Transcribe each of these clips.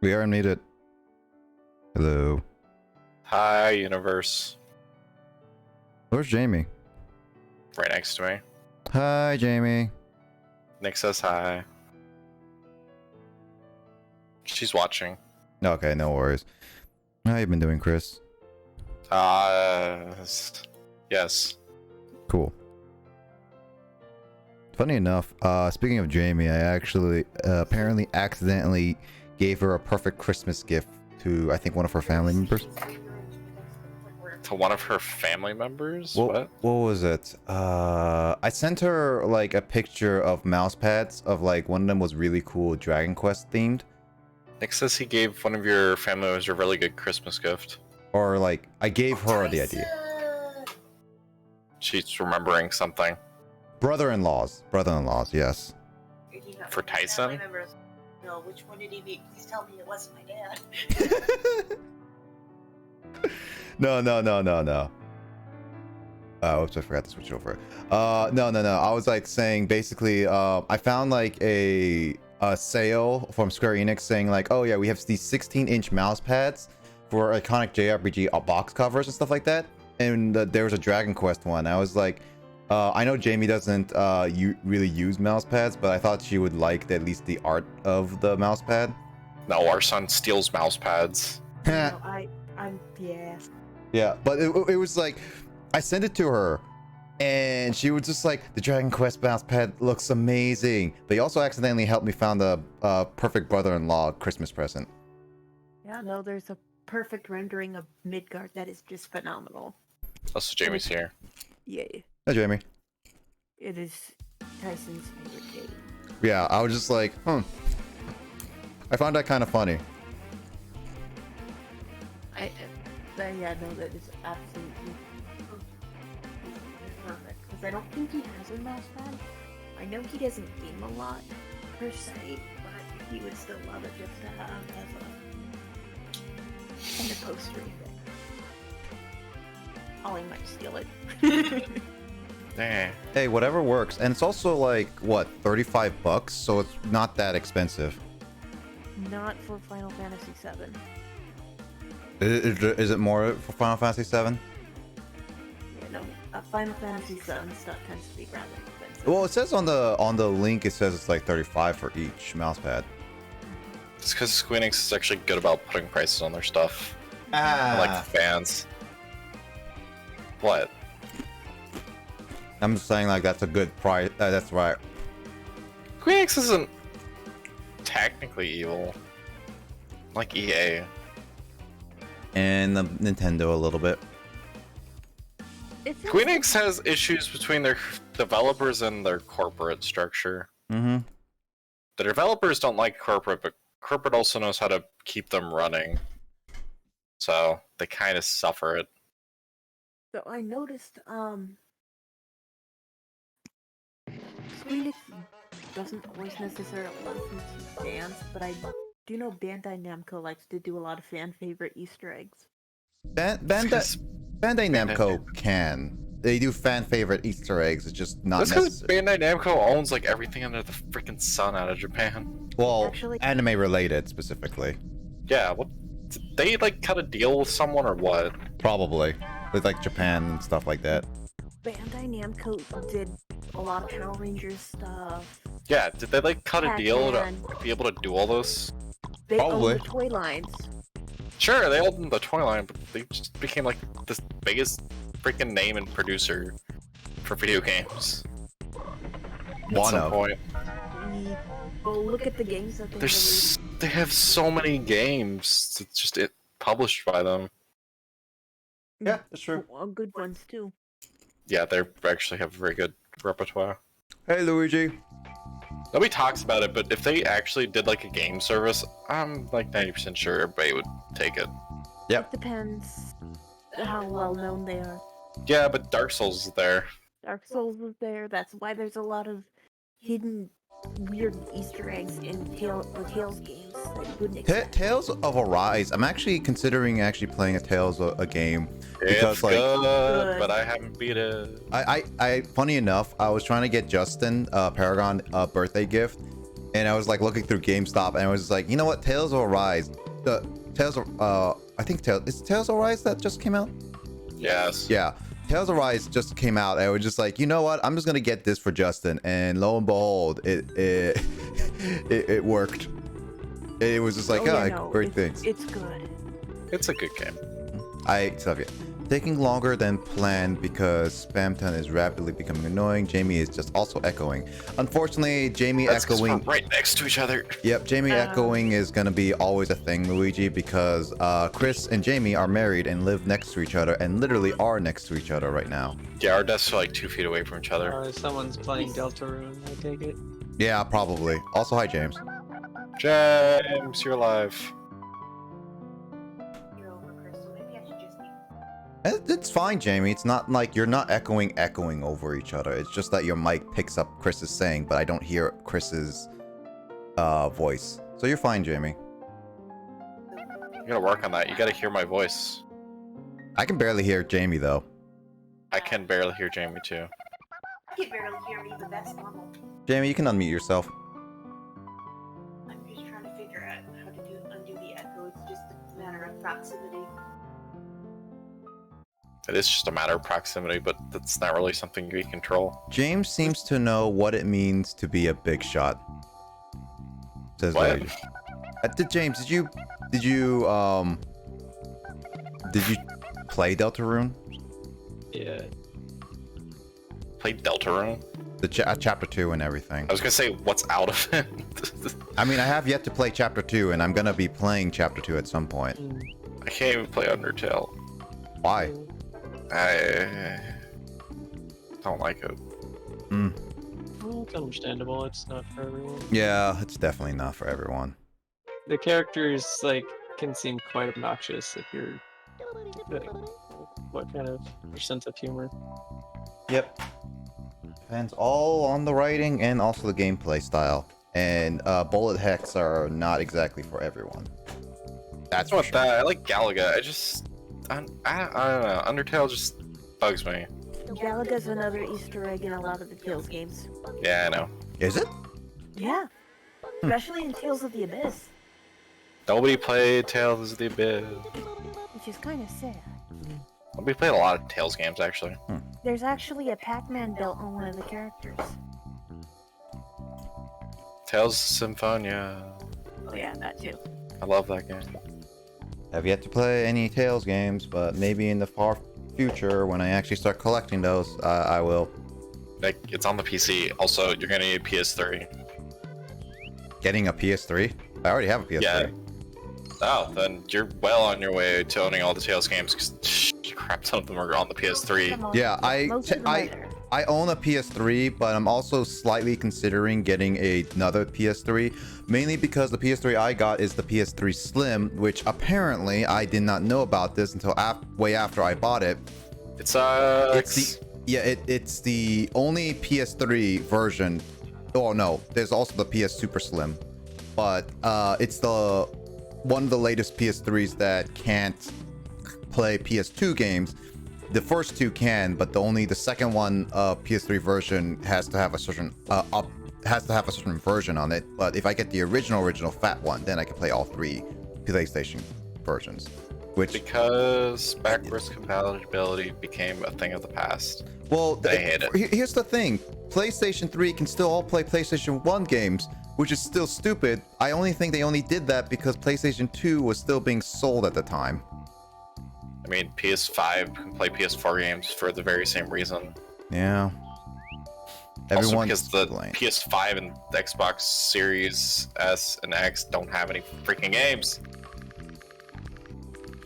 We are unmuted. Hello. Hi, universe. Where's Jamie? Right next to me. Hi, Jamie. Nick says hi. She's watching. Okay, no worries. How you been doing, Chris? Yes. Cool. Funny enough, speaking of Jamie, I actually apparently accidentally gave her a perfect Christmas gift to, I think, one of her family members. To one of her family members? What was it? I sent her like a picture of mouse pads of like one of them was really cool Dragon Quest themed. Nick says he gave one of your family members a really good Christmas gift. Or like I gave her the idea. She's remembering something. Brother-in-laws, yes. For Tyson? No, which one did he meet? Please tell me it wasn't my dad. No. Oops, I forgot to switch over. No. I was like saying basically, I found like a sale from Square Enix saying like, oh yeah, we have these 16-inch mouse pads for iconic JRPG box covers and stuff like that. And there was a Dragon Quest one. I was like, I know Jamie doesn't really use mouse pads, but I thought she would like at least the art of the mouse pad. No, our son steals mouse pads. No, I'm yeah. Yeah, but it was like, I sent it to her, and she was just like, the Dragon Quest mouse pad looks amazing. But he also accidentally helped me find the perfect brother-in-law Christmas present. Yeah, no, there's a perfect rendering of Midgard that is just phenomenal. Also, Jamie's here. Yay. Hi, Jamie. It is Tyson's favorite game. Yeah, I was just like, I found that kind of funny. Yeah, no, that is absolutely perfect. Because I don't think he has a mouse pad. I know he doesn't game a lot, per se, but he would still love it just to have as a poster thing. Ollie might steal it. Hey, whatever works. And it's also like, what, $35? So it's not that expensive. Not for Final Fantasy VII. Is it more for Final Fantasy VII? Yeah, no. Final Fantasy VII stuff tends to be rather expensive. Well, it says on the link, it says it's like 35 for each mouse pad. It's because Square Enix is actually good about putting prices on their stuff. Like fans. What? I'm just saying like that's a good price. That's right. Square Enix isn't technically evil. Like EA. And the Nintendo a little bit. Square Enix has issues between their developers and their corporate structure. Mm-hmm. The developers don't like corporate, but corporate also knows how to keep them running. So they kind of suffer it. So I noticed, Square Enix doesn't always necessarily listen to fans, but I do know Bandai Namco likes to do a lot of fan favorite Easter eggs. Bandai Namco can. They do fan favorite Easter eggs. It's just not That's because necessary. Bandai Namco owns like everything under the freaking sun out of Japan. Well, Actually, anime related specifically. Yeah, what? Did they like cut a deal with someone or what? Probably. With like Japan and stuff like that. Bandai Namco did a lot of Power Rangers stuff. Yeah, did they like cut a deal to Pac-Man. be able to do all this? They Probably. own the toy lines. Sure, they owned the toy line, but they just became like the biggest freaking name and producer for video games. At some point. Well, look at the games that they released. They have so many games. It's just published by them. Yeah, that's true. Good ones too. Yeah, they actually have a very good repertoire. Hey, Luigi. Nobody talks about it, but if they actually did like a game service, I'm like 90% sure everybody would take it. Yep. It depends how well known they are. Yeah, but Dark Souls is there. Dark Souls is there. That's why there's a lot of hidden weird Easter eggs in the Tales games that you wouldn't expect. Tales of Arise. I'm actually considering playing a Tales a game because It's like good, but I haven't beat it. I funny enough, I was trying to get Justin Paragon a birthday gift, and I was like looking through GameStop, and I was just like, you know what, Tales of Arise, the Tales of I think Tales of Arise that just came out. Yes. Yeah, Tales of Arise just came out, and I was just like, you know what, I'm just gonna get this for Justin, and lo and behold, it worked. It was just like, great things. It's good. It's a good game. Taking longer than planned because Spamton is rapidly becoming annoying. Jamie is just also echoing. Unfortunately, Jamie That's 'cause echoing. we're right next to each other. Yep, Jamie echoing is gonna be always a thing, Luigi, because Chris and Jamie are married and live next to each other, and literally are next to each other right now. Yeah, our desks are like 2 feet away from each other. Someone's playing Deltarune, I take it. Yeah, probably. Also, hi, James. James, you're alive. You're over, Chris, so maybe I should just be. It's fine, Jamie. It's not like you're not echoing over each other. It's just that your mic picks up Chris's saying, but I don't hear Chris's voice. So you're fine, Jamie. You gotta work on that. You gotta hear my voice. I can barely hear Jamie though. I can barely hear Jamie too. You can barely hear me, but that's normal. Jamie, you can unmute yourself. I'm just trying to figure out how to undo the echo. It's just a matter of proximity. It is just a matter of proximity, but that's not really something we control. James seems to know what it means to be a big shot. Says What? Luigi. James, did you play Deltarune? Yeah. Play Deltarune? The chapter 2 and everything. I was gonna say, what's out of it? I mean, I have yet to play chapter 2, and I'm gonna be playing chapter 2 at some point. I can't even play Undertale. Why? I don't like it. Well, it's understandable. It's not for everyone. Yeah, it's definitely not for everyone. The characters can seem quite obnoxious if you're what kind of your sense of humor. Yep. Depends all on the writing and also the gameplay style. And bullet hecks are not exactly for everyone. That's What's for sure. that? I like Galaga. I don't know. Undertale just bugs me. Galaga's another Easter egg in a lot of the Tales games. Yeah, I know. Is it? Yeah. Especially in Tales of the Abyss. Nobody played Tales of the Abyss. Which is kind of sad. Nobody played a lot of Tales games, actually. There's actually a Pac-Man belt on one of the characters. Tales Symphonia. Oh yeah, that too. I love that game. Have yet to play any Tales games, but maybe in the far future, when I actually start collecting those, I will. Like, it's on the PC. Also, you're gonna need a PS3. Getting a PS3? I already have a PS3. Yeah. Oh, then you're well on your way to owning all the Tales games, because crap ton of them are on the PS3. Yeah, Most of them are there. I own a PS3, but I'm also slightly considering getting another PS3, mainly because the PS3 I got is the PS3 Slim, which apparently I did not know about this until way after I bought it. It sucks. It's the only PS3 version. Oh no, there's also the PS Super Slim, but it's the one of the latest PS3s that can't play PS2 games. The first two can, but the second one, PS3 version has to have a certain version on it. But if I get the original fat one, then I can play all three PlayStation versions. Because backwards compatibility became a thing of the past. Well, I hate it. Here's the thing: PlayStation 3 can still all play PlayStation 1 games, which is still stupid. I only think they only did that because PlayStation 2 was still being sold at the time. I mean, PS5 can play PS4 games for the very same reason. Yeah. Also because the blank. PS5 and the Xbox Series S and X don't have any freaking games.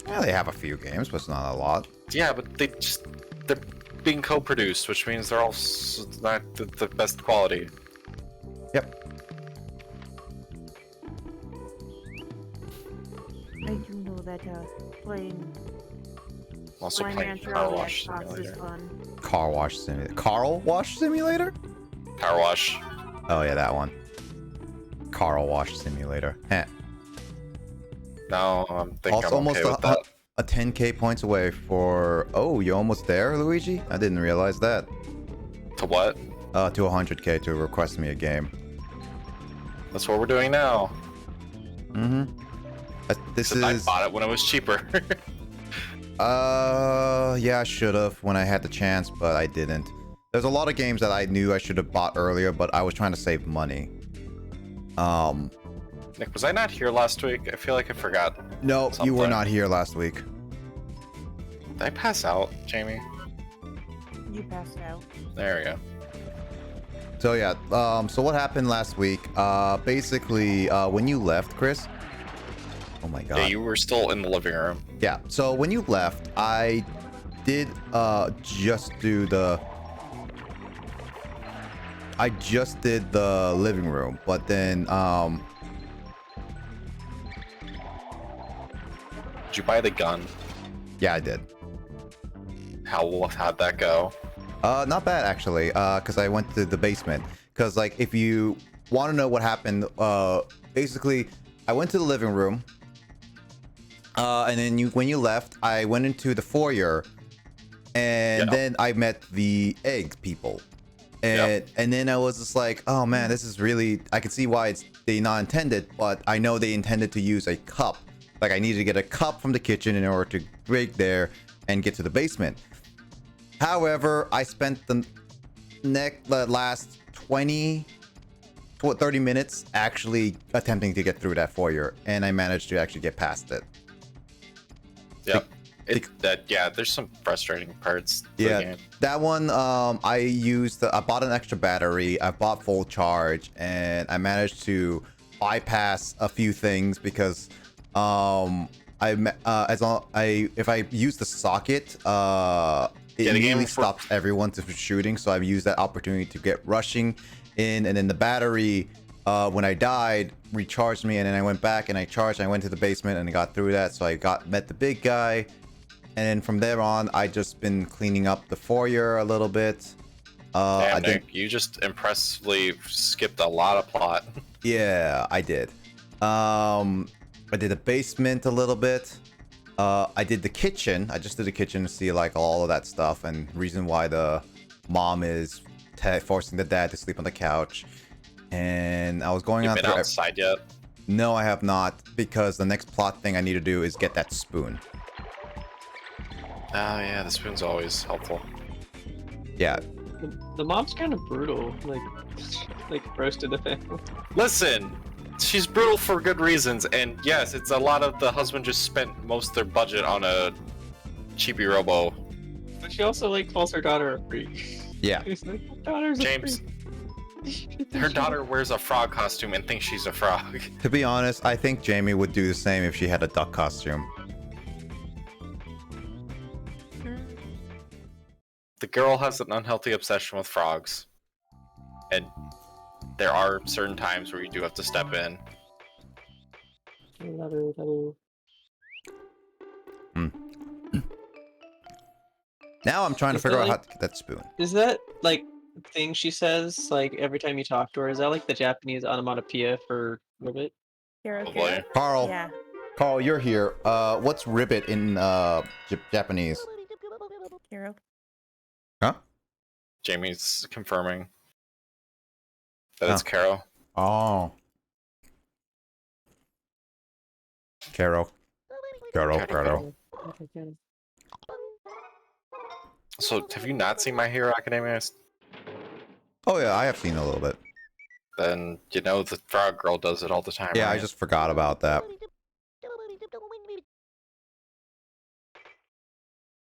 Yeah, they have a few games, but it's not a lot. Yeah, but they're being co-produced, which means they're all not the best quality. Yep. I do know that playing Also Flying playing Rancher Car on the Wash Xbox is Simulator. fun. Car Wash Simulator. Carl Wash Simulator? Car Wash. Oh yeah, that one. Carl Wash Simulator. Heh. No, I think Also, I'm almost okay with that. a 10k points away for. Oh, you're almost there, Luigi? I didn't realize that. To what? To 100k to request me a game. That's what we're doing now. Mm-hmm. This Except I is. bought it when it was cheaper. Yeah, I should have when I had the chance, but I didn't. There's a lot of games that I knew I should have bought earlier, but I was trying to save money. Nick, was I not here last week? I feel like I forgot. No, you were something. not here last week. Did I pass out, Jamie? You passed out. There we go. So yeah, so what happened last week? Basically, when you left, Chris. Oh my god. Yeah, you were still in the living room. Yeah, so when you left, I did just do the living room, but then Did you buy the gun? yeah, I did. How'd that go? Not bad actually, because I went to the basement. Because like, if you want to know what happened, basically, I went to the living room, and then when you left, I went into the foyer, and then I met the egg people, and then I was just like, oh man, this is really. I can see why they not intended, but I know they intended to use a cup. Like I needed to get a cup from the kitchen in order to break there and get to the basement. However, I spent the last 30 minutes actually attempting to get through that foyer, and I managed to actually get past it. Yep. There's some frustrating parts. To the Yeah, game. that one, I bought an extra battery, I bought full charge, and I managed to bypass a few things because if I use the socket, it immediately stops everyone from shooting, so I've used that opportunity to get rushing in, and then the battery, when I died, recharged me, and then I went back and I charged, and I went to the basement and I got through that, so I met the big guy, and then from there on, I just been cleaning up the foyer a little bit. Damn, Nick, you just impressively skipped a lot of plot. Yeah, I did. I did the basement a little bit. I did the kitchen. I just did the kitchen to see like all of that stuff and reason why the mom is forcing the dad to sleep on the couch. And I was going on. You've been outside yet? No, I have not, because the next plot thing I need to do is get that spoon. Oh yeah, the spoon's always helpful. Yeah. The mom's kind of brutal, like roasted the family. Listen, she's brutal for good reasons, and yes, it's a lot of the husband just spent most of their budget on a Chibi-Robo. But she also like calls her daughter a freak. Yeah. She's like, daughter's James, a freak. her daughter wears a frog costume and thinks she's a frog. To be honest, I think Jamie would do the same if she had a duck costume. The girl has an unhealthy obsession with frogs, and there are certain times where you do have to step in. I love her, love her. Now I'm trying to figure out how to get that spoon. Is that like thing she says like every time you talk to her? Is that like the Japanese onomatopoeia for ribbit? Probably. Carl, Yeah. Carl, you're here. What's ribbit in Japanese? Hero. Huh? Jamie's confirming that it's Caro. Oh. Caro. Caro. So, have you not seen My Hero Academia? Oh yeah, I have seen a little bit. Then you know the frog girl does it all the time. Yeah, right? I just forgot about that.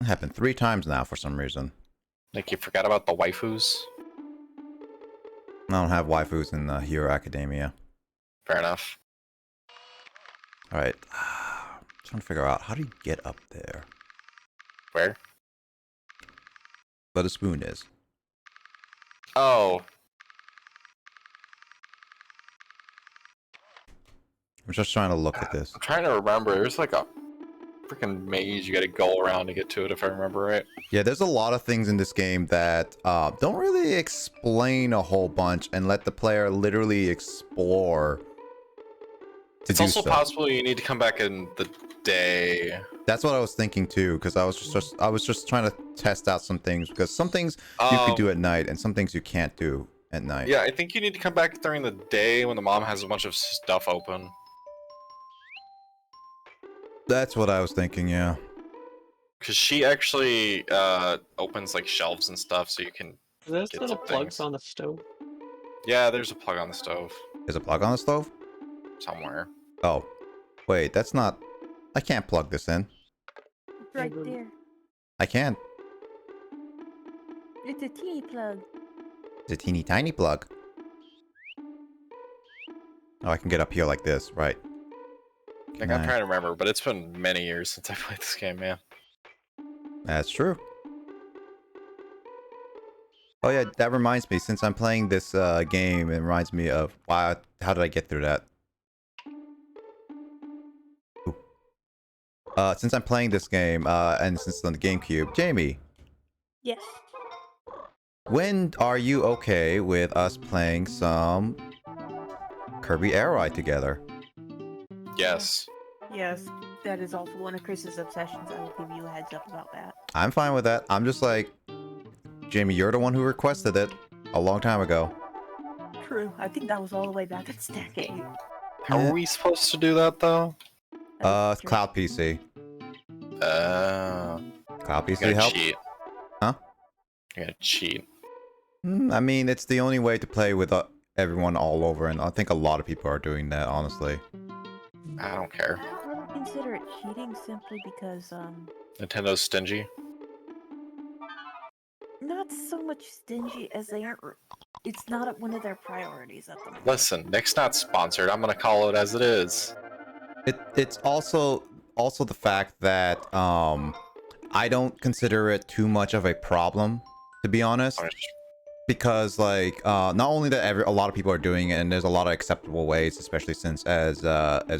It happened 3 times now for some reason. Like, you forgot about the waifus? I don't have waifus in Hero Academia. Fair enough. Alright. Trying to figure out how do you get up there? Where? Where the spoon is. Oh, I'm just trying to look at this. I'm trying to remember. There's like a freaking maze you gotta go around to get to it, if I remember right. Yeah, there's a lot of things in this game that don't really explain a whole bunch and let the player literally explore. It's also possible you need to come back in the day. That's what I was thinking too, because I was just trying to test out some things, because some things you could do at night and some things you can't do. at night. Yeah, I think you need to come back during the day when the mom has a bunch of stuff open. That's what I was thinking, yeah. Because she actually opens like shelves and stuff so you can There's get little some plugs things. on the stove. Yeah, there's a plug on the stove There's a plug on the stove? somewhere. Oh. Wait, that's not... I can't plug this in. It's right there. I can't. It's a teeny plug. It's a teeny tiny plug. Oh, I can get up here like this, right. Like, I'm trying to remember, but it's been many years since I played this game, man. That's true. Oh yeah, that reminds me, since I'm playing this game, it reminds me of... Wow, how did I get through that? Ooh. Since I'm playing this game, and since it's on the GameCube, Jamie, Yes. when are you okay with us playing some Kirby Air Ride together? Yes. Yes. That is also one of Chris's obsessions. I will give you a heads up about that. I'm fine with that. I'm just like, Jamie, you're the one who requested it a long time ago. True. I think that was all the way back at Stack 8. How are we supposed to do that, though? Cloud PC. Cloud PC You're gonna helps? cheat. Huh? You're gonna cheat. I mean, it's the only way to play with everyone all over, and I think a lot of people are doing that, honestly. I don't care. I don't really consider it cheating simply because, Nintendo's stingy. not so much stingy as they aren't. It's not one of their priorities at the moment. Listen, Nick's not sponsored. I'm gonna call it as it is. It's also the fact that I don't consider it too much of a problem, to be honest, because like not only that a lot of people are doing it, and there's a lot of acceptable ways, especially since as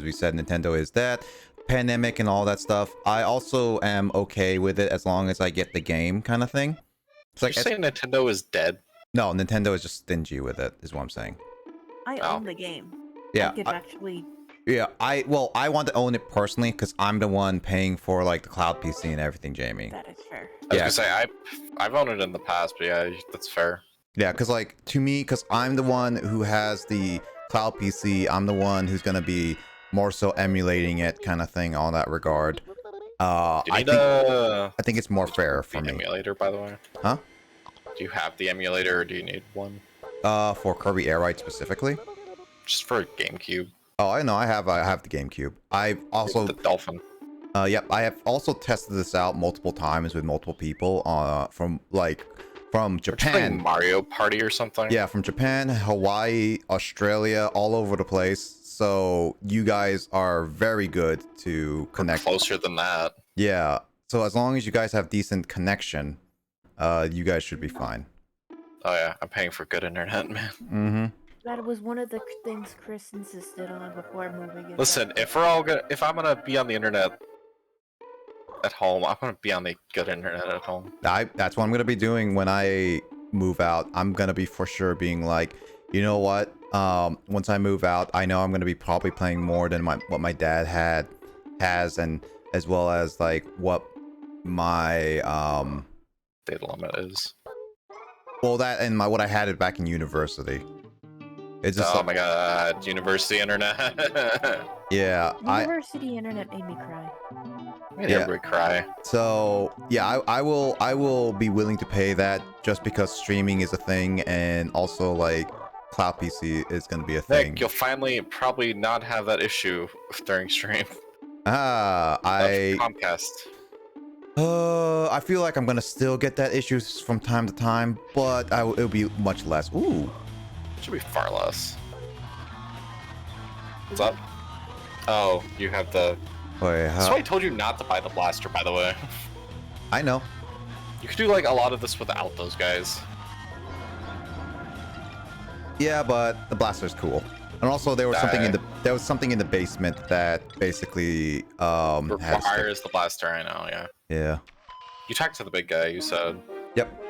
we said, Nintendo is that pandemic and all that stuff. I also am okay with it as long as I get the game, kind of thing. It's You're saying Nintendo is dead? No, Nintendo is just stingy with it, is what I'm saying. I own the game. Yeah, I could actually. Yeah, I want to own it personally because I'm the one paying for like the cloud PC and everything, Jamie. That is fair. I was gonna say I've owned it in the past, but yeah, that's fair. Yeah, because like to me, because I'm the one who has the cloud PC, I'm the one who's gonna be more so emulating it, kind of thing, on that regard. I think it's more fair for me. Emulator, by the way. Huh? Do you have the emulator, or do you need one? For Kirby Air Ride specifically. Just for GameCube. Oh, I know. I have the GameCube. I've also the Dolphin. Yep, I have also tested this out multiple times with multiple people. From Japan. Mario Party or something. Yeah, from Japan, Hawaii, Australia, all over the place. So you guys are very good to connect. We're closer than that. Yeah. So as long as you guys have decent connection, you guys should be fine. Oh yeah, I'm paying for good internet, man. Mm-hmm. That was one of the things Chris insisted on before moving. Listen, if I'm gonna be on the internet at home, I'm gonna be on the good internet at home. That's what I'm gonna be doing when I move out. I'm gonna be for sure being like, you know what? Once I move out, I know I'm gonna be probably playing more than what my dad has, and as well as like what my data limit is. Well, that and what I had it back in university. It's just oh my god, university internet. Yeah, university internet made me cry. Made everybody cry. So yeah, I will be willing to pay that just because streaming is a thing, and also like cloud PC is gonna be a thing. Nick, you'll finally probably not have that issue during stream. Comcast. I feel like I'm gonna still get that issue from time to time, but it'll be much less. Ooh. It should be far less. What's up? Oh, you have the... Wait, That's why I told you not to buy the blaster, by the way. I know. You could do like a lot of this without those guys. Yeah, but the blaster's cool. And also there was something in the basement that basically requires the blaster, I know, yeah. Yeah. You talked to the big guy, you said. Yep.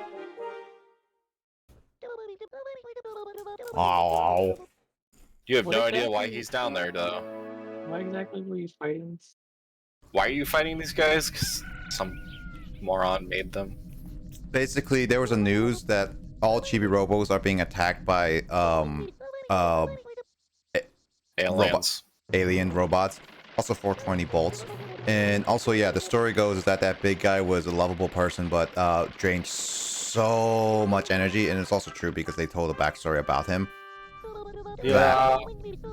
Oh. You have no idea why he's down there, though. Why exactly were you fighting? Why are you fighting these guys? Because some moron made them. Basically, there was a news that all Chibi-Robos are being attacked by Aliens. alien robots. Also 420 bolts. And also, yeah, the story goes is that that big guy was a lovable person, but drained so much energy. And it's also true because they told a backstory about him. Yeah.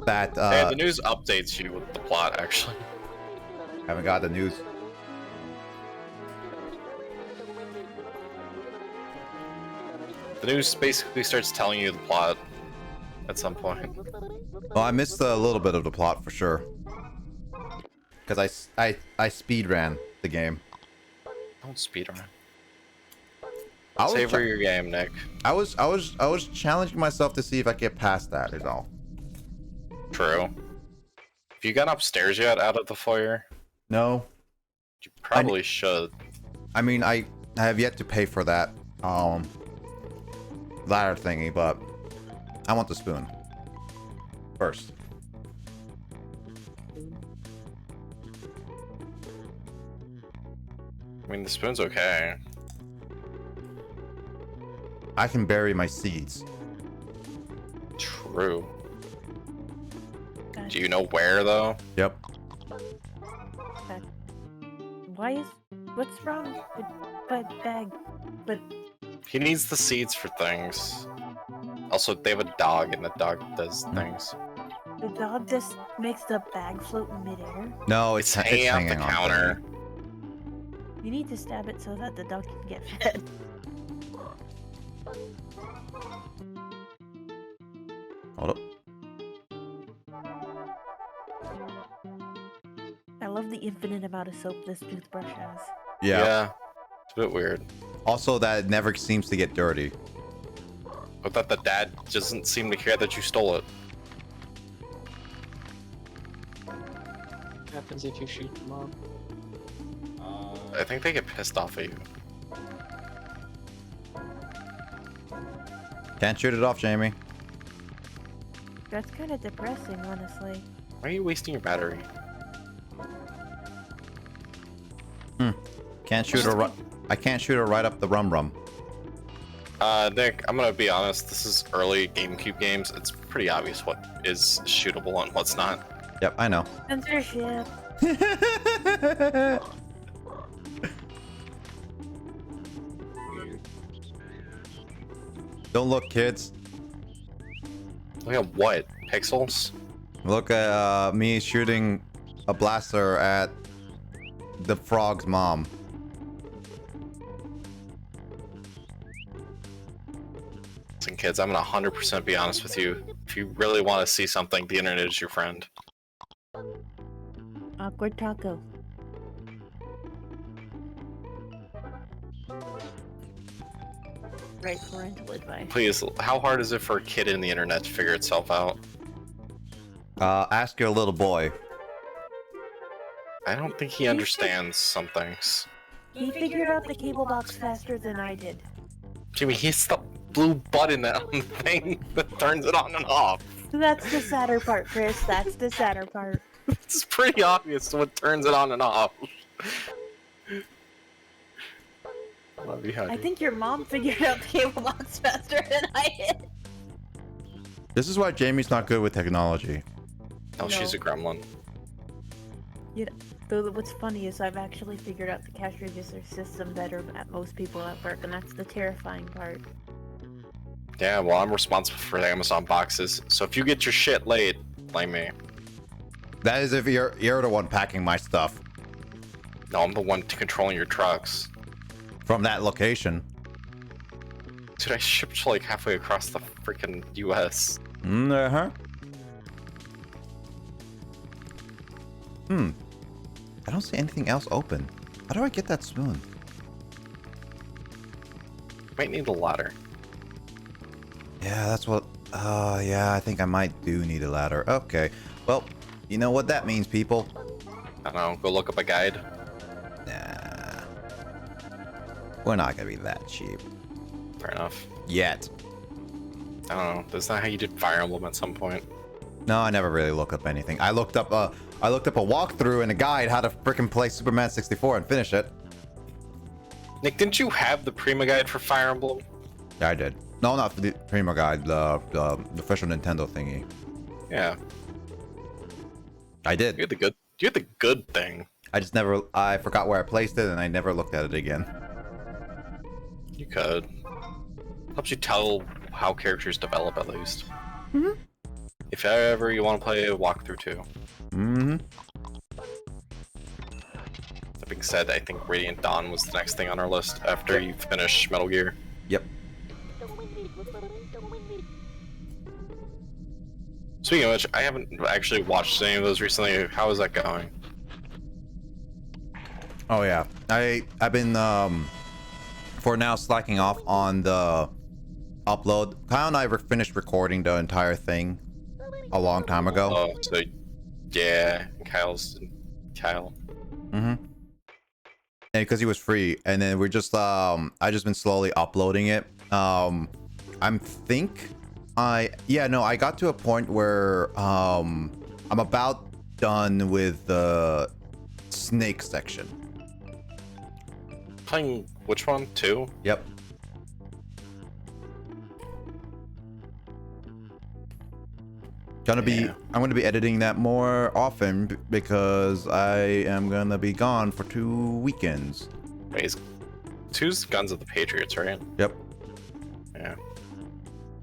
That Hey, the news updates you with the plot, actually. haven't got the news. The news basically starts telling you the plot at some point. Well, I missed a little bit of the plot for sure. Because I speed ran the game. Don't speedrun. I was Savor your game, Nick. I was challenging myself to see if I could get past that, is all. True. Have you gone upstairs yet out of the foyer? No. You probably should. I mean, I have yet to pay for that ladder thingy, but I want the spoon first. I mean, the spoon's okay. I can bury my seeds. True. God, Do you know where, though? Yep. what's wrong with my bag? But He needs the seeds for things. Also, they have a dog, and the dog does things. the dog just makes the bag float in midair. No, It's it's hanging out hanging the on counter. You need to stab it so that the dog can get fed. Hold up. I love the infinite amount of soap this toothbrush has. Yeah. It's a bit weird. Also, that it never seems to get dirty. But that the dad doesn't seem to care that you stole it. What happens if you shoot the mom? I think they get pissed off at you. Can't shoot it off, Jamie. That's kind of depressing, honestly. Why are you wasting your battery? Can't shoot her. I can't shoot her right up the rum. Nick, I'm gonna be honest, this is early GameCube games. It's pretty obvious what is shootable and what's not. Yep, I know. Censorship. Don't look, kids. Look at what? Pixels? Look at me shooting a blaster at the frog's mom. Listen, kids, I'm gonna 100% be honest with you. If you really want to see something, the internet is your friend. Awkward taco. Right parental advice. Please, how hard is it for a kid in the internet to figure itself out? Ask your little boy. I don't think he understands some things. He figured out the cable box faster than I did. Jimmy, hits the blue button on the thing that turns it on and off. That's the sadder part, Chris. That's the sadder part. It's pretty obvious what turns it on and off. Love you, honey. I think your mom figured out the cable box faster than I did. This is why Jamie's not good with technology. Oh, she's a gremlin. Though what's funny is I've actually figured out the cash register system better at most people at work, and that's the terrifying part. Yeah, well, I'm responsible for the Amazon boxes, so if you get your shit late, blame me. That is if you're the one packing my stuff No, I'm the one controlling your trucks. from that location. Dude, I shipped like halfway across the freaking US. Uh-huh. I don't see anything else open. How do I get that spoon? Might need a ladder. Yeah, that's what... yeah, I think I might do need a ladder. Okay. Well, you know what that means, people. I don't know, go look up a guide. Nah. We're not gonna be that cheap. Fair enough. Yet. I don't know, that's not how you did Fire Emblem at some point. No, I never really look up anything. I looked up a walkthrough and a guide how to frickin' play Superman 64 and finish it. Nick, didn't you have the Prima guide for Fire Emblem? Yeah, I did. No, not the Primo Guide. The official Nintendo thingy. Yeah, I did. you had the good. You had the good thing. I just never. I forgot where I placed it, and I never looked at it again. You could. Helps you tell how characters develop at least. Mhm. If ever you want to play a walkthrough too. Mm-hmm. That being said, I think Radiant Dawn was the next thing on our list after you finish Metal Gear. Yep. Speaking of which, I haven't actually watched any of those recently. How is that going? Oh yeah. I've been for now slacking off on the upload. Kyle and I finished recording the entire thing a long time ago. Oh, so yeah, Kyle. Mm-hmm. And because he was free, and then we're just I just been slowly uploading it. I got to a point where I'm about done with the snake section. Playing which one? 2? Yep. I'm gonna be editing that more often because I am gonna be gone for 2 weekends. Wait, 2's Guns of the Patriots, right? Yep. Yeah.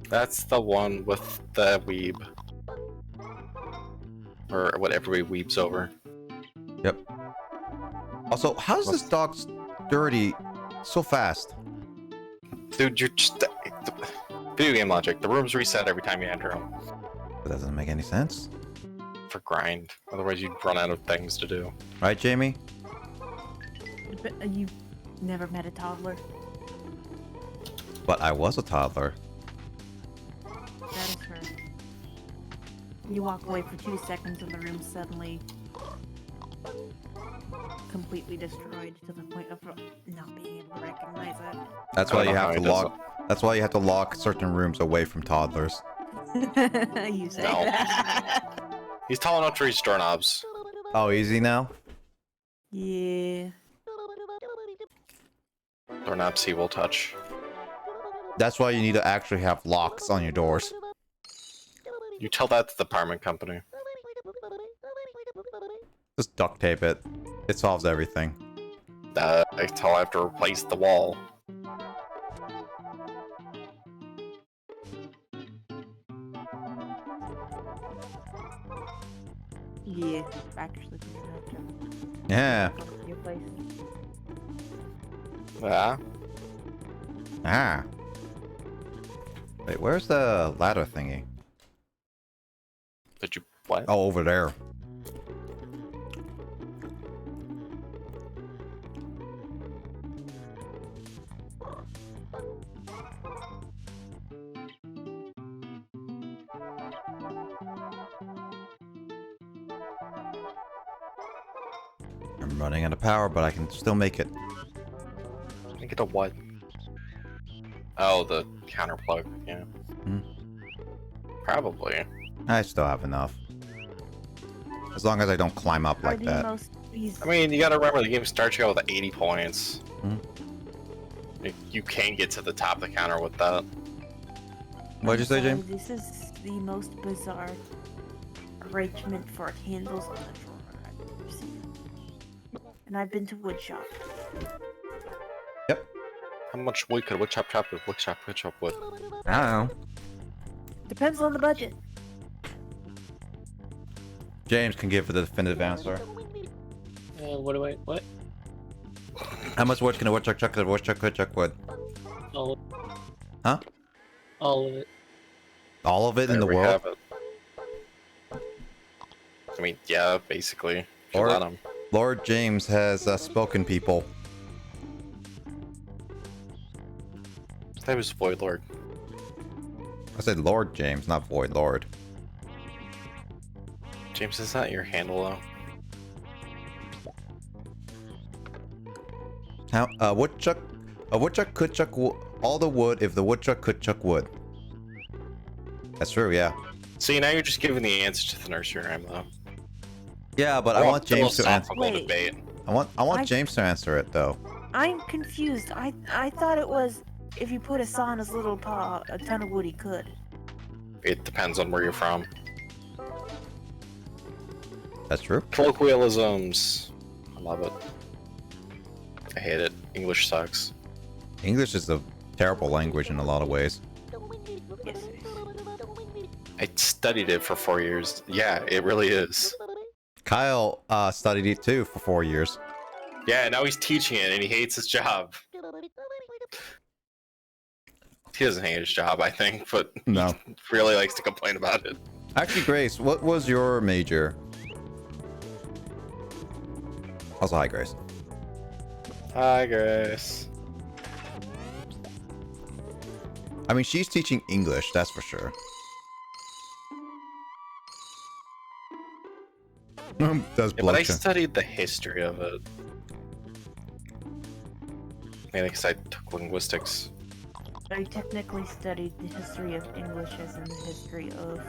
That's the one with the weeb. Or what everybody weeps over. Yep. Also, how's this dog dirty so fast? Dude, you're just... Video game logic. The rooms reset every time you enter them. That doesn't make any sense. For grind. Otherwise you'd run out of things to do. Right, Jamie? But you never met a toddler. But I was a toddler. That is her. You walk away for 2 seconds and the room's suddenly completely destroyed to the point of not being able to recognize it. That's I why don't you know have how to he does lock. That's why you have to lock certain rooms away from toddlers. You say No. that. He's tall enough to reach doorknobs. Oh, easy now? Yeah. Doorknobs he will touch. That's why you need to actually have locks on your doors. You tell that to the apartment company. Just duct tape it. It solves everything. I tell I have to replace the wall. Yeah. Actually, Yeah. your place. Yeah. Ah. Wait, where's the ladder thingy? Did you what? Oh, over there. I'm running out of power, but I can still make it. Make it a what? Oh, the counter plug. Yeah. Hmm. Probably. I still have enough. As long as I don't climb up like that. I mean, you gotta remember the game starts you out with 80 points. Hmm. You can get to the top of the counter with that. What'd you say, James? This is the most bizarre arrangement for handles on the drawer I've ever seen. And I've been to woodshop. Yep. How much wood could woodshop chop with? Woodshop with? I don't know. Depends on the budget. James can give the definitive answer. What? How much wood can a woodchuck chuck? A woodchuck could chuck wood. All, Huh? all of it. All of it in the There we world? have it. I mean, yeah, basically. If you Or- let 'em. Lord James has spoken people. That was Void Lord. I said Lord James, not Void Lord. James, is that your handle though? How a woodchuck could chuck all the wood if the woodchuck could chuck wood. That's true, yeah. See, now you're just giving the answer to the nursery rhyme though. Yeah, but I want James to answer. Philosophical Wait. debate. I want James to answer it though. I'm confused. I thought it was If you put a saw on his little paw, a ton of wood he could. It depends on where you're from. That's true. Colloquialisms. I love it. I hate it. English sucks. English is a terrible language in a lot of ways. Yes. I studied it for 4 years. Yeah, it really is. Kyle studied it too for 4 years. Yeah, now he's teaching it and he hates his job. He doesn't hate his job, I think, but No. he really likes to complain about it. Actually, Grace, what was your major? Also, hi, Grace. Hi, Grace. I mean, she's teaching English, that's for sure. Does Yeah, but I blood studied the history of it. Mainly because I took linguistics. I technically studied the history of English as in the history of...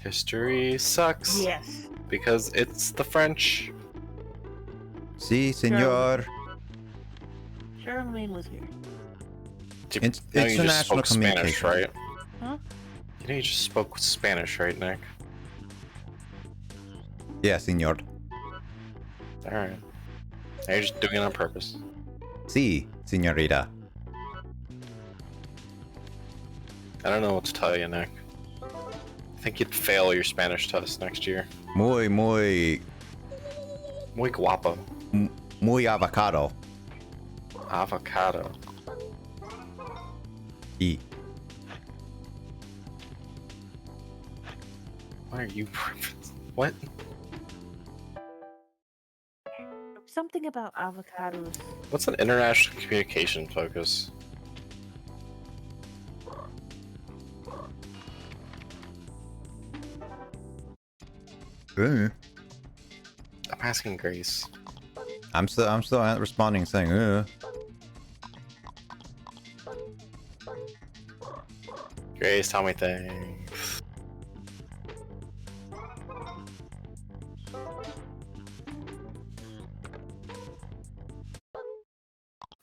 History sucks. Yes. Because it's the French. Si, senor. Charlemagne was here. You It's know you just international spoke Spanish, communication. right? Huh? You know you just spoke Spanish, right, Nick? Yeah, senor. Alright. Now you're just doing it on purpose. Si, senorita. I don't know what to tell you, Nick. I think you'd fail your Spanish test next year. Muy Muy guapo. avocado. Avocado. Y. Why are you... What? Something about avocados. What's an international communication focus? Mm. I'm asking Grace. I'm still responding saying, Grace, tell me things.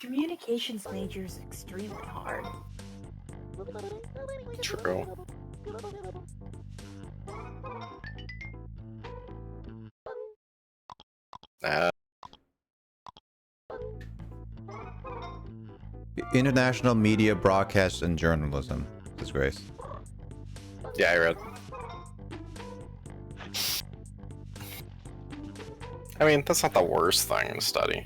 Communications major is extremely hard. True. International media, broadcast, and journalism. Disgrace. Yeah, I read. I mean, that's not the worst thing to study.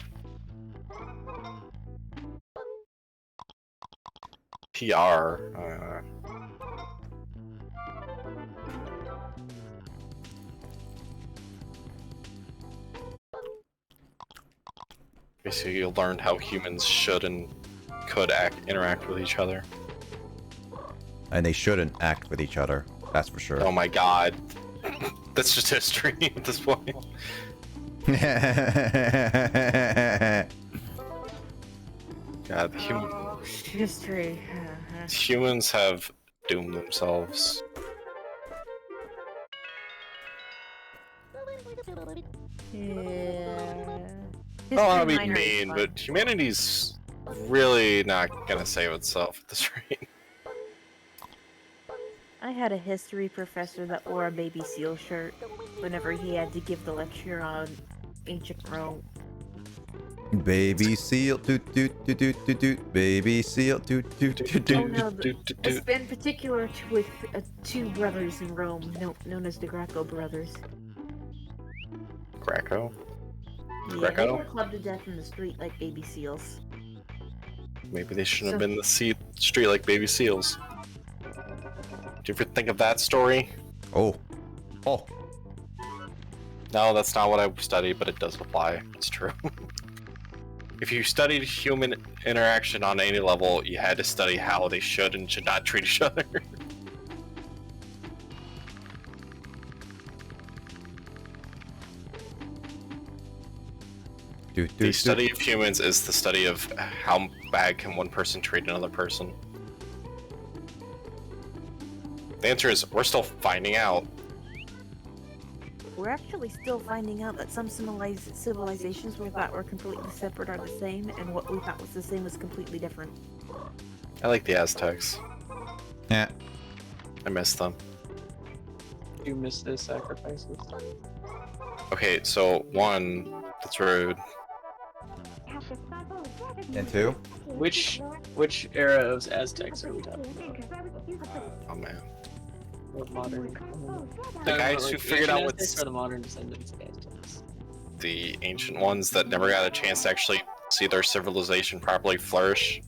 PR. Basically, you'll learn how humans should and could interact with each other. And they shouldn't act with each other. That's for sure. Oh my god. That's just history at this point. God, History. humans have doomed themselves. Yeah. I don't want to be History minor is mean, fun. but humanity's really not gonna save itself at this rate. I had a history professor that wore a baby seal shirt whenever he had to give the lecture on ancient Rome. Baby seal, doot doot doot doot doot doot. Baby seal, doot doot doot Oh doot. no, it's been particular with two brothers in Rome, known as the Greco brothers. Greco? Yeah, Greco? they were clubbed to death in the street like baby seals. Maybe they shouldn't have been in the street like baby seals. Do you ever think of that story? Oh. Oh. No, that's not what I studied, but it does apply. It's true. If you studied human interaction on any level, you had to study how they should and should not treat each other. Doot, The doot, study doot. of humans is the study of how bad can one person treat another person. The answer is, we're still finding out. we're actually still finding out that some civilizations we thought were completely separate are the same, and what we thought was the same was completely different. I like the Aztecs. Yeah. I miss them. You miss those sacrifices. Okay, so 1, that's rude. And 2? Which era of Aztecs are we talking about? Oh man. What modern? The guys who figured out what's what's for the modern descendants of Aztecs. the ancient ones that never got a chance to actually see their civilization properly flourish.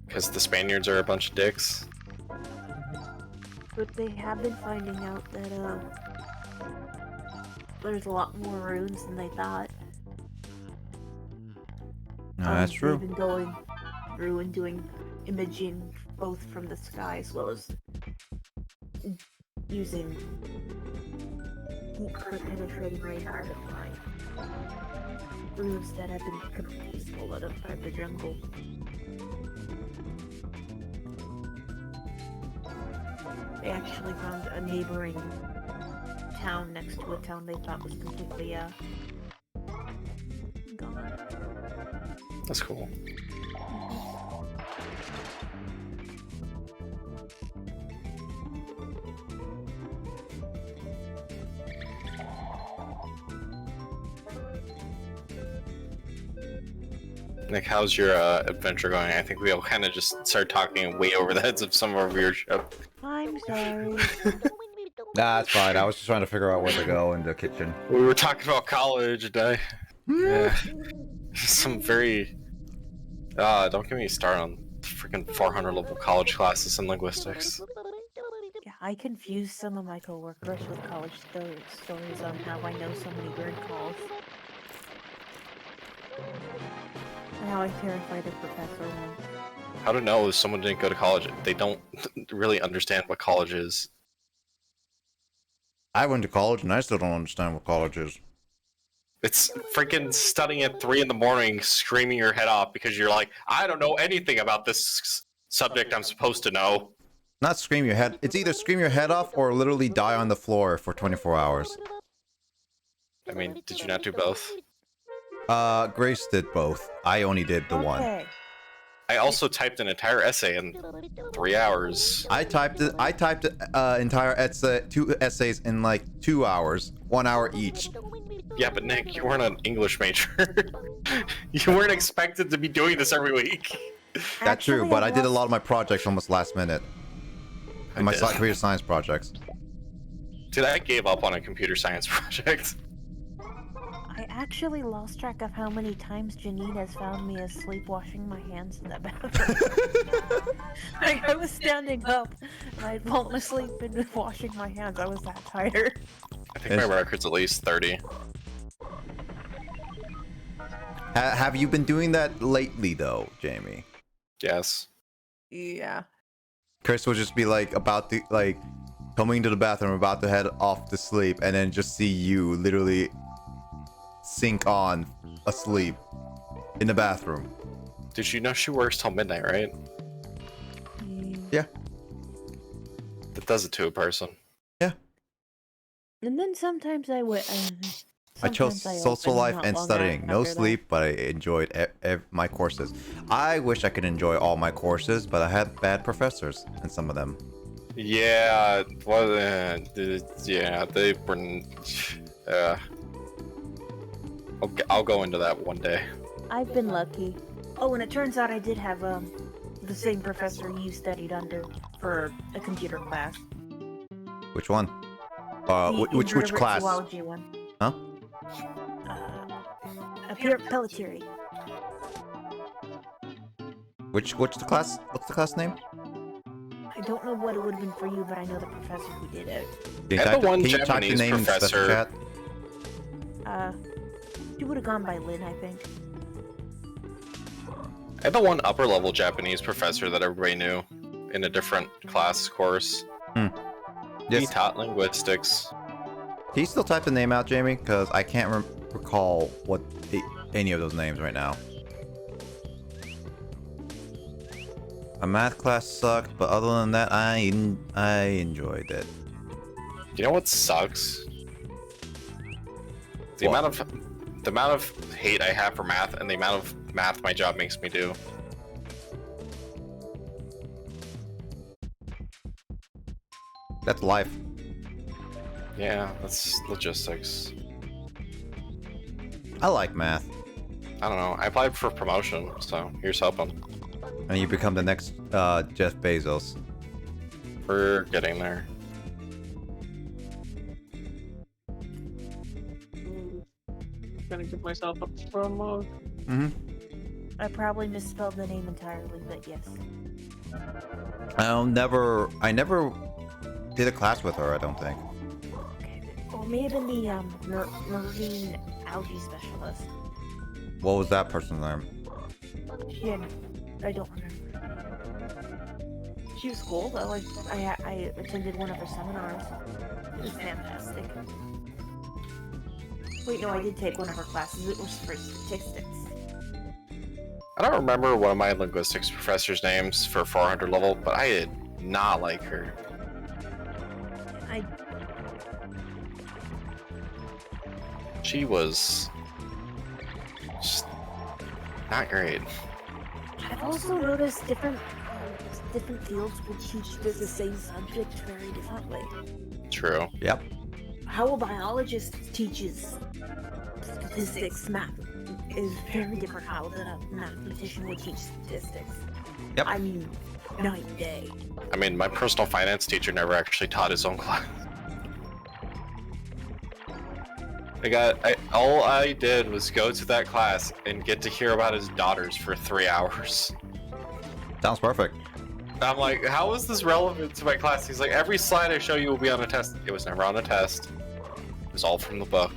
Because the Spaniards are a bunch of dicks. But they have been finding out that there's a lot more runes than they thought. No, that's true. They've been going through and doing imaging both from the sky as well as using deep penetrating radar to find runes that have been completely stolen outside the jungle. They actually found a neighboring town next to a town they thought was completely gone. That's cool. Nick, how's your adventure going? I think we all kind of just started talking way over the heads of some of our viewership. I'm sorry. That's fine. I was just trying to figure out where to go in the kitchen. We were talking about college and yeah, some very don't get me started on freaking 400 level college classes in linguistics. Yeah, I confused some of my coworkers with college stories on how I know so many word calls. And how I terrified a professor once. How to know if someone didn't go to college? They don't really understand what college is. I went to college and I still don't understand what college is. It's freaking studying at 3 in the morning, screaming your head off because you're like, I don't know anything about this subject I'm supposed to know. Not scream your head. It's either scream your head off or literally die on the floor for 24 hours. I mean, did you not do both? Grace did both. I only did the one. Okay. I also typed an entire essay in 3 hours. I typed entire essay, 2 essays in like 2 hours, 1 hour each. Yeah, but Nick, you weren't an English major. You weren't expected to be doing this every week. That's true, but I did a lot of my projects almost last minute. And my computer science projects. Dude, I gave up on a computer science project. I actually lost track of how many times Janine has found me asleep washing my hands in the bathroom. I was standing up and I'd fallen asleep and washing my hands. I was that tired. I think my record's at least 30. Have you been doing that lately, though, Jamie? Yes. Yeah. Chris will just be like about to coming into the bathroom, about to head off to sleep, and then just see you literally sink on asleep in the bathroom. Did you know she works till midnight, right? Yeah. That does it to a person. Yeah. And then sometimes I would. I chose social life and studying. No sleep, but I enjoyed my courses. I wish I could enjoy all my courses, but I had bad professors in some of them. Yeah, well, yeah, they were. I'll go into that one day. I've been lucky. Oh, and it turns out I did have the same professor you studied under for a computer class. Which one? Which class? Zoology one. Huh? Pelletieri. What's the class? What's the class name? I don't know what it would have been for you, but I know the professor who did it. Can you type the name in the special chat? She would have gone by Lynn, I think. I had the one upper level Japanese professor that everybody knew in a different class course. Yes. He taught linguistics. Can you still type the name out, Jamie? Because I can't recall what any of those names right now. My math class sucked, but other than that, I enjoyed it. You know what sucks? The What? amount of hate I have for math and the amount of math my job makes me do. That's life. Yeah, that's logistics. I like math. I don't know. I applied for promotion, so here's hoping. And you become the next Jeff Bezos. We're getting there. Gonna give myself a promo. Mm-hmm. I probably misspelled the name entirely, but yes. I never did a class with her, I don't think. Okay. Or maybe the marine algae specialist. What was that person's name? Yeah, I don't remember. She was cool though. I attended one of her seminars. It was fantastic. Wait, no, I did take one of her classes. It was for statistics. I don't remember one of my linguistics professor's names for 400 level, but I did not like her. She was just not great. I've also noticed different fields will teach the same subject very differently. True. Yep. How a biologist teaches statistics, math is very different how the mathematician would teach statistics. Yep. I mean, night and day. I mean, my personal finance teacher never actually taught his own class. All I did was go to that class and get to hear about his daughters for 3 hours. Sounds perfect. I'm like, how is this relevant to my class? He's like, every slide I show you will be on a test. It was never on a test. It was all from the book.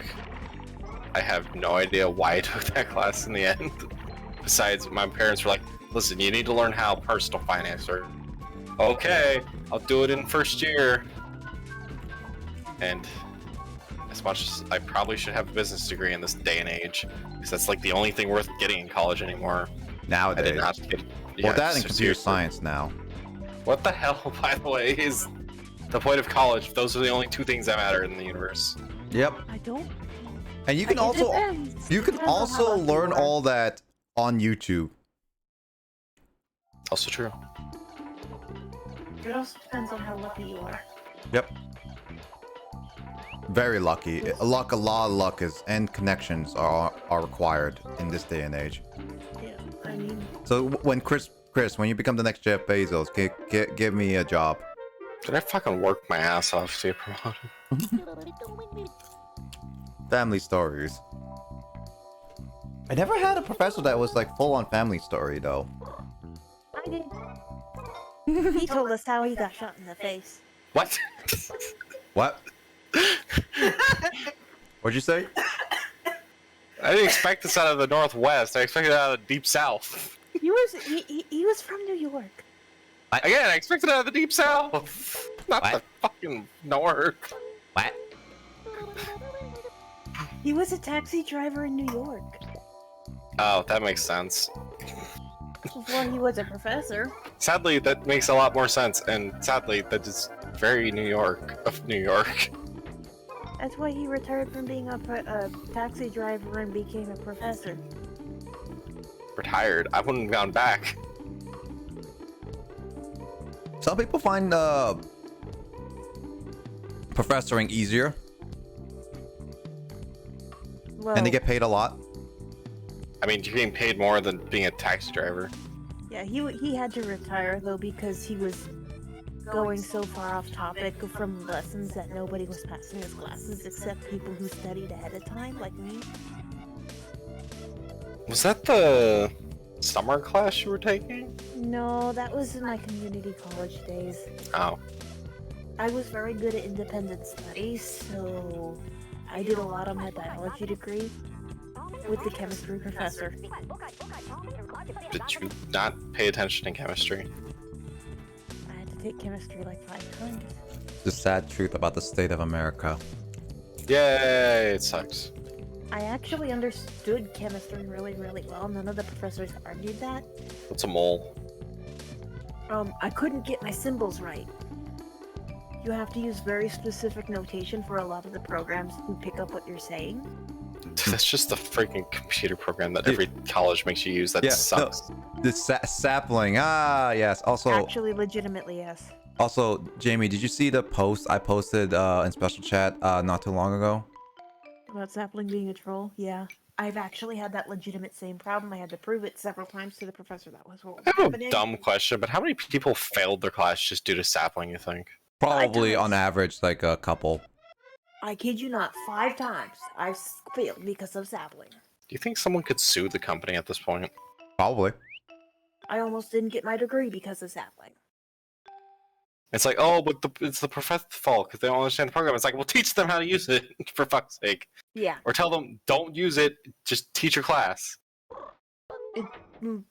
I have no idea why I took that class in the end. Besides, my parents were like, listen, you need to learn how personal finance works. Okay, I'll do it in first year. And as much as I probably should have a business degree in this day and age, because that's like the only thing worth getting in college anymore. Nowadays. I did not get. Well, that and so computer seriously. science now. What the hell, by the way, is the point of college? Those are the only two things that matter in the universe. Yep. I don't. And you can It also depends. you can Depends on how also lucky learn you are. all that on YouTube. Also true. It also depends on how lucky you are. Yep. Very lucky. A lot of luck is and connections are required in this day and age. Yeah, I mean, So when Chris, when you become the next Jeff Bezos, give me a job. Did I fucking work my ass off to get promoted? Family stories. I never had a professor that was like full on family story though. I did. He told us how he got shot in the face. What? What? What'd you say? I didn't expect this out of the Northwest. I expected it out of the Deep South. He was from New York. Again, I expected it out of the Deep South. Not What? the fucking North. What? He was a taxi driver in New York. Oh, that makes sense. Before he was a professor. Sadly, that makes a lot more sense, and sadly, that is very New York of New York. That's why he retired from being a taxi driver and became a professor. Retired. I wouldn't have gone back. Some people find professoring easier, Well, and they get paid a lot. I mean, you're getting paid more than being a taxi driver. yeah, he had to retire though because he was going so far off topic from lessons that nobody was passing his classes except people who studied ahead of time, like me. Was that the summer class you were taking? No, that was in my community college days. Oh. I was very good at independent studies, so I did a lot on my biology degree with the chemistry professor. Did you not pay attention in chemistry? I had to take chemistry like 5 times. The sad truth about the state of America. Yay, it sucks. I actually understood chemistry really, really well. None of the professors argued that. What's a mole? I couldn't get my symbols right. You have to use very specific notation for a lot of the programs to pick up what you're saying. That's just the freaking computer program that every college makes you use. That Yeah, no. sucks. The sapling. Ah, yes. Also, Actually, legitimately, yes. also, Jamie, did you see the post I posted in special chat not too long ago? About sapling being a troll? Yeah. I've actually had that legitimate same problem. I had to prove it several times to the professor. That was what was I have a happening. dumb question, but how many people failed their class just due to sapling, you think? Probably on times. average like a couple. I kid you not, 5 times I've failed because of sapling. Do you think someone could sue the company at this point? Probably. I almost didn't get my degree because of sapling. It's like, oh, but it's the professor's fault because they don't understand the program. It's like, well, teach them how to use it, for fuck's sake. Yeah. Or tell them, don't use it, just teach your class. Sapling's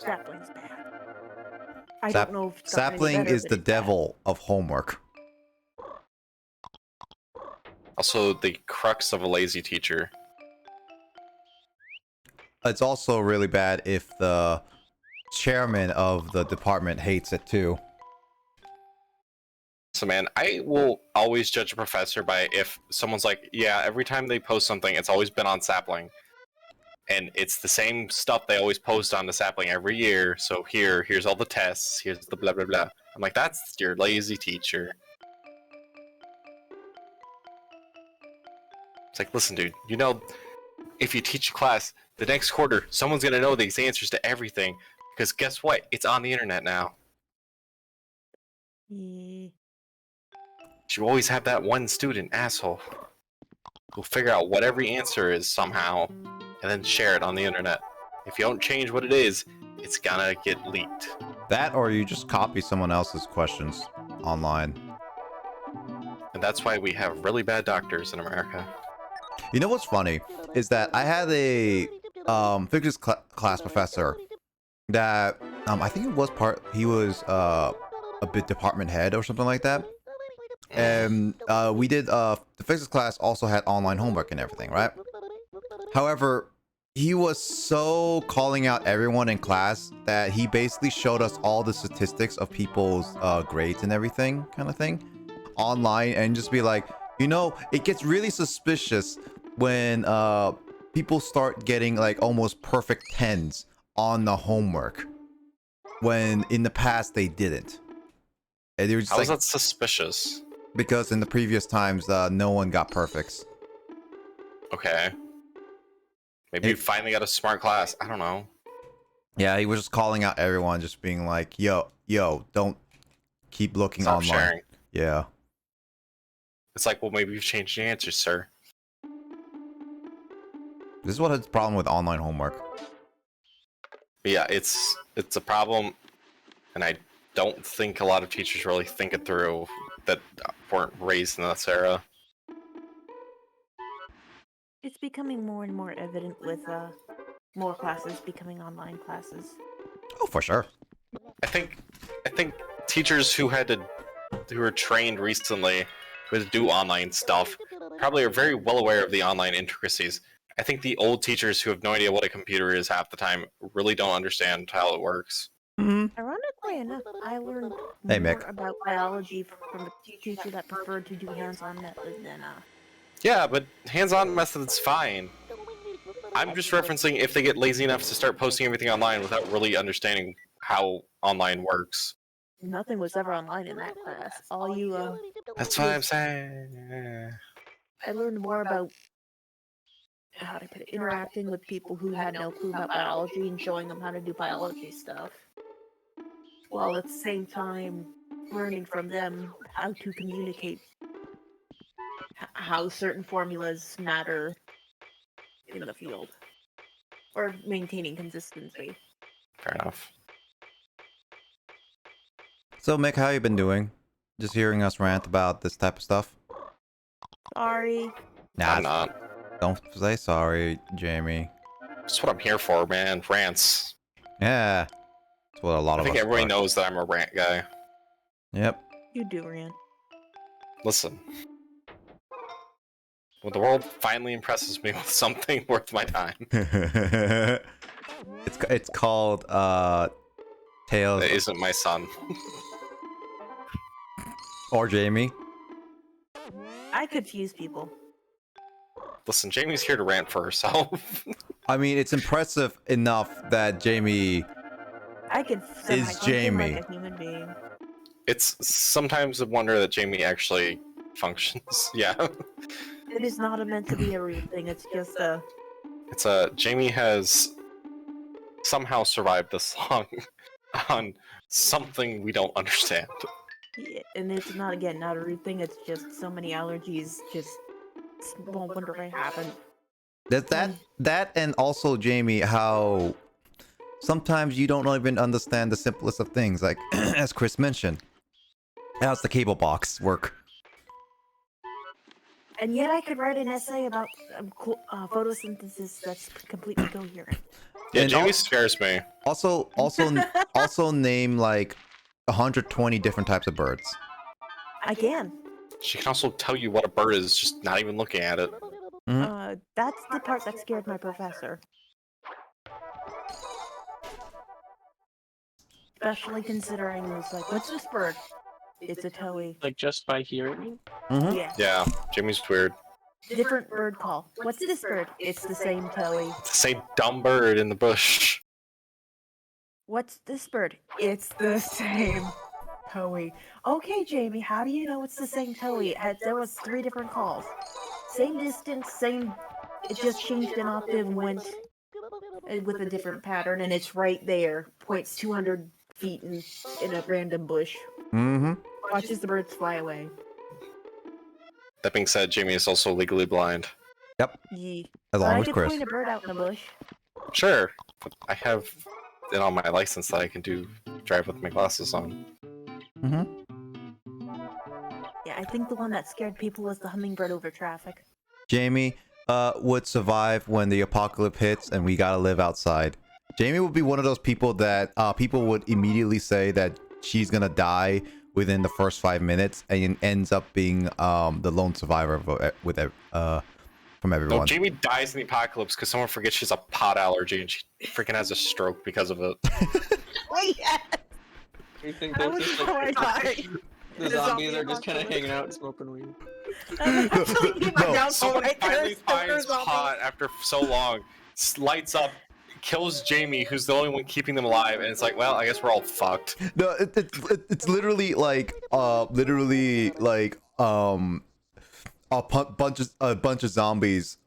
bad. I Sap- don't know if it's gotten any Sapling better, is but the it's bad. devil of homework. Also, the crux of a lazy teacher. It's also really bad if the chairman of the department hates it too. So, man, I will always judge a professor by if someone's like, yeah, every time they post something, it's always been on sapling. And it's the same stuff they always post on the sapling every year. So here's all the tests. Here's the blah, blah, blah. I'm like, that's your lazy teacher. It's like, listen, dude, you know, if you teach a class, the next quarter, someone's going to know these answers to everything. Because guess what? It's on the internet now. Yeah. You always have that one student, asshole, who'll figure out what every answer is somehow, and then share it on the internet. If you don't change what it is, it's gonna get leaked. That or you just copy someone else's questions online. And that's why we have really bad doctors in America. You know what's funny is that I had a physics class professor that I think he was a bit department head or something like that. And we did the physics class also had online homework and everything, right? However, he was so calling out everyone in class that he basically showed us all the statistics of people's grades and everything kind of thing online, and just be like, you know, it gets really suspicious when people start getting like almost perfect 10s on the homework when in the past they didn't. And they were just How is like, that suspicious? because in the previous times no one got perfects. Okay. Maybe you finally got a smart class. I don't know. Yeah, he was just calling out everyone, just being like, yo, don't keep looking Stop online. sharing. Yeah. It's like, well, maybe you've changed your answers, sir. This is what his problem with online homework. But yeah, it's a problem, and I don't think a lot of teachers really think it through that weren't raised in this era. It's becoming more and more evident with more classes becoming online classes. Oh, for sure. I think teachers who were trained recently who had to do online stuff probably are very well aware of the online intricacies. I think the old teachers who have no idea what a computer is half the time really don't understand how it works. Ironically enough, I learned Hey, more Mick. about biology from a teacher that preferred to do hands-on methods than Yeah, but hands-on method's fine. I'm just referencing if they get lazy enough to start posting everything online without really understanding how online works. nothing was ever online in that class. All you That's what I'm saying. I learned more about how to put it, interacting with people who had no clue about biology and showing them how to do biology stuff, while at the same time learning from them how to communicate how certain formulas matter in the field, or maintaining consistency. Fair enough. So, Mick, how you been doing? Just hearing us rant about this type of stuff? Sorry. I'm not. Don't say sorry, Jamie. That's what I'm here for, man. Rants. Yeah. That's what a lot I of think us everybody are. knows that I'm a rant guy. Yep. You do, Rand. Listen. When the world finally impresses me with something worth my time. It's called Tails That isn't my son. or Jamie. I confuse people. Listen, Jamie's here to rant for herself. I mean, it's impressive enough that Jamie. I can Is Jamie. like a human being. It's sometimes a wonder that Jamie actually functions. Yeah. It is not meant to be a rude thing. It's just a. It's Jamie has somehow survived this long on something we don't understand. Yeah, and it's not not a rude thing. It's just so many allergies. Just won't wonder what happened. That and also Jamie, how sometimes you don't even understand the simplest of things, like as Chris mentioned. How's the cable box work? And yet I could write an essay about photosynthesis that's completely coherent. Yeah, And Jamie scares me. Also name like 120 different types of birds. I can. She can also tell you what a bird is, just not even looking at it. That's the part that scared my professor. Especially considering it was like, what's this bird? It's a towhee. Like just by hearing it. Yeah. Yeah, Jamie's weird. Different bird call. What's this bird? It's the same towhee. It's the same dumb bird in the bush. What's this bird? It's the same towhee. Okay, Jamie, how do you know it's the same towhee? There was 3 different calls. Same distance, same... It just changed an octave and went with a different pattern, and it's right there. Points 200 feet in a random bush. Mm-hmm. Watches the birds fly away. That being said, Jamie is also legally blind. Yep. Yee. As But long I as could Chris. point a bird out in the bush. Sure, but I have it on my license that I can drive with my glasses on. Mm-hmm. Yeah, I think the one that scared people was the hummingbird over traffic. Jamie would survive when the apocalypse hits and we gotta live outside. Jamie would be one of those people that people would immediately say that she's gonna die within the first 5 minutes and ends up being the lone survivor from everyone. No, Jamie dies in the apocalypse because someone forgets she's a pot allergy and she freaking has a stroke because of it. Oh, yeah! You think I those was just, so like, excited. the zombies are just kind of hanging out and smoking weed? No, Someone finally finds pot after so long, lights up, kills Jamie, who's the only one keeping them alive, and it's like, well, I guess we're all fucked. No, it's literally like a bunch of zombies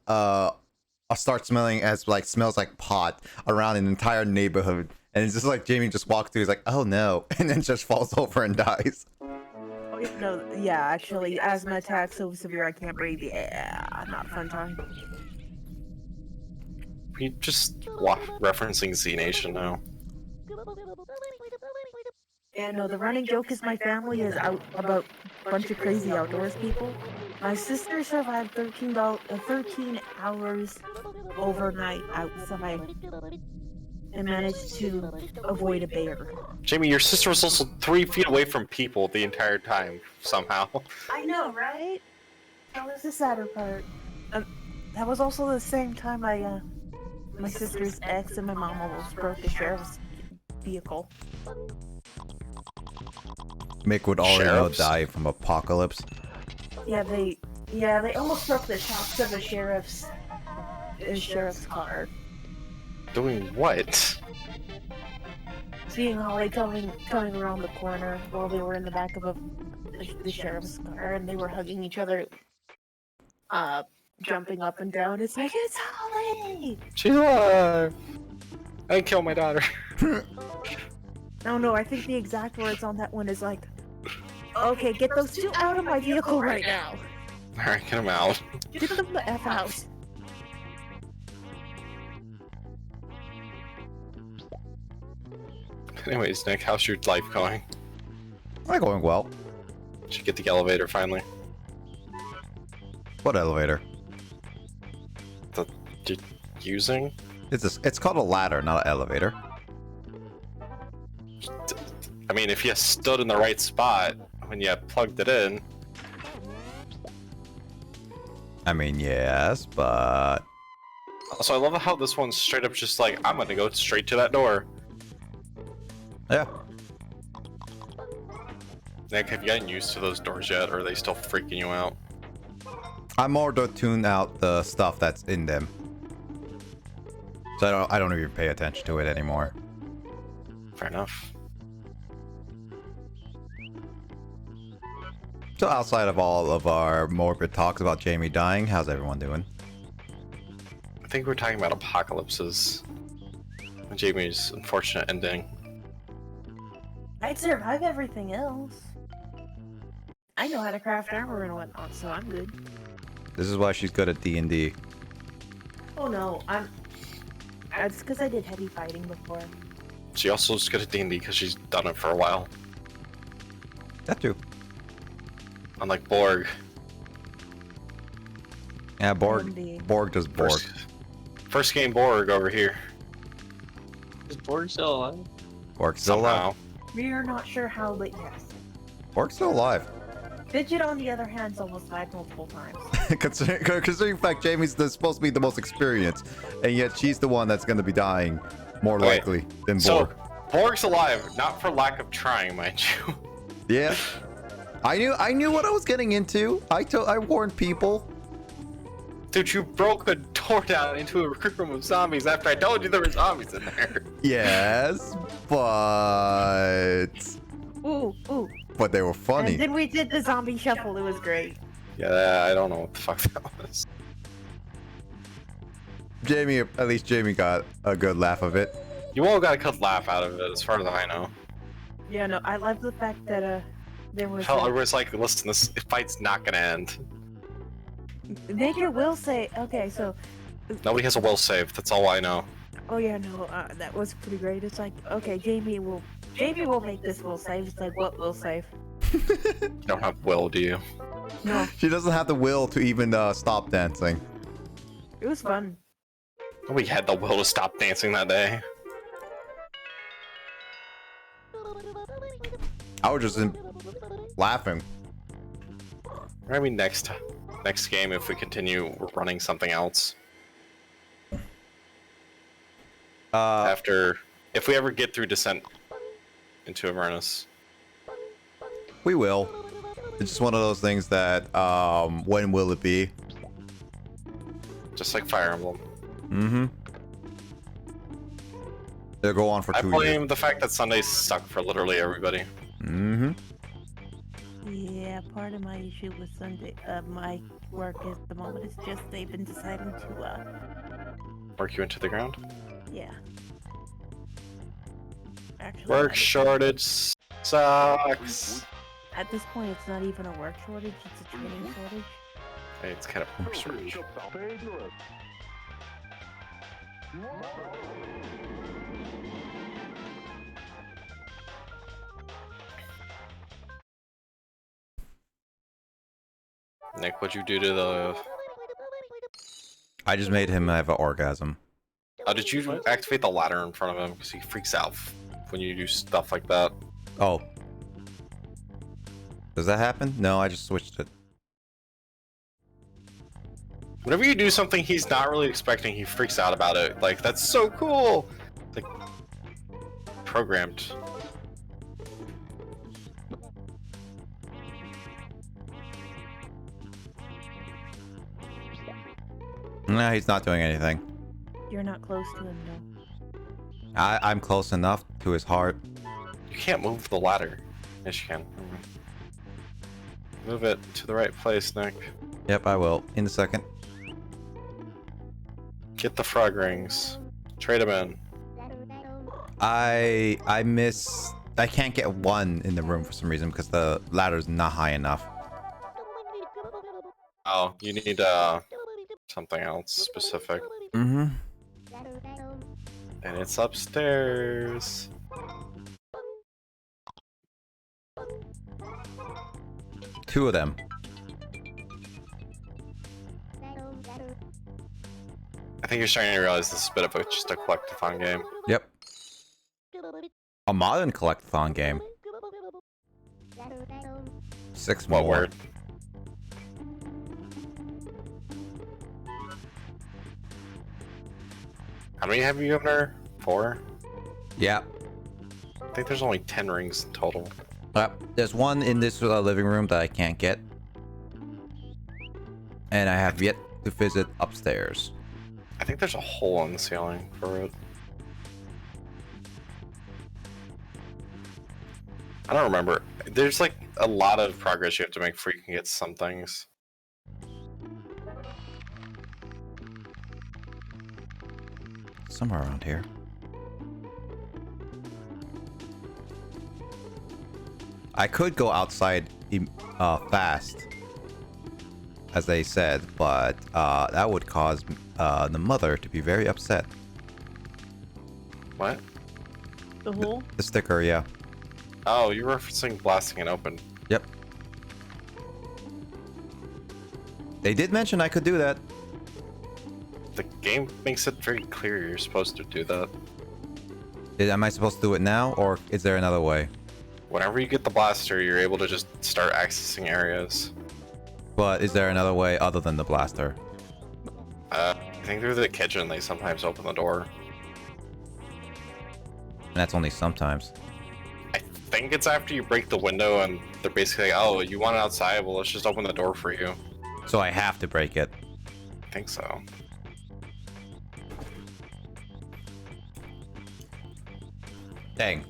start smells like pot around an entire neighborhood, and it's just like Jamie just walks through, he's like, oh no, and then just falls over and dies. No, yeah, actually, asthma attack so severe I can't breathe. Yeah, not a fun time. We just referencing Z Nation now. Yeah, no, the running joke is my family is out about a bunch of crazy outdoors people. My sister survived 13 hours overnight outside and managed to avoid a bear. Jamie, your sister was also 3 feet away from people the entire time, somehow. I know, right? That was the sadder part. That was also the same time my sister's ex and my mom almost broke the sheriff's vehicle. Mick would already know Sheriffs? die from apocalypse. Yeah, they almost broke the shocks of a sheriff's car. Doing what? Seeing Holly coming around the corner while they were in the back of the sheriff's car, and they were hugging each other, jumping up and down. It's like, it's Holly! She's alive! I didn't kill my daughter. No, I think the exact words on that one is like, okay, get those 2 out of my vehicle right now. Alright, get him out. Get them the F out. Anyways, Nick, how's your life going? Not going well. Did you get the elevator finally? What elevator? You're using? It's called a ladder, not an elevator. I mean, if you stood in the right spot when you plugged it in. I mean, yes, but Also, I love how this one's straight up just like, I'm gonna go straight to that door. Yeah. Nick, have you gotten used to those doors yet, or are they still freaking you out? I'm more to tune out the stuff that's in them. So I don't even pay attention to it anymore. Fair enough. So outside of all of our morbid talks about Jamie dying, how's everyone doing? I think we're talking about apocalypses. Jamie's unfortunate ending. I'd survive everything else. I know how to craft armor and whatnot, so I'm good. This is why she's good at D&D. Oh no, it's because I did heavy fighting before. She also is good at D&D because she's done it for a while. That too. Unlike Borg. Yeah, Borg does Borg. First game Borg over here. Is Borg still alive? Borg's still alive. We are not sure how, but yes. Borg's still alive. Fidget, on the other hand, has almost died multiple times. Considering the fact Jamie's supposed to be the most experienced, and yet she's the one that's going to be dying more likely than Borg. So, Borg's alive, not for lack of trying, mind you. Yeah. I knew what I was getting into. I warned people. Dude, you broke a door down into a recruit room of zombies after I told you there were zombies in there. Yes, but Ooh. but they were funny. And then we did the zombie shuffle. It was great. Yeah, I don't know what the fuck that was. At least Jamie got a good laugh of it. You all got a good laugh out of it, as far as I know. Yeah, no, I love the fact that there was. Hell, everyone's like, listen, this fight's not gonna end. Nature will say, okay, so. Nobody has a will save, that's all I know. Oh yeah, no, that was pretty great. It's like, okay, Jamie will make this will save. It's like, what will save? You don't have will, do you? No. She doesn't have the will to even stop dancing. It was fun. Nobody had the will to stop dancing that day. I was just laughing. Maybe next game, if we continue running something else. If we ever get through Descent into Avernus. We will. It's just one of those things that, when will it be? Just like Fire Emblem. Mm-hmm. They'll go on for 2 years. I blame the fact that Sundays suck for literally everybody. Mm-hmm. Yeah, part of my issue with Sunday, my work is at the moment is just they've been deciding to, Work you into the ground? yeah. Actually, Work shortage sucks. at this point, it's not even a work shortage; it's a training shortage. Hey, it's kind of work shortage. Nick, what'd you do to the... I just made him have an orgasm. did you activate the ladder in front of him? Because he freaks out when you do stuff like that. Oh. Does that happen? No, I just switched it. Whenever you do something he's not really expecting, he freaks out about it. Like, that's so cool! Like, programmed. No, he's not doing anything. You're not close to him, no. I'm close enough to his heart. You can't move the ladder. Yes, you can. Move it to the right place, Nick. Yep, I will. In a second. Get the frog rings. Trade them in. I can't get one in the room for some reason because the ladder's not high enough. Oh, you need something else specific. Mm-hmm. And it's upstairs. Two of them. I think you're starting to realize this is a bit of just a collectathon game. Yep. A modern collectathon game. 6 What more. word? How many have you given her? 4? Yeah. I think there's only 10 rings in total. There's one in this living room that I can't get. And I have yet to visit upstairs. I think there's a hole in the ceiling for it. I don't remember. There's like a lot of progress you have to make before you can get some things. Somewhere around here. I could go outside fast, as they said, but that would cause the mother to be very upset. What? The hole? The sticker, yeah. Oh, you're referencing blasting it open. Yep. They did mention I could do that. The game makes it very clear you're supposed to do that. Am I supposed to do it now, or is there another way? Whenever you get the blaster, you're able to just start accessing areas. But is there another way other than the blaster? I think through the kitchen they sometimes open the door. And that's only sometimes. I think it's after you break the window and they're basically like, oh, you want it outside? Well, let's just open the door for you. So I have to break it. I think so. Dang.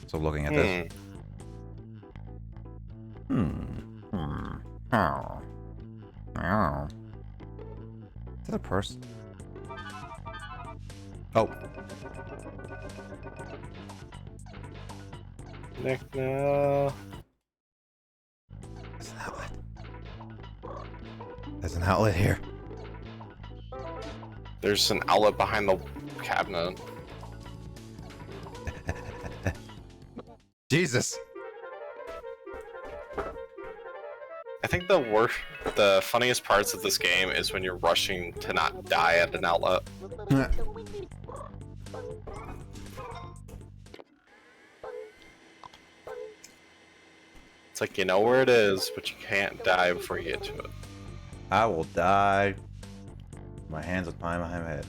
So looking at this. Oh. Oh. Is that a purse? Oh. Nick, no. There's an outlet. There's an outlet here. There's an outlet behind the cabinet. Jesus. I think the funniest parts of this game is when you're rushing to not die at an outlet. It's like you know where it is, but you can't die before you get to it. I will die. My hands are behind my head.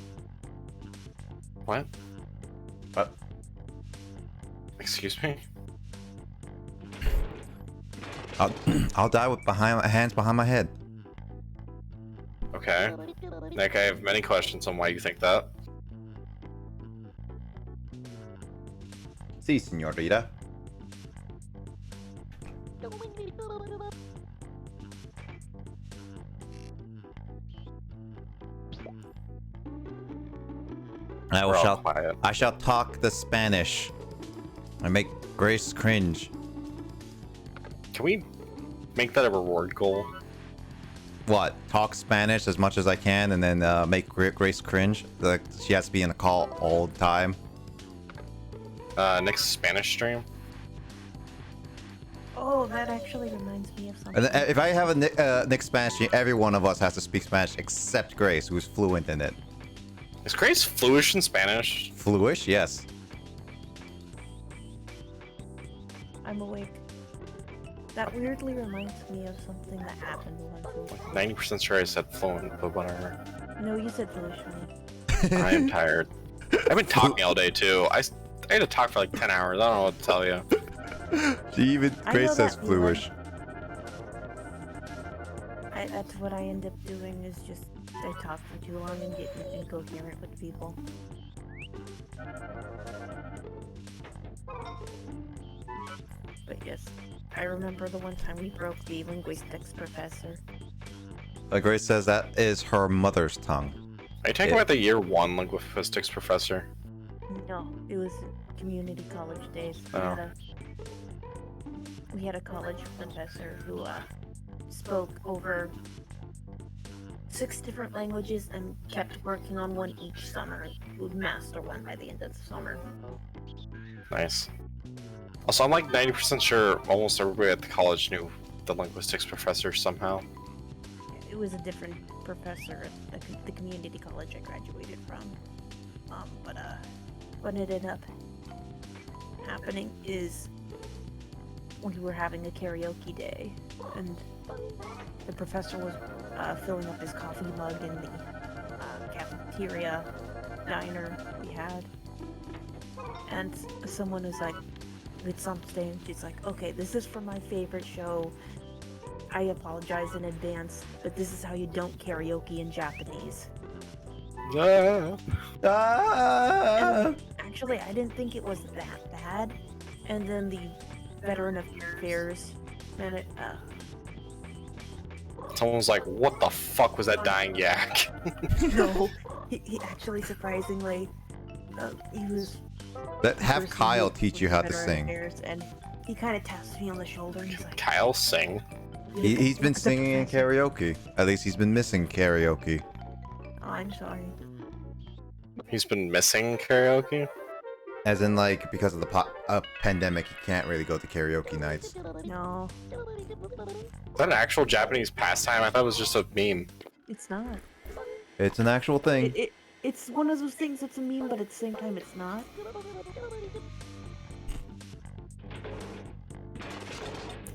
What? What? Excuse me? I'll die with hands behind my head. Okay. Nick, I have many questions on why you think that. Si, señorita. I shall talk the Spanish. I make Grace cringe. Can we make that a reward goal? What? Talk Spanish as much as I can and then make Grace cringe? Like she has to be in a call all the time? Next Spanish stream? Oh, that actually reminds me of something. And if I have a Nick Spanish stream, every one of us has to speak Spanish except Grace, who's fluent in it. Is Grace fluish in Spanish? Fluish? Yes. I'm awake. That weirdly reminds me of something that happened once. 90% sure I said fluent, but whatever. No, you said foolish. I am tired. I've been talking all day too. I had to talk for like 10 hours. I don't know what to tell you. Grace says fluish. That's what I end up doing is just I talk for too long and get incoherent with people. But yes, I remember the one time we broke the linguistics professor. Grace says that is her mother's tongue. Are you talking about the year 1 linguistics professor? No, it was community college days. We had a college professor who spoke over 6 different languages and kept working on one each summer. He would master one by the end of the summer. Nice. Also, I'm like 90% sure almost everybody at the college knew the linguistics professor somehow. It was a different professor at the community college I graduated from. But what ended up happening is we were having a karaoke day, and the professor was filling up his coffee mug in the cafeteria diner we had, and someone was like, with something, she's like, okay, this is for my favorite show. I apologize in advance, but this is how you don't karaoke in Japanese. Yeah. Ah! Actually, I didn't think it was that bad. And then the veteran of affairs, and Someone's like, what the fuck was that dying yak? no, he actually surprisingly, he was. Have person Kyle who teach was you how to veteran sing. affairs, and he kind of taps me on the shoulder and he's like, Kyle sing? He's been "Look at the singing in professor." karaoke. At least he's been missing karaoke. Oh, I'm sorry. He's been missing karaoke? As in, like, because of the pandemic, he can't really go to karaoke nights. No, Is that an actual Japanese pastime? I thought it was just a meme. it's not. It's an actual thing. It's one of those things that's a meme, but at the same time, it's not.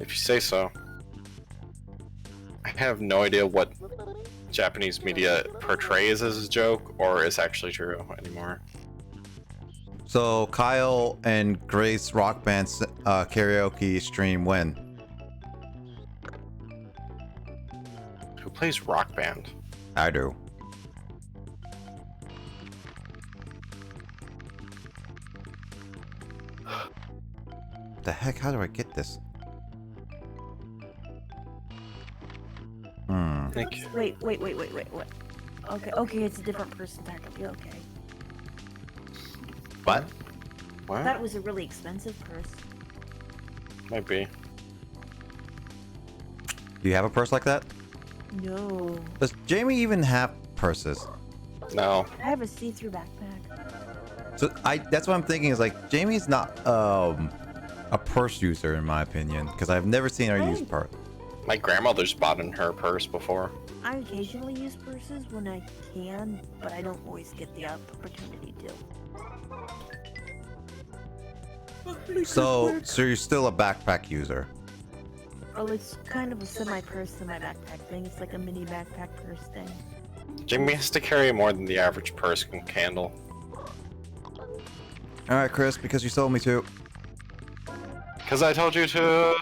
If you say so. I have no idea what Japanese media portrays as a joke or is actually true anymore. So Kyle and Grace Rock Band's karaoke stream when? Who plays Rock Band? I do. The heck? How do I get this? Thank you. Wait, what? Okay, it's a different person technically, okay. What? I What? thought it was a really expensive purse. Might be. Do you have a purse like that? No. Does Jamie even have purses? No. I have a see-through backpack. So that's what I'm thinking is like Jamie's not a purse user in my opinion because I've never seen her use purse. My grandmother's bought in her purse before. I occasionally use purses when I can, but I don't always get the opportunity to. So you're still a backpack user. Well, it's kind of a semi-purse, semi-backpack thing. It's like a mini backpack purse thing. Jamie has to carry more than the average purse can handle. All right, Chris, because you told me to. Because I told you to.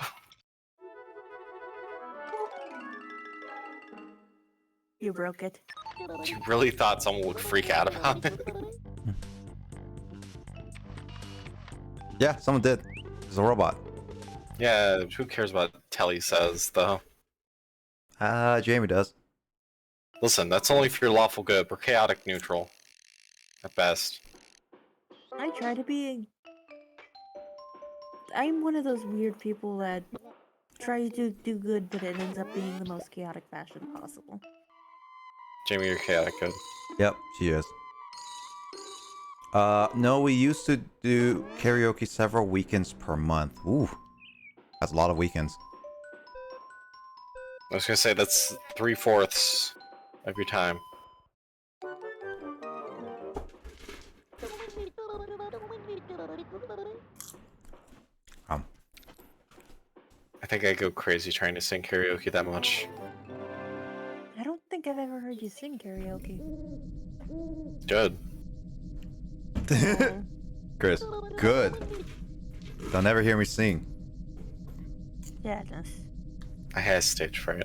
You broke it. You really thought someone would freak out about it? Yeah, someone did. It's a robot. Yeah, who cares what Telly says, though? Jamie does. Listen, that's only for your lawful good. We're chaotic neutral. At best. I try to be. I'm one of those weird people that tries to do good, but it ends up being the most chaotic fashion possible. Jamie, you're chaotic good. Yep, she is. No, we used to do karaoke several weekends per month. Ooh, that's a lot of weekends. I was gonna say, that's 3/4 of your time. I think I go crazy trying to sing karaoke that much. I don't think I've ever heard you sing karaoke. Good. Oh, Chris, good. They'll never hear me sing. sadness. I had stage fright.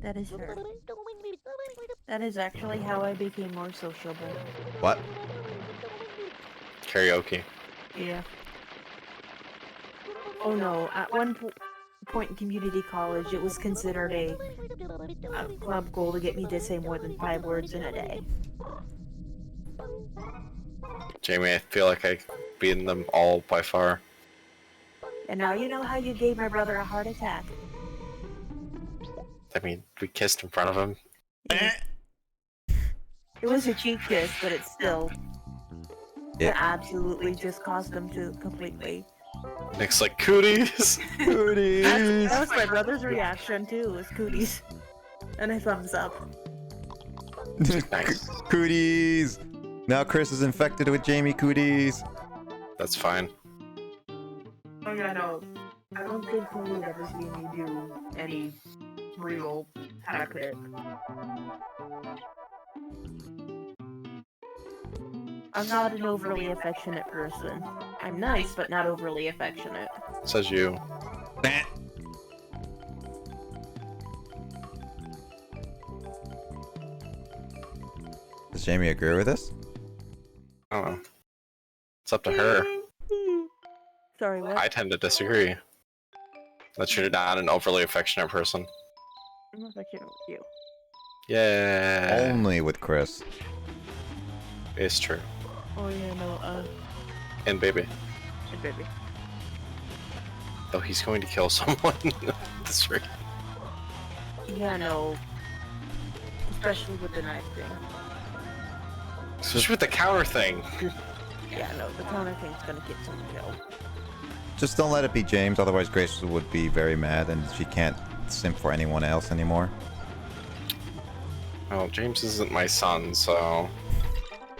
That is fair. That is actually how I became more sociable. What? Karaoke. Yeah. Oh no, at one point in community college, it was considered a club goal to get me to say more than 5 words in a day. Jamie, I feel like I beaten them all by far. And now you know how you gave my brother a heart attack. I mean, we kissed in front of him. It was a cheek kiss, but it's still Yeah. absolutely just caused them to completely. Nick's like, cooties! Cooties! That was my brother's reaction too, was cooties. And a thumbs up. Nice. Cooties! Now Chris is infected with Jamie Cooties. That's fine. Oh yeah, no. I don't think we would ever see me do any real, how to put it, I'm not an overly affectionate person. I'm nice, but not overly affectionate. Says you. Nah. Does Jamie agree with this? I don't know. It's up to her. Sorry, what? I tend to disagree. That you're not an overly affectionate person. I'm affectionate with you. Yeah. Only with Chris. It's true. Oh yeah, no, And baby. baby. Though he's going to kill someone. That's right. Yeah, no. Especially with the knife thing. Especially with the counter thing. Yeah, no, the counter thing's gonna get someone killed. Just don't let it be James, otherwise Grace would be very mad and she can't simp for anyone else anymore. Well, James isn't my son, so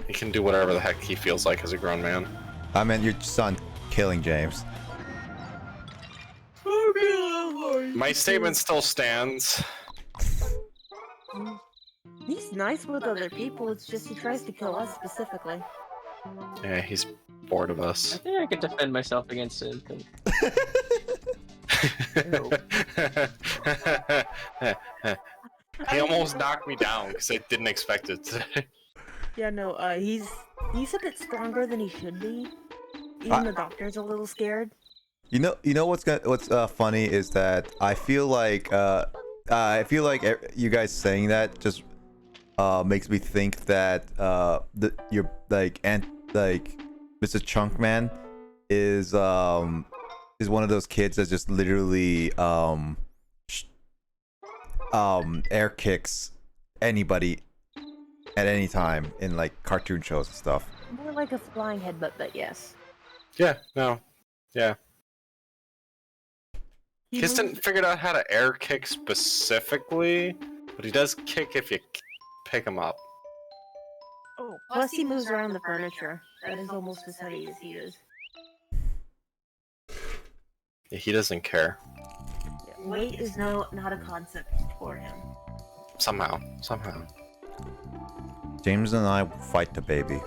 he can do whatever the heck he feels like as a grown man. I meant your son killing James. My statement still stands. He's nice with other people, it's just he tries to kill us specifically. Yeah, he's bored of I us. think I could defend myself against it. He almost knocked me down because I didn't expect it today. Yeah, no, he's a bit stronger than he should be. Even the doctor's a little scared. You know what's funny is that I feel like you guys saying that just makes me think that you're like Mr. Chunkman is one of those kids that just literally air kicks anybody at any time in like cartoon shows and stuff. More like a flying headbutt, but yes. Yeah, no. Yeah. He Kiss moves- didn't figure out how to air kick specifically, but he does kick if you pick him up. Oh, plus he moves around the furniture. That is almost as heavy as he is. Yeah, he doesn't care. Weight is not a concept for him. Somehow. James and I fight the baby.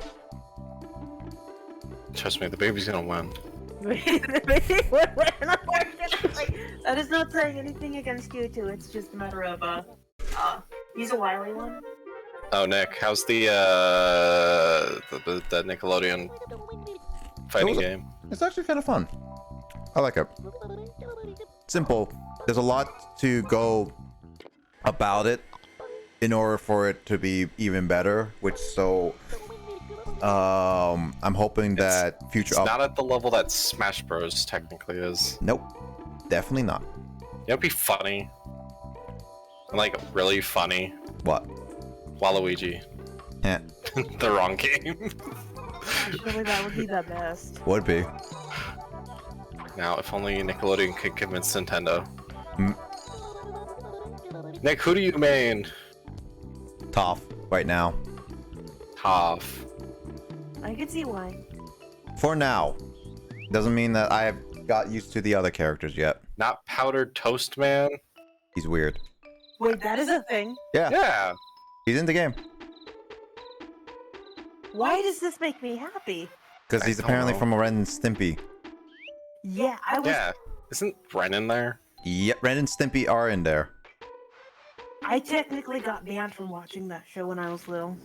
Trust me, the baby's gonna win. That is not saying anything against you two. It's just a matter of he's a wily one. Oh, Nick, how's the Nickelodeon fighting game? It's actually kind of fun. I like it. Simple. There's a lot to go about it in order for it to be even better, I'm hoping that future It's not at the level that Smash Bros. Technically is. Nope. Definitely not. It'd be funny. Like, really funny. What? Waluigi. Eh. The wrong game. Actually, that would be the best. Would be. Now, if only Nickelodeon could convince Nintendo. Hmm. Nick, who do you main? Toph right now. Toph. I can see why. For now. Doesn't mean that I have got used to the other characters yet. Not Powdered Toast Man? He's weird. Wait, that is a thing. Yeah. Yeah. He's in the game. Why does this make me happy? Because I he's don't apparently know. from Ren and Stimpy. Yeah, I was. Yeah. Isn't Ren in there? Yep, Ren and Stimpy are in there. I technically got banned from watching that show when I was little.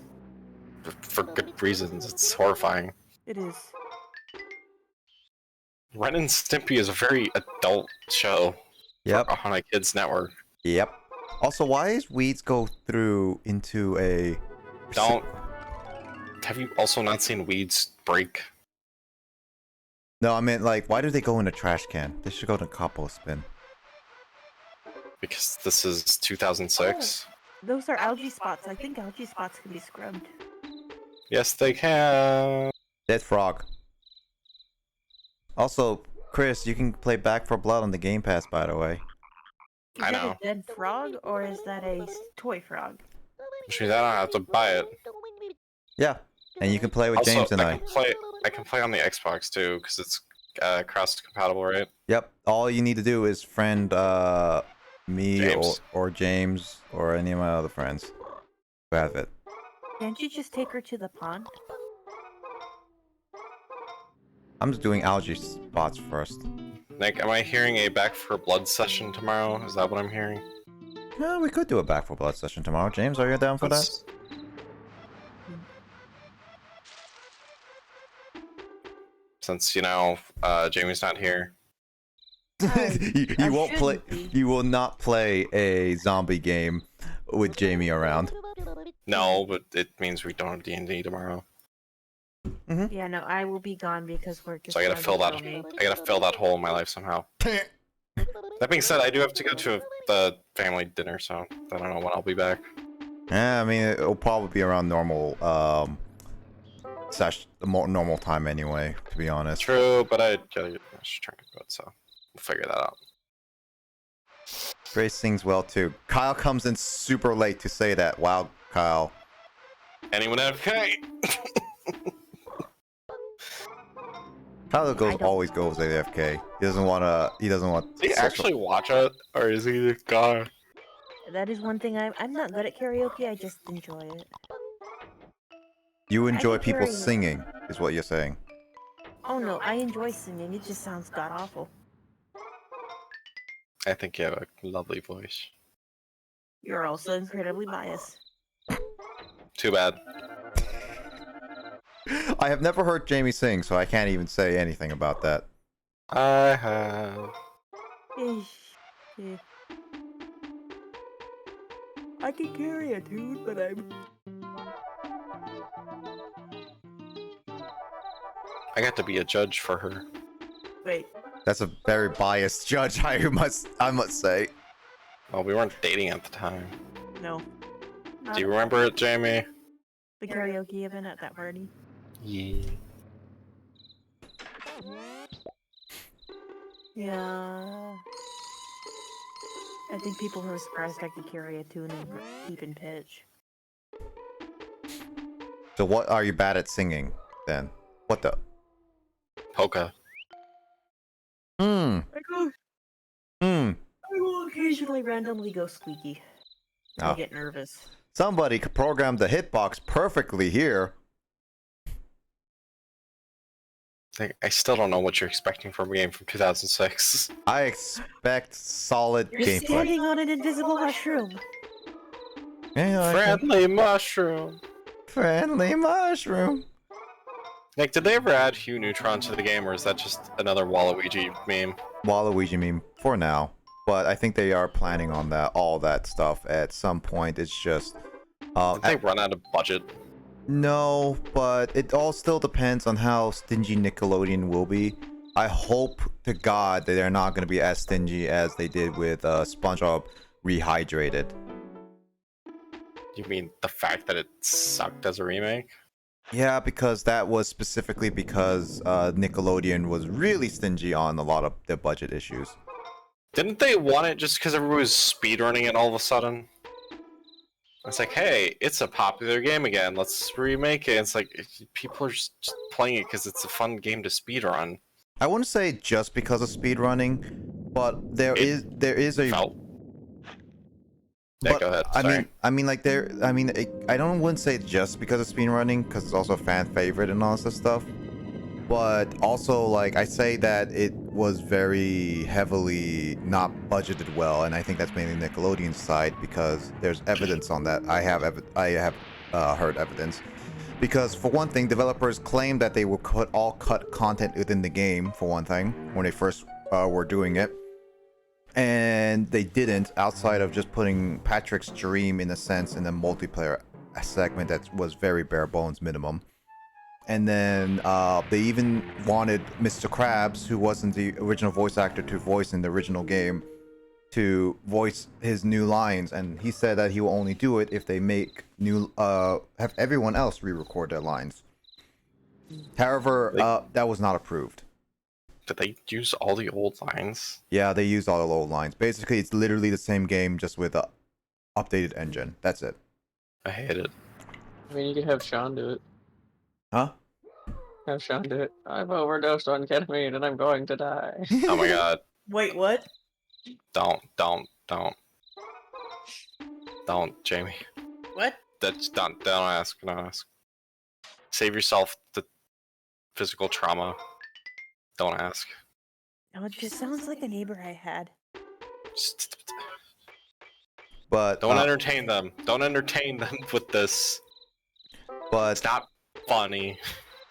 For good reasons. It's horrifying. It is. Ren and Stimpy is a very adult show Yep. on a kid's network. Yep. Also, why is Weeds go through into a... Don't. Have you also not seen Weeds break? No, I mean, like, why do they go in a trash can? They should go to compost bin. Because this is 2006. Those are algae spots. I think algae spots can be scrubbed. Yes, they can. Dead frog. Also, Chris, you can play Back for Blood on the Game Pass, by the way. Is I that know. a dead frog or is that a toy frog? Which means I don't have to buy it. Yeah, and you can play with Also, James and I can play on the Xbox too, because it's cross-compatible, right? Yep. All you need to do is friend me James. or James or any of my other friends who have it. Can't you just take her to the pond? I'm just doing algae spots first. Nick, am I hearing a Back for Blood session tomorrow? Is that what I'm hearing? Yeah, we could do a Back for Blood session tomorrow. James, are you down for that? Since, you know, Jamie's not here. you won't play. You will not play a zombie game with Jamie around. No, but it means we don't have D&D tomorrow. Yeah, no, I will be gone because work is. So I gotta fill that. me. I gotta fill that hole in my life somehow. That being said, I do have to go to the family dinner, so I don't know when I'll be back. Yeah, I mean it'll probably be around normal normal time anyway. To be honest. True, but I was trying to do it, so we'll figure that out. Grace sings well too. Kyle comes in super late to say that. Wow, Kyle. Anyone AFK? Kyle always goes AFK. He doesn't want to. He doesn't want. Does he actually watch it, or is he the guy? That is one thing I'm not good at karaoke. I just enjoy it. You enjoy can people carry- singing, is what you're saying. Oh no, I enjoy singing. It just sounds god awful. I think you have a lovely voice. You're also incredibly biased. Too bad. I have never heard Jamie sing, so I can't even say anything about that. I have. I can carry a tune, but I got to be a judge for her. Wait. That's a very biased judge. I must say. Well, we weren't dating at the time. No. Do you remember it, Jamie? The karaoke event at that party? Yeah. Yeah. I think people were surprised I could carry a tune and keep in pitch. So what are you bad at singing then? What the? Polka. Hmm. I will occasionally randomly go squeaky. I Oh. get nervous. Somebody could program the hitbox perfectly here. I still don't know what you're expecting from a game from 2006. I expect solid You're gameplay. standing on an invisible mushroom. Yeah, Friendly mushroom. friendly mushroom. Nick, did they ever add Hugh Neutron to the game, or is that just another Waluigi meme? Waluigi meme for now, but I think they are planning on all that stuff at some point. It's just Did they run out of budget? no, but it all still depends on how stingy Nickelodeon will be. I hope to God that they're not going to be as stingy as they did with SpongeBob Rehydrated. You mean the fact that it sucked as a remake? Yeah, because that was specifically because Nickelodeon was really stingy on a lot of their budget issues. Didn't they want it just because everyone was speedrunning it all of a sudden? It's like, hey, it's a popular game again. Let's remake it. It's like people are just playing it because it's a fun game to speedrun. I wouldn't say just because of speedrunning, but there is a. Felt. Yeah, But, go ahead. Sorry. I wouldn't say just because of speedrunning, because it's also a fan favorite and all this stuff. But also, like, I say that it was very heavily not budgeted well, and I think that's mainly Nickelodeon's side because there's evidence on that. I have heard evidence. Because for one thing, developers claimed that they would cut content within the game, for one thing, when they first were doing it. And they didn't, outside of just putting Patrick's dream, in a sense, in the multiplayer segment that was very bare bones minimum. And then they even wanted Mr. Krabs, who wasn't the original voice actor to voice in the original game, to voice his new lines. And he said that he will only do it if they make have everyone else re-record their lines. However, that was not approved. Did they use all the old lines? Yeah, they used all the old lines. Basically, it's literally the same game, just with a updated engine. That's it. I hate it. I mean, you could have Sean do it. Huh? Have Sean do it. I've overdosed on ketamine and I'm going to die. Oh my god. Wait, what? Don't, Jamie. What? Don't ask. Save yourself the physical trauma. Don't ask. Oh, it just sounds like a neighbor I had. But Don't entertain them. Don't entertain them with this. but It's not funny.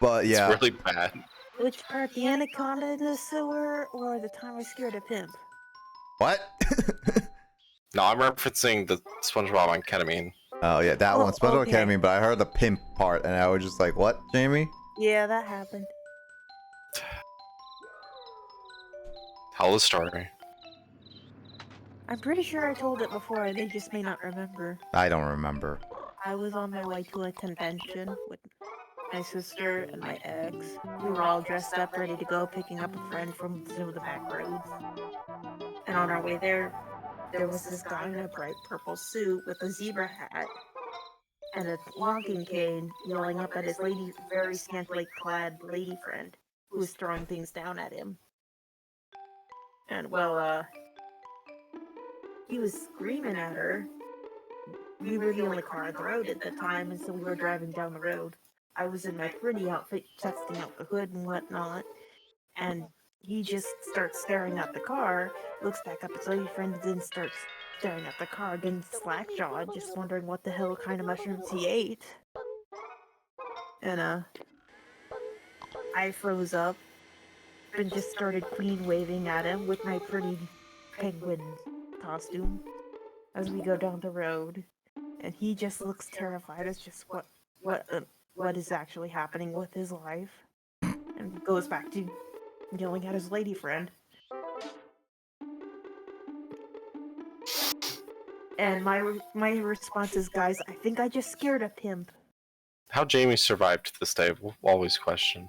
but yeah. It's really bad. Which part, the anaconda in the sewer, or the time I scared a pimp? What? No, I'm referencing the SpongeBob on ketamine. Oh yeah, that Oh, one, SpongeBob okay. Academy. But I heard the pimp part, and I was just like, "What, Jamie?" Yeah, that happened. Tell the story. I'm pretty sure I told it before, they just may not remember. I don't remember. I was on my way to a convention with my sister and my ex. We were all dressed up, ready to go, picking up a friend from some of the back roads. And on our way there was this guy in a bright purple suit with a zebra hat and a walking cane yelling up at his very scantily clad lady friend who was throwing things down at him. And he was screaming at her. We were the only car on the road at the time, and so we were driving down the road. I was in my pretty outfit, testing out the hood and whatnot, and he just starts staring at the car, looks back up at his lady friend, and then starts staring at the car again, slack-jawed, just wondering what the hell kind of mushrooms he ate. And, I froze up and just started queen waving at him with my pretty penguin costume as we go down the road. And he just looks terrified as just what is actually happening with his life, and goes back to yelling at his lady friend. And my response is, guys, I think I just scared a pimp. How Jamie survived to this day, we'll always question.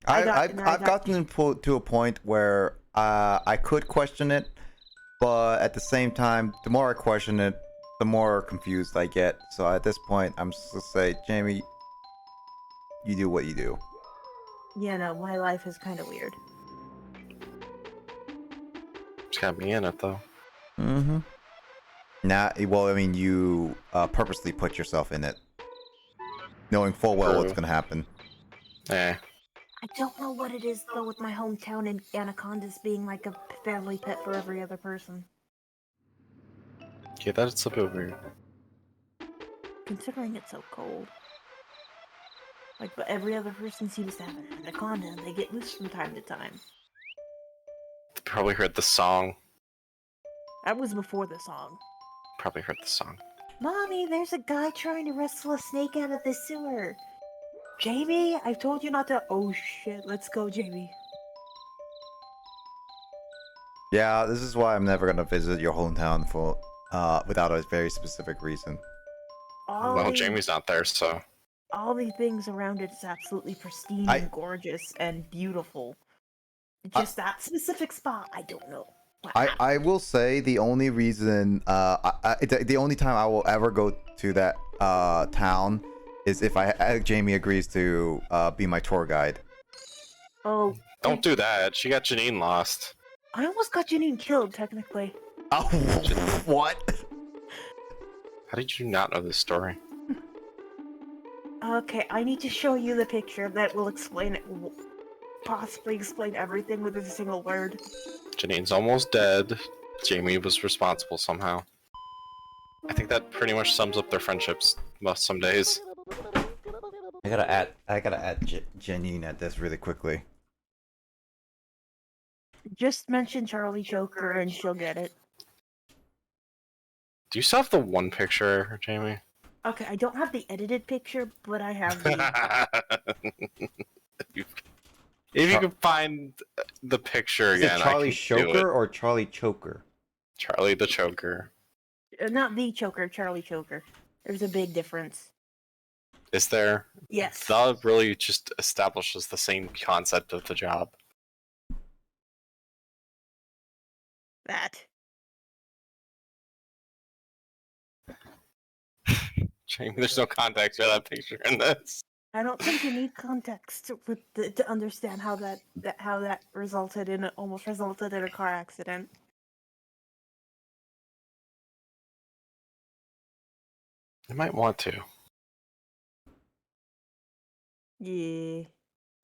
I've gotten to a point where I could question it, but at the same time, the more I question it, the more confused I get. So at this point, I'm just gonna say, Jamie, you do what you do. Yeah, no, my life is kind of weird. It's got me in it though. Mm-hmm. Well, I mean, you purposely put yourself in it, knowing full well what's gonna happen. Eh. I don't know what it is though with my hometown and anacondas being like a family pet for every other person. Yeah, that's a bit weird. Considering it's so cold. Like, but every other person seems to have an anaconda and they get loose from time to time. Probably heard the song. That was before the song. Probably heard the song. Mommy, there's a guy trying to wrestle a snake out of the sewer. Jamie, I've told you not to. Oh shit, let's go, Jamie. Yeah, this is why I'm never gonna visit your hometown for without a very specific reason. Well, Jamie's not there, so. All the things around it is absolutely pristine and gorgeous and beautiful. Just that specific spot, I don't know. I will say the only reason, the only time I will ever go to that town is if Jamie agrees to be my tour guide. Oh. Don't do that. She got Janine lost. I almost got Janine killed, technically. Oh, what? How did you not know this story? Okay, I need to show you the picture that will explain it. Possibly explain everything with a single word. Janine's almost dead. Jamie was responsible somehow. I think that pretty much sums up their friendships some days. I gotta add Janine at this really quickly. Just mention Charlie Choker and she'll get it. Do you still have the one picture, Jamie? Okay, I don't have the edited picture, but I have the... If you can find the picture again, Is it Charlie Choker or Charlie Choker? Charlie the Choker. Not the Choker, Charlie Choker. There's a big difference. Is there? Yes. That really just establishes the same concept of the job. That. Jamie, there's no context for that picture in this. I don't think you need context to understand how that almost resulted in a car accident. You might want to. Yeah,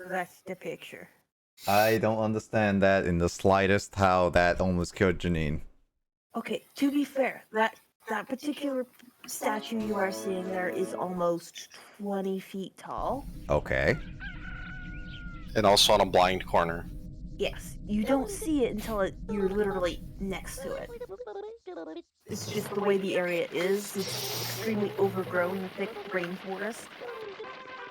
that's the picture. I don't understand that in the slightest how that almost killed Janine. Okay, to be fair, that particular statue you are seeing there is almost 20 feet tall. Okay. And also on a blind corner. Yes, you don't see it until you're literally next to it. It's just the way the area is. It's extremely overgrown with thick rainforest.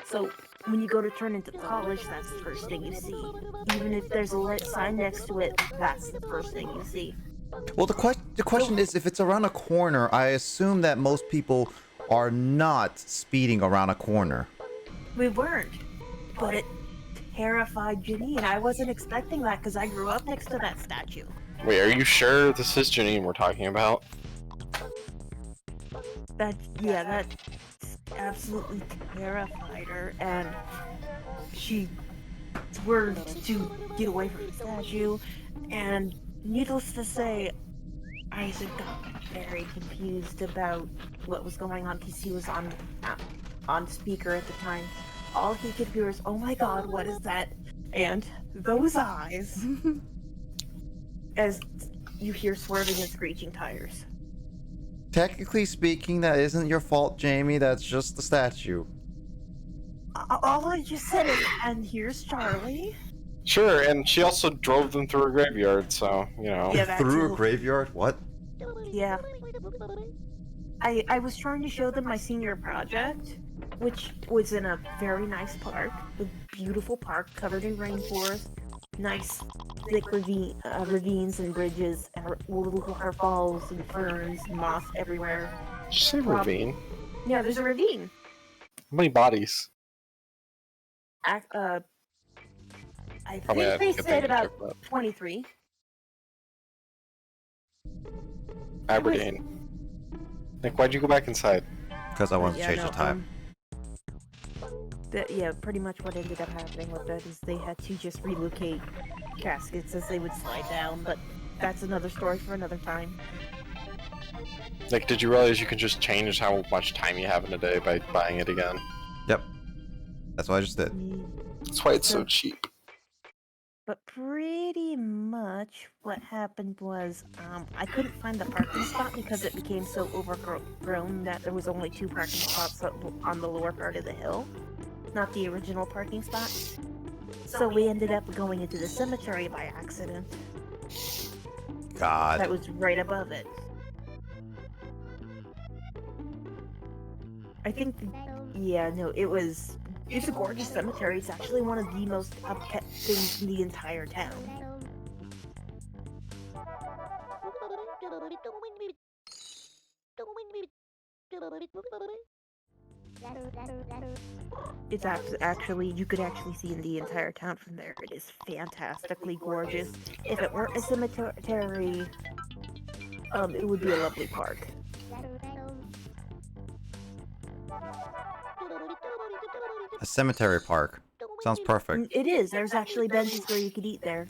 So when you go to turn into college, that's the first thing you see. Even if there's a lit sign next to it, that's the first thing you see. Well, the question is, if it's around a corner, I assume that most people are not speeding around a corner. We weren't, but it terrified Janine. I wasn't expecting that because I grew up next to that statue. Wait, are you sure this is Janine we're talking about? That absolutely terrified her, and she swerved to get away from the statue, and needless to say, Isaac got very confused about what was going on because he was on speaker at the time. All he could hear is, "Oh my God, what is that?" And those eyes, as you hear swerving and screeching tires. Technically speaking, that isn't your fault, Jamie. That's just the statue. All I just said is, "And here's Charlie." Sure, and she also drove them through a graveyard, so, you know. Yeah, that Through too. a graveyard? What? Yeah. I was trying to show them my senior project, which was in a very nice park, a beautiful park covered in rainforest, nice thick ravines and bridges, and little waterfalls and ferns and moss everywhere. Did you say ravine? Yeah, there's a ravine. How many bodies? I Probably think they a good said thing to about check that. 23. Aberdeen. Nick, why'd you go back inside? Because I wanted to Yeah, change no, the time. Yeah, pretty much what ended up happening with that is they had to just relocate caskets as they would slide down, but that's another story for another time. Nick, did you realize you can just change how much time you have in a day by buying it again? Yep. That's what I just did. That's why it's so cheap. But pretty much what happened was I couldn't find the parking spot because it became so overgrown that there was only 2 parking spots on the lower part of the hill, not the original parking spot. So we ended up going into the cemetery by accident. God. That was right above it. I think, yeah, no, it's a gorgeous cemetery. It's actually one of the most upkept things in the entire town. It's actually, you could actually see in the entire town from there. It is fantastically gorgeous. If it weren't a cemetery, it would be a lovely park. A cemetery park. Sounds perfect. It is. There's actually benches where you could eat there.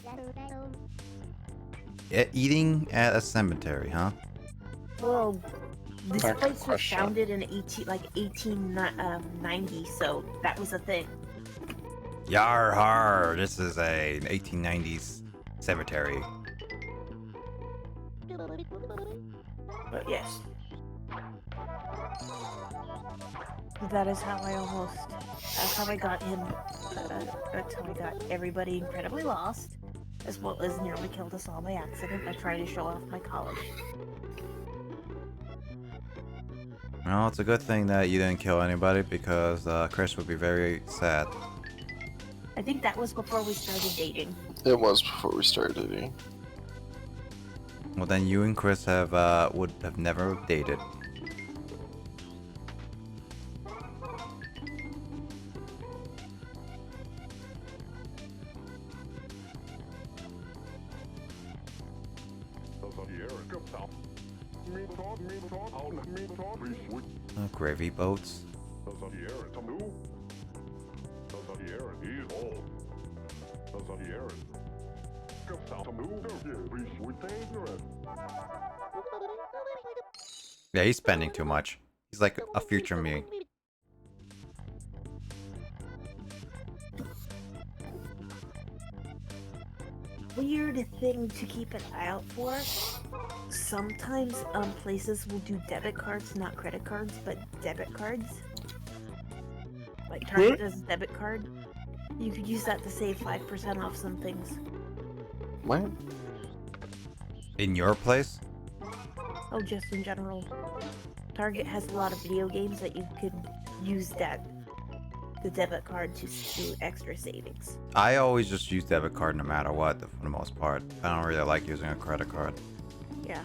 Eating at a cemetery, huh? Well, this Back to place was question. founded in 1890, so that was a thing. Yar har! This is a 1890s cemetery. But yes. That's how I got him, that's how I got everybody incredibly lost, as well as nearly killed us all by accident by trying to show off my college. Well, it's a good thing that you didn't kill anybody because Chris would be very sad. I think that was before we started dating. It was before we started dating. Well, then you and Chris would have never dated. Gravy boats. Yeah, he's spending too much. He's like a future me. weird thing to keep an eye out for. Sometimes places will do debit cards, not credit cards, but debit cards. Like Target does a debit card. You could use that to save 5% off some things. What? In your place? Oh, just in general. Target has a lot of video games that you could use the debit card to do extra savings. I always just use debit card no matter what, for the most part. I don't really like using a credit card. Yeah,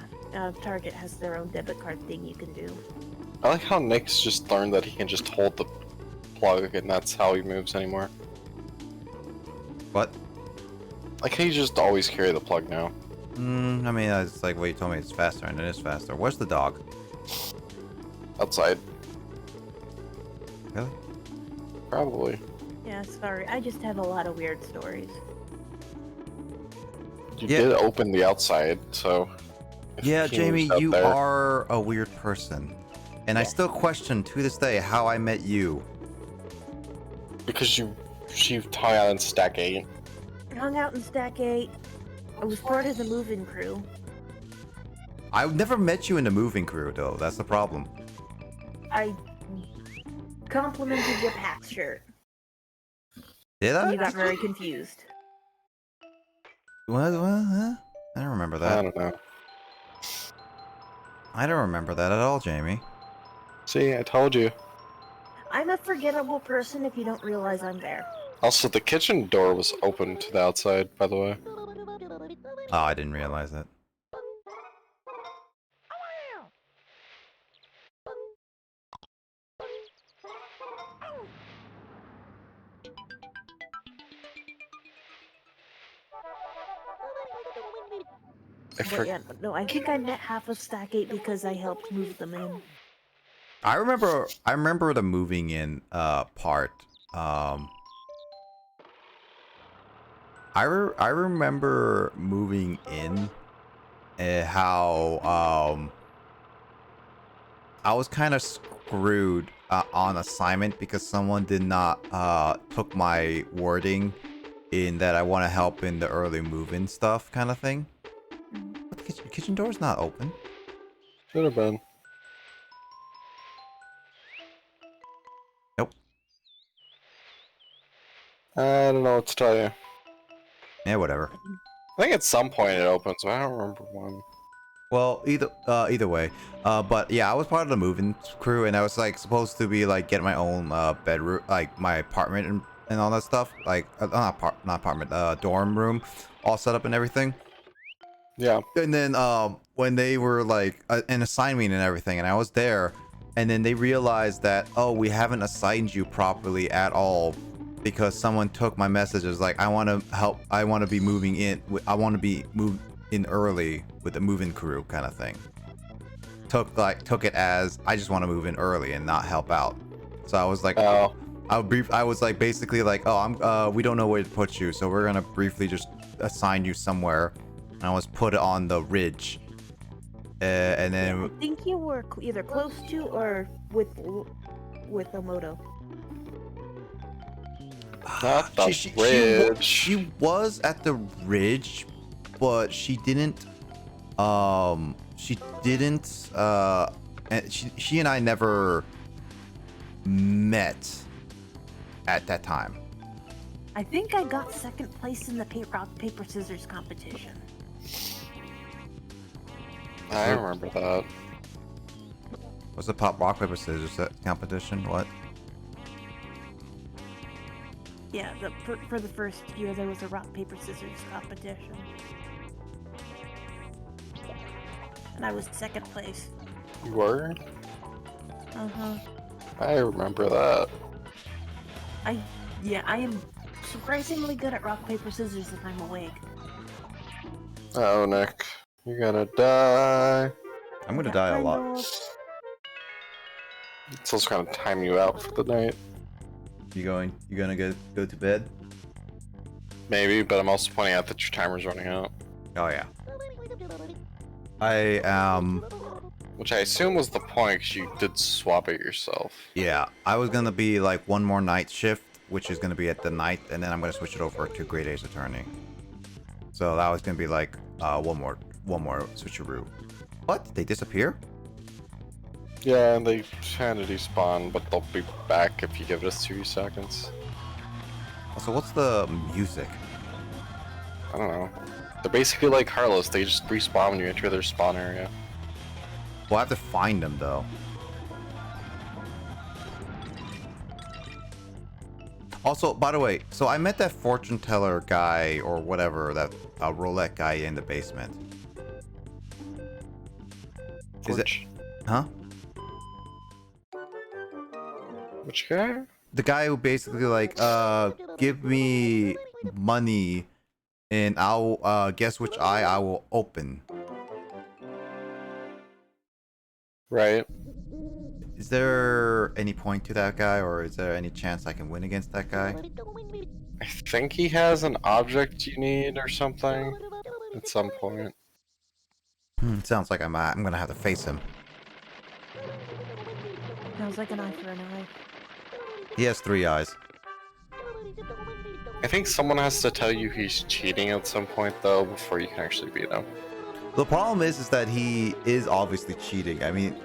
Target has their own debit card thing you can do. I like how Nick's just learned that he can just hold the plug and that's how he moves anymore. What? Like he just always carry the plug now. I mean, it's like what you told me, it's faster, and it is faster. Where's the dog? Outside. Really? Probably. Yeah, sorry, I just have a lot of weird stories. You did open the outside, so... if Yeah, he Jamie, moves out you there- are a weird person. And I still question to this day how I met you. Because she hung out in Stack 8. I hung out in Stack 8. I was part of the moving crew. I never met you in the moving crew, though. That's the problem. I complimented your PAX shirt. Did And I? you got very confused. What? Huh? I don't remember that. I don't know. I don't remember that at all, Jamie. See, I told you. I'm a forgettable person if you don't realize I'm there. Also, the kitchen door was open to the outside, by the way. Oh, I didn't realize that. But yeah, no, I think I met half of Stack 8 because I helped move them in. I remember the moving in part. I remember moving in, how I was kind of screwed on assignment because someone did not took my wording in that I want to help in the early move-in stuff kind of thing. But the kitchen door is not open. Should have been. Nope. I don't know what to tell you. Yeah, whatever. I think at some point it opens, but I don't remember when. Well, either way, but yeah, I was part of the moving crew, and I was like supposed to be like get my own bedroom, like my apartment and all that stuff, like not apartment, dorm room, all set up and everything. Yeah. And then when they were like and assigned me and everything, and I was there, and then they realized that, oh, we haven't assigned you properly at all because someone took my messages like, I want to help, I want to be moving in, I want to be moved in early with the moving crew kind of thing. Took it as I just want to move in early and not help out. So I was like, Oh. I was like basically like, oh, we don't know where to put you, so we're gonna briefly just assign you somewhere. And I was put on the ridge, and then I think you were either close to or with Omoto. Not the she ridge. she was at the ridge, but she didn't. And she and I never met at that time. I think I got second place in the rock, paper, scissors competition. I remember that. What's the pop rock paper scissors competition? What? Yeah, for the first year there was a rock, paper, scissors competition. And I was second place. You were? Uh-huh. I remember that. I am surprisingly good at rock, paper, scissors if I'm awake. Oh, Nick. You're gonna die. I'm gonna die a lot. It's also gonna time you out for the night. You gonna go to bed? Maybe, but I'm also pointing out that your timer's running out. Oh yeah. I am. Which I assume was the point, because you did swap it yourself. Yeah, I was gonna be like one more night shift, which is gonna be at the night, and then I'm gonna switch it over to Great Ace Attorney. So that was gonna be like one more switcheroo. What? They disappear? Yeah, and they Sanity spawn, but they'll be back if you give us 2 seconds. So what's the music? I don't know. They're basically like Harlows, they just respawn when you enter their spawn area. Well, I have to find them though. Also, by the way, so I met that fortune teller guy or whatever, that roulette guy in the basement. Is it? Which, Huh? which guy? The guy who basically like, give me money and I'll, guess which eye I will open. Right. Is there any point to that guy, or is there any chance I can win against that guy? I think he has an object you need or something at some point. Sounds like I'm gonna have to face him. Sounds like an eye for an eye. He has 3 eyes. I think someone has to tell you he's cheating at some point though before you can actually beat him. The problem is that he is obviously cheating. I mean,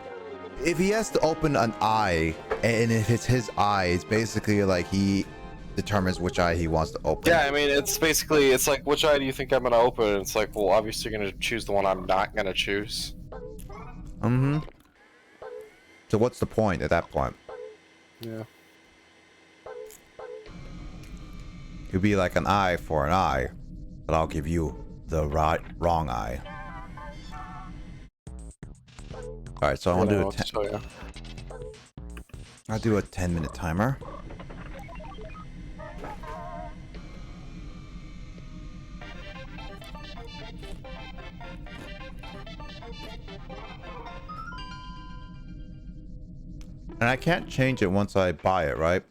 if he has to open an eye, and if it's his eye, it's basically like he determines which eye he wants to open. Yeah, I mean, it's basically, it's like, which eye do you think I'm gonna open? It's like, well, obviously you're gonna choose the one I'm not gonna choose. Mm-hmm. So what's the point at that point? Yeah. It'd be like an eye for an eye, but I'll give you the wrong eye. All right, so I want to do I'll do a 10-minute timer. And I can't change it once I buy it, right?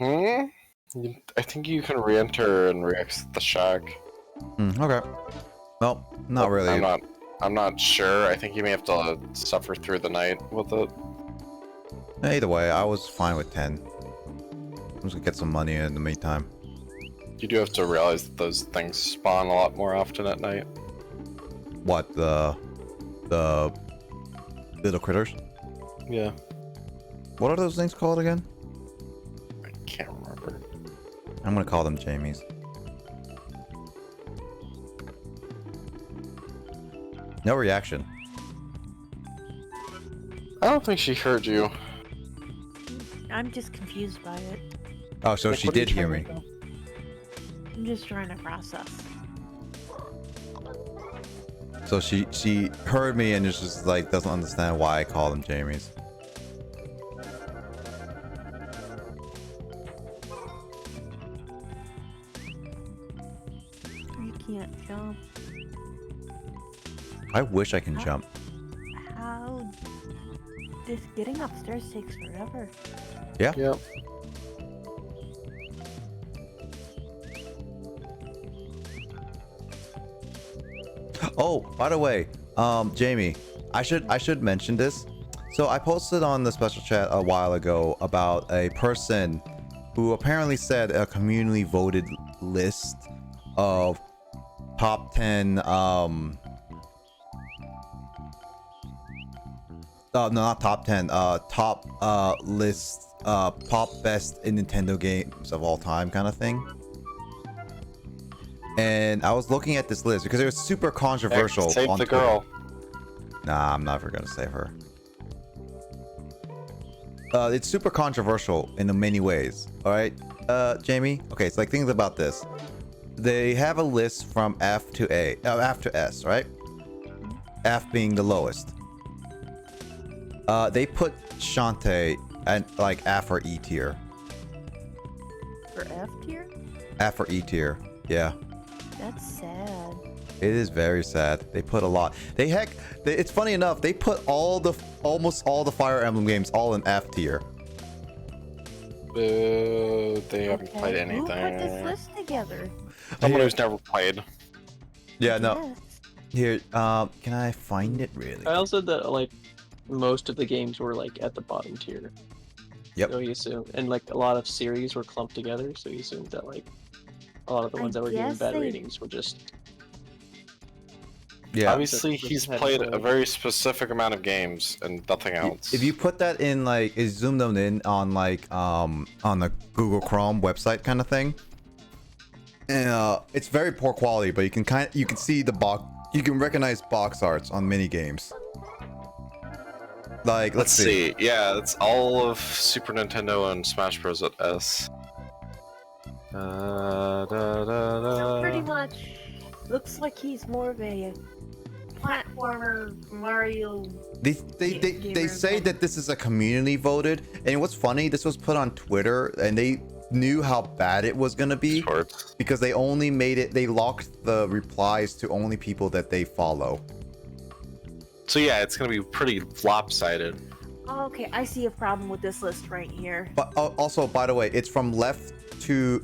I think you can re-enter and re-exit the shack. Okay. Well, not really. I'm not sure. I think you may have to suffer through the night with it. Either way, I was fine with 10. I'm just gonna get some money in the meantime. You do have to realize that those things spawn a lot more often at night. What, the little critters? Yeah. What are those things called again? I can't remember. I'm gonna call them Jamies. No reaction. I don't think she heard you. I'm just confused by it. Oh, so Like, she what are you did hear trying me. to do? I'm just trying to process. So she heard me and is just like doesn't understand why I call them Jamies. You can't jump. I wish I can jump. How? This getting upstairs takes forever. Yeah. Yep. Oh, by the way, Jamie, I should mention this. So I posted on the special chat a while ago about a person who apparently said a community voted list of top 10 no, not top 10, top list pop best in Nintendo games of all time kind of thing. And I was looking at this list because it was super controversial. Save on the Twitter. girl. Nah, I'm never gonna save her. It's super controversial in many ways. All right, Jamie. Okay, it's like things about this. They have a list from F to A, F to S, right? F being the lowest. They put Shantae at like F or E tier. For F tier? F or E tier. Yeah. That's sad. It is very sad. They put a lot. It's funny enough. They put almost all the Fire Emblem games all in F tier. They haven't played Who anything. put this list together? Someone who's never played. Yeah, no. Yes. Here, can I find it really? I also said that like most of the games were like at the bottom tier. Yep. So you assume, and like a lot of series were clumped together, so you assume that like A lot of the ones that were given guess bad they- ratings were just Yeah. Obviously, Just he's had played to- a very specific amount of games and nothing else. If you put that in like, is zoom them in on like on the Google Chrome website kind of thing, and it's very poor quality, but you can see the box, you can recognize box arts on mini games. Like, let's see. Yeah, it's all of Super Nintendo and Smash Bros. At S. So pretty much looks like he's more of a platformer Mario. They gamer say than- that this is a community voted, and what's funny, this was put on Twitter, and they knew how bad it was gonna be Sports. because they only made it. They locked the replies to only people that they follow. So yeah, it's gonna be pretty lopsided. Oh, okay, I see a problem with this list right here. But also, by the way, it's from left to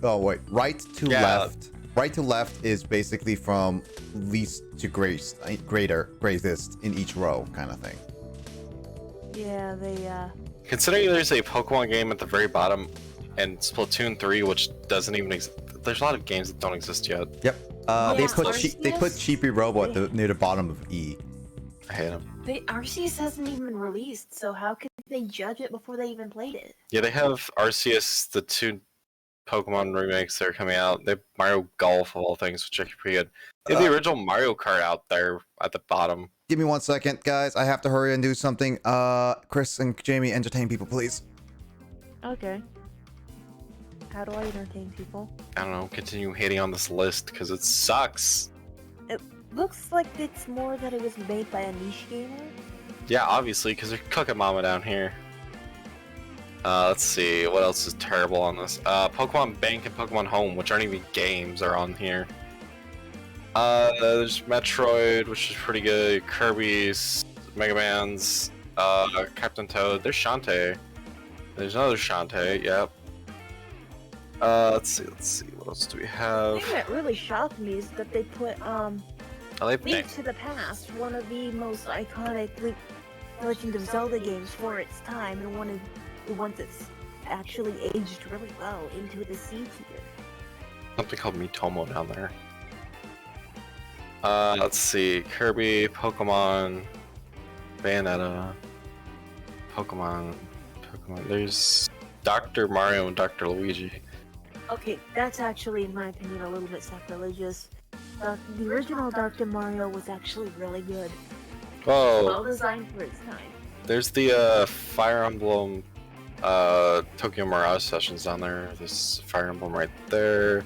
right to Yeah. left. Right to left is basically from least to greatest in each row, kind of thing. Yeah, they Considering there's a Pokemon game at the very bottom, and Splatoon 3, which doesn't even exist. There's a lot of games that don't exist yet. Yep. They Yeah, put Arceus? Chibi-Robo near the bottom of E. I hate them. Arceus hasn't even released, so how could they judge it before they even played it? Yeah, they have Arceus, the 2 Pokemon remakes that are coming out. They have Mario Golf of all things, which are pretty good. They have the original Mario Kart out there at the bottom. Give me 1 second, guys. I have to hurry and do something. Chris and Jamie, entertain people, please. Okay. How do I entertain people? I don't know, continue hating on this list because it sucks. Looks like it's more that it was made by a niche gamer. Yeah, obviously, because they're cooking mama down here. Let's see, what else is terrible on this? Pokemon Bank and Pokemon Home, which aren't even games, are on here. There's Metroid, which is pretty good. Kirby's, Mega Man's, Captain Toad. There's Shantae. There's another Shantae, yep. Let's see, what else do we The have? thing that really shocked me is that they put Oh, they Link picked. to the Past, one of the most iconic Legend of Zelda games for its time, and one of the ones that's actually aged really well into the C tier. Something called Mitomo down there. Let's see, Kirby, Pokemon, Bayonetta, Pokemon. There's Dr. Mario and Dr. Luigi. Okay, that's actually, in my opinion, a little bit sacrilegious. The original Dr. Mario was actually really good. Oh, Well designed for its time. there's the Fire Emblem Tokyo Mirage Sessions down there. There's Fire Emblem right there.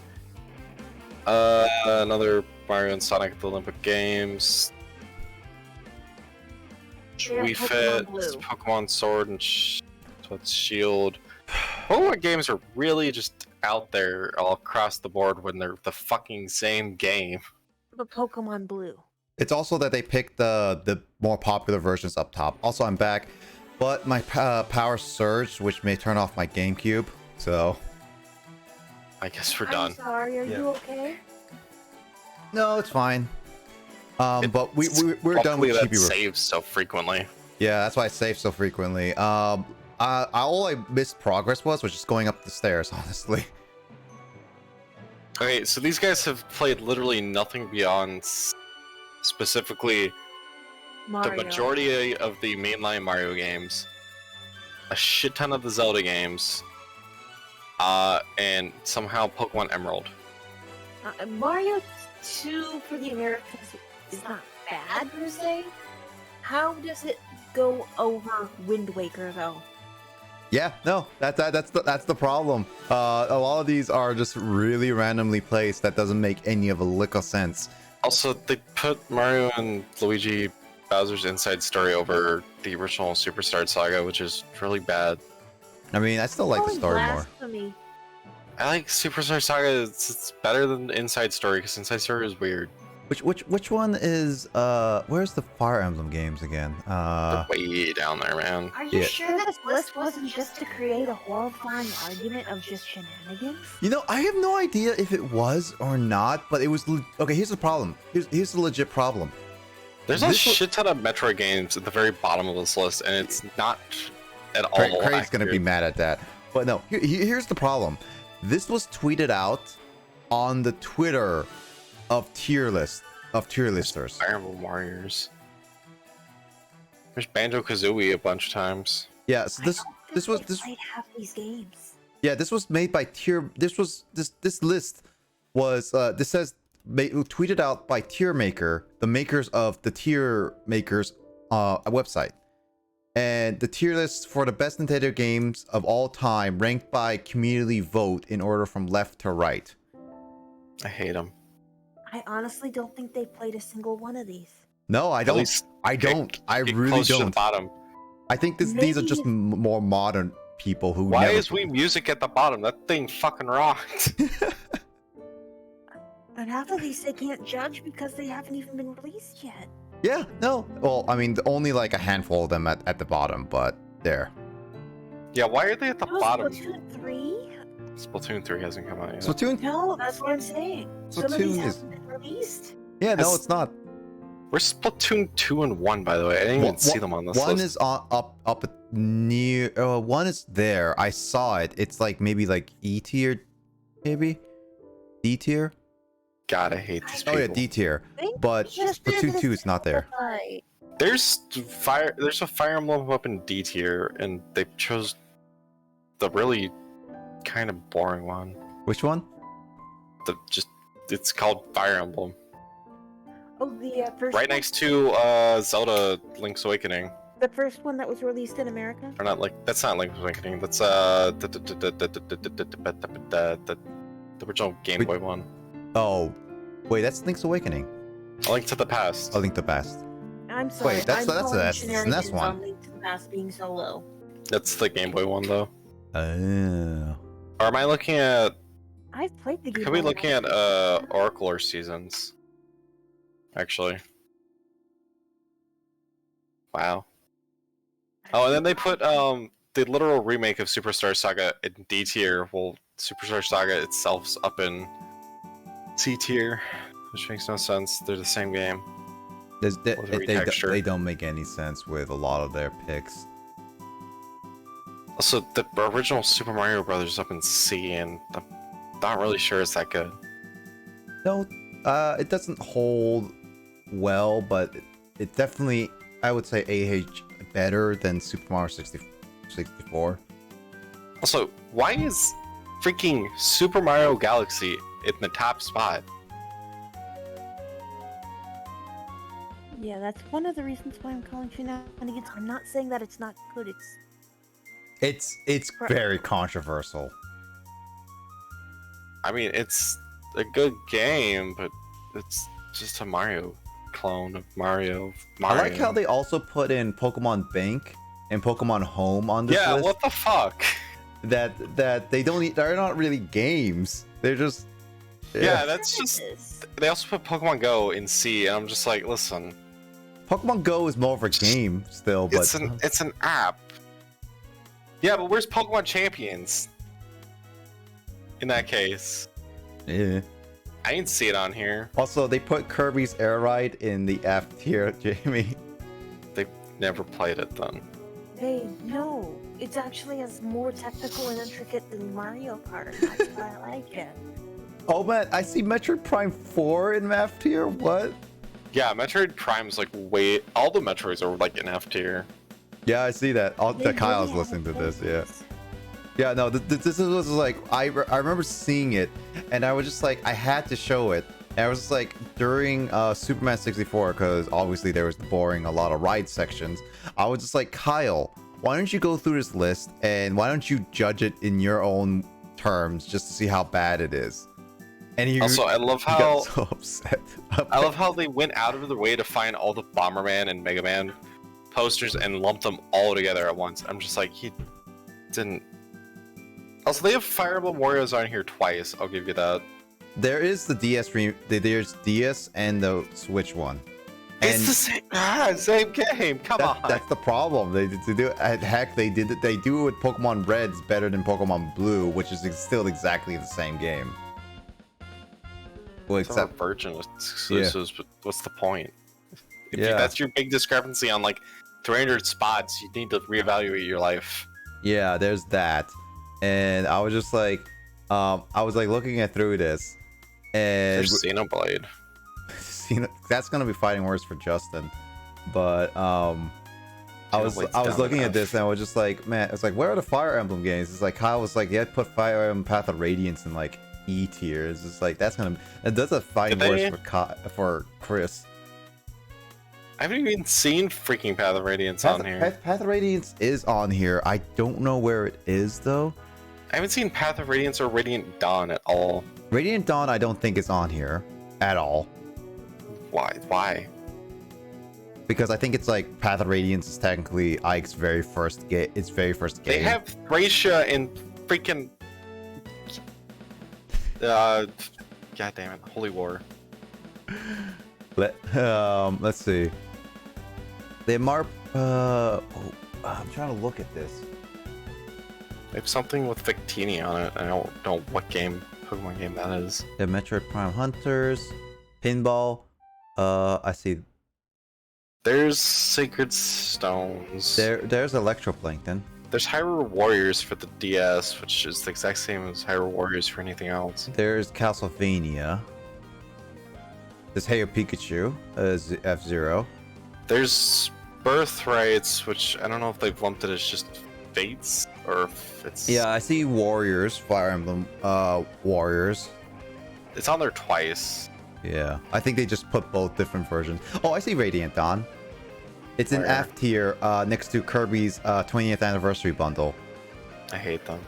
Another Mario and Sonic at the Olympic Games. Yeah, Wii Pokemon Fit, Blue. Pokemon Sword and Shield. Pokemon games are really just out there all across the board when they're the fucking same game. But Pokemon Blue. It's also that they picked the more popular versions up top. Also, I'm back, but my power surged, which may turn off my GameCube. So I guess we're I'm done. sorry, are Yeah. you okay? no, it's fine. But we're done with Luckily that Chibi-Robo. saves so frequently. Yeah, that's why I save so frequently. All I missed progress was just going up the stairs, honestly. Okay, so these guys have played literally nothing beyond specifically Mario. the majority of the mainline Mario games, a shit ton of the Zelda games, and somehow Pokemon Emerald. Mario 2 for the Americans is not bad per se. How does it go over Wind Waker though? Yeah, no, that's the problem. A lot of these are just really randomly placed. That doesn't make any of a lick of sense. Also, they put Mario and Luigi Bowser's Inside Story over the original Superstar Saga, which is really bad. I mean, I still like the Calling story more. blasphemy. I like Superstar Saga. It's better than Inside Story because Inside Story is weird. Which one is where's the Fire Emblem games again? They're way down there, man. Are you Yeah. sure this list wasn't just to create a horrifying argument of just shenanigans? You know, I have no idea if it was or not, but it was okay. Here's the problem. Here's the legit problem. There's a This one- shit ton of Metroid games at the very bottom of this list, and it's not at all. Craig's gonna be accurate. mad at that. But no, here's the problem. This was tweeted out on the Twitter of tier listers. Fire Emblem Warriors. There's Banjo-Kazooie a bunch of times. Yeah, so this was played half these games. Yeah, this was made by tier. This list was this says tweeted out by Tier Maker, the makers of the Tier Makers website, and the tier list for the best Nintendo games of all time, ranked by community vote in order from left to right. I hate them. I honestly don't think they played a single one of these. No, I don't. least I don't. I Get really close to the don't. bottom. I think these are just more modern people who. Why never... is Wii Music at the bottom? That thing fucking rocked. And half of these they can't judge because they haven't even been released yet. Yeah, no. Well, I mean, only like a handful of them at the bottom, but there. Yeah, why are they at the No, bottom? Splatoon 3? Splatoon 3 hasn't come out yet. Splatoon. No, that's what I'm saying. Some of these Splatoon is- haven't been released. Yeah, no, That's- it's not. Where's Splatoon 2 and 1, by the way? I didn't even see them on this One list. is up near. One is there. I saw it. It's like maybe like E tier, maybe D tier. God, I hate these Oh people. yeah, D tier. Think But just Splatoon did 2 this is not there. Right. There's a Fire Emblem up in D tier, and they chose the really kind of boring one. Which one? It's called Fire Emblem. Oh, the first Right one, next to Zelda Link's Awakening. the first one that was released in America. Or not like that's not Link's Awakening. That's the original Game Boy one. Oh, wait, that's Link's Awakening. A Link to the Past. A Link to the Past. I'm sorry. Wait, that's I'm calling the SNES shenanigans one. on Link to the Past being so low. That's the Game Boy one though. Oh. Or am I looking at? I've played the game. Could be looking at Oracle or Seasons. Actually. Wow. Oh, and then they put the literal remake of Superstar Saga in D tier. Well, Superstar Saga itself's up in C tier, which makes no sense. They're the same game. With retexture. They don't make any sense with a lot of their picks. Also, the original Super Mario Brothers up in C, and I'm not really sure it's that good. No, it doesn't hold well, but it definitely, I would say, better than Super Mario 64. Also, why is freaking Super Mario Galaxy in the top spot? Yeah, that's one of the reasons why I'm calling shenanigans. I'm not saying that it's not good. It's very controversial. I mean, it's a good game, but it's just a Mario clone of Mario. I like how they also put in Pokemon Bank and Pokemon Home on this Yeah, list. what the fuck? That they're not really games. They're just Yeah, that's just. They also put Pokemon Go in C, and I'm just like, listen, Pokemon Go is more of a game still, but it's an app. Yeah, but where's Pokemon Champions? In that case, yeah. I didn't see it on here. Also, they put Kirby's Air Ride in the F tier, Jamie. They never played it then. Hey, no. It's actually as more technical and intricate than Mario Kart. That's why I like it. Oh man, I see Metroid Prime 4 in F tier. What? Yeah, Metroid Prime's like way. All the Metroids are like in F tier. Yeah, I see that. They Kyle's really listening to haven't this. played Yeah. this. Yeah, no, this was like I remember seeing it, and I was just like I had to show it. And I was just like during Superman 64, because obviously there was a lot of ride sections. I was just like, Kyle, why don't you go through this list and why don't you judge it in your own terms just to see how bad it is? And he Also, I love he how got so upset. I love how they went out of their way to find all the Bomberman and Mega Man posters and lumped them all together at once. I'm just like, he didn't. Also, they have Fire Emblem Warriors on here twice. I'll give you that. There is the there's DS and the Switch one. It's the same game. Come on. That's the problem. They do. Heck, they do it with Pokemon Red's better than Pokemon Blue, which is still exactly the same game. Well, Except Virgin exclusives, but what's the point? If that's your big discrepancy on like 300 spots, you need to reevaluate your life. yeah, there's that. And I was just like, I was like looking through this, And There's Xenoblade. that's gonna be fighting words for Justin. But I was looking at this and I was just like, man, it's like, where are the Fire Emblem games? It's like Kyle was like, yeah, put Fire Emblem Path of Radiance in like E tier. It's just like that's a fighting words for Chris. I haven't even seen freaking Path of Radiance on here. Path of Radiance is on here. I don't know where it is though. I haven't seen Path of Radiance or Radiant Dawn at all. Radiant Dawn I don't think is on here at all. Why? Because I think it's like Path of Radiance is technically Ike's very first game. They have Thracia in freaking God damn it, Holy War. Let's see. They mark. I'm trying to look at this. They have something with Victini on it. I don't know what Pokemon game that is. The Metroid Prime Hunters, Pinball. I see. There's Sacred Stones. There's Electroplankton. There's Hyrule Warriors for the DS, which is the exact same as Hyrule Warriors for anything else. There's Castlevania. There's Hey Pikachu as F-Zero. There's Birthrights, which I don't know if they've lumped it as just Fates or if it's... Yeah, I see Warriors, Fire Emblem Warriors. It's on there twice. Yeah, I think they just put both different versions. Oh, I see Radiant Dawn. It's in F tier next to Kirby's 20th anniversary bundle. I hate them.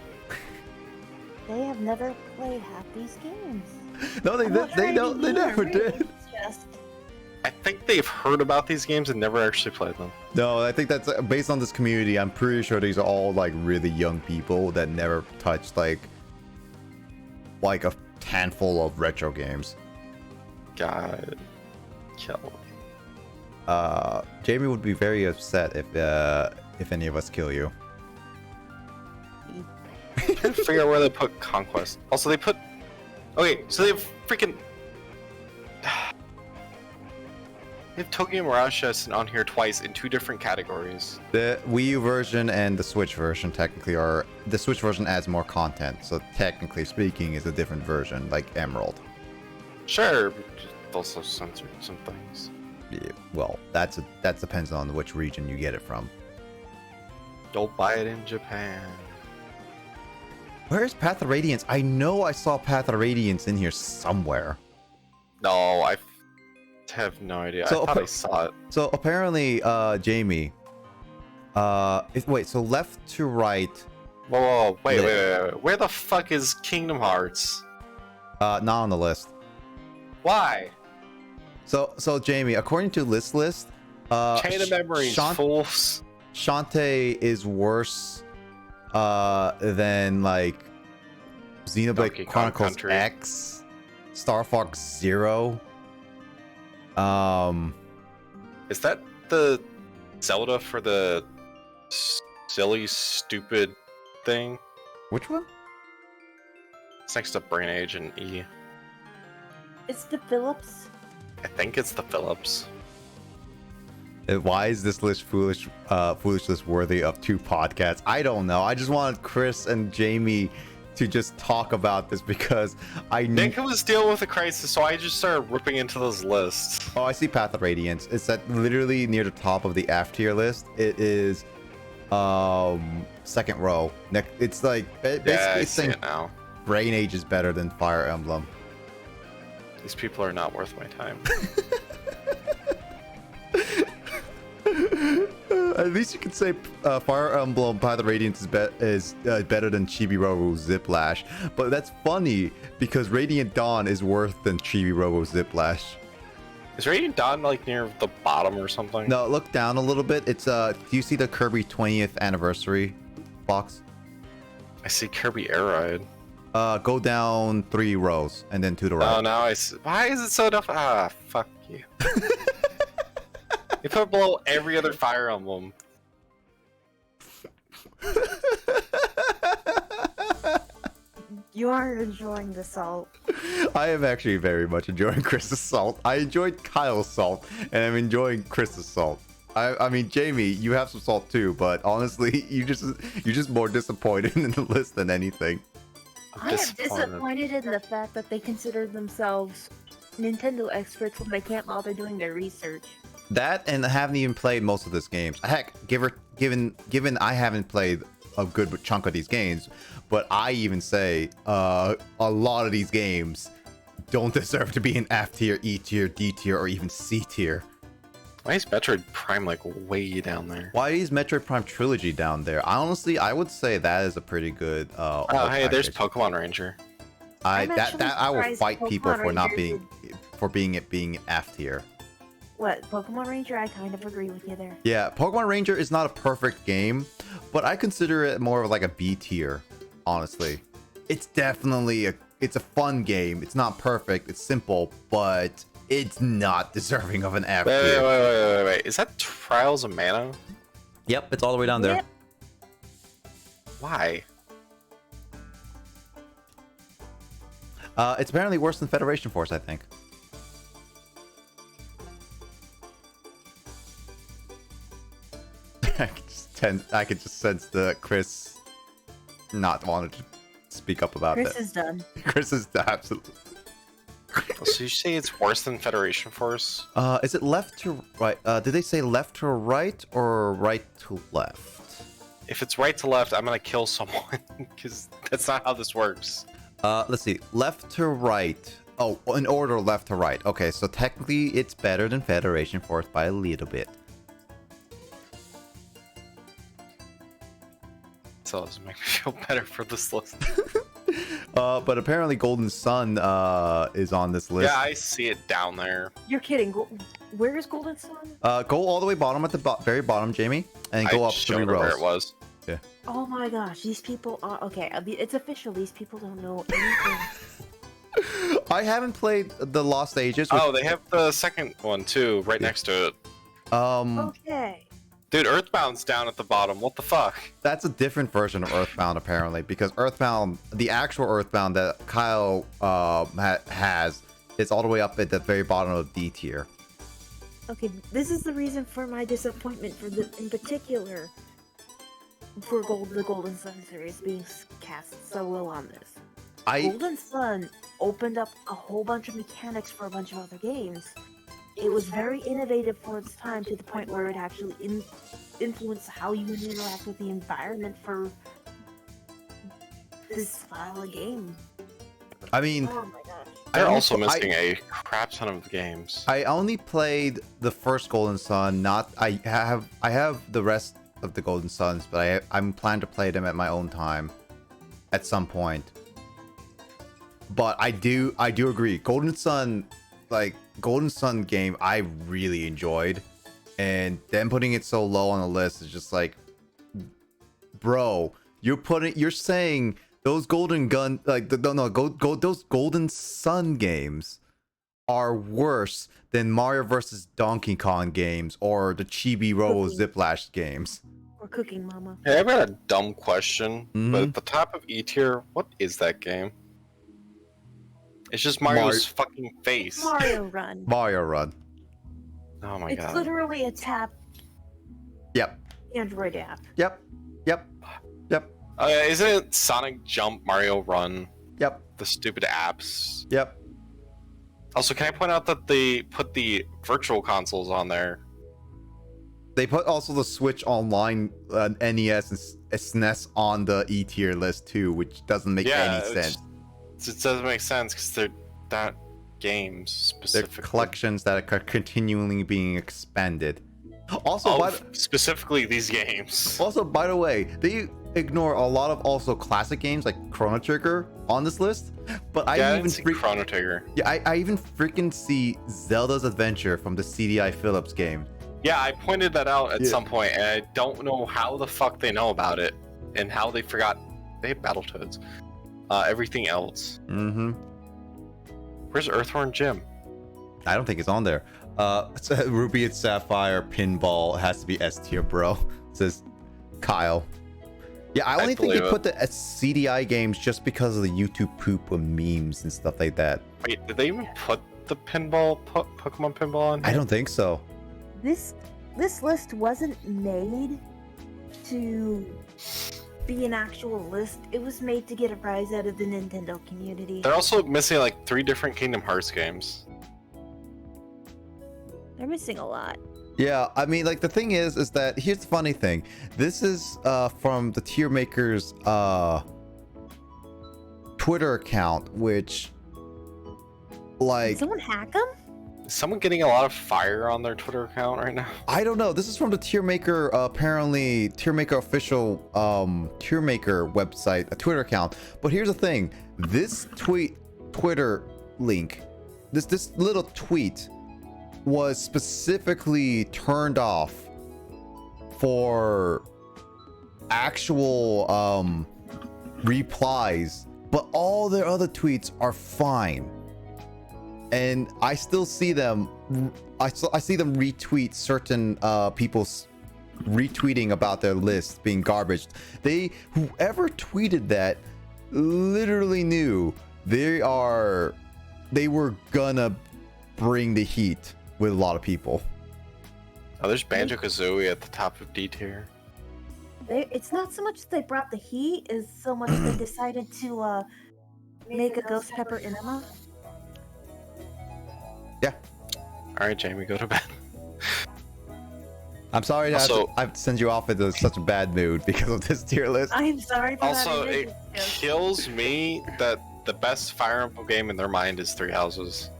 They have never played half these games. No, they never did. It's just I think they've heard about these games and never actually played them. No, I think that's based on this community. I'm pretty sure these are all like really young people that never touched like a handful of retro games. God, kill me. Jamie would be very upset if any of us kill you. I'm trying to figure out where they put Conquest. Also, they put... Okay, so they have freaking... They have Tokyo Mirage on here twice in 2 different categories. The Wii U version and the Switch version technically are... The Switch version adds more content, so technically speaking is a different version, like Emerald. Sure, but also censored some things. Yeah, well, that depends on which region you get it from. Don't buy it in Japan. Where's Path of Radiance? I know I saw Path of Radiance in here somewhere. No, I have no idea. So, I thought I saw it. So apparently, Jamie, wait, so left to right. Whoa, wait. Where the fuck is Kingdom Hearts? Not on the list. Why? So Jamie, according to this list, Chain of Memories, fools. Shantae is worse than like Xenoblade Chronicles X, Star Fox Zero. Is that the Zelda for the silly, stupid thing? Which one? It's next to Brain Age and E. it's the Phillips. I think it's the Phillips. Why is this list foolishness worthy of 2 podcasts? I don't know. I just wanted Chris and Jamie to just talk about this because Nick was dealing with a crisis, so I just started ripping into those lists. Oh, I see Path of Radiance. It's at literally near the top of the F tier list. It is second row. It's like basically I see it now. Brain Age is better than Fire Emblem. These people are not worth my time. At least you could say Fire Emblem Path of Radiance is better than Chibi-Robo Ziplash. But that's funny because Radiant Dawn is worse than Chibi-Robo Ziplash. Is Radiant Dawn like near the bottom or something? No, look down a little bit. It's do you see the Kirby 20th anniversary box? I see Kirby Air Ride. Go down 3 rows and then to the right. Oh, now I see. Why is it so tough? Ah, fuck you. You put below every other Fire Emblem. You are enjoying the salt. I am actually very much enjoying Chris's salt. I enjoyed Kyle's salt, and I'm enjoying Chris's salt. I mean, Jamie, you have some salt too, but honestly, you're just more disappointed in the list than anything. I am disappointed in the fact that they consider themselves Nintendo experts when they can't bother doing their research. That and haven't even played most of these games. Heck, given I haven't played a good chunk of these games, but I even say a lot of these games don't deserve to be in F tier, E tier, D tier, or even C tier. Why is Metroid Prime like way down there? Why is Metroid Prime Trilogy down there? Honestly, I would say that is a pretty good. Oh, hey, there's Pokemon Ranger. I will fight Pokemon people for not Ranger being F tier. What, Pokemon Ranger? I kind of agree with you there. Yeah, Pokemon Ranger is not a perfect game, but I consider it more of like a B tier, honestly. It's definitely it's a fun game. It's not perfect, it's simple, but it's not deserving of an F tier. Wait. Is that Trials of Mana? Yep, it's all the way down there. Yep. Why? It's apparently worse than Federation Force, I think. I could just sense the Chris not wanting to speak up about Chris that. is done. Chris is done, absolutely. So you say it's worse than Federation Force? Is it left to right? Did they say left to right or right to left? If it's right to left, I'm gonna kill someone because that's not how this works. Let's see. Left to right. Oh, in order left to right. Okay, so technically it's better than Federation Force by a little bit. So it doesn't make me feel better for this list. But apparently Golden Sun is on this list. Yeah, I see it down there. You're kidding. Where is Golden Sun? Go all the way bottom at the very bottom, Jamie, and go I up showed 3 her rows. where it was. Yeah. Oh my gosh, these people are... Okay, it's official. These people don't know anything. I haven't played the Lost Ages. Which, Oh, they have the second one too, right next to it. Okay. Dude, Earthbound's down at the bottom. What the fuck? That's a different version of Earthbound, apparently, because Earthbound, the actual Earthbound that Kyle has, is all the way up at the very bottom of D tier. Okay, this is the reason for my disappointment in particular for the Golden Sun series being cast so low on this. Golden Sun opened up a whole bunch of mechanics for a bunch of other games. It was very innovative for its time to the point where it actually influenced how you would interact with the environment for this style of game. I mean, Oh my gosh. They're also missing a crap ton of games. I only played the first Golden Sun. I have the rest of the Golden Suns, but I'm planning to play them at my own time, at some point. But I do agree. Golden Sun game, I really enjoyed, and then putting it so low on the list is just like, bro, you're saying those Golden Gun, like those Golden Sun games are worse than Mario vs. Donkey Kong games or the Chibi-Robo Ziplash games. Or Cooking Mama. Hey, I've got a dumb question, but at the top of E tier, what is that game? It's just Mario's fucking face. Mario Run. Mario Run. Oh my It's god. literally a tap Yep. Android app. Yep. Isn't it Sonic Jump, Mario Run? Yep. The stupid apps. Yep. Also, can I point out that they put the virtual consoles on there? They put also the Switch Online, NES, and SNES on the E tier list too, which doesn't make any sense. It doesn't make sense because they're not games specifically. They're collections that are continually being expanded. Also, specifically these games. Also, by the way, they ignore a lot of also classic games like Chrono Trigger on this list. But I even Chrono Trigger. Yeah, I even freaking see Zelda's Adventure from the CDI Philips game. Yeah, I pointed that out at some point, and I don't know how the fuck they know about it and how they forgot. They have Battletoads. Everything else. Mm-hmm. Where's Earthworm Jim? I don't think it's on there. Ruby and Sapphire Pinball has to be S tier, bro. Says Kyle. Yeah, I only think they put the CDI games just because of the YouTube poop of memes and stuff like that. Wait, did they even put the Pokemon Pinball on? I don't think so. This list wasn't made to be an actual list. It was made to get a rise out of the Nintendo community. They're also missing like 3 different Kingdom Hearts games. They're missing a lot. Yeah, I mean, like the thing is that here's the funny thing. This is from the Tier Maker's Twitter account, which Did like someone hack them? Is someone getting a lot of fire on their Twitter account right now? I don't know. This is from the Tier Maker, apparently Tier Maker official Tier Maker website, a Twitter account. But here's the thing: this Twitter link, this little tweet, was specifically turned off for actual replies, but all their other tweets are fine. And I still see them. I see them retweet certain people's retweeting about their list being garbage. Whoever tweeted that literally knew they were gonna bring the heat with a lot of people. Oh, there's Banjo-Kazooie at the top of D tier. It's not so much that they brought the heat, as so much they decided to make a Ghost Pepper enema. All right, Jamie, go to bed. I'm sorry to Also- have to send you off into such a bad mood because of this tier list. I am sorry for Also, that. it kills me that the best Fire Emblem game in their mind is Three Houses.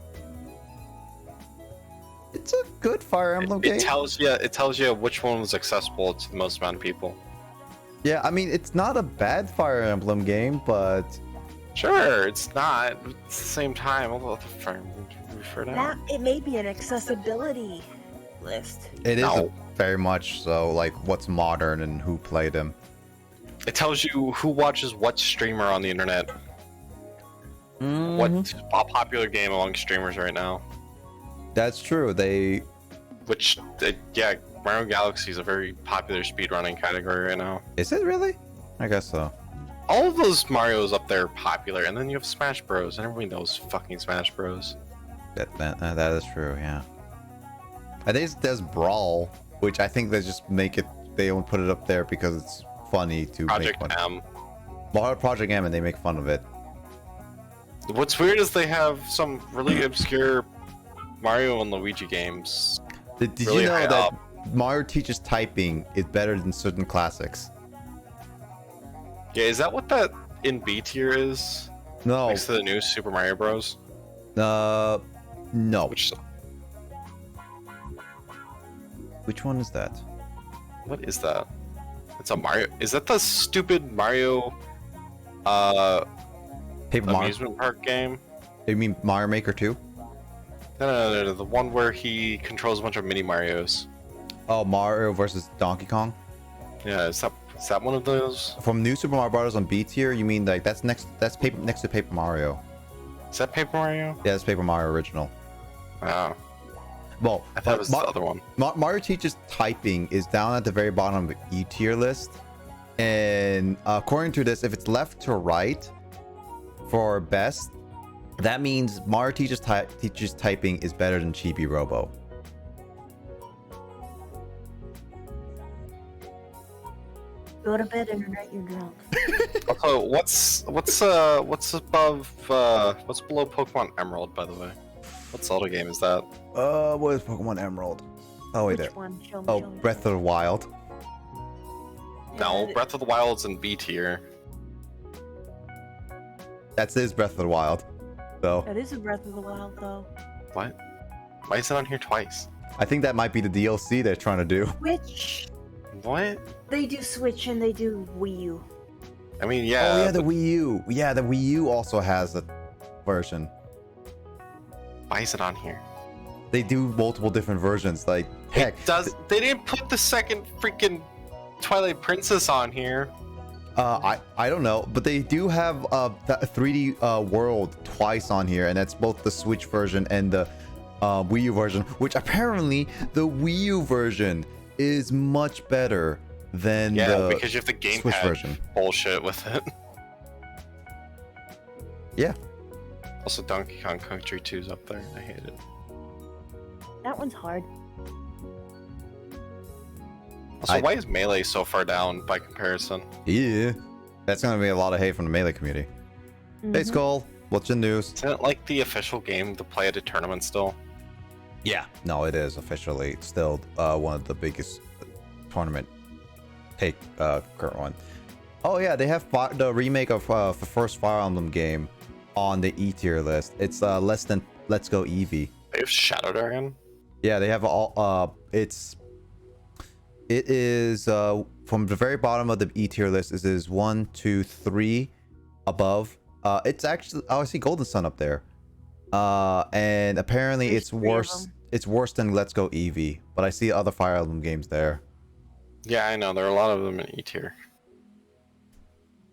It's a good Fire Emblem game. It tells you which one was accessible to the most amount of people. Yeah, I mean, it's not a bad Fire Emblem game, but Sure, it's not. At the same time, although the Fire Emblem refer to That it may be an accessibility list. it is No. very much so like what's modern and who played them. It tells you who watches what streamer on the internet. Mm-hmm. What's a popular game among streamers right now. That's true. Yeah, Mario Galaxy is a very popular speedrunning category right now. Is it really? I guess so. All of those Marios up there are popular, and then you have Smash Bros, and everybody knows fucking Smash Bros. That is true. Yeah. I think there's Brawl, which I think they just make it. They don't put it up there because it's funny to Project make fun. M. Well, Project M, and they make fun of it. What's weird is they have some really obscure Mario and Luigi games. Did Really you know high that up. Mario Teaches Typing is better than certain classics? Yeah, is that what that in B tier is? No. Next to the new Super Mario Bros. No. Which one is that? What is that? It's a Mario. Is that the stupid Mario Paper Mario. amusement park game? You mean Mario Maker 2? No, the one where he controls a bunch of mini Marios. Oh, Mario versus Donkey Kong. Yeah, is that one of those? From New Super Mario Bros. On B tier, you mean like that's next to Paper Mario? Is that Paper Mario? Yeah, that's Paper Mario original. Oh, Well, I thought it was the other one. Mario Teaches Typing is down at the very bottom of the E tier list, and according to this, if it's left to right for best, that means Mario Teaches Typing is better than Chibi-Robo. Go to bed and write you're drunk. Also, what's above what's below Pokemon Emerald, by the way? What Zelda game is that? What is Pokemon Emerald? Oh wait, Which there. one? Show me. Oh, show me. Breath of the Wild. No, Breath of the Wild's in B tier. That's his Breath of the Wild. So That is a Breath of the Wild, though. What? Why is it on here twice? I think that might be the DLC they're trying to do. Which What? they do Switch and they do Wii U. I mean, yeah. Oh yeah, the but Wii U. Yeah, the Wii U also has a version. why is it on here? They do multiple different versions. Like heck, They didn't put the second freaking Twilight Princess on here. I don't know, but they do have that 3D World twice on here, and that's both the Switch version and the Wii U version. Which apparently the Wii U version is much better than Yeah, the because you have the Switch gamepad version. bullshit with it. Yeah. Also, Donkey Kong Country 2's up there. I hate it. That one's hard. So why is Melee so far down by comparison? Yeah, that's gonna be a lot of hate from the Melee community. Hey Skull, what's your news? Isn't it like the official game to play at a tournament still? Yeah, no, it is officially still one of the biggest tournament current one. Oh yeah, they have the remake of the first Fire Emblem game on the E tier list. It's less than Let's Go Eevee. They have Shadow Dragon. Yeah, they have all. It is from the very bottom of the E tier list. It is 1, 2, 3 above. It's actually, oh, I see Golden Sun up there. And apparently it's worse. It's worse than Let's Go Eevee. But I see other Fire Emblem games there. Yeah, I know. There are a lot of them in E tier.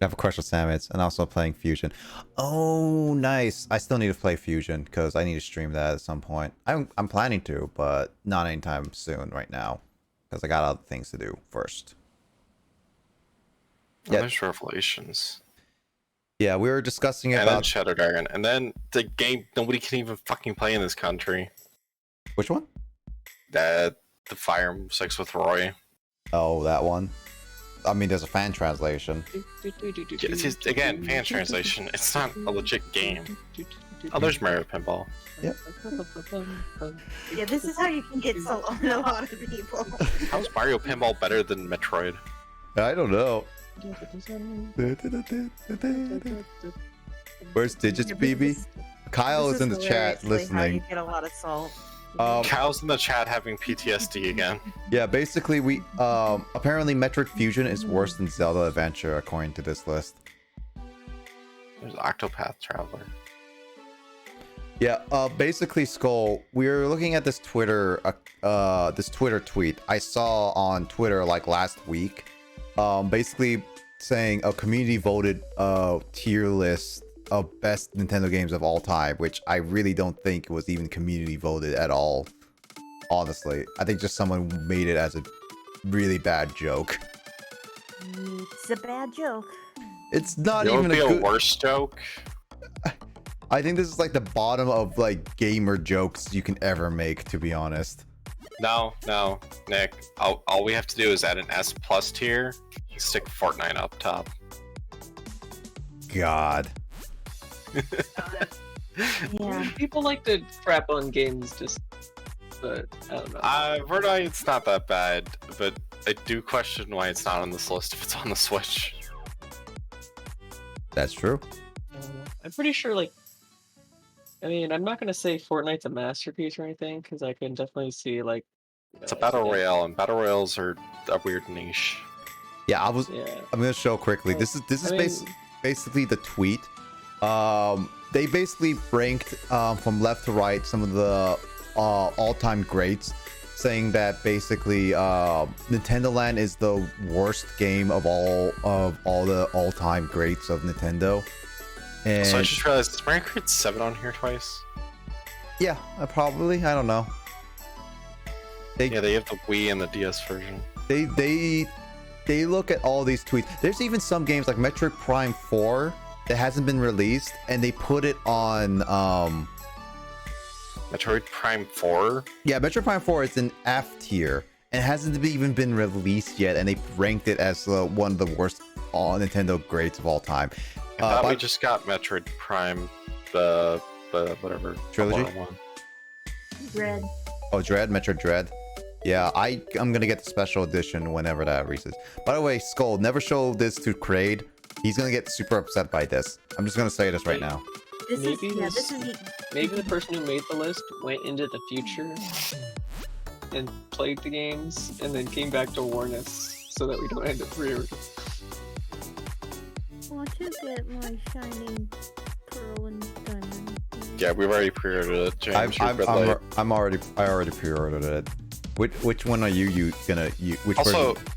I have a crush with Samus, and also playing Fusion. Oh, nice. I still need to play Fusion because I need to stream that at some point. I'm planning to, but not anytime soon right now because I got other things to do first. Oh, there's Revelations. Yeah, we were discussing and about then Shadow Dragon, and then the game nobody can even fucking play in this country. Which one? The Fire 6 with Roy. Oh, that one. I mean, there's a fan translation. It's just, again, fan translation. It's not a legit game. Oh, there's Mario Pinball. Yep. Yeah, this is how you can get so on a lot of people. How's Mario Pinball better than Metroid? I don't know. Where's Digits, BB? Kyle is in the chat How listening. you get a lot of salt. Kyle's in the chat having PTSD again. Yeah, basically we apparently Metroid Fusion is worse than Zelda Adventure according to this list. There's Octopath Traveler. Yeah, basically Skull, we're looking at this Twitter tweet I saw on Twitter like last week. Basically saying a community voted tier list of best Nintendo games of all time, which I really don't think was even community voted at all. Honestly, I think just someone made it as a really bad joke. It's a bad joke. It's not It even would be a good... worse joke. I think this is like the bottom of like gamer jokes you can ever make, to be honest. No, Nick. All we have to do is add an S+ tier, stick Fortnite up top. God. Yeah. People like to crap on games just, but I don't know. Fortnite's not that bad, but I do question why it's not on this list if it's on the Switch. That's true. I'm pretty sure, like, I mean, I'm not gonna say Fortnite's a masterpiece or anything, because I can definitely see, like, It's a battle royale, and battle royales are a weird niche. Yeah, I'm gonna show quickly. Well, This is I mean- basically the tweet. They basically ranked from left to right some of the all-time greats, saying that basically Nintendo Land is the worst game of all the all-time greats of Nintendo. And So I just realized, is Mario Kart 7 on here twice? yeah, probably. I don't know. Yeah, they have the Wii and the DS version. They look at all these tweets. There's even some games like Metroid Prime 4 that hasn't been released, and they put it on Metroid Prime 4? yeah, Metroid Prime 4 is an F tier and hasn't even been released yet, and they ranked it as one of the worst Nintendo greats of all time. I thought we just got Metroid Prime, the whatever Trilogy? one. Red. Oh, Dread, Metroid Dread. Yeah, I'm gonna get the special edition whenever that releases. By the way, Skull, never show this to Kraid. He's gonna get super upset by this. I'm just gonna say this right now. This Maybe is, yeah, this- this is Maybe the person who made the list went into the future and played the games, and then came back to warn us so that we don't end up pre-ordering. want to get my shining pearl and diamond. Yeah, we've already pre-ordered it, James. I you're a bit late. already pre-ordered it. Which one are you gonna use? Which Also, version?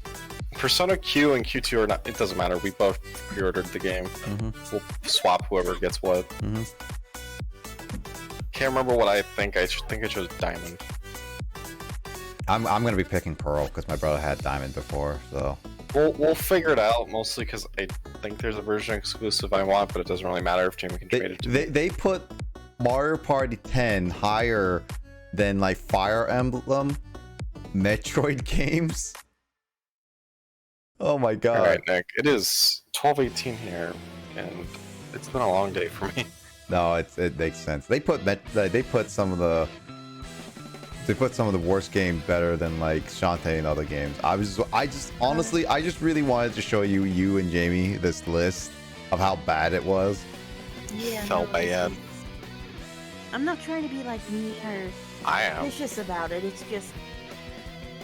Persona Q and Q2 are not. It doesn't matter. We both pre-ordered the game. We'll swap whoever gets what. Can't remember what I think. I think I chose Diamond. I'm gonna be picking Pearl because my brother had Diamond before, so. We'll figure it out. Mostly because I think there's a version exclusive I want, but it doesn't really matter if Jamie can trade it to me. They put Mario Party 10 higher than like Fire Emblem, Metroid games. Oh my All god. right, Nick. It is 12:18 here, and it's been a long day for me. No, it makes sense. They put some of the worst games better than like Shantae and other games. I just honestly really wanted to show you and Jamie this list of how bad it was. Yeah, Felt no, bad. I'm not trying to be like mean or I am. vicious about it. It's just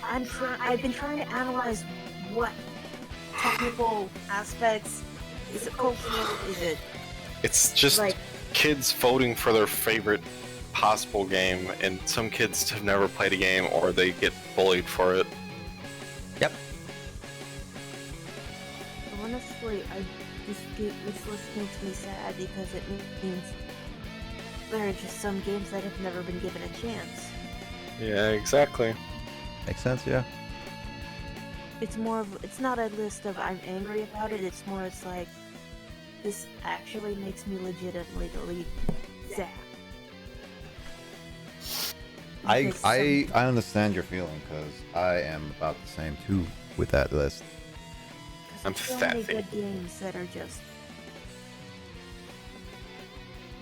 I've been trying to analyze what technical aspects. Is it cultural? Is it It's just like kids voting for their favorite possible game, and some kids have never played a game or they get bullied for it. Yep. honestly, this list makes me sad because it means there are just some games that have never been given a chance. Yeah, exactly. Makes sense, yeah. It's not a list of I'm angry about it, it's like, this actually makes me legitimately sad. I understand your feeling because I am about the same too with that list. I'm so many fatty. good games that are just...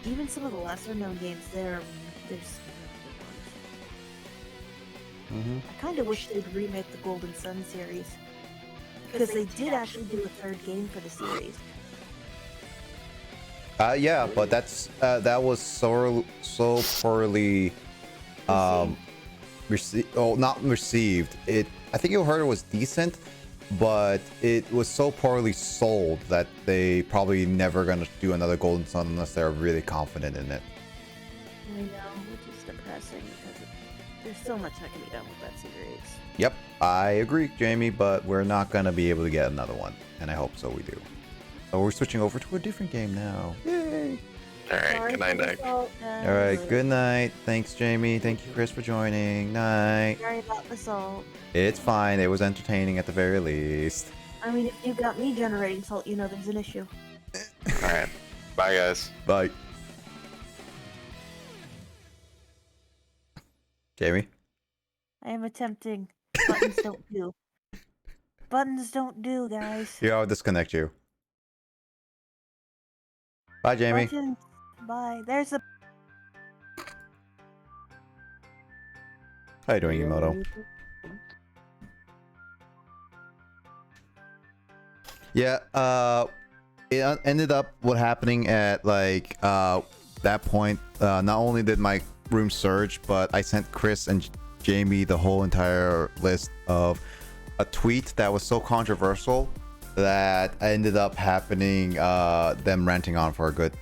Even some of the lesser known games, there's Mm-hmm. I kind of wish they'd remake the Golden Sun series. Because they did actually do a third game for the series. Yeah, but that was so poorly not received. I think you heard it was decent, but it was so poorly sold that they probably never gonna do another Golden Sun unless they're really confident in it. I know, which is depressing because there's so much that can be done with that series. Yep, I agree, Jamie, but we're not gonna be able to get another one, and I hope so we do. So we're switching over to a different game now. Yay! Alright, good night, Nick. Alright, good night. Thanks, Jamie. Thank you, Chris, for joining. Night. Sorry about the salt. It's fine. It was entertaining at the very least. I mean, if you got me generating salt, you know there's an issue. Alright, bye guys. Bye. Jamie? I am attempting. Buttons don't do. Buttons don't do, guys. Here, I'll disconnect you. Bye, Jamie. Buttons. Bye. There's a... How you doing, Emoto? Yeah, it ended up what happening at like that point. Not only did my room surge, but I sent Chris and Jamie the whole entire list of a tweet that was so controversial that ended up happening them ranting on for a good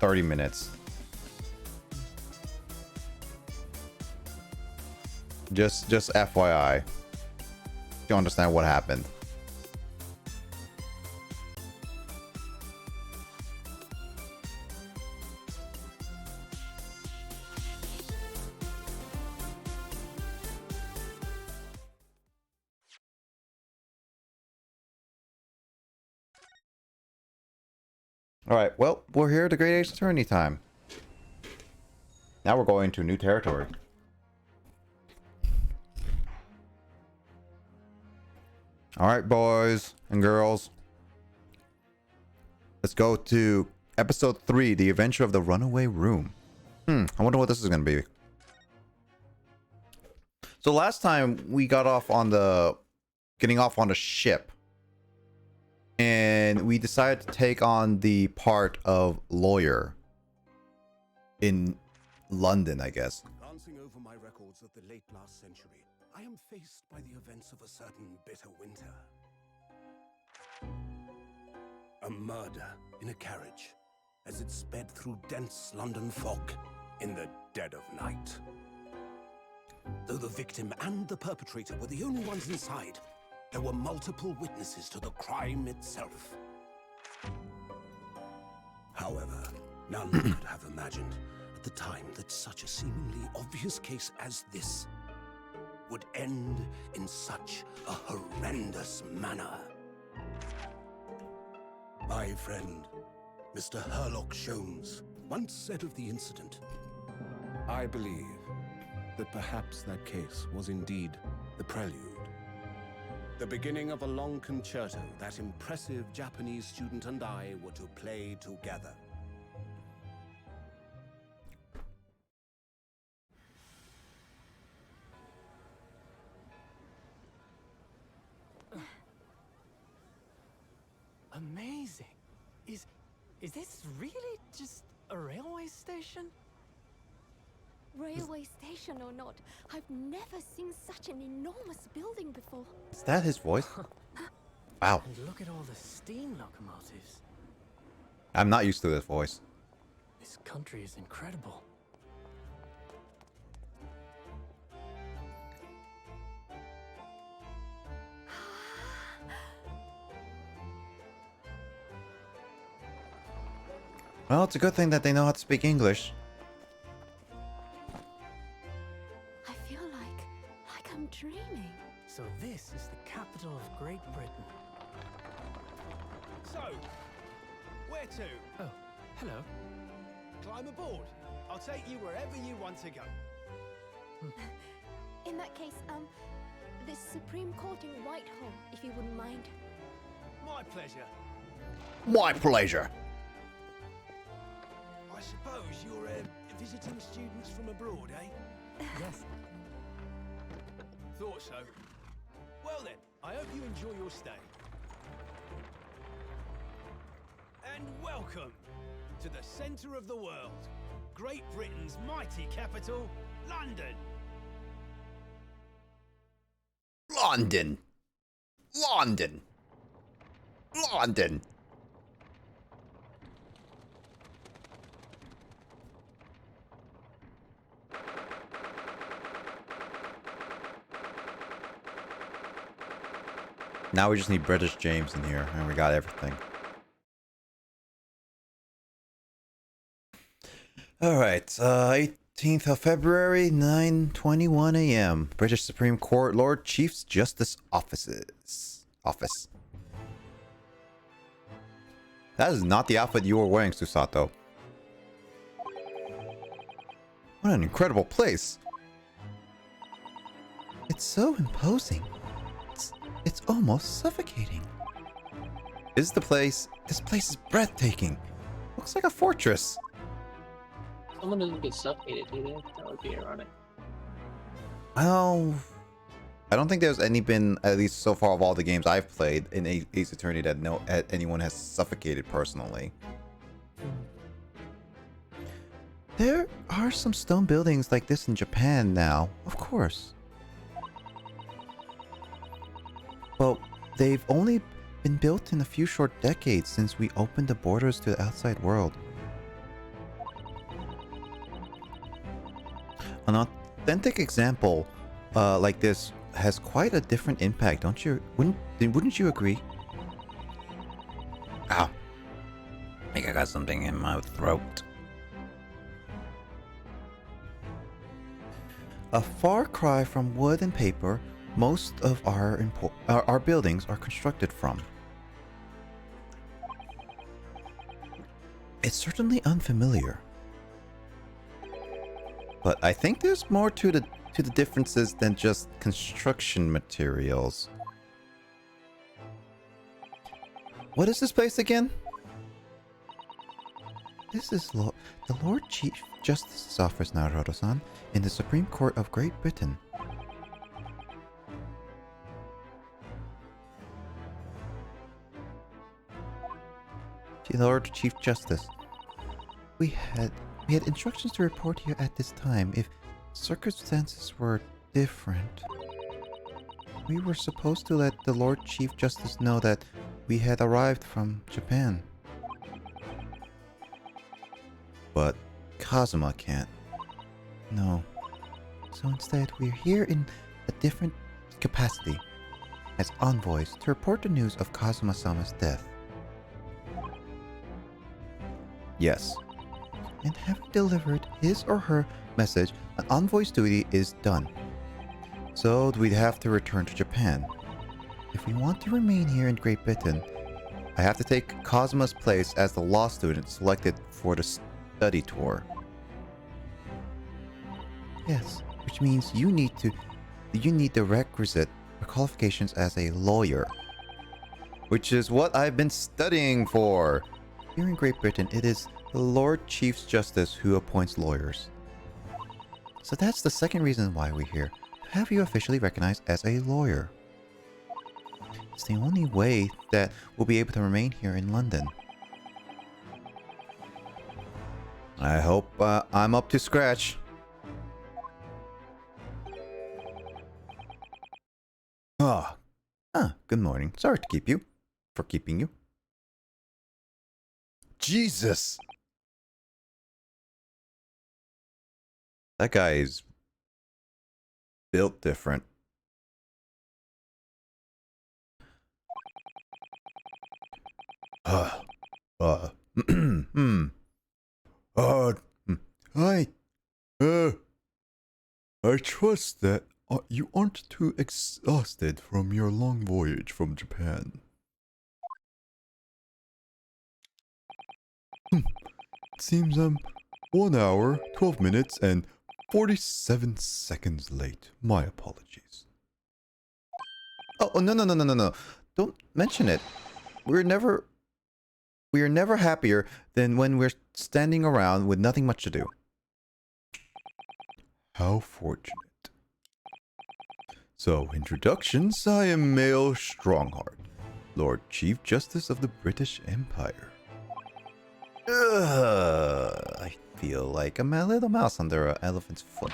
30 minutes. Just FYI, you understand what happened. All right, well, we're here at the Great Ace Attorney time. Now we're going to new territory. All right, boys and girls. Let's go to episode 3, The Adventure of the Runaway Room. I wonder what this is going to be. So last time we got off on getting off on a ship. And we decided to take on the part of lawyer in London, I guess. Glancing over my records of the late last century, I am faced by the events of a certain bitter winter. A murder in a carriage as it sped through dense London fog in the dead of night. Though the victim and the perpetrator were the only ones inside, there were multiple witnesses to the crime itself. However, none could have imagined at the time that such a seemingly obvious case as this would end in such a horrendous manner. My friend, Mr. Herlock Sholmes, once said of the incident, "I believe that perhaps that case was indeed the prelude. The beginning of a long concerto that impressive Japanese student and I were to play together. Amazing. Is this really just a railway station? Railway station or not, I've never seen such an enormous building before. Is that his voice? Wow. And look at all the steam locomotives. I'm not used to this voice. This country is incredible. Well, it's a good thing that they know how to speak English. I feel like I'm dreaming. So this is the capital of Great Britain. So, where to? Oh, hello. Climb aboard. I'll take you wherever you want to go. In that case, the Supreme Court in Whitehall, if you wouldn't mind. My pleasure. My pleasure. I suppose you're visiting students from abroad, eh? Yes. Thought so. Well then, I hope you enjoy your stay. And welcome to the centre of the world, Great Britain's mighty capital, London. London. London. London. Now we just need British James in here, and we got everything. Alright, 18th of February, 9:21 a.m. British Supreme Court, Lord Chief Justice Office. That is not the outfit you were wearing, Susato. What an incredible place. It's so imposing. It's almost suffocating. This place is breathtaking. Looks like a fortress. Someone doesn't get suffocated, do they? That would be ironic. Well, I don't think there's been, at least so far of all the games I've played in Ace Attorney, that anyone has suffocated personally. There are some stone buildings like this in Japan now, of course. Well, they've only been built in a few short decades since we opened the borders to the outside world. An authentic example like this has quite a different impact, don't you? Wouldn't you agree? Ow. I think I got something in my throat. A far cry from wood and paper most of our buildings are constructed from. It's certainly unfamiliar. But I think there's more to the differences than just construction materials. What is this place again? This is the Lord Chief Justice's office, Naruto-san, in the Supreme Court of Great Britain. Lord Chief Justice, we had instructions to report here at this time if circumstances were different. We were supposed to let the Lord Chief Justice know that we had arrived from Japan. But Kazuma can't. No. So instead, we're here in a different capacity, as envoys to report the news of Kazuma-sama's death. Yes. And having delivered his or her message, an envoy's duty is done. So we'd have to return to Japan. If we want to remain here in Great Britain, I have to take Kazuma's place as the law student selected for the study tour. Yes, which means you need the requisite your qualifications as a lawyer, which is what I've been studying for. Here in Great Britain, it is the Lord Chief Justice who appoints lawyers. So that's the second reason why we're here, to have you officially recognized as a lawyer. It's the only way that we'll be able to remain here in London. I hope I'm up to scratch. Good morning. Sorry to keep you. For keeping you. Jesus! That guy is built different. I trust that you aren't too exhausted from your long voyage from Japan. It seems I'm 1 hour, 12 minutes, and 47 seconds late. My apologies. Oh, no. Don't mention it. We are never happier than when we're standing around with nothing much to do. How fortunate. So, introductions. I am Mail Strongheart, Lord Chief Justice of the British Empire. I feel like I'm a little mouse under an elephant's foot.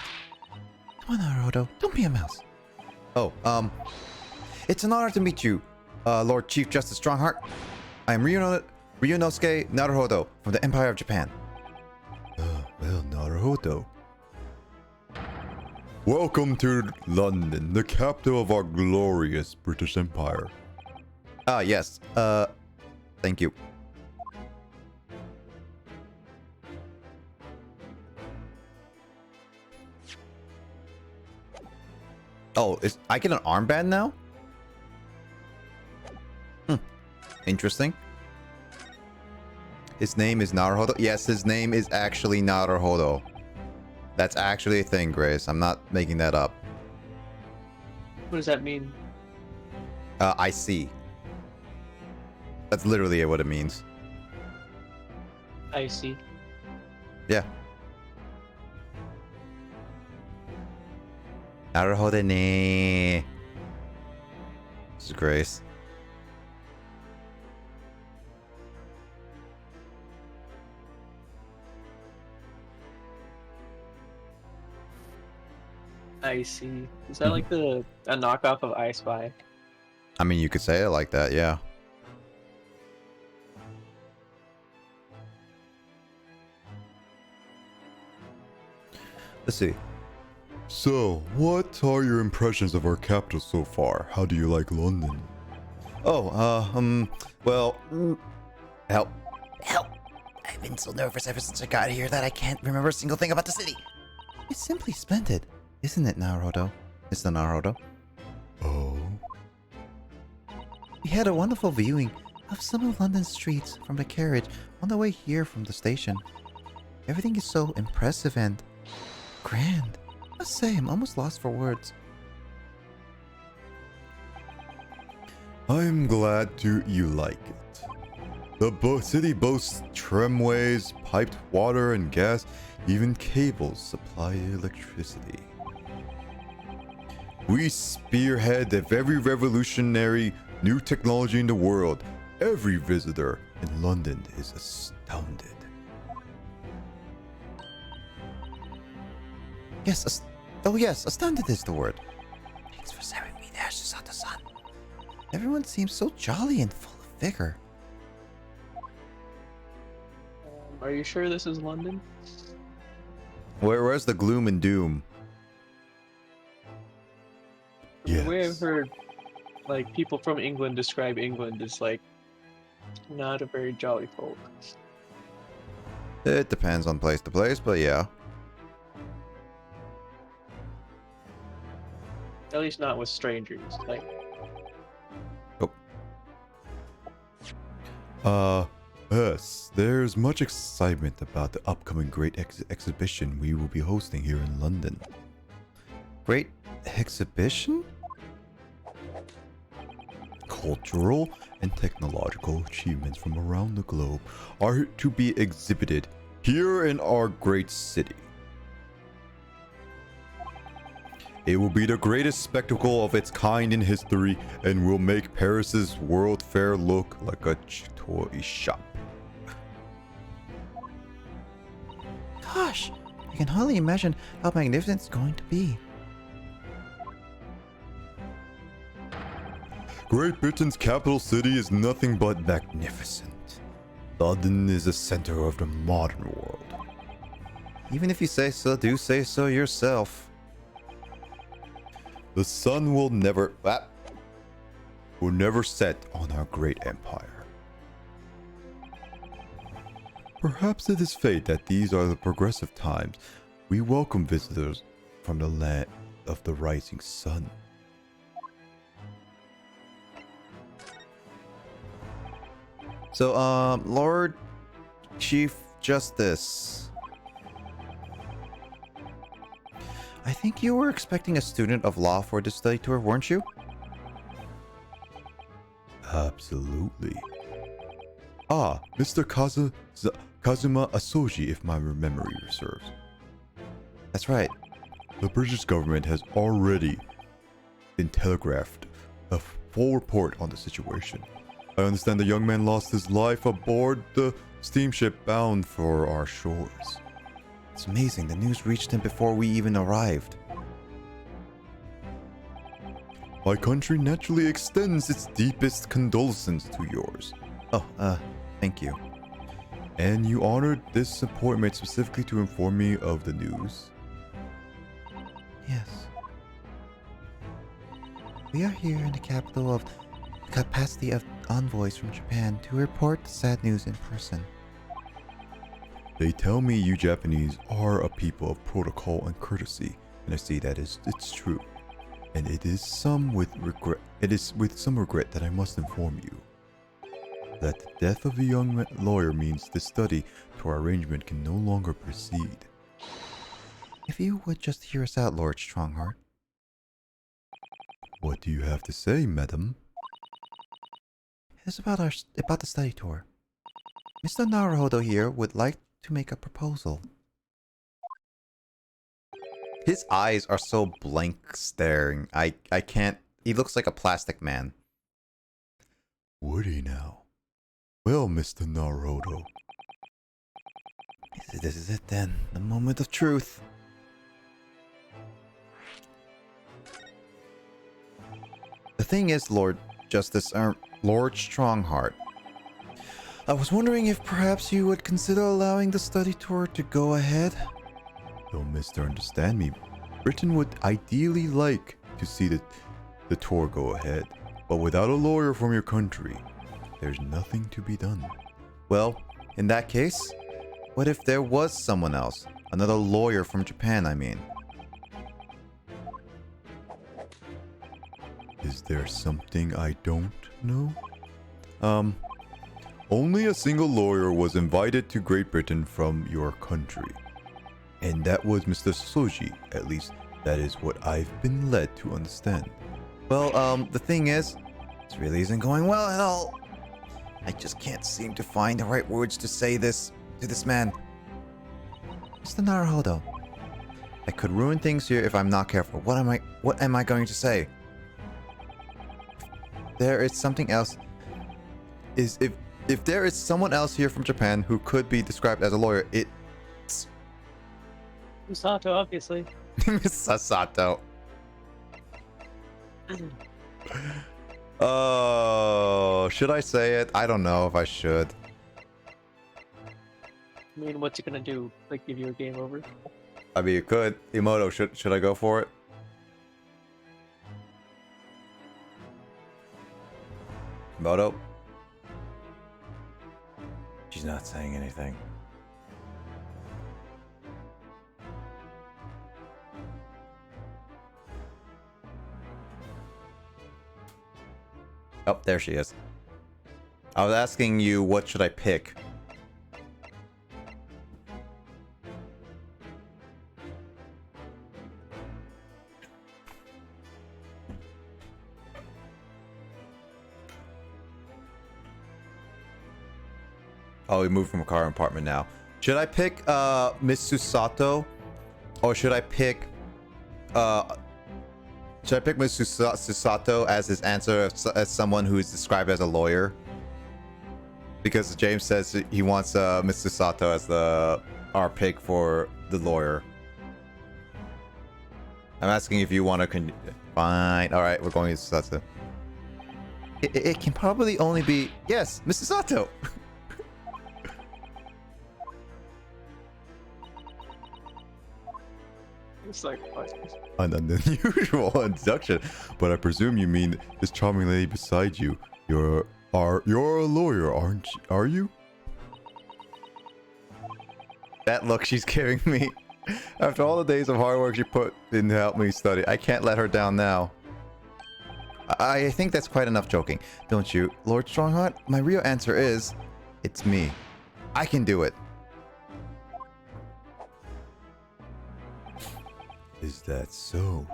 Come on, Naruto, don't be a mouse. Oh, it's an honor to meet you, Lord Chief Justice Strongheart. I am Ryunosuke Naruhodo from the Empire of Japan. Well, Naruhodo. Welcome to London, the capital of our glorious British Empire. Yes. Thank you. Oh, I get an armband now? Interesting. His name is Naruhodo? Yes, his name is actually Naruhodo. That's actually a thing, Grace. I'm not making that up. What does that mean? I see. That's literally what it means. I see. Yeah. Naruhodo ne. This is Grace. I see. Is that like a knockoff of I Spy? I mean, you could say it like that, yeah. Let's see. So, what are your impressions of our capital so far? How do you like London? Oh, help. I've been so nervous ever since I got here that I can't remember a single thing about the city. It's simply splendid, isn't it, Naruto? Mr. Naruto? Oh? We had a wonderful viewing of some of London's streets from the carriage on the way here from the station. Everything is so impressive and grand. I must say, I'm almost lost for words. I'm glad you like it. The city boasts tramways, piped water and gas, even cables supply electricity. We spearhead of every revolutionary new technology in the world. Every visitor in London is astounded. Yes, astounded is the word. Thanks for serving me the ashes of the sun. Everyone seems so jolly and full of vigor. Are you sure this is London? Where's the gloom and doom? The way I've heard, like, people from England describe England as, like, not a very jolly folk. It depends on place to place, but yeah. At least not with strangers. Like, yes, there's much excitement about the upcoming great exhibition we will be hosting here in London. Great exhibition? cultural and technological achievements from around the globe are to be exhibited here in our great city. It will be the greatest spectacle of its kind in history and will make Paris's World Fair look like a toy shop. Gosh, I can hardly imagine how magnificent it's going to be. Great Britain's capital city is nothing but magnificent. London is the center of the modern world. Even if you say so, do say so yourself. The sun will never set on our great empire. Perhaps it is fate that these are the progressive times. We welcome visitors from the land of the rising sun. So, Lord Chief Justice, I think you were expecting a student of law for this study tour, weren't you? Absolutely. Ah, Mr. Kazuma Asoji, if my memory serves. That's right. The British government has already been telegraphed a full report on the situation. I understand the young man lost his life aboard the steamship bound for our shores. It's amazing, the news reached him before we even arrived. My country naturally extends its deepest condolences to yours. Oh, thank you. And you honored this appointment specifically to inform me of the news? Yes. We are here in the capital of the capacity of envoys from Japan to report the sad news in person. They tell me you Japanese are a people of protocol and courtesy, and I see that it's true. And it is with some regret that I must inform you that the death of the young lawyer means the study to our arrangement can no longer proceed. If you would just hear us out, Lord Strongheart. What do you have to say, madam? It's about the study tour. Mr. Naruhodo here would like to make a proposal. His eyes are so blank staring. I can't. He looks like a plastic man. Would he now? Well, Mr. Naruhodo. This is it then. The moment of truth. The thing is, Lord Strongheart. I was wondering if perhaps you would consider allowing the study tour to go ahead. Don't misunderstand me. Britain would ideally like to see the tour go ahead, but without a lawyer from your country, there's nothing to be done. Well, in that case, what if there was someone else? Another lawyer from Japan, I mean. Is there something I don't know? Only a single lawyer was invited to Great Britain from your country. And that was Mr. Soji. At least, that is what I've been led to understand. Well, the thing is, this really isn't going well at all. I just can't seem to find the right words to say this to this man. Mr. Naruhodo. I could ruin things here if I'm not careful. What am I going to say? There is something else. If there is someone else here from Japan who could be described as a lawyer, it's Misato, obviously. Sasato. Oh, should I say it? I don't know if I should. I mean, what's it gonna do? Like, give you a game over? I mean, you could. Emoto, should I go for it? Emoto? She's not saying anything. Oh, there she is. I was asking you, what should I pick? Oh, we moved from a car apartment now. Should I pick Miss Susato, or should I pick Miss Susato as his answer as someone who is described as a lawyer? Because James says he wants Miss Susato as our pick for the lawyer. I'm asking if you want to fine. All right, we're going with Susato. It can probably only be yes, Miss Susato. It's like what? An unusual introduction, but I presume you mean this charming lady beside you. You're a lawyer, are you? That look she's giving me. After all the days of hard work she put in to help me study, I can't let her down now. I think that's quite enough joking, don't you, Lord Strongheart? My real answer is, it's me. I can do it. Is that so?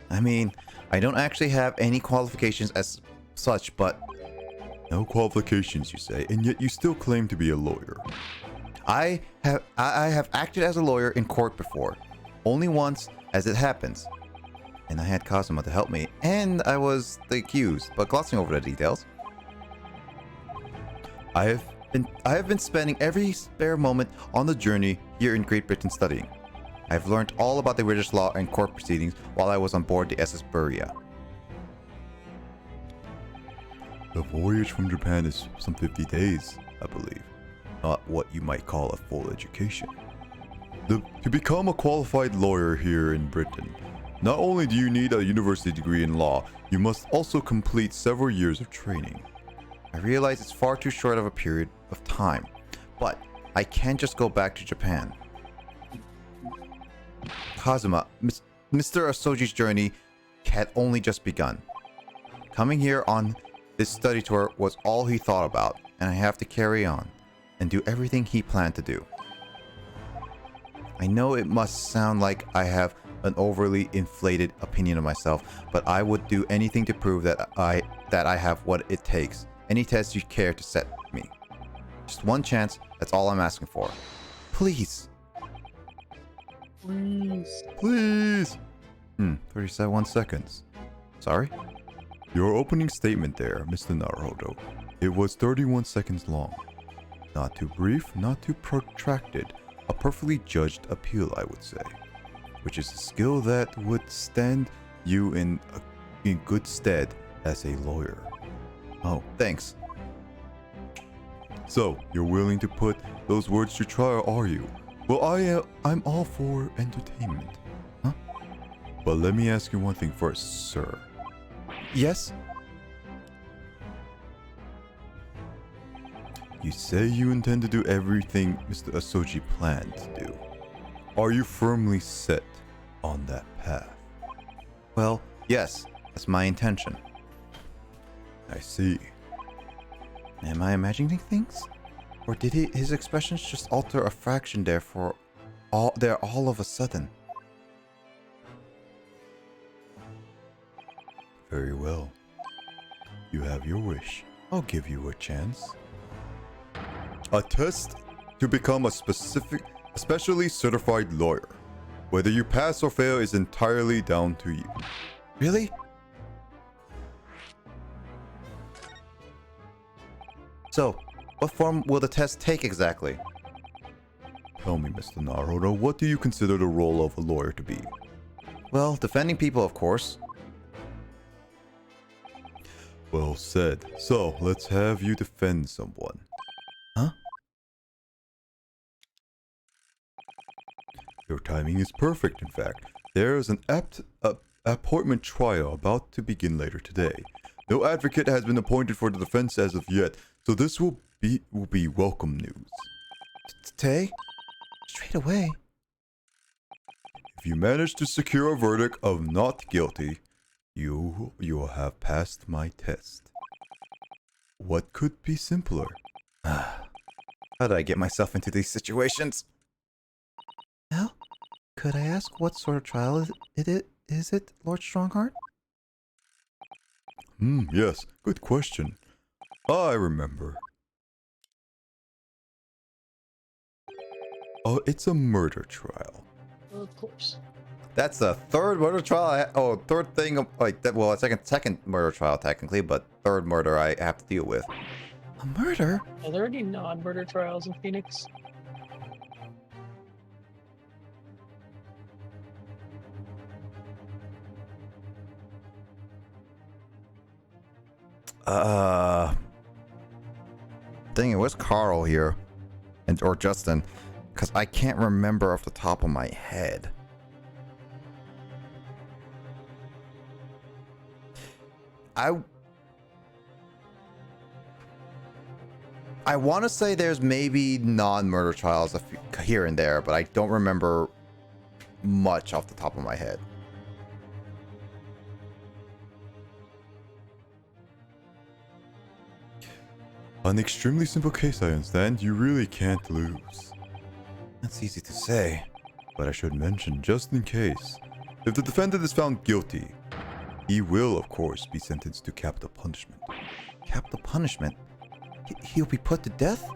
I mean, I don't actually have any qualifications as such, but... No qualifications, you say, and yet you still claim to be a lawyer. I have acted as a lawyer in court before. Only once, as it happens. And I had Kazuma to help me, and I was the accused, but glossing over the details. I have been spending every spare moment on the journey here in Great Britain studying. I've learned all about the British law and court proceedings while I was on board the SSBlazer. The voyage from Japan is some 50 days, I believe. Not what you might call a full education. To become a qualified lawyer here in Britain, not only do you need a university degree in law, you must also complete several years of training. I realize it's far too short of a period of time, but I can't just go back to Japan. Kazuma, Mr. Asoji's journey had only just begun. Coming here on this study tour was all he thought about, and I have to carry on and do everything he planned to do. I know it must sound like I have an overly inflated opinion of myself, but I would do anything to prove that I have what it takes. Any test you care to set me. Just one chance, that's all I'm asking for. Please. Please. 37 seconds. Sorry? Your opening statement there, Mr. Naruhodo. It was 31 seconds long. Not too brief, not too protracted. A perfectly judged appeal, I would say. Which is a skill that would stand you in good stead as a lawyer. Oh, thanks. So, you're willing to put those words to trial, are you? Well, I'm all for entertainment. Huh? But let me ask you one thing first, sir. Yes? You say you intend to do everything Mr. Asoji planned to do. Are you firmly set on that path? Well, yes, that's my intention. I see. Am I imagining things? Or did his expressions just alter a fraction there all of a sudden? Very well. You have your wish. I'll give you a chance. A test to become a specially certified lawyer. Whether you pass or fail is entirely down to you. Really? So, what form will the test take exactly? Tell me, Mr. Naruhodo, what do you consider the role of a lawyer to be? Well, defending people, of course. Well said. So, let's have you defend someone. Huh? Your timing is perfect, in fact. There is an appointment trial about to begin later today. No advocate has been appointed for the defense as of yet, so this will be welcome news. Today? Straight away? If you manage to secure a verdict of not guilty, you will have passed my test. What could be simpler? How did I get myself into these situations? Well, could I ask what sort of trial is it, Lord Strongheart? Yes, good question. I remember. Oh, it's a murder trial. Well, of course. That's the third murder trial. Third thing like that. Well, second murder trial technically, but third murder I have to deal with. A murder? Are there any non-murder trials in Phoenix? Dang it, where's Carl here? Or Justin? Because I can't remember off the top of my head. I want to say there's maybe non-murder trials here and there, but I don't remember much off the top of my head. An extremely simple case, I understand. You really can't lose. That's easy to say, but I should mention just in case. If the defendant is found guilty, he will, of course, be sentenced to capital punishment. Capital punishment? He'll be put to death?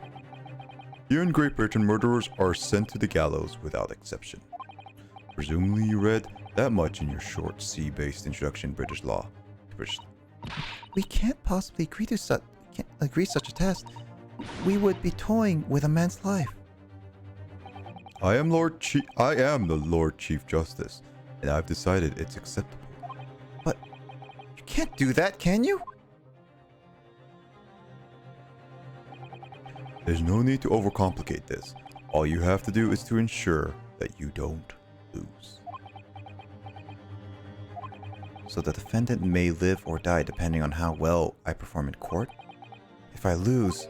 Here in Great Britain, murderers are sent to the gallows without exception. Presumably you read that much in your short C-based introduction British law. We can't possibly agree to such a test. We would be toying with a man's life. I am the Lord Chief Justice, and I've decided it's acceptable. But you can't do that, can you? There's no need to overcomplicate this. All you have to do is to ensure that you don't lose. So the defendant may live or die depending on how well I perform in court. If I lose,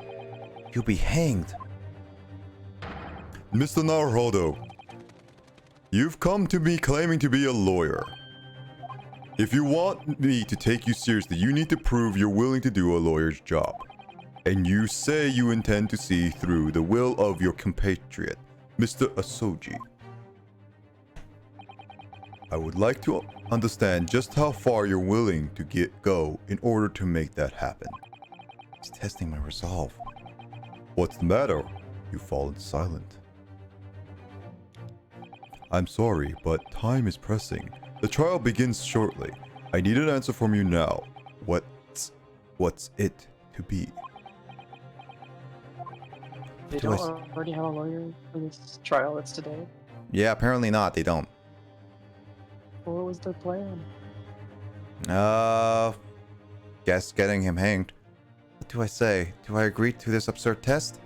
you'll be hanged. Mr. Naruhodo, you've come to me claiming to be a lawyer. If you want me to take you seriously, you need to prove you're willing to do a lawyer's job. And you say you intend to see through the will of your compatriot, Mr. Asoji. I would like to understand just how far you're willing to go in order to make that happen. He's testing my resolve. What's the matter? You've fallen silent. I'm sorry, but time is pressing. The trial begins shortly. I need an answer from you now. What's it to be? They don't already have a lawyer for this trial that's today? Yeah, apparently not. They don't. What was their plan? Guess getting him hanged. What do I say? Do I agree to this absurd test?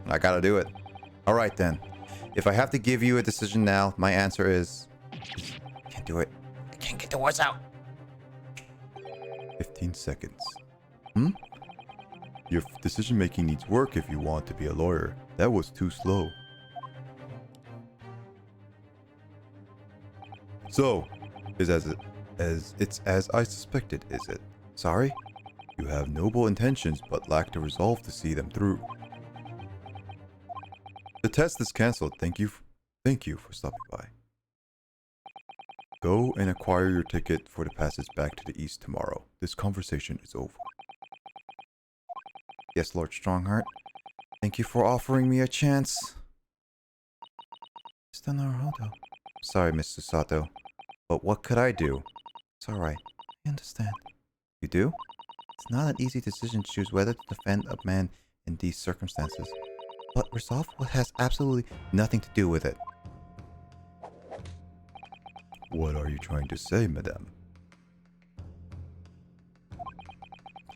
I gotta do it. Alright then. If I have to give you a decision now, my answer is... I can't do it. I can't get the words out. 15 seconds. Your decision making needs work if you want to be a lawyer. That was too slow. So, it's as I suspected, is it? Sorry? You have noble intentions but lack the resolve to see them through. The test is cancelled. Thank you for stopping by. Go and acquire your ticket for the passage back to the east tomorrow. This conversation is over. Yes, Lord Strongheart. Thank you for offering me a chance. Mr. Naruhodo. Sorry, Miss Susato. But what could I do? It's alright. I understand. You do? It's not an easy decision to choose whether to defend a man in these circumstances. But resolve has absolutely nothing to do with it. What are you trying to say, madame?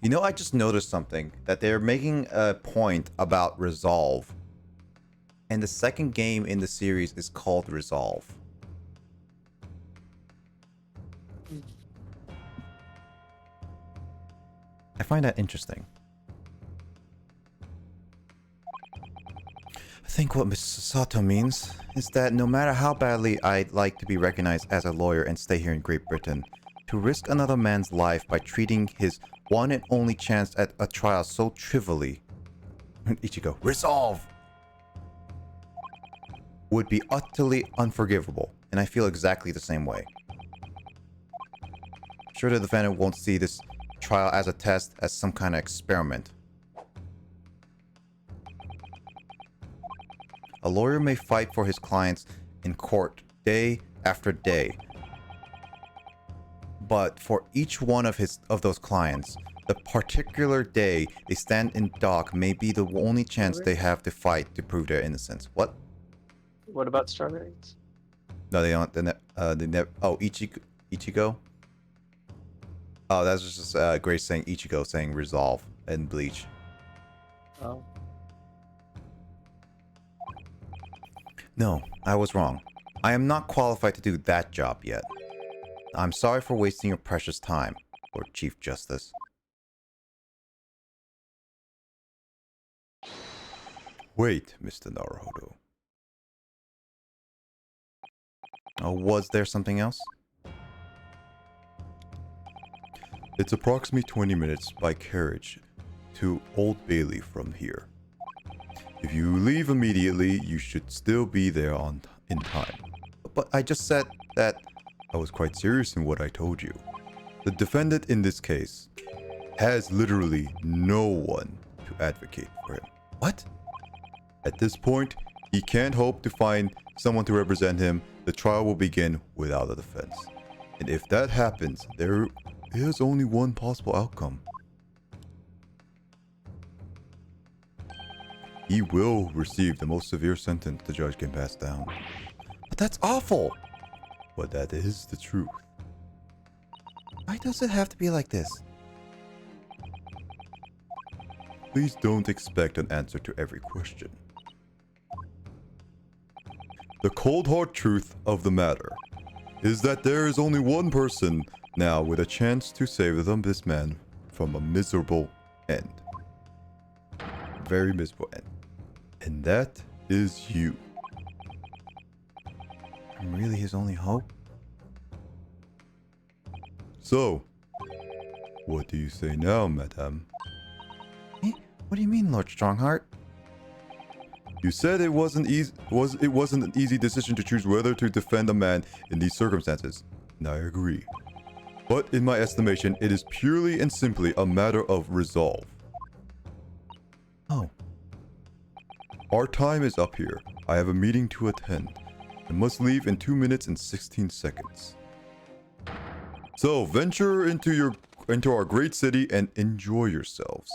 You know, I just noticed something. That they're making a point about resolve. And the second game in the series is called Resolve. I find that interesting. I think what Miss Sato means is that no matter how badly I'd like to be recognized as a lawyer and stay here in Great Britain, to risk another man's life by treating his one and only chance at a trial so trivially, Ichigo, resolve, would be utterly unforgivable, and I feel exactly the same way. Sure, the defendant won't see this trial as a test, as some kind of experiment. A lawyer may fight for his clients in court day after day. But for each one of those clients, the particular day they stand in dock may be the only chance they have to fight to prove their innocence. What? What about strawberries? No, they don't. They never. Oh, Ichigo. Oh, that's just Grace saying Ichigo saying resolve and Bleach. Oh. No, I was wrong. I am not qualified to do that job yet. I'm sorry for wasting your precious time, Lord Chief Justice. Wait, Mr. Naruhodo. Oh, was there something else? It's approximately 20 minutes by carriage to Old Bailey from here. If you leave immediately, you should still be there in time. But I just said that I was quite serious in what I told you. The defendant in this case has literally no one to advocate for him. What? At this point, he can't hope to find someone to represent him. The trial will begin without a defense. And if that happens, there is only one possible outcome. He will receive the most severe sentence the judge can pass down. But that's awful! But that is the truth. Why does it have to be like this? Please don't expect an answer to every question. The cold hard truth of the matter is that there is only one person now with a chance to save this man from a miserable end. Very miserable end. And that is you. I'm really his only hope? So, what do you say now, madame? Eh? What do you mean, Lord Strongheart? You said it wasn't an easy decision to choose whether to defend a man in these circumstances. And I agree. But in my estimation, it is purely and simply a matter of resolve. Oh. Our time is up here. I have a meeting to attend. I must leave in 2 minutes and 16 seconds. So, venture into our great city and enjoy yourselves.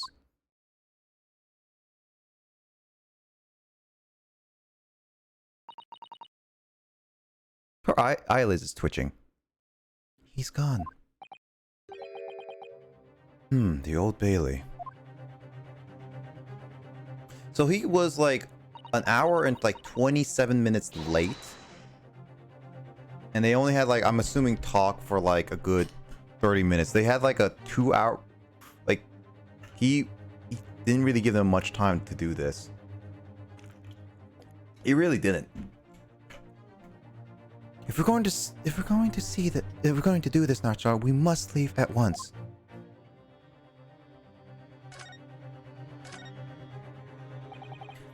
Her eyelids is twitching. He's gone. The Old Bailey. So he was like an hour and like 27 minutes late. And they only had like, I'm assuming, talk for like a good 30 minutes. They had like a 2 hour, like he didn't really give them much time to do this. He really didn't. If we're going to do this, Nachar, we must leave at once.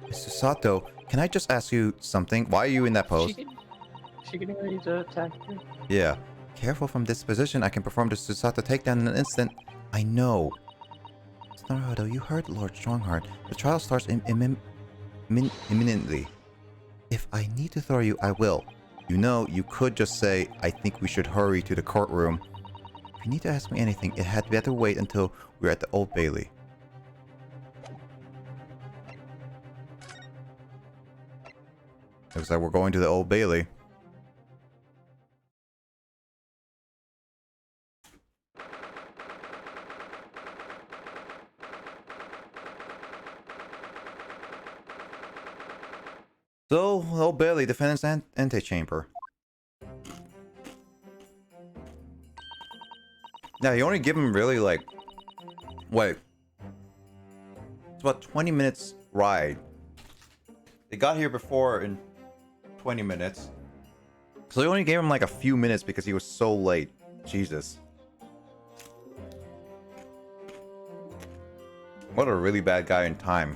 Mr. Sato, can I just ask you something? Why are you in that pose? She getting ready to attack her? Yeah. Careful from this position. I can perform the Susato takedown in an instant. I know. Naruto, you heard Lord Strongheart. The trial starts imminently. If I need to throw you, I will. You know, you could just say, I think we should hurry to the courtroom. If you need to ask me anything, it had better wait until we're at the Old Bailey. Looks like we're going to the Old Bailey. So, Old Bailey, defendant's antechamber. Now, you only give him really like... Wait. It's about 20 minutes ride. They got here before in 20 minutes. So they only gave him like a few minutes because he was so late. Jesus. What a really bad guy in time.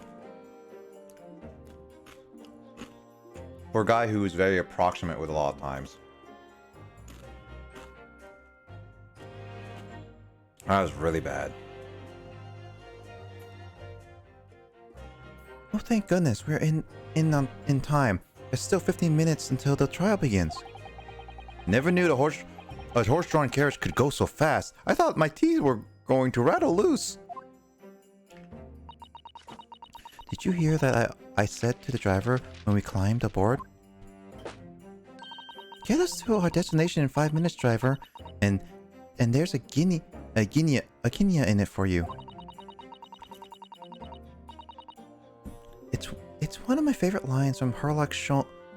For a guy who is very approximate with a lot of times. That was really bad. What thank goodness we're in time. There's still 15 minutes until the trial begins. Never knew a horse-drawn carriage could go so fast. I thought my teeth were going to rattle loose. Did you hear that I said to the driver when we climbed aboard? Get us to our destination in 5 minutes, driver, and there's a guinea in it for you. It's one of my favorite lines from Herlock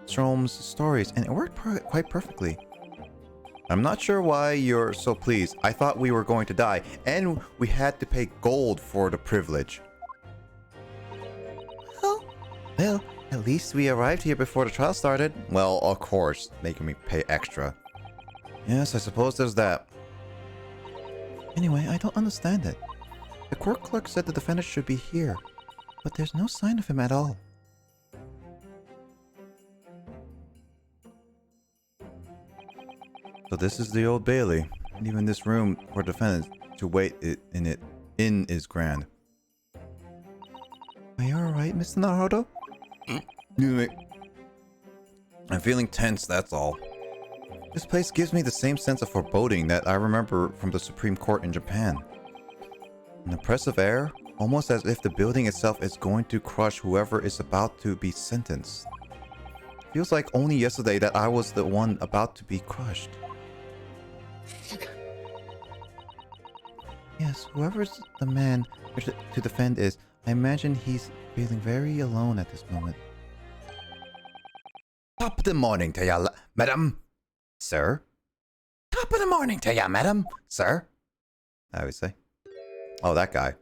Sholmes' stories, and it worked quite perfectly. I'm not sure why you're so pleased. I thought we were going to die, and we had to pay gold for the privilege. Well, at least we arrived here before the trial started. Well, of course, making me pay extra. Yes, I suppose there's that. Anyway, I don't understand it. The court clerk said the defendant should be here, but there's no sign of him at all. So this is the Old Bailey, and even this room for defendants to wait in is grand. Are you alright, Mr. Naruto? I'm feeling tense, that's all. This place gives me the same sense of foreboding that I remember from the Supreme Court in Japan. An oppressive air, almost as if the building itself is going to crush whoever is about to be sentenced. Feels like only yesterday that I was the one about to be crushed. Yes, whoever's the man to defend is, I imagine he's feeling very alone at this moment. Top of the morning to ya, madam. Sir? Top of the morning to ya, madam. Sir? I would say. Oh, that guy.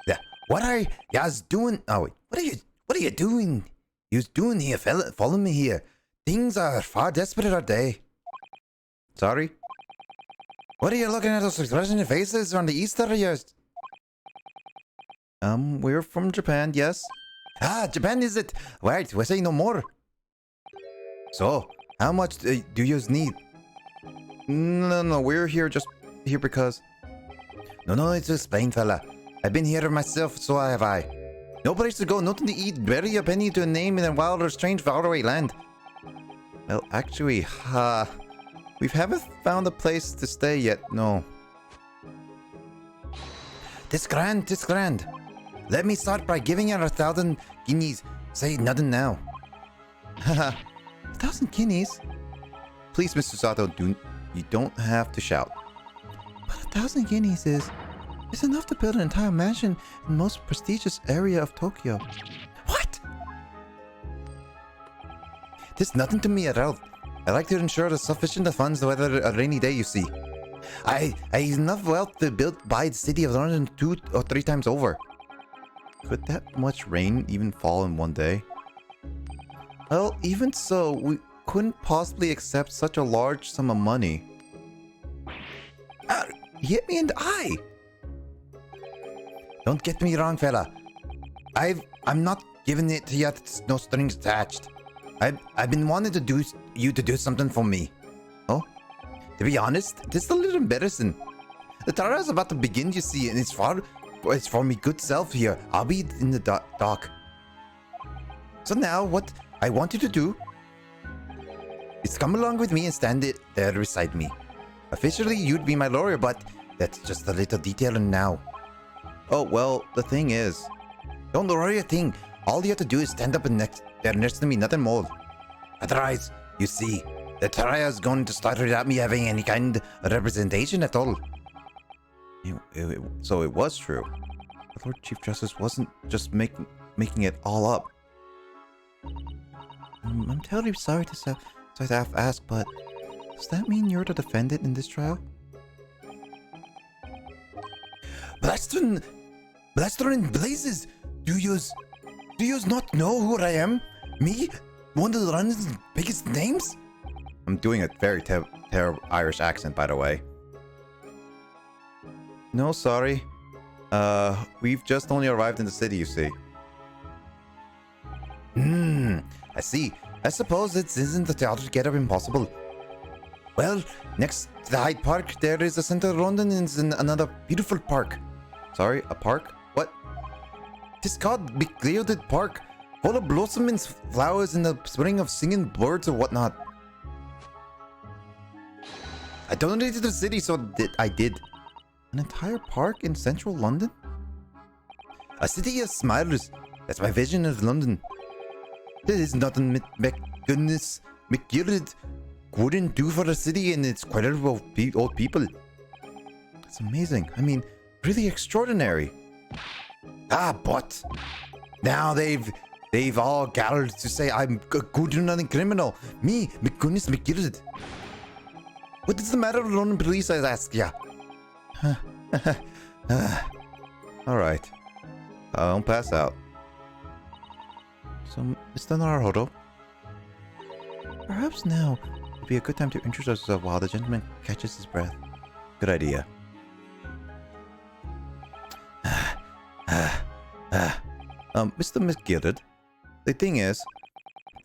Yeah. What are yas doing? Oh, wait. What are you doing? You's doing here, fella? Follow me here. Things are far desperate, are they? Sorry? What are you looking at those expression faces on the Easter of yours? We're from Japan, yes. Ah, Japan is it? Right, we say no more. So, how much do you need? No, we're here because... No, it's explain, fella. I've been here myself, so have I. No place to go, nothing to eat, barely a penny to a name in a wild or strange faraway land. Well, actually, we haven't found a place to stay yet, no. This grand. Let me start by giving you 1,000 guineas. Say nothing now. Haha, 1,000 guineas? Please, Mr. Sato, you don't have to shout. But 1,000 guineas is enough to build an entire mansion in the most prestigious area of Tokyo. What? This nothing to me at all. I like to ensure the sufficient funds to weather a rainy day, you see. I enough wealth to buy the city of London 2 or 3 times over. Could that much rain even fall in one day? Well, even so, we couldn't possibly accept such a large sum of money. He hit me in the eye. Don't get me wrong, fella. I'm not giving it to you. No strings attached. I've been wanting to do something for me. Oh, to be honest, this is a little embarrassing. The trial is about to begin, you see, and it's for me good self here. I'll be in the dock. So now, what I want you to do is come along with me and stand there beside me. Officially, you'd be my lawyer, but that's just a little detail now. Oh, well, the thing is... Don't worry a thing. All you have to do is stand up next to me, nothing more. Otherwise, you see, the trial is going to start without me having any kind of representation at all. So it was true. The Lord Chief Justice wasn't just making it all up. I'm terribly sorry to ask, but does that mean you're the defendant in this trial? Blaster in blazes! Do yous not know who I am? Me? One of the London's biggest names? I'm doing a very terrible Irish accent, by the way. No, sorry. We've just only arrived in the city, you see. I see. I suppose it isn't altogether impossible. Well, next to the Hyde Park, there is a center of London and another beautiful park. Sorry, a park? What? This God-beclouded park, full of blossoming flowers in the spring of singing birds or whatnot. I donated to the city, so I did. An entire park in central London? A city of smilers. That's my vision of London. There is nothing goodness McGillard wouldn't do for the city and its incredible old people. It's amazing. I mean, really extraordinary. But now they've all gathered to say I'm a good-nothing criminal. Me, McGoodness McGillard. What is the matter with London police, I ask ya? Alright. Don't pass out. So, Mr. Naruhodo, perhaps now would be a good time to introduce ourselves while the gentleman catches his breath. Good idea. Mr. McGillard, the thing is,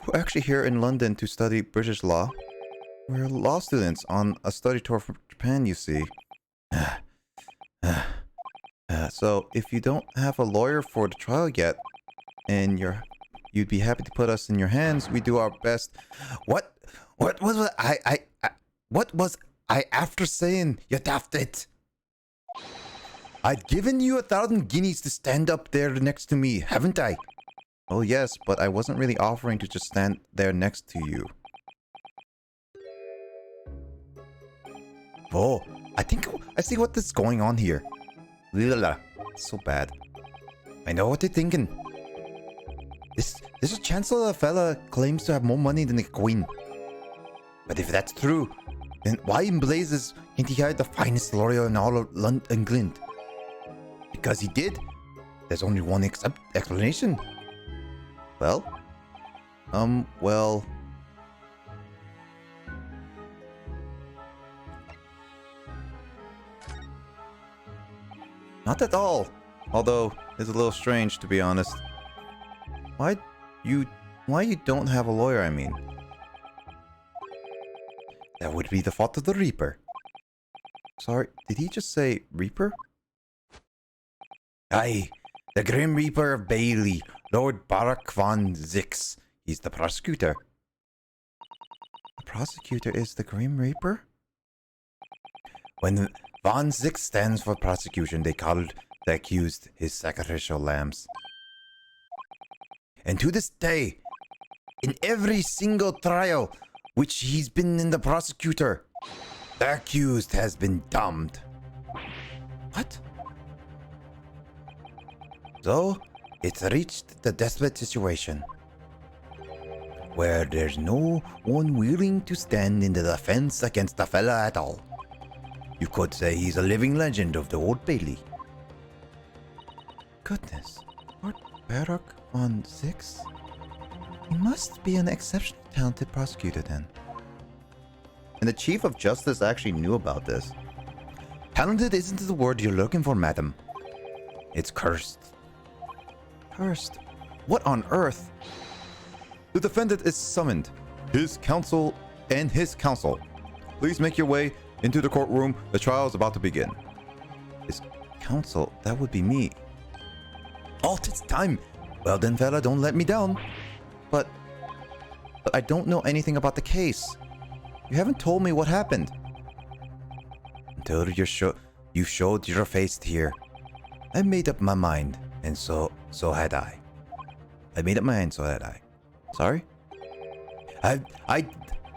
we're actually here in London to study British law. We're law students on a study tour from Japan, you see. So if you don't have a lawyer for the trial yet, and you'd be happy to put us in your hands, we do our best. What was what was I after saying, you daft it? I'd given you 1,000 guineas to stand up there next to me, haven't I? Oh yes, but I wasn't really offering to just stand there next to you. Oh, I think I see what is going on here. So bad. I know what they're thinking. This Chancellor fella claims to have more money than the Queen. But if that's true, then why in blazes can't he hire the finest lawyer in all of England? Because he did. There's only one explanation. Well, not at all. Although, it's a little strange, to be honest. Why you don't have a lawyer, I mean? That would be the fault of the Reaper. Sorry, did he just say Reaper? Aye, the Grim Reaper of Bailey, Lord Barak von Zix. He's the prosecutor. The prosecutor is the Grim Reaper? When Von Zix stands for prosecution, they called the accused his sacrificial lambs. And to this day, in every single trial which he's been in the prosecutor, the accused has been damned. What? So, it's reached the desperate situation where there's no one willing to stand in the defense against the fella at all. You could say he's a living legend of the Old Bailey. Goodness, Lord Barak von Zix? He must be an exceptionally talented prosecutor then. And the Chief of Justice actually knew about this. Talented isn't the word you're looking for, madam. It's cursed. Cursed? What on earth? The defendant is summoned. His counsel and his counsel. Please make your way into the courtroom. The trial is about to begin. His counsel? That would be me. Oh, it's time. Well then, fella, don't let me down. But I don't know anything about the case. You haven't told me what happened. Until you showed your face here. I made up my mind, and so had I. I made up my mind, so had I. Sorry? I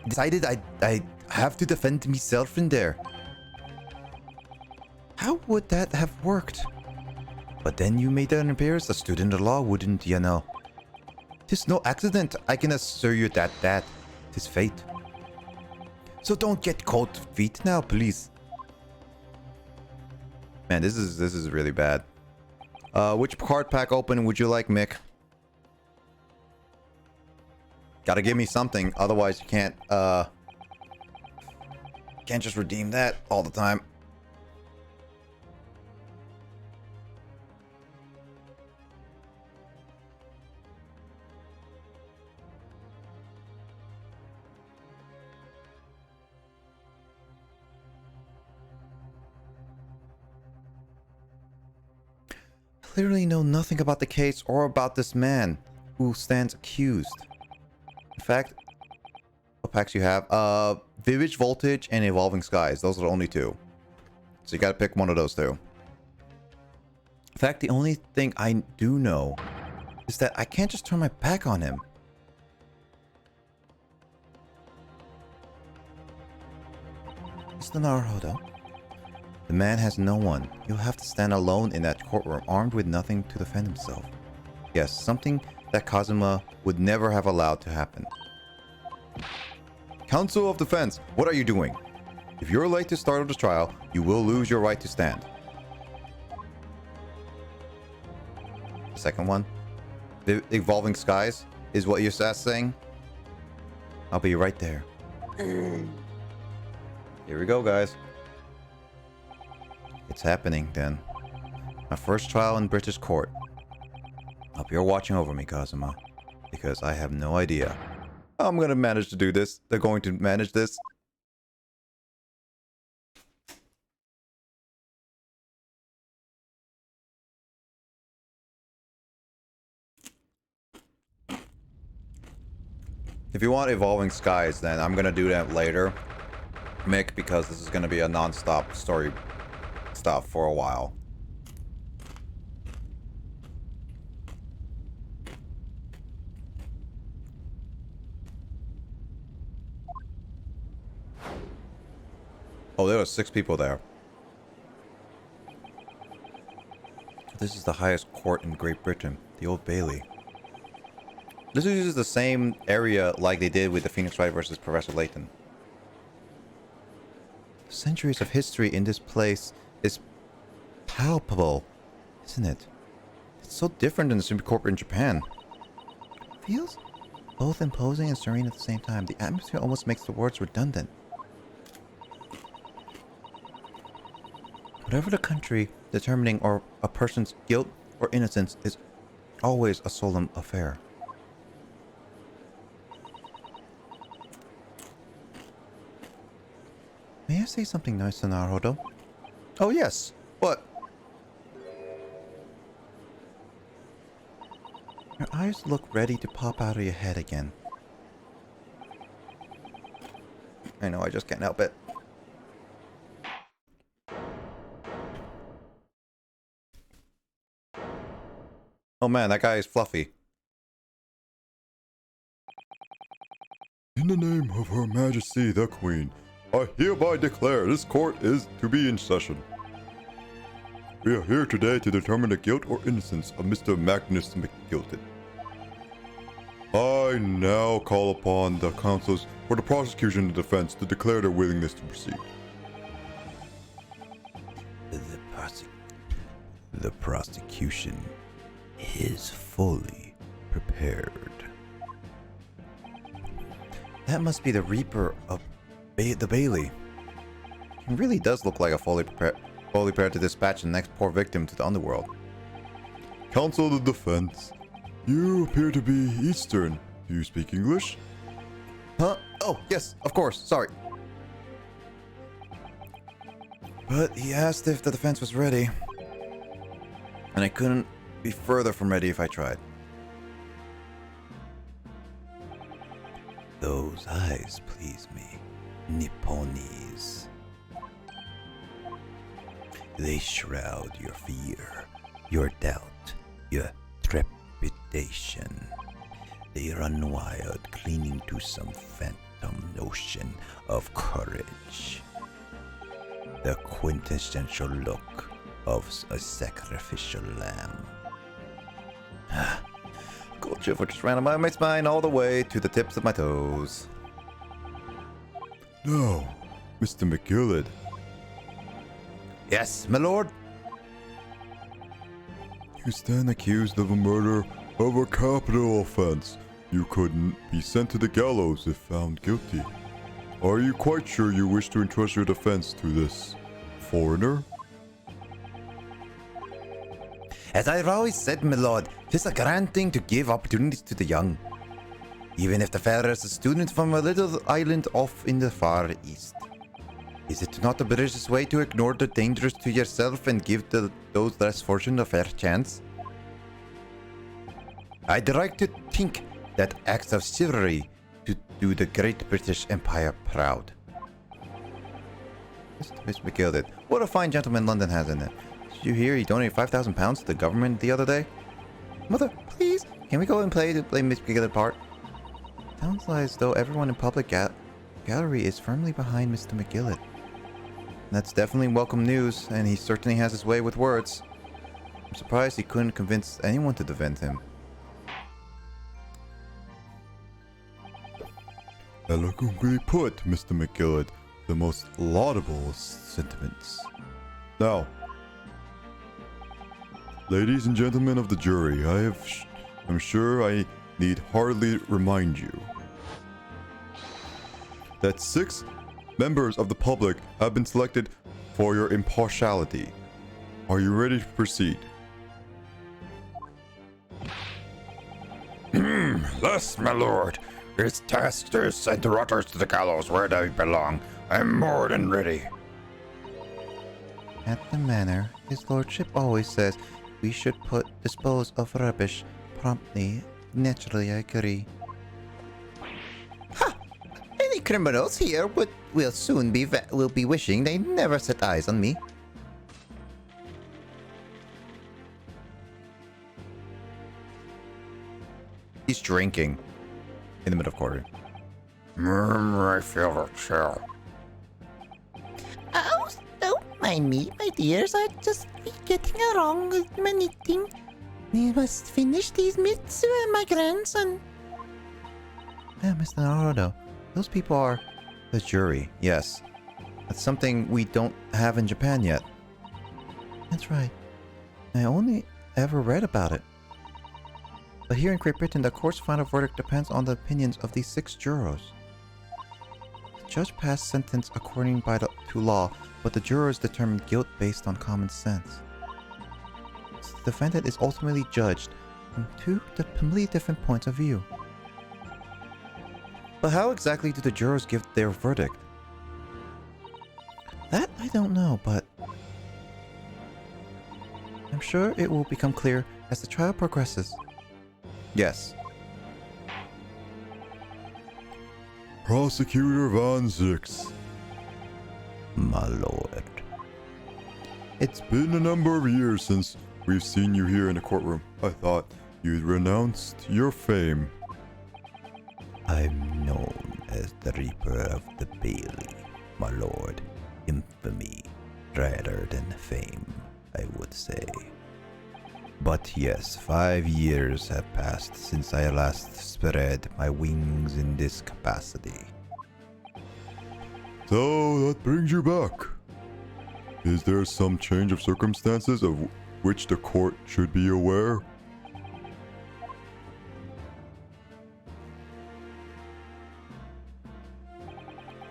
decided I have to defend myself in there. How would that have worked? But then you made an appearance, a student of law, wouldn't you know? 'Tis no accident, I can assure you that 'tis fate. So don't get cold feet now, please. Man, this is really bad. Which card pack opening would you like, Mick? Gotta give me something, otherwise you can't just redeem that all the time. clearly know nothing about the case or about this man who stands accused. In fact, what packs you have? Vivid Voltage and Evolving Skies. Those are the only two. So you gotta pick one of those two. In fact, the only thing I do know is that I can't just turn my back on him. Mr. Naruhodo, the man has no one. He'll have to stand alone in that courtroom, armed with nothing to defend himself. Yes, something that Kazuma would never have allowed to happen. Council of Defense, what are you doing? If you're late to start the trial, you will lose your right to stand. The second one, the Evolving Skies, is what you're saying? I'll be right there. Here we go, guys. It's happening, then. My first trial in British court. Hope you're watching over me, Kazuma. Because I have no idea how I'm gonna manage to do this. They're going to manage this. If you want Evolving Skies, then I'm gonna do that later, Mick, because this is gonna be a non-stop story stuff for a while. Oh, there were 6 people there. This is the highest court in Great Britain, the Old Bailey. This uses the same area like they did with the Phoenix Wright versus Professor Layton. Centuries of history in this place is palpable, isn't it? It's so different than the Supreme Court in Japan. It feels both imposing and serene at the same time. The atmosphere almost makes the words redundant. Whatever the country, determining or a person's guilt or innocence is always a solemn affair. May I say something nice to Naruhodo? Oh yes, what? Your eyes look ready to pop out of your head again. I know, I just can't help it. Oh man, that guy is fluffy. In the name of Her Majesty the Queen, I hereby declare this court is to be in session. We are here today to determine the guilt or innocence of Mr. Magnus McGilton. I now call upon the counsels for the prosecution and defense to declare their willingness to proceed. The prosecution is fully prepared. That must be the Reaper of the Bailey. He really does look like a fully prepared to dispatch the next poor victim to the underworld. Counsel of the defense, you appear to be Eastern. Do you speak English? Huh? Oh, yes, of course, sorry. But he asked if the defense was ready. And I couldn't be further from ready if I tried. Those eyes please me. Nipponese. They shroud your fear, your doubt, your trepidation. They run wild, clinging to some phantom notion of courage. The quintessential look of a sacrificial lamb. Cold shiver just ran on my spine all the way to the tips of my toes. No, Mr. McGillid. Yes, my lord. You stand accused of a murder of a capital offense. You couldn't be sent to the gallows if found guilty. Are you quite sure you wish to entrust your defense to this foreigner? As I've always said, my lord, 'tis a grand thing to give opportunities to the young. Even if the father is a student from a little island off in the far east. Is it not the British way to ignore the dangers to yourself and give those less fortunate a fair chance? I'd like to think that acts of chivalry to do the great British Empire proud. Miss McGilded. What a fine gentleman London has in it. Did you hear he donated £5,000 to the government the other day? Mother, please, can we go and play Miss McGilded part? Sounds like as though everyone in public gallery is firmly behind Mr. McGillett. That's definitely welcome news, and he certainly has his way with words. I'm surprised he couldn't convince anyone to defend him. Eloquently put, Mr. McGillett. The most laudable sentiments. Now, ladies and gentlemen of the jury, I'm sure I need hardly remind you that 6 members of the public have been selected for your impartiality. Are you ready to proceed? Yes, my lord. His task is send the rotters to the gallows where they belong. I'm more than ready. At the manor, his lordship always says we should dispose of rubbish promptly. Naturally, I agree. Ha! Any criminals here will soon be wishing they never set eyes on me. He's drinking in the middle of quarter. I feel the chill. Oh, don't mind me, my dears. I just be getting along with my knitting. We must finish these myths, my grandson. Yeah, Mr. Naruto. Those people are the jury. Yes, that's something we don't have in Japan yet. That's right. I only ever read about it. But here in Great Britain, the court's final verdict depends on the opinions of these 6 jurors. The judge passed sentence according to law, but the jurors determined guilt based on common sense. So the defendant is ultimately judged from 2 completely different points of view. But how exactly do the jurors give their verdict? That I don't know, but I'm sure it will become clear as the trial progresses. Yes. Prosecutor Von Zix. My lord. It's been a number of years since we've seen you here in the courtroom. I thought you'd renounced your fame. I'm known as the Reaper of the Bailey, my lord. Infamy rather than fame, I would say. But yes, 5 years have passed since I last spread my wings in this capacity. So that brings you back. Is there some change of circumstances of which the court should be aware?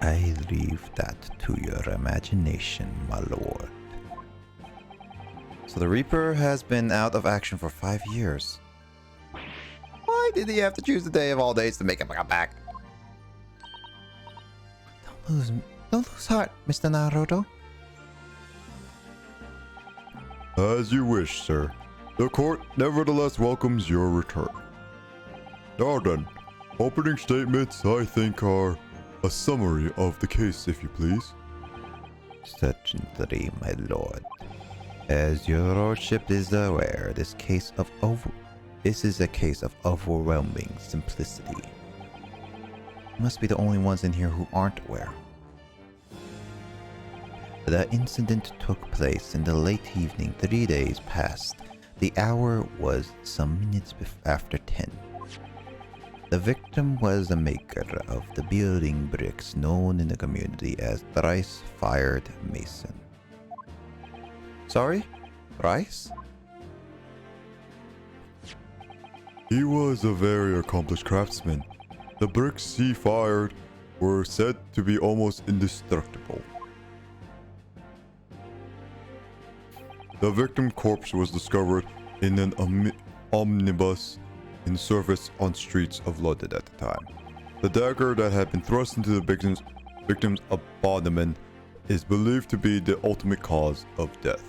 I leave that to your imagination, my lord. So the Reaper has been out of action for 5 years. Why did he have to choose the day of all days to make him come back? Don't lose heart, Mr. Naruto. As you wish, sir. The court nevertheless welcomes your return. Now then, opening statements I think are a summary of the case, if you please. Certainly, my lord. As your lordship is aware, this is a case of overwhelming simplicity. You must be the only ones in here who aren't aware. The incident took place in the late evening 3 days past. The hour was some minutes after 10. The victim was a maker of the building bricks known in the community as thrice-fired mason. Sorry? Rice? He was a very accomplished craftsman. The bricks he fired were said to be almost indestructible. The victim's corpse was discovered in an omnibus in service on streets of London at the time. The dagger that had been thrust into the victim's abdomen is believed to be the ultimate cause of death.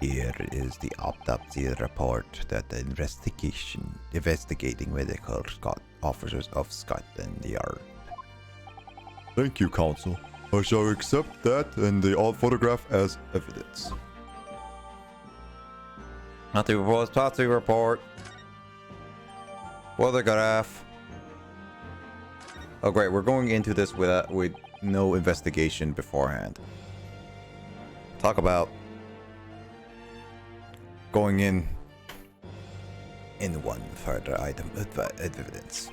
Here is the autopsy report that the investigating medical officers of Scotland Yard. Thank you, Counsel. I shall accept that and the odd photograph as evidence. Autopsy report. Photograph. Oh great, we're going into this with no investigation beforehand. Talk about going in one further item of evidence.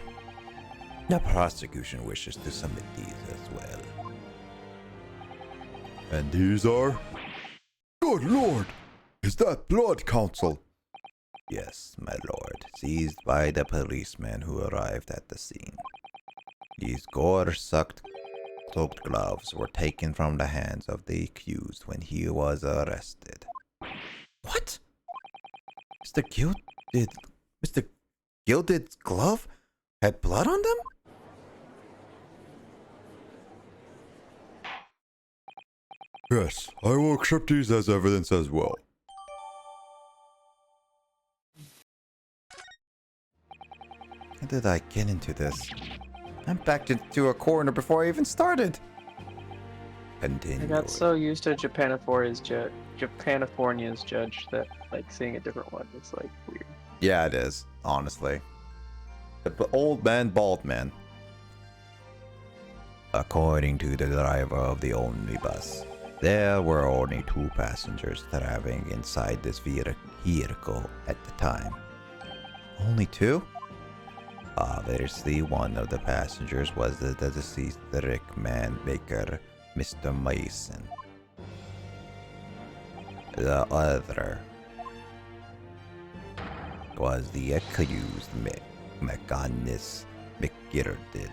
The prosecution wishes to submit these as well. And these are? Good lord! Is that blood, Counsel? Yes, my lord, seized by the policeman who arrived at the scene. These gore-soaked gloves were taken from the hands of the accused when he was arrested. What? Mr. Gilded's glove had blood on them? Yes, I will accept these as evidence as well. How did I get into this? I'm backed into a corner before I even started. Continue. I got so used to Japanifornia's judge that like seeing a different one is like weird. Yeah, it is, honestly. The old man, bald man. According to the driver of the omnibus, there were only 2 passengers traveling inside this vehicle at the time. Only 2? Obviously, one of the passengers was the deceased Rickman maker, Mr. Mason. The other was the accused mechanist McGirded.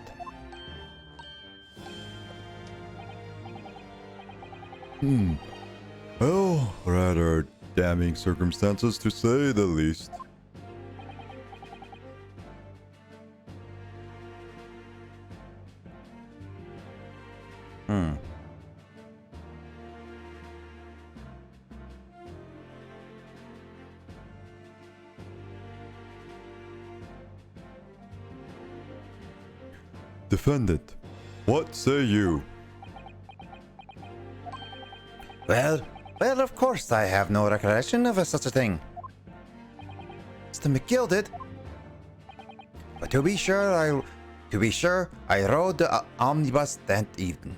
Well, rather damning circumstances to say the least. Defendant, what say you? Well, of course I have no recollection of such a thing. Mr. McGilded. But to be sure, I rode the omnibus that evening.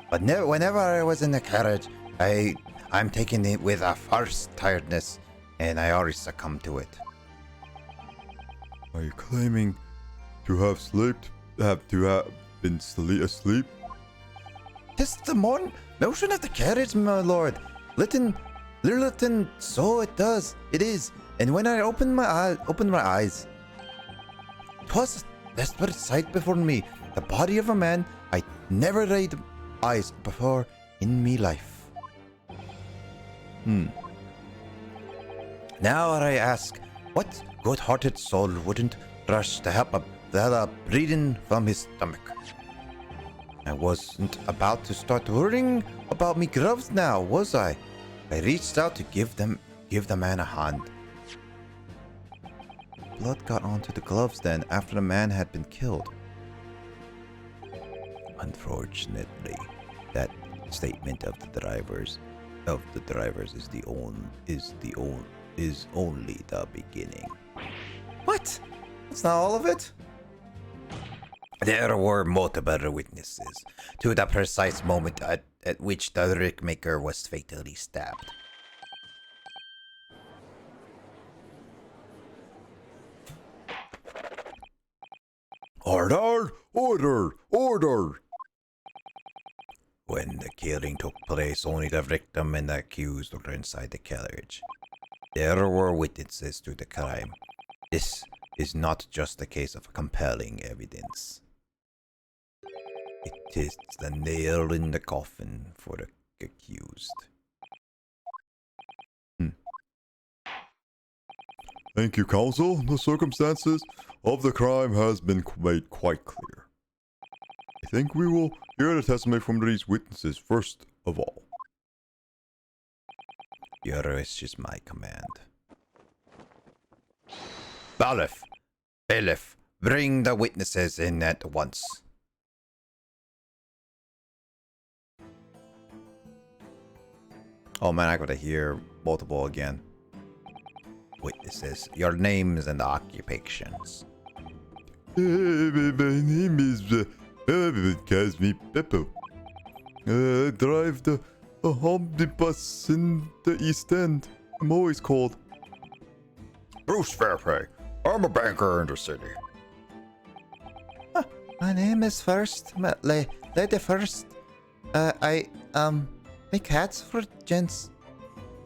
But whenever I was in the carriage, I'm taken in with a first tiredness, and I always succumb to it. Are you claiming to have been asleep? Tis the motion of the carriage, my lord. Little, so it does. It is. And when I opened my eyes, 'twas a desperate sight before me. The body of a man I never laid eyes before in me life. Now I ask, what good-hearted soul wouldn't rush to help a fella bleeding from his stomach? I wasn't about to start worrying about me gloves now, was I? I reached out to give the man a hand. Blood got onto the gloves then after the man had been killed. Unfortunately, that statement of the drivers is only the beginning. What? That's not all of it? There were multiple witnesses to the precise moment at which the Rickmaker was fatally stabbed. Order! Order! Order! When the killing took place, only the victim and the accused were inside the carriage. There were witnesses to the crime. This is not just a case of compelling evidence. It is the nail in the coffin for the accused. Thank you, counsel. The circumstances of the crime has been made quite clear. I think we will hear the testimony from these witnesses first of all. Your wish is my command. Bailiff, bring the witnesses in at once. Oh man, I gotta hear multiple again. Witnesses, your names and occupations. My name is calls me Beppo. I drive the omnibus in the East End. I'm always cold. Bruce Fairplay. I'm a banker in the city. My name is First. Lady First. I make hats for gents.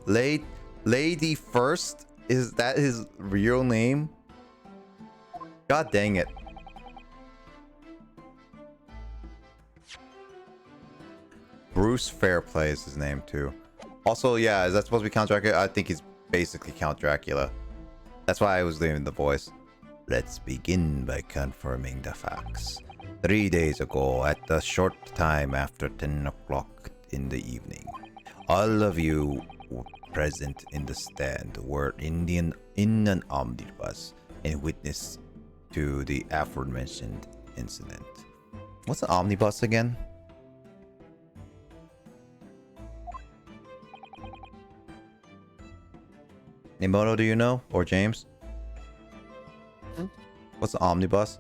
Lady First? Is that his real name? God dang it. Bruce Fairplay is his name too. Also, yeah, is that supposed to be Count Dracula? I think he's basically Count Dracula. That's why I was leaving the voice. Let's begin by confirming the facts. 3 days ago, at a short time after 10 o'clock in the evening, all of you present in the stand were in an omnibus and witness to the aforementioned incident. What's an omnibus again? Nimoto, do you know? Or James? Hmm? What's an omnibus?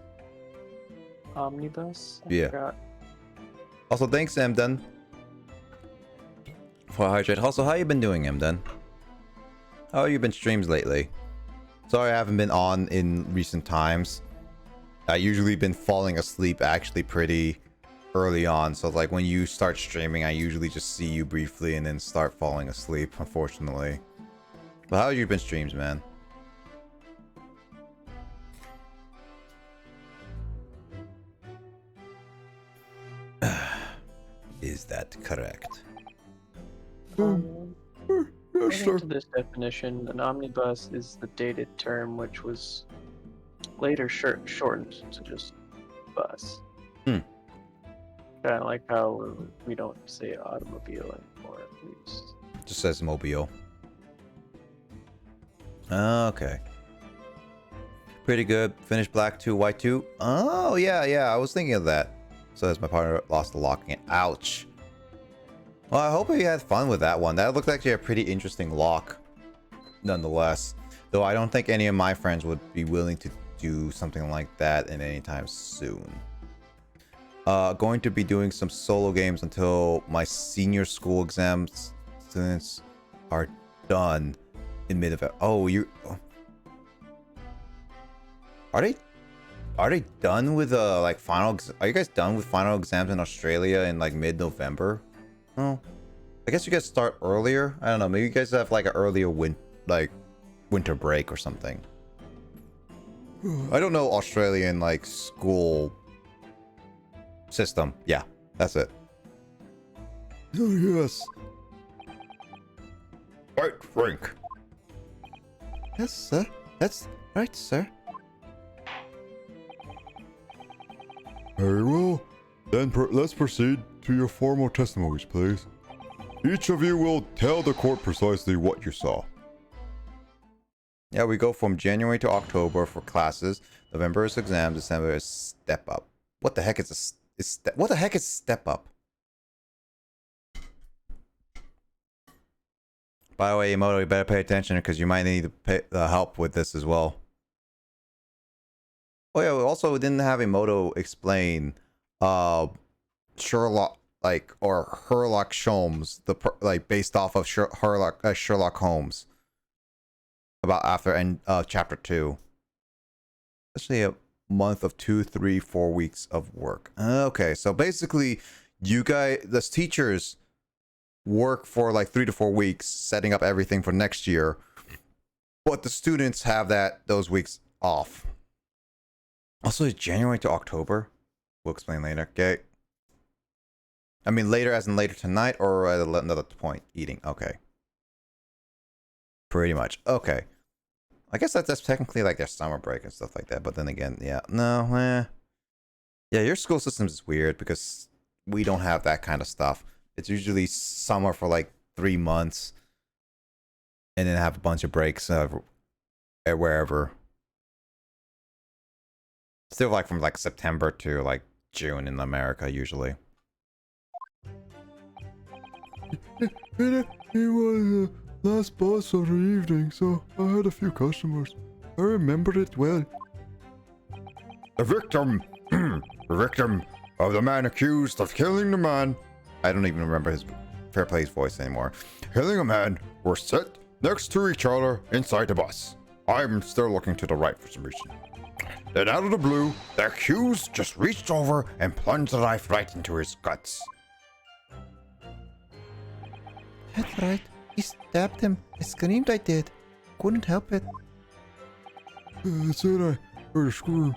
Omnibus? I Yeah. forgot. Also, thanks, Emden, for hydrate. Also, how you been doing, Emden? How have you been streams lately? Sorry I haven't been on in recent times. I usually been falling asleep actually pretty early on. So like when you start streaming, I usually just see you briefly and then start falling asleep, unfortunately. But how have you been streams, man? Is that correct? According to this definition, an omnibus is the dated term which was later shortened to just bus. Hmm. Kind of like how we don't say automobile anymore. Just says mobile. Okay. Pretty good. Finished Black 2, White 2. Oh, yeah. I was thinking of that. So as my partner lost the locking. Ouch. Well, I hope you had fun with that one. That looked actually a pretty interesting lock. Nonetheless. Though I don't think any of my friends would be willing to do something like that in any time soon. Going to be doing some solo games until my senior school exams students are done in mid-November. Oh, you... Are they done with like final? Are you guys done with final exams in Australia in like mid-November? Oh, I guess you guys start earlier. I don't know. Maybe you guys have like an earlier winter break or something. I don't know Australian like school system. Yeah, that's it. Oh, yes. Right, Frank. Yes, sir. That's right, sir. Very well. Then let's proceed to your formal testimonies, please. Each of you will tell the court precisely what you saw. Yeah, we go from January to October for classes. November is exams. December is step up. What the heck is what the heck is step up? By the way, Emoto, you better pay attention because you might need help with this as well. Oh yeah, we also didn't have Emoto explain Sherlock or Sherlock Holmes, based off of Sherlock Holmes. About after chapter 2. Especially a month of 2, 3, 4 weeks of work. Okay, so basically you guys, the teachers work for like 3 to 4 weeks setting up everything for next year, but the students have those weeks off. Also, it's January to October. We'll explain later. Okay. I mean later as in later tonight or at another point eating. Okay. Pretty much. Okay. I guess that's technically like their summer break and stuff like that. But then again, yeah. No, yeah, your school system is weird because we don't have that kind of stuff. It's usually summer for like 3 months. and then have a bunch of breaks wherever. Still like from like September to like June in America usually. It was the last boss of the evening, so I had a few customers. I remember it well. The victim! The victim of the man accused of killing the man. I don't even remember his Fair Play's voice anymore. Killing a man were set next to each other inside the bus. I'm still looking to the right for some reason. Then out of the blue, the accused just reached over and plunged the knife right into his guts. That's right. He stabbed him. I screamed I did. Couldn't help it. I said I heard a scream.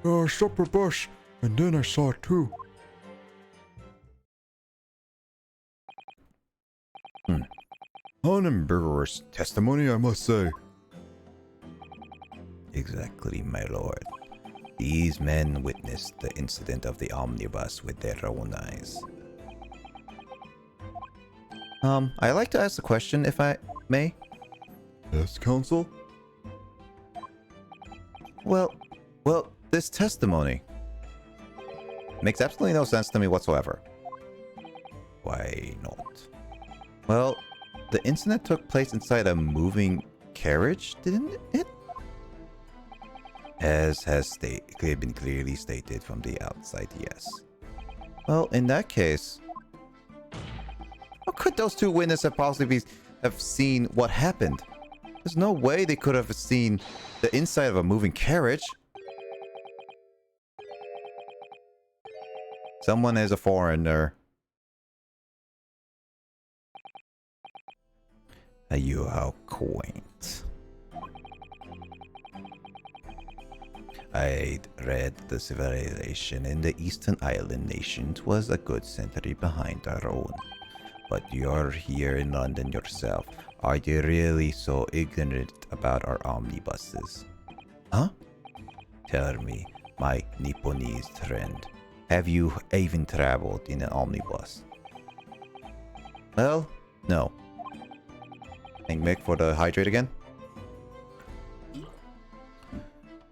I stopped the bus, and then I saw it too. Unambiguous testimony, I must say. Exactly, my lord. These men witnessed the incident of the omnibus with their own eyes. I'd like to ask a question, if I may. Yes, counsel? Well, this testimony makes absolutely no sense to me whatsoever. Why not? Well, the incident took place inside a moving carriage, didn't it? As has been clearly stated from the outside, yes. Well, in that case, how could those two witnesses possibly have seen what happened? There's no way they could have seen the inside of a moving carriage. Someone is a foreigner. You how quaint. I'd read the civilization in the Eastern Island nations was a good century behind our own. But you're here in London yourself. Are you really so ignorant about our omnibuses? Huh? Tell me, my Nipponese friend, have you even traveled in an omnibus? Well, no. Thank Mick for the hydrate again.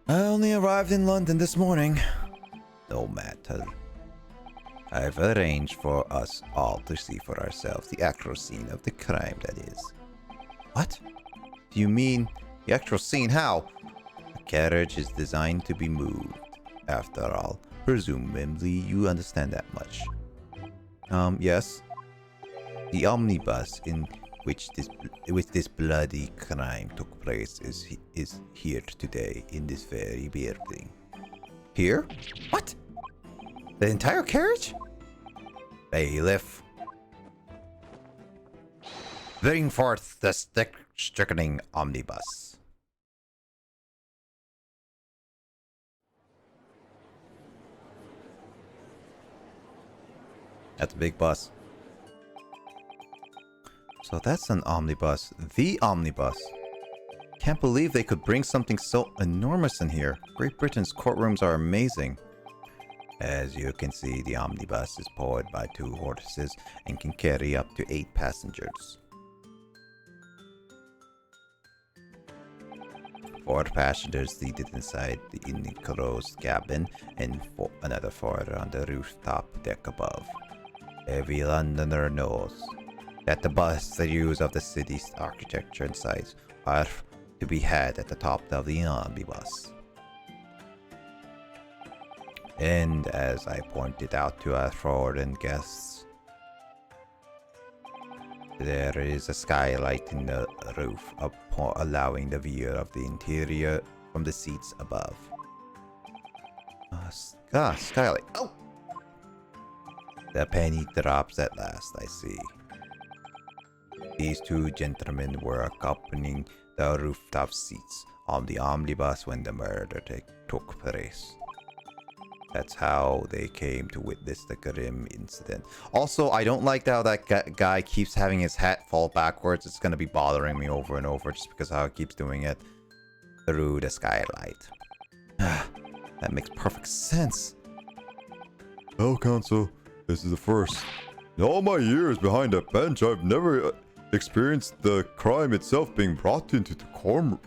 I only arrived in London this morning. No matter. I've arranged for us all to see for ourselves the actual scene of the crime, that is. What? Do you mean the actual scene? How? The carriage is designed to be moved. After all, presumably you understand that much. Yes. The omnibus in which this bloody crime took place is here today in this very building. Here? What? The entire carriage? Bailiff, bring forth the stricken omnibus. That's a big bus. So that's an omnibus. The omnibus. Can't believe they could bring something so enormous in here. Great Britain's courtrooms are amazing. As you can see, the omnibus is pulled by 2 horses and can carry up to 8 passengers. 4 passengers seated inside the enclosed cabin and another 4 on the rooftop deck above. Every Londoner knows that the best use of the city's architecture and sights are to be had at the top of the omnibus. And as I pointed out to our foreign guests, there is a skylight in the roof allowing the view of the interior from the seats above. Skylight. Oh! The penny drops at last, I see. These 2 gentlemen were accompanying the rooftop seats on the omnibus when the murder took place. That's how they came to witness the grim incident. Also, I don't like how that guy keeps having his hat fall backwards. It's gonna be bothering me over and over just because how he keeps doing it Through the skylight. That makes perfect sense. Well, counsel, this is the first. In all my years behind that bench, I've never experienced the crime itself being brought into the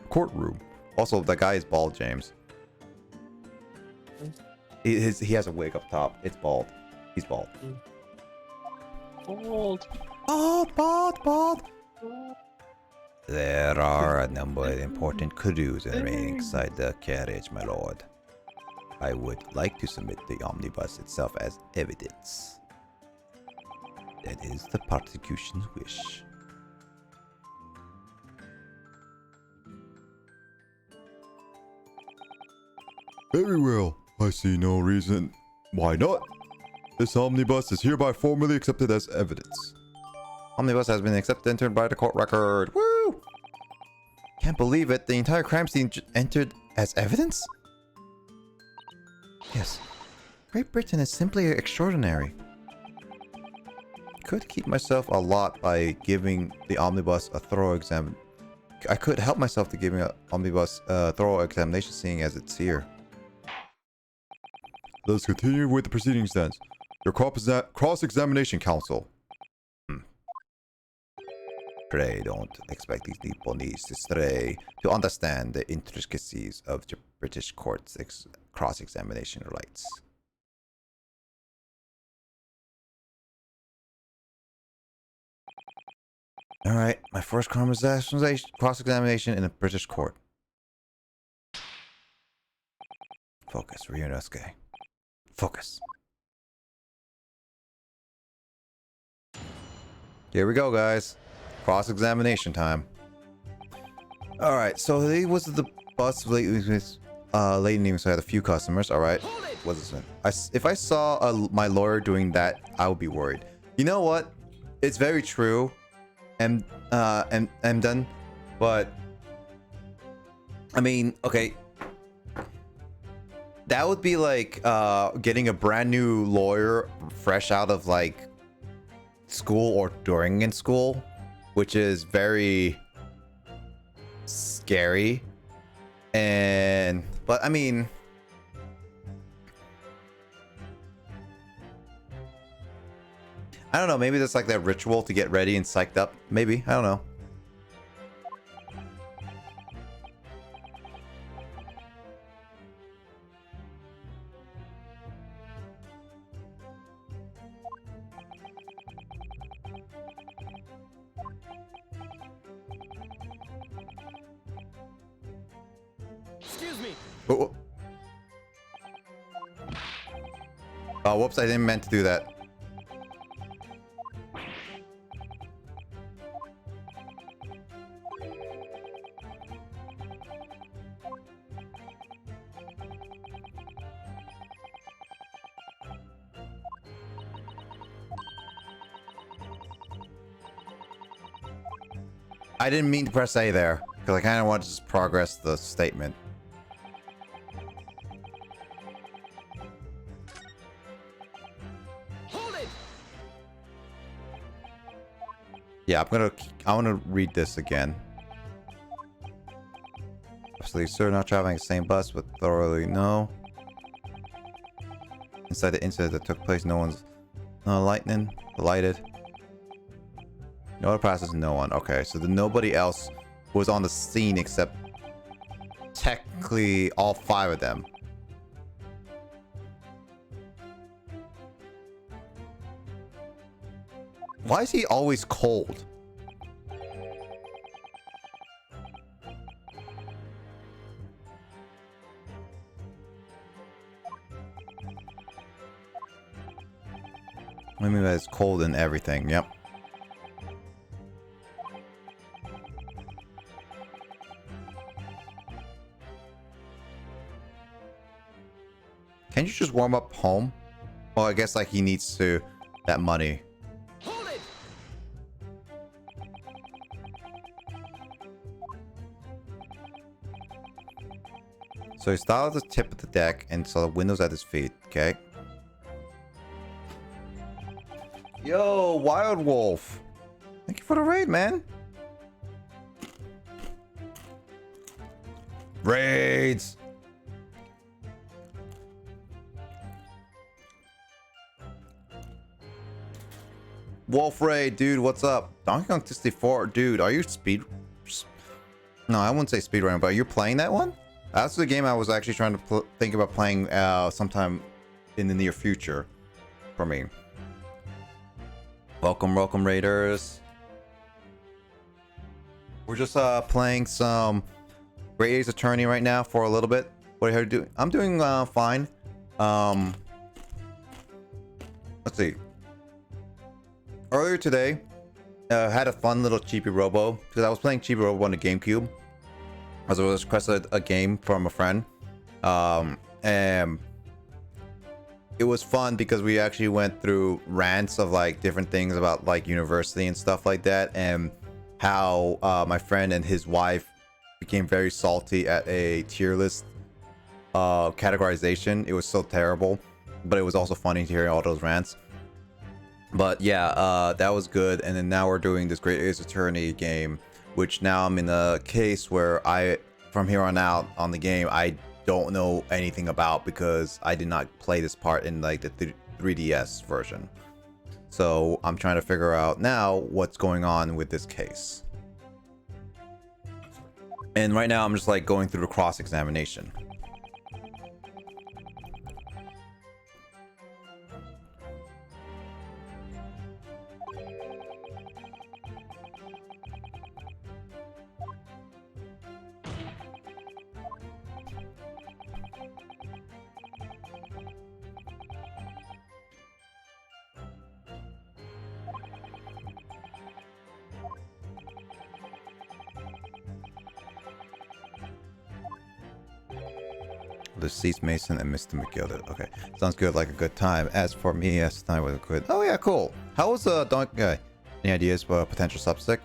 courtroom. Also, that guy is bald, James. He has a wig up top. It's bald. He's bald. Bald. Bald. There are a number of important clues remaining inside the carriage, my lord. I would like to submit the omnibus itself as evidence. That is the prosecution's wish. Very well. I see no reason why not. This omnibus is hereby formally accepted as evidence. Omnibus has been accepted and entered by the court record. Woo! Can't believe it. The entire crime scene entered as evidence? Yes. Great Britain is simply extraordinary. Could keep myself a lot by giving the omnibus a thorough exam. I could help myself to giving an omnibus a thorough examination, seeing as it's here. Let's continue with the proceedings then. Your cross-examination, counsel. Pray don't expect these people needs to stray to understand the intricacies of the British court's cross-examination rights. Alright, my first cross-examination in a British court. Focus, Ryunosuke. Focus. Here we go, guys. Cross-examination time. Alright, so he was the bus late evening, so I had a few customers. Alright. What's this? If I saw my lawyer doing that, I would be worried. You know what? It's very true. I'm done. But I mean, okay. That would be like getting a brand new lawyer fresh out of like school or during in school, which is very scary. But I mean, I don't know, maybe that's like that ritual to get ready and psyched up. Maybe, I don't know. Excuse me. Oh, whoops, I didn't meant to do that. I didn't mean to press A there, because I kind of wanted to just progress the statement. Hold it. Yeah, I want to read this again. Absolutely, sir, not traveling the same bus, but thoroughly no. Inside the incident that took place, no one's lighted. No other passes, no one. Okay, so nobody else was on the scene except technically all 5 of them. Why is he always cold? I mean, it's cold and everything. Yep. Can't you just warm up home? Well, I guess like he needs to that money. Hold it. So he started at the tip of the deck and saw the windows at his feet. Okay. Yo, Wild Wolf. Thank you for the raid, man. Raids. Wolf Ray, dude, what's up? Donkey Kong 64, dude, are you No, I wouldn't say speedrunning, but you're playing that one? That's the game I was actually trying to think about playing sometime in the near future for me. Welcome, welcome, Raiders. We're just playing some Great Ace Attorney right now for a little bit. What are you doing? I'm doing fine. Let's see. Earlier today, had a fun little Chibi-Robo because I was playing Chibi-Robo on the GameCube. As I was requested a game from a friend, and it was fun because we actually went through rants of like different things about like university and stuff like that, and how my friend and his wife became very salty at a tier list categorization. It was so terrible, but it was also funny to hear all those rants. But yeah, that was good. And then now we're doing this Great Ace Attorney game, which now I'm in a case where from here on out on the game, I don't know anything about because I did not play this part in like the 3DS version. So I'm trying to figure out now what's going on with this case. And right now I'm just like going through the cross-examination. Deceased Mason and Mr. McGilded. Okay, sounds good, like a good time. As for me, yes, tonight was good. Oh yeah, cool. How was Donkey guy? Any ideas for a potential substick?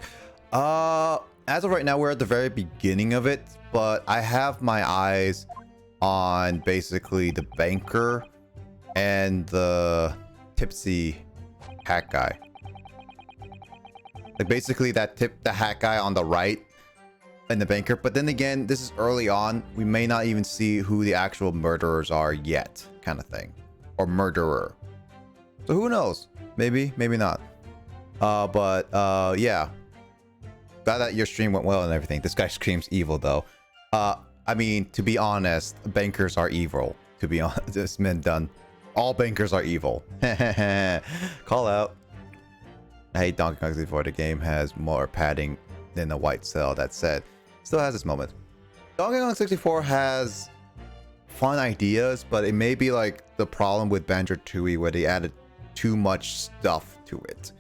As of right now, we're at the very beginning of it, but I have my eyes on basically the banker and the tipsy hack guy. Like basically the hack guy on the right and the banker. But then again, this is early on. We may not even see who the actual murderers are yet, kind of thing, or murderer. So who knows? Maybe, maybe not. Yeah. Glad that your stream went well and everything. This guy screams evil though. I mean, to be honest, bankers are evil. To be honest, this man done. All bankers are evil. Call out. I hate Donkey Kong 64. The game has more padding than a white cell. That said, still has its moment. Donkey Kong 64 has fun ideas, but it may be like the problem with Banjo-Tooie where they added too much stuff to it,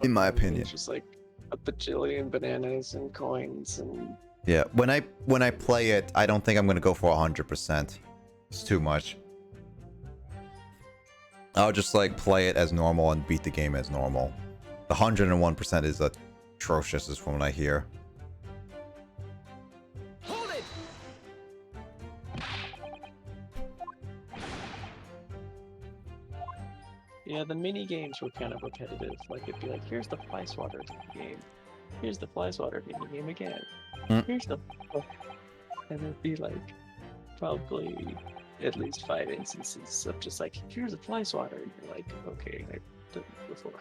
in my opinion. It's just like a bajillion bananas and coins and... Yeah, when I play it, I don't think I'm gonna go for 100%. It's too much. I'll just like play it as normal and beat the game as normal. The 101% is atrocious, is from what I hear. Hold it! Yeah, the mini games were kind of repetitive. Like it'd be like, here's the fly swatter game. Here's the fly swatter mini game again. Here's the... And it'd be like probably at least 5 instances of just like, here's a fly swatter. And you're like, okay, I did it before.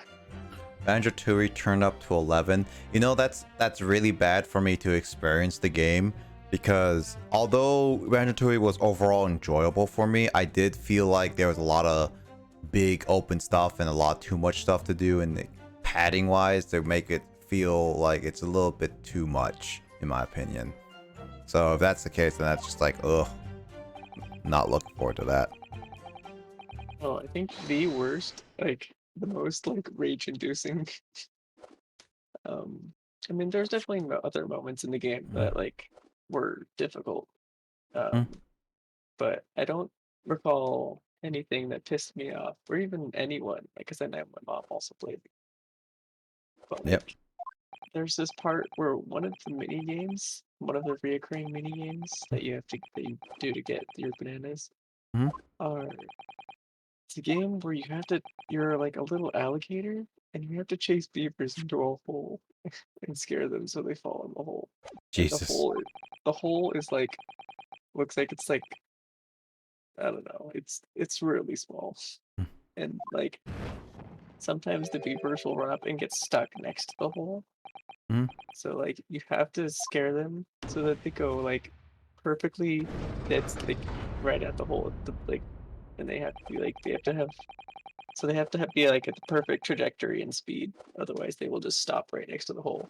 Banjo-Tooie turned up to 11. You know, that's really bad for me to experience the game, because although Banjo-Tooie was overall enjoyable for me, I did feel like there was a lot of big open stuff and a lot too much stuff to do, and padding wise to make it feel like it's a little bit too much, in my opinion. So if that's the case, then that's just like, ugh, not looking forward to that. Oh, I think the worst, like the most like rage-inducing. I mean, there's definitely other moments in the game that like were difficult, but I don't recall anything that pissed me off, or even anyone. Like, cause then my mom also played. But like, there's this part where one of the mini games, one of the reoccurring mini games that you do to get your bananas, are it's a game where you're like a little alligator and you have to chase beavers into a hole and scare them so they fall in the hole. Jesus. The hole is like, looks like it's like, I don't know, it's really small. And like, sometimes the beavers will run up and get stuck next to the hole. Mhm. So like you have to scare them so that they go like perfectly that's like right at the hole like and they have to be like they have to have so they have to be like at the perfect trajectory and speed. Otherwise they will just stop right next to the hole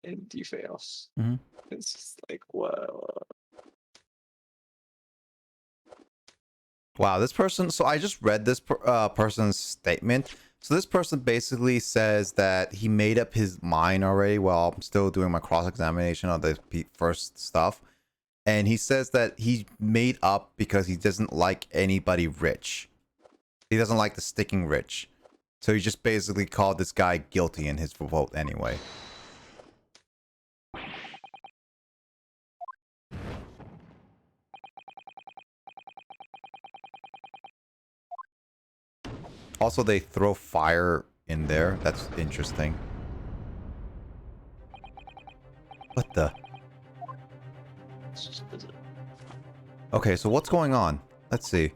and you fail. Mhm. It's just like whoa. Wow, this person. So I just read this person's statement. So this person basically says that he made up his mind already while I'm still doing my cross-examination of the first stuff. And he says that he made up because he doesn't like anybody rich. He doesn't like the sticking rich. So he just basically called this guy guilty in his vote anyway. Also, they throw fire in there. That's interesting. What the? Okay, so what's going on? Let's see.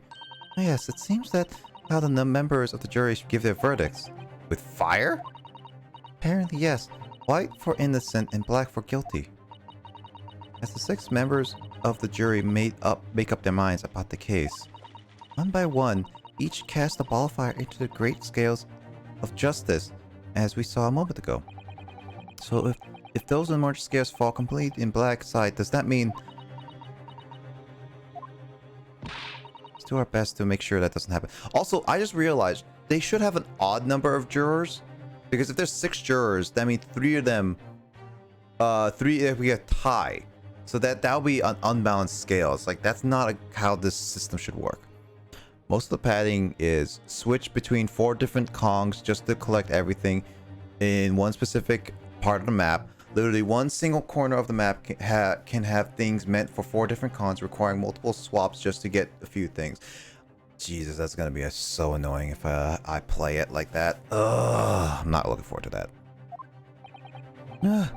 Oh, yes, it seems that how the members of the jury give their verdicts. With fire? Apparently, yes. White for innocent and black for guilty. As the 6 members of the jury make up their minds about the case, one by one, each cast a ball of fire into the great scales of justice, as we saw a moment ago. So if those emerged scales fall completely in black side, does that mean... Let's do our best to make sure that doesn't happen. Also, I just realized they should have an odd number of jurors, because if there's 6 jurors, that means 3 of them, 3 if we get tie. So that'll be an unbalanced scale. It's like, that's not how this system should work. Most of the padding is switch between 4 different Kongs just to collect everything in one specific part of the map. Literally one single corner of the map can have things meant for 4 different Kongs, requiring multiple swaps just to get a few things. Jesus, that's gonna be so annoying if I play it like that. Ugh, I'm not looking forward to that. Now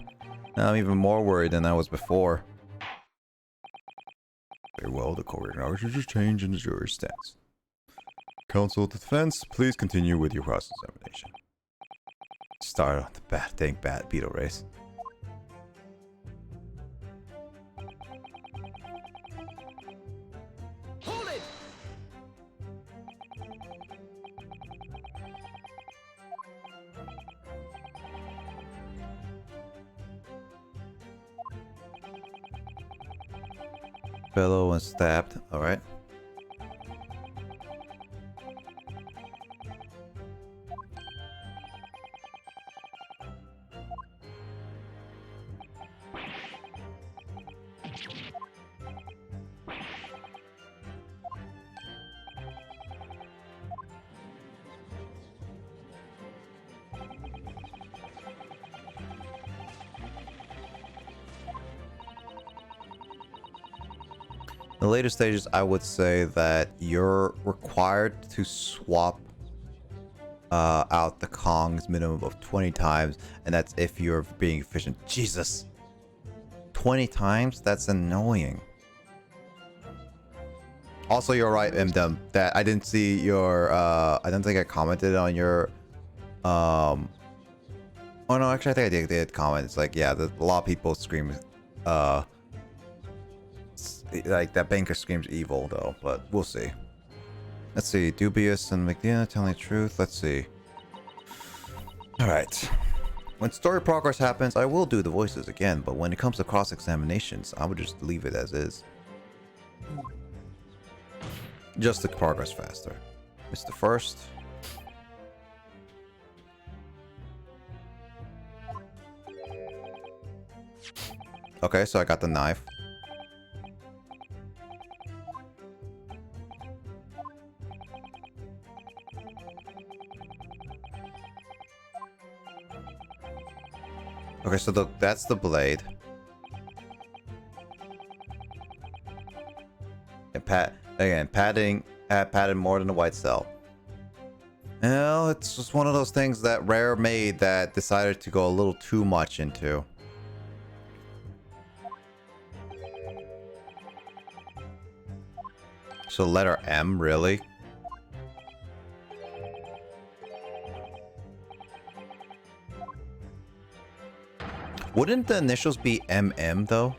I'm even more worried than I was before. Very well, the court acknowledges a change in the jury's stance. Counsel to defense, please continue with your cross-examination. Start on the bad beetle race. Hold it! Fellow and stabbed, alright. The later stages, I would say that you're required to swap out the Kongs minimum of 20 times, and that's if you're being efficient. Jesus! 20 times? That's annoying. Also, you're right, Mdem, that I didn't see your, I don't think I commented on your, oh no, actually I think I did comment. It's like, yeah, a lot of people scream, like that banker screams evil though, but we'll see. Let's see, dubious and McDina telling the truth. Let's see. Alright. When story progress happens, I will do the voices again, but when it comes to cross-examinations, I would just leave it as is. Just to progress faster. Mr. First. Okay, so I got the knife. Okay, so that's the blade. And padding more than the white cell. You know, it's just one of those things that Rare made that decided to go a little too much into. So letter M, really? Wouldn't the initials be MM though?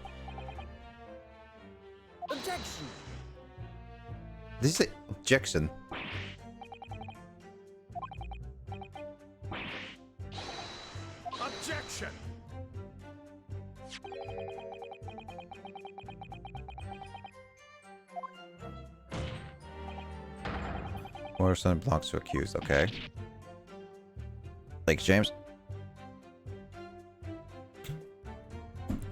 Objection! Did you say objection? Objection! Or something belongs to accused. Okay. Thanks, James.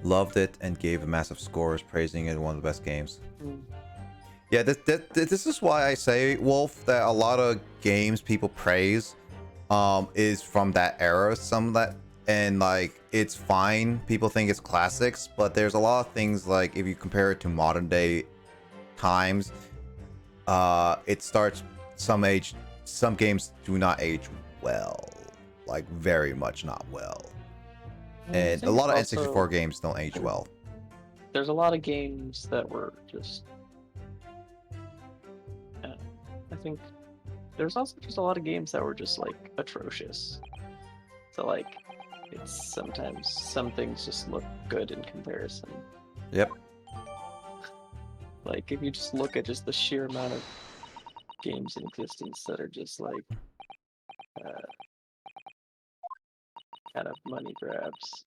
Loved it and gave a massive scores, praising it one of the best games. Yeah, this is why I say, Wolf, that a lot of games people praise is from that era. Some of that, and like, it's fine. People think it's classics, but there's a lot of things, like, if you compare it to modern day times, it starts some games do not age well. Like, very much not well. And a lot of N64 games don't age well. There's a lot of games that were just... I think there's also just a lot of games that were just, like, atrocious. So, like, it's sometimes some things just look good in comparison. Yep. Like, if you just look at just the sheer amount of games in existence that are just, like, kind of money grabs.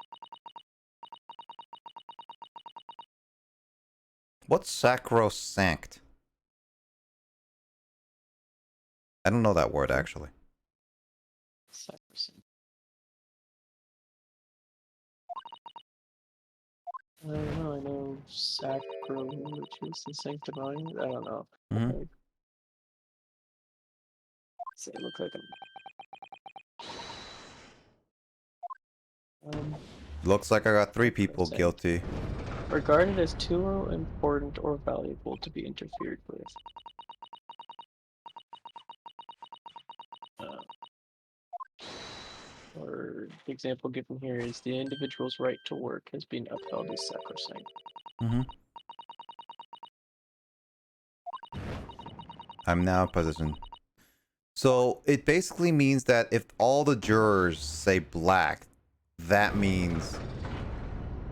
What's sacrosanct? I don't know that word, actually. Sacrosanct. I don't know, I know sacro, which is the sanctifying. I don't know. Mm-hmm. Like, say, it looks like Looks like I got 3 people guilty. regarded as too important or valuable to be interfered with. Or the example given here is the individual's right to work has been upheld as sacrosanct. Mm-hmm. I'm now in position. So it basically means that if all the jurors say black, that means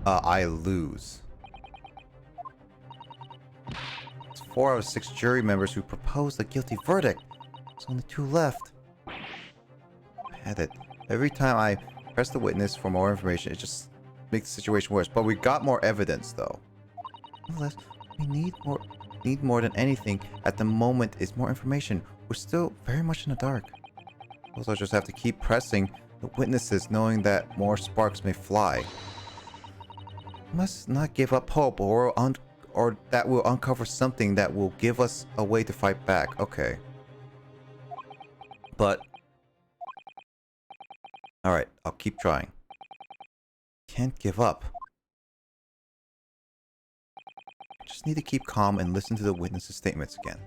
I lose. It's 4 out of 6 jury members who proposed a guilty verdict. There's only 2 left. I had it. Every time I press the witness for more information, it just makes the situation worse. But we got more evidence, though. Nonetheless, we need more than anything at the moment is more information. We're still very much in the dark. Also, just have to keep pressing the witnesses, knowing that more sparks may fly. We must not give up hope, or that will uncover something that will give us a way to fight back. Okay. But alright, I'll keep trying. Can't give up. Just need to keep calm and listen to the witnesses' statements again.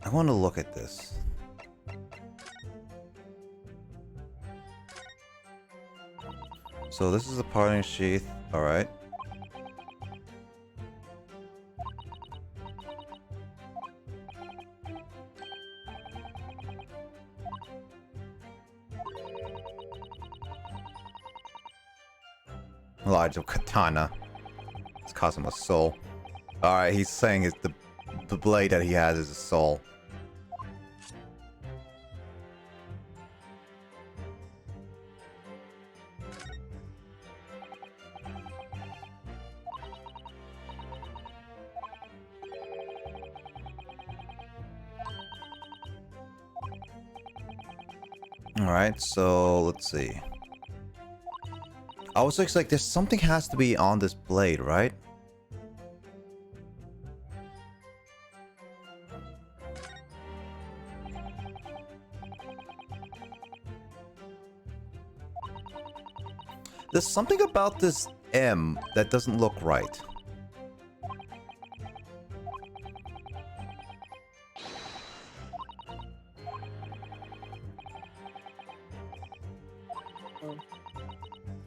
I want to look at this. So this is a parting sheath, alright. Elijah Katana. It's Cosmo's soul. Alright, he's saying it's the blade that he has is a soul. Alright, so let's see. I was just like, there's something has to be on this blade, right? There's something about this M that doesn't look right.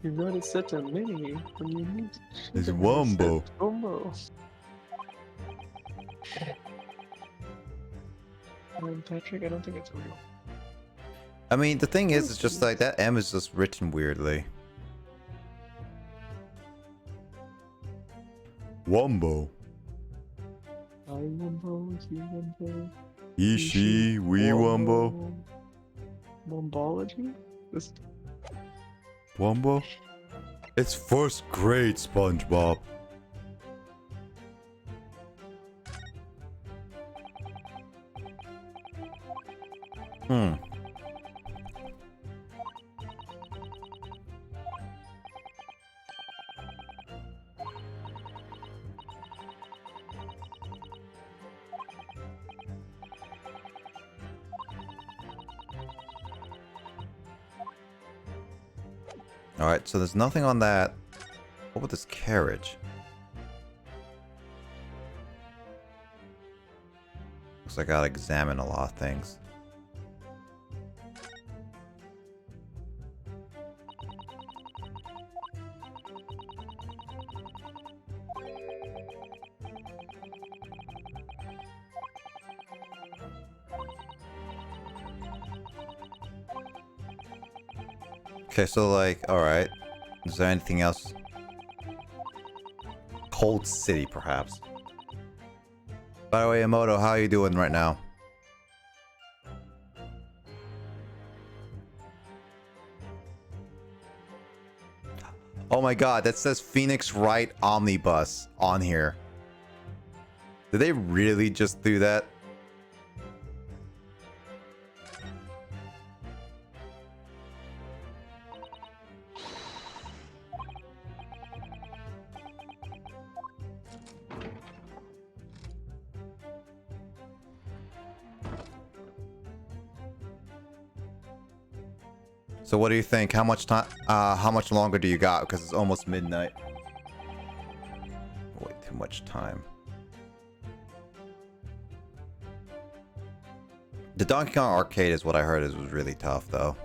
You gotta set a mini when you need to. It's Wombo. Wombo. Patrick, I don't think it's real. I mean, the thing is, it's just like that M is just written weirdly. Wombo. I Wumbo, he Wumbo. He, she, we Wombo. Wombology? This... Wombo? It's first grade, SpongeBob. Hmm. Alright, so there's nothing on that. What about this carriage? Looks like I gotta examine a lot of things. Okay, so like, alright. Is there anything else? Cold City, perhaps. By the way, Emoto, how are you doing right now? Oh my god, that says Phoenix Wright Omnibus on here. Did they really just do that? So what do you think? How much time? How much longer do you got? Because it's almost midnight. Way too much time. The Donkey Kong arcade is what I heard was really tough, though.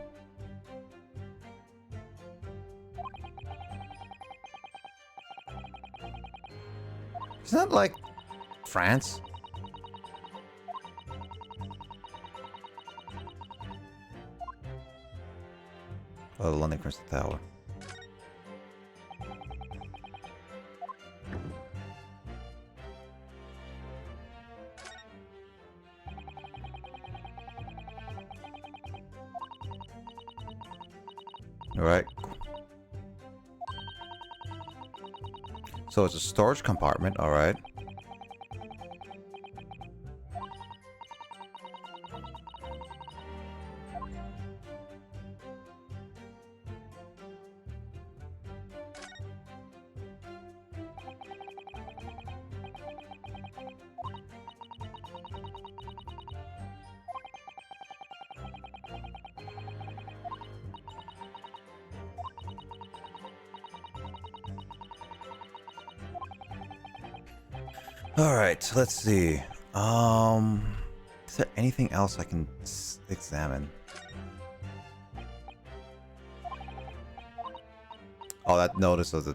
Isn't that like France? Oh, the London Crystal Tower. All right. So it's a storage compartment. All right. All right, let's see. Is there anything else I can examine? Oh, that notice of the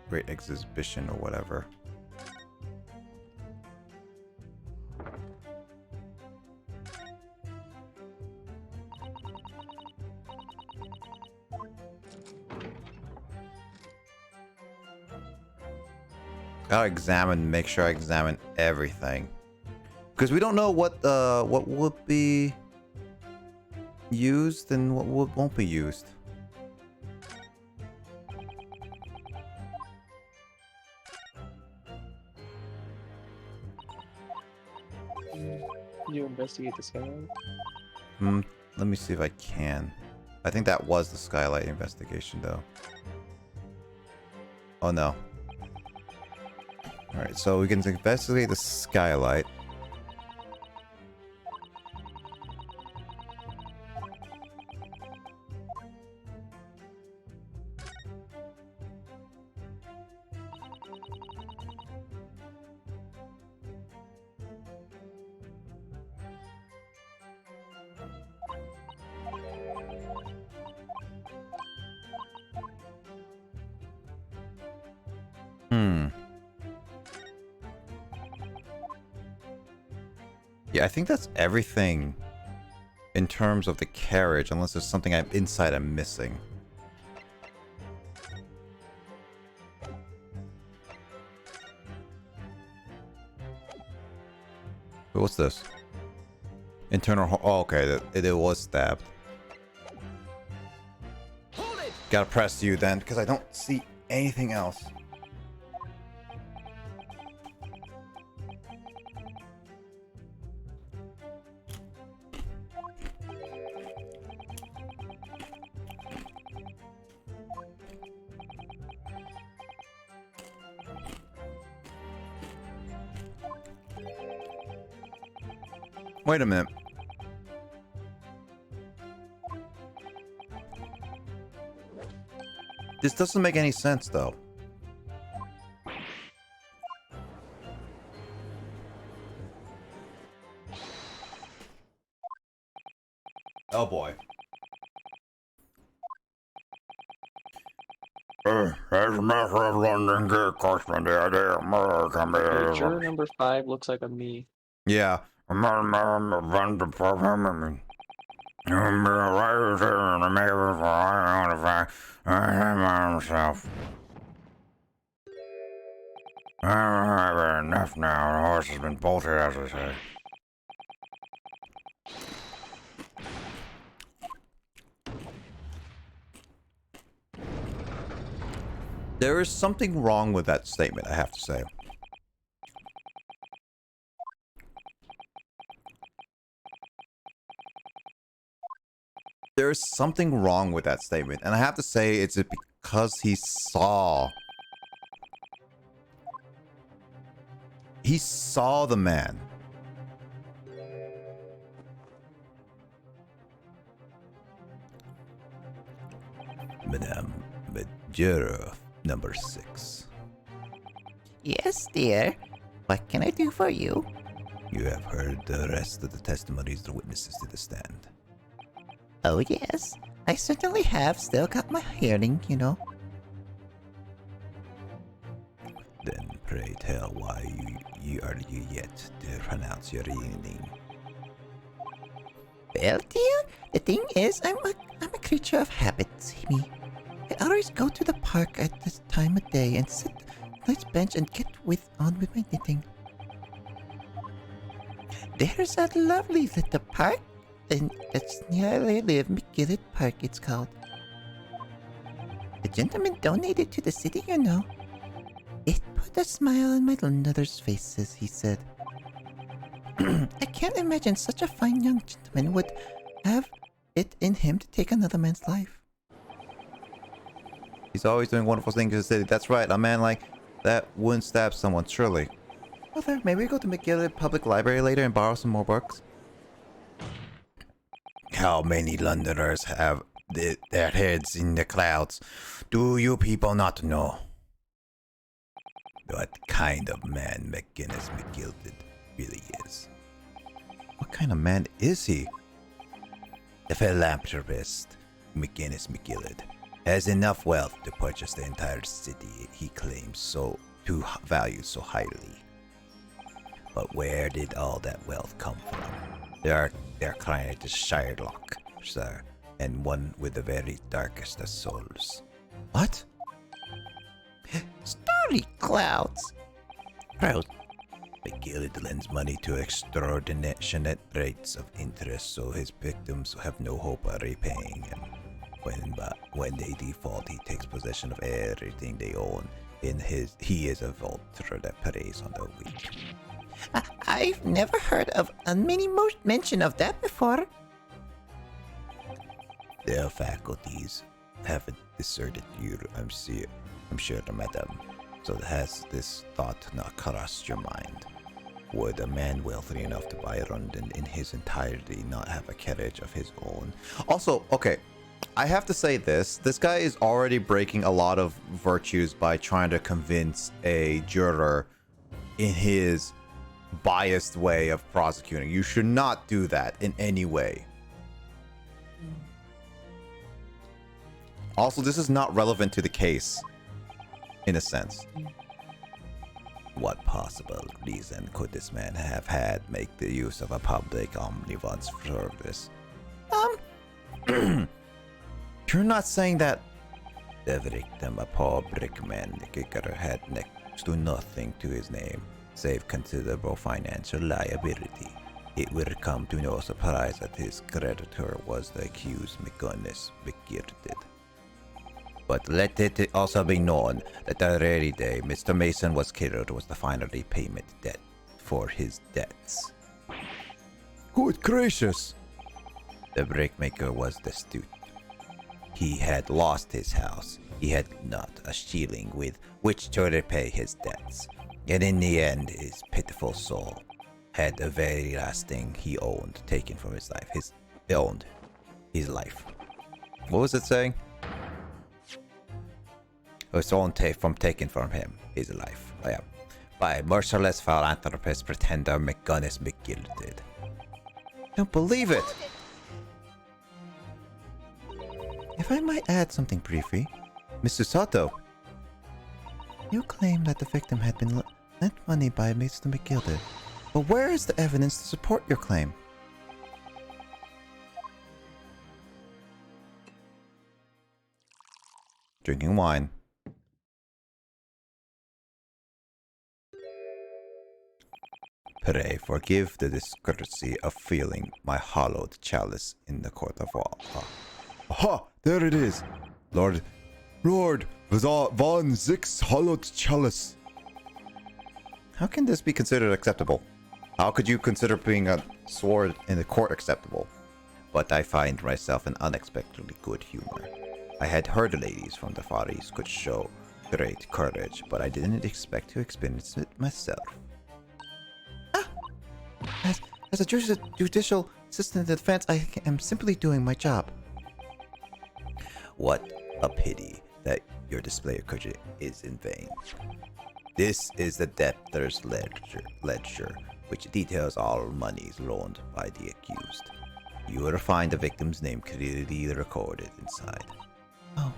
Great Exhibition or whatever. Gotta examine, make sure I examine everything, because we don't know what would be used and what won't be used. You investigate the skyline? Let me see if I can. I think that was the skylight investigation, though. Oh no. Alright, so we can investigate the skylight. Yeah, I think that's everything in terms of the carriage, unless there's something inside I'm missing. What's this? Internal. Oh, okay. It was stabbed. Gotta press you then, because I don't see anything else. Wait a minute. This doesn't make any sense, though. Oh boy. As a matter of London, get caution the idea of murder can be. Juror number 5 looks like a me. Yeah. Myself. I've had enough now. The horse has been bolted, as I say. There is something wrong with that statement, I have to say. There is something wrong with that statement, and I have to say it's because he saw the man. Madame, juror number 6. Yes, dear. What can I do for you? You have heard the rest of the testimonies of the witnesses to the stand. Oh, yes. I certainly have still got my hearing, you know. Then pray tell why you are you yet to pronounce your evening. Well, dear, the thing is, I'm a creature of habit, see me. I always go to the park at this time of day and sit on a nice bench and get on with my knitting. There's a lovely little park, and that's near where I live, McGillet Park it's called. The gentleman donated to the city, you know. It put a smile on my mother's faces, he said. I can't imagine such a fine young gentleman would have it in him to take another man's life. He's always doing wonderful things in the city. That's right, a man like that wouldn't stab someone, surely. Mother, may we go to McGillet Public Library later and borrow some more books? How many Londoners have their heads in the clouds? Do you people not know? What kind of man McGinnis McGilded really is? What kind of man is he? The philanthropist McGinnis McGillid has enough wealth to purchase the entire city he claims to value so highly. But where did all that wealth come from? Their client is Shylock, sir, and one with the very darkest of souls. What? Starry clouds! Proud. McGillid lends money to extraordinary rates of interest, so his victims have no hope of repaying him. When they default, he takes possession of everything they own. He is a vulture that preys on the weak. I've never heard of a mention of that before. Their faculties haven't deserted you, I'm sure, madam. So has this thought not crossed your mind? Would a man wealthy enough to buy London in his entirety not have a carriage of his own? Also, okay, I have to say this. This guy is already breaking a lot of virtues by trying to convince a juror in his biased way of prosecuting. You should not do that in any way. Also, this is not relevant to the case, in a sense. What possible reason could this man have had make the use of a public omnibus service? You're not saying that the victim, a poor brickman kicker, had next to nothing to his name, save considerable financial liability. It will come to no surprise that his creditor was the accused McGuinness McGirded. But let it also be known that the very day Mr. Mason was killed was the final repayment debt for his debts. Good gracious! The brickmaker was destitute. He had lost his house. He had not a shilling with which to repay his debts. And in the end, his pitiful soul had the very last thing he owned taken from his life. His life. What was it saying? It was own taken from him, his life. Oh, yeah. By merciless philanthropist pretender McGuinness McGirded. Don't believe it! If I might add something briefly, Mr. Sato. You claim that the victim had been lent money by Mr. McGirded, but where is the evidence to support your claim? Drinking wine. Pray forgive the discourtesy of filling my hallowed chalice in the court of law. Aha! There it is! Lord Von Zix's hollowed chalice. How can this be considered acceptable? How could you consider being a sword in the court acceptable? But I find myself in unexpectedly good humor. I had heard ladies from the Far East could show great courage, but I didn't expect to experience it myself. As a judicial assistant in defense, I am simply doing my job. What a pity that your display of courage is in vain. This is the debtor's ledger, which details all monies loaned by the accused. You will find the victim's name clearly recorded inside. Oh.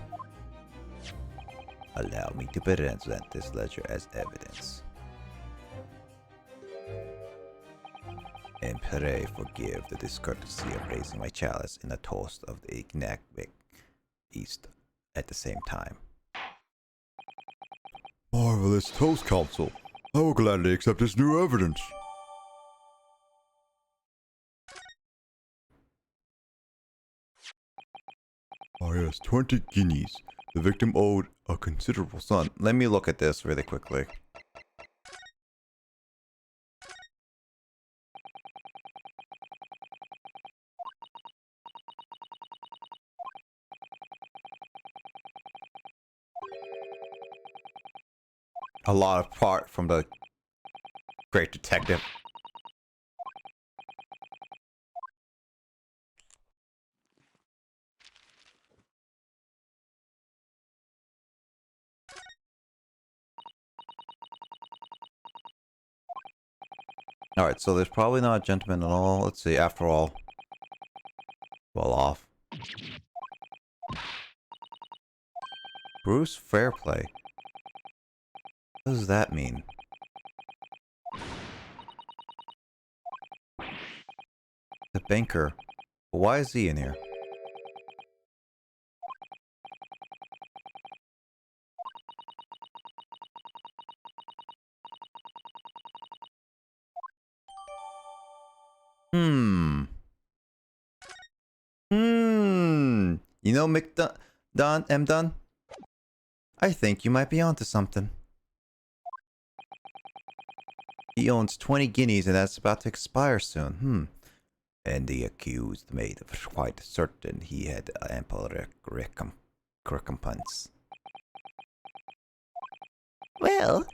Allow me to present this ledger as evidence. And pray forgive the discourtesy of raising my chalice in a toast of the Ignacvic East at the same time. Marvelous toast, Counsel. I will gladly accept this new evidence. Oh yes, 20 guineas. The victim owed a considerable sum. Let me look at this really quickly. A lot of part from the Great Detective. Alright, so there's probably not a gentleman at all. Let's see, after all. Well off. Bruce Fairplay. What does that mean? The banker. Why is he in here? You know, M. Dunn? I think you might be onto something. He owns 20 guineas and that's about to expire soon. And the accused made quite certain he had ample recompense. Well,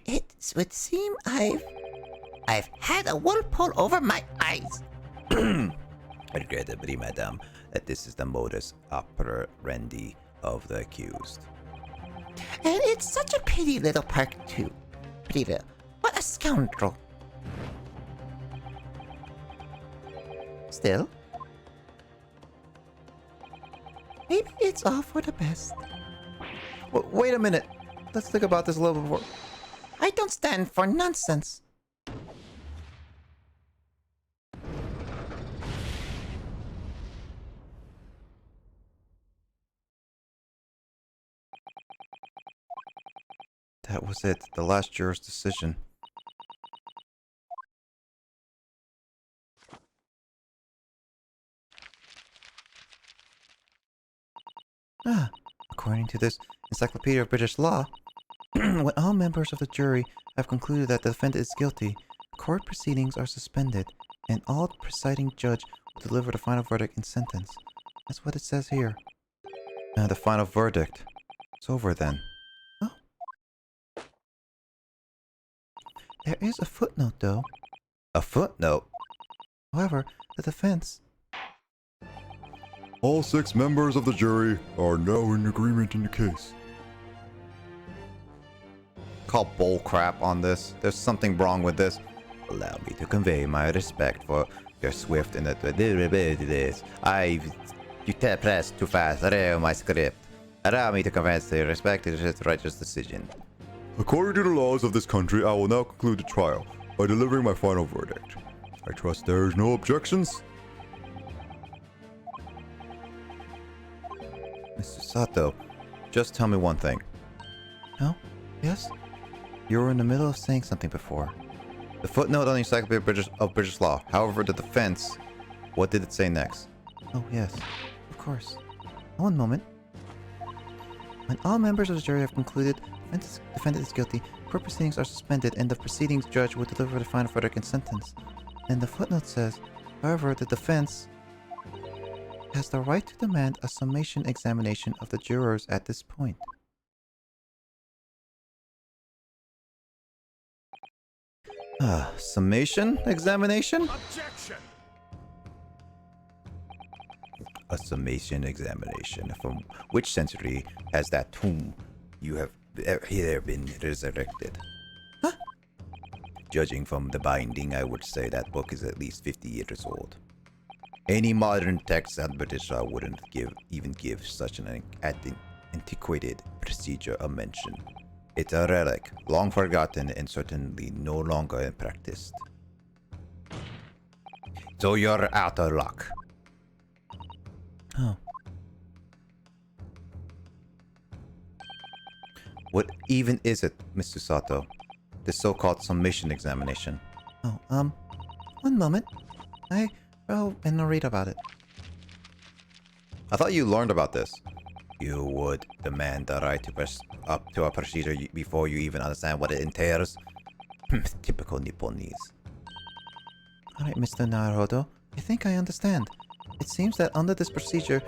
it would seem I've had a wool pull over my eyes. Regrettably, madame, that this is the modus operandi of the accused. And it's such a pretty little park, too. Pretty little. What a scoundrel. Still, maybe it's all for the best. Wait a minute. Let's think about this a little bit more. I don't stand for nonsense. That was it. The last juror's decision. Ah, according to this Encyclopedia of British Law, when all members of the jury have concluded that the defendant is guilty, court proceedings are suspended, and all presiding judge will deliver the final verdict and sentence. That's what it says here. The final verdict. It's over then. Oh. There is a footnote, though. A footnote? However, the defense... All 6 members of the jury are now in agreement in the case. Call bull crap on this. There's something wrong with this. Allow me to convey my respect for your swift and you pressed too fast. Read my script. Allow me to convey your respect to the righteous decision. According to the laws of this country, I will now conclude the trial by delivering my final verdict. I trust there is no objections. Mr. Sato, just tell me one thing. No? Yes? You were in the middle of saying something before. The footnote on the Encyclopedia of British Law. However, the defense, what did it say next? Oh, yes. Of course. One moment. When all members of the jury have concluded the defendant is guilty, court proceedings are suspended and the proceedings judge will deliver the final verdict and sentence. And the footnote says, however, the defense has the right to demand a summation examination of the jurors at this point. Summation examination? Objection! A summation examination. From which century has that tomb you have here been resurrected? Huh? Judging from the binding, I would say that book is at least 50 years old. Any modern text on British law wouldn't even give such an antiquated procedure a mention. It's a relic, long forgotten and certainly no longer practiced. So you're out of luck. Oh. What even is it, Mr. Sato? This so-called summation examination. Oh, one moment. I'll read about it. I thought you learned about this. You would demand the right to press up to a procedure before you even understand what it entails. Typical Nipponese. Alright, Mr. Naruhodo. I think I understand. It seems that under this procedure,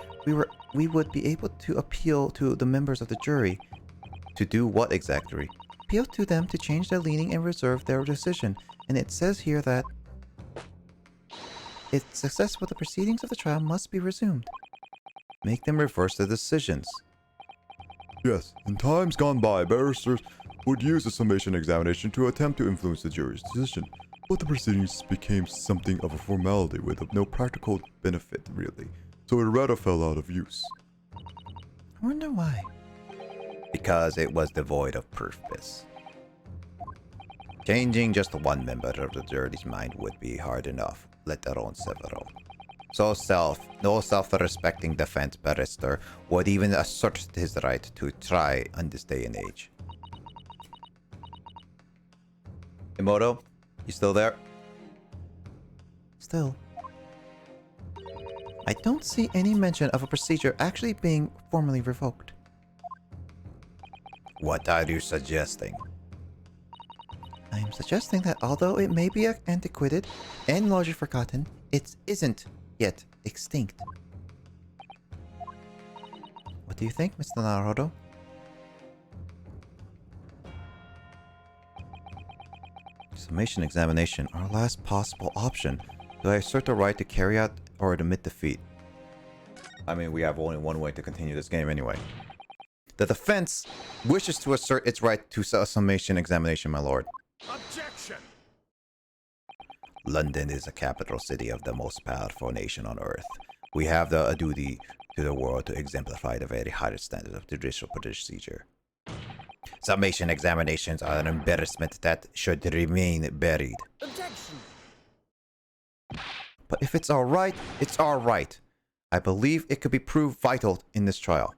we would be able to appeal to the members of the jury. To do what exactly? Appeal to them to change their leaning and reserve their decision. And it says here that if successful, the proceedings of the trial must be resumed. Make them reverse their decisions. Yes, in times gone by, barristers would use the summation examination to attempt to influence the jury's decision, but the proceedings became something of a formality with no practical benefit, really, so it rather fell out of use. I wonder why. Because it was devoid of purpose. Changing just one member of the jury's mind would be hard enough, let alone several. No self-respecting defense barrister would even assert his right to try in this day and age. Emoto, you still there? Still. I don't see any mention of a procedure actually being formally revoked. What are you suggesting? I am suggesting that although it may be antiquated and largely forgotten, it isn't yet extinct. What do you think, Mr. Naruhodo? Summation examination, our last possible option. Do I assert the right to carry out or admit defeat? I mean, we have only one way to continue this game anyway. The defense wishes to assert its right to a summation examination, my lord. Objection! London is the capital city of the most powerful nation on earth. We have a duty to the world to exemplify the very highest standard of judicial procedure. Summation examinations are an embarrassment that should remain buried. Objection! But if it's alright, it's alright. I believe it could be proved vital in this trial.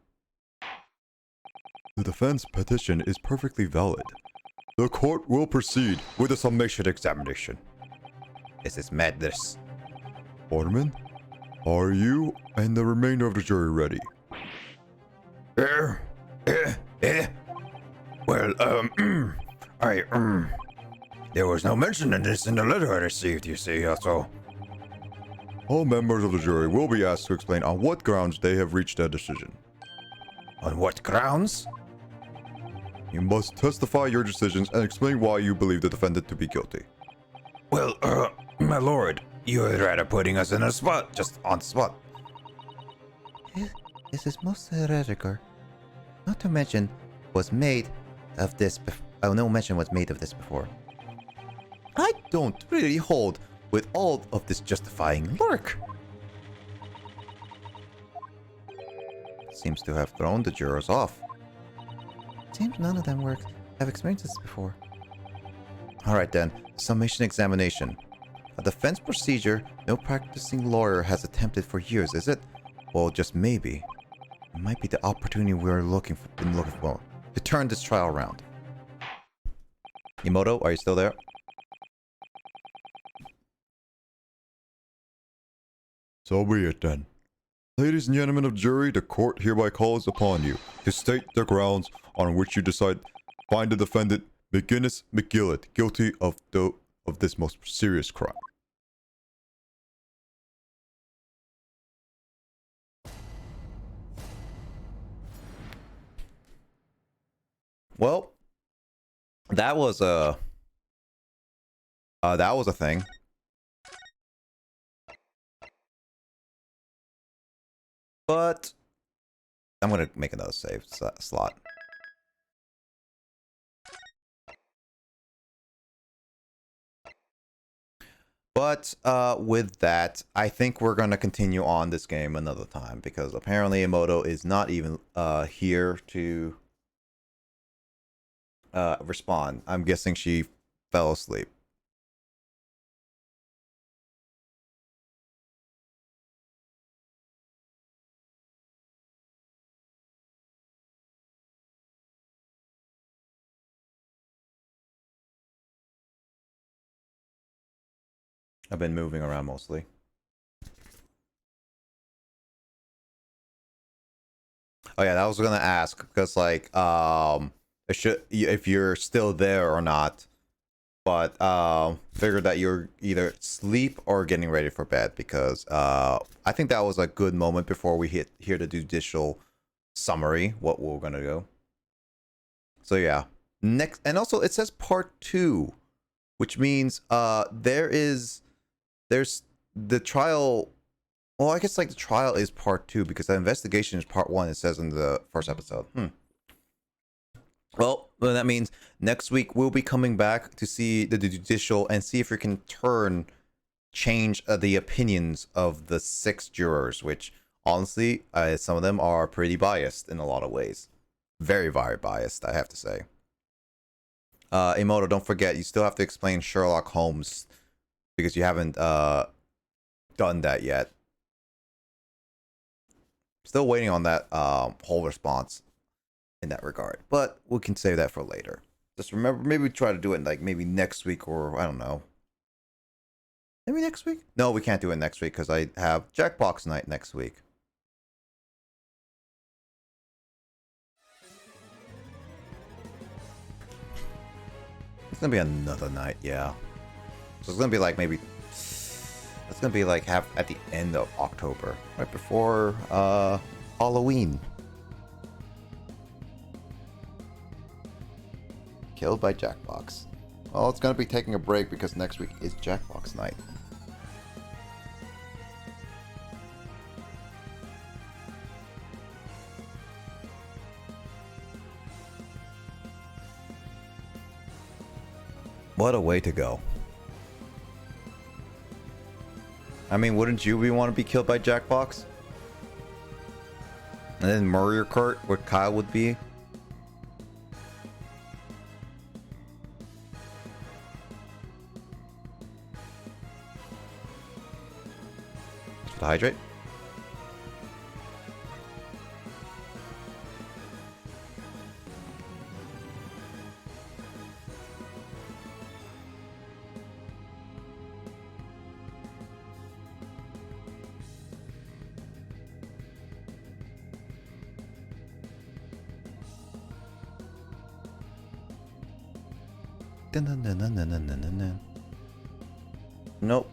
The defense petition is perfectly valid. The court will proceed with the summation examination. This is madness. Ornament, are you and the remainder of the jury ready? Well, there was no mention of this in the letter I received, you see, so... All members of the jury will be asked to explain on what grounds they have reached their decision. On what grounds? You must testify your decisions and explain why you believe the defendant to be guilty. Well, my lord, you're rather putting us in a spot, just on the spot. This is most heretical. Not to mention, was made of this no mention was made of this before. I don't really hold with all of this justifying work. Seems to have thrown the jurors off. Seems none of them have experienced this before. Alright then, summation examination. A defense procedure no practicing lawyer has attempted for years, is it? Well, just maybe. It might be the opportunity we're looking for to turn this trial around. Emoto, are you still there? So be it then. Ladies and gentlemen of the jury, the court hereby calls upon you to state the grounds on which you decide find the defendant McGinnis McGillett guilty of this most serious crime. Well, that was a thing. But I'm gonna make another save slot. But with that, I think we're gonna continue on this game another time because apparently Emoto is not even here to respond. I'm guessing she fell asleep. I've been moving around mostly. Oh yeah, that was gonna ask because like if you're still there or not, but figured that you're either asleep or getting ready for bed because I think that was a good moment before we hear the judicial summary what we're gonna go. So yeah, next, and also it says part 2, which means there's the trial. Well, I guess like the trial is part 2 because the investigation is part 1. It says in the first episode. Well, then that means next week we'll be coming back to see the judicial and see if we can change the opinions of the 6 jurors, which honestly, some of them are pretty biased in a lot of ways. Very, very biased, I have to say. Emoto, don't forget, you still have to explain Sherlock Holmes because you haven't done that yet. Still waiting on that whole response in that regard, but we can save that for later. Just remember, maybe we try to do it like maybe next week, or I don't know. Maybe next week? No, we can't do it next week because I have Jackbox night next week. It's gonna be another night, yeah. So it's gonna be like maybe it's gonna be like at the end of October, right before Halloween. Killed by Jackbox. Well, it's gonna be taking a break because next week is Jackbox night. What a way to go. I mean, wouldn't you want to be killed by Jackbox? And then Mario Kart, where Kyle would be? for the hydrate. Nope.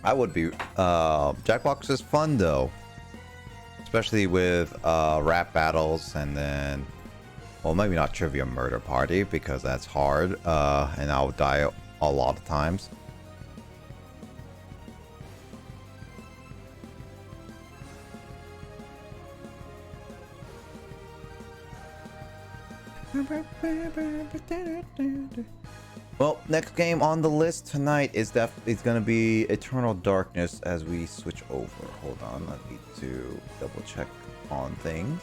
I would be. Jackbox is fun though, especially with rap battles, and then, well, maybe not Trivia Murder Party because that's hard, and I'll die a lot of times. Well, next game on the list tonight is gonna be Eternal Darkness as we switch over. Hold on, I need to double check on things.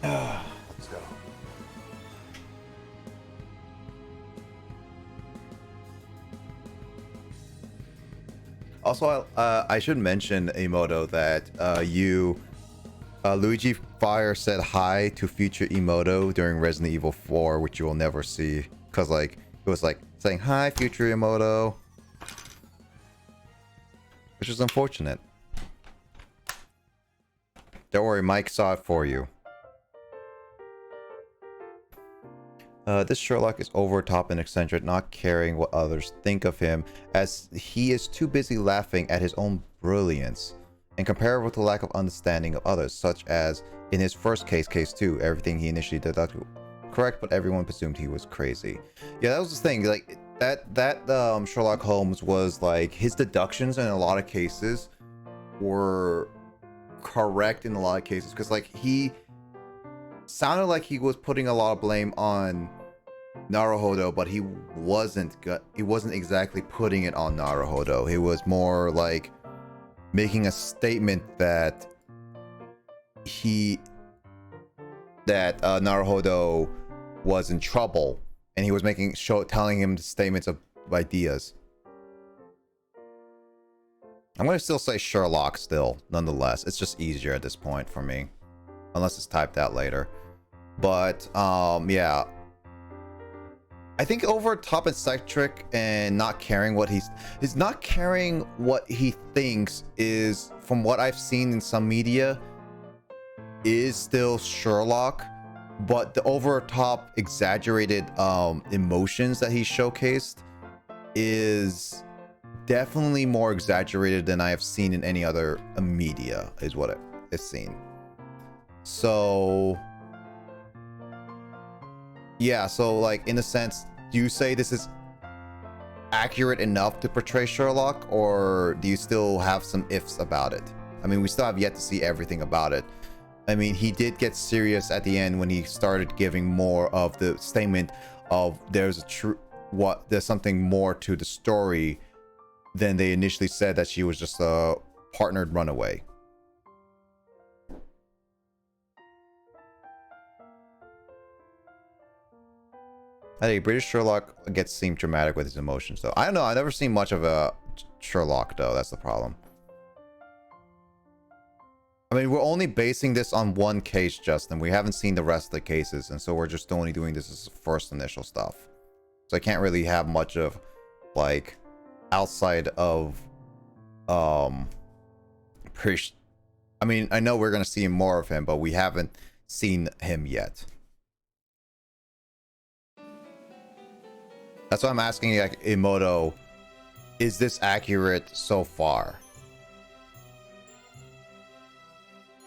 Let's go. Also, I should mention, Emoto, that Luigi Fire said hi to future Emoto during Resident Evil 4, which you will never see, because like it was like saying hi, future Emoto, which is unfortunate. Don't worry, Mike saw it for you. This Sherlock is over top and eccentric, not caring what others think of him, as he is too busy laughing at his own brilliance, and comparable to lack of understanding of others, such as in his first case, case 2, everything he initially deducted correct, but everyone presumed he was crazy. Yeah, that was the thing. Like that Sherlock Holmes was like, his deductions in a lot of cases were correct in a lot of cases, because like he sounded like he was putting a lot of blame on Naruhodo, but he wasn't exactly putting it on Naruhodo. He was more like making a statement that Naruhodo was in trouble, and he was telling him statements of ideas. I'm gonna still say Sherlock still, nonetheless. It's just easier at this point for me, unless it's typed out later. But yeah, I think over top eccentric and not caring what he thinks is, from what I've seen in some media, is still Sherlock, but the over top exaggerated emotions that he showcased is definitely more exaggerated than I have seen in any other media, is what I've seen. So yeah, so like, in a sense, do you say this is accurate enough to portray Sherlock, or do you still have some ifs about it? I mean, we still have yet to see everything about it. I mean, he did get serious at the end when he started giving more of the statement of there's something more to the story than they initially said, that she was just a partnered runaway. I think British Sherlock seemed dramatic with his emotions, though. I don't know. I've never seen much of a Sherlock, though. That's the problem. I mean, we're only basing this on one case, Justin. We haven't seen the rest of the cases, and so we're just only doing this as first initial stuff. So I can't really have much of, like, outside of, I mean, I know we're gonna see more of him, but we haven't seen him yet. That's why I'm asking, like, Emoto, is this accurate so far?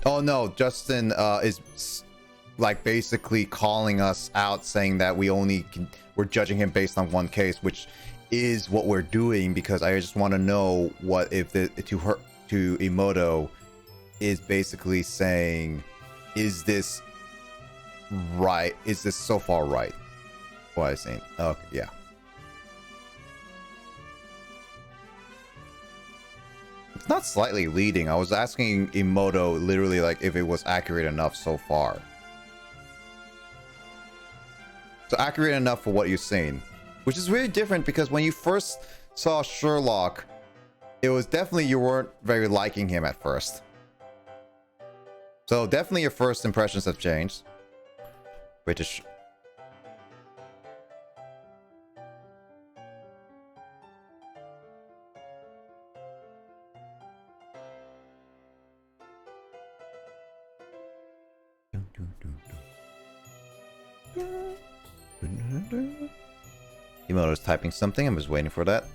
Oh no, Justin is like basically calling us out, saying that we're judging him based on one case, which is what we're doing, because I just want to know what if to Emoto is basically saying, is this right? Is this so far right? What I'm saying. Okay, yeah. It's not slightly leading. I was asking Emoto literally like if it was accurate enough so far. So accurate enough for what you're saying. Which is really different because when you first saw Sherlock, it was definitely you weren't very liking him at first. So definitely your first impressions have changed. British. Emoto's typing something. I'm just waiting for that.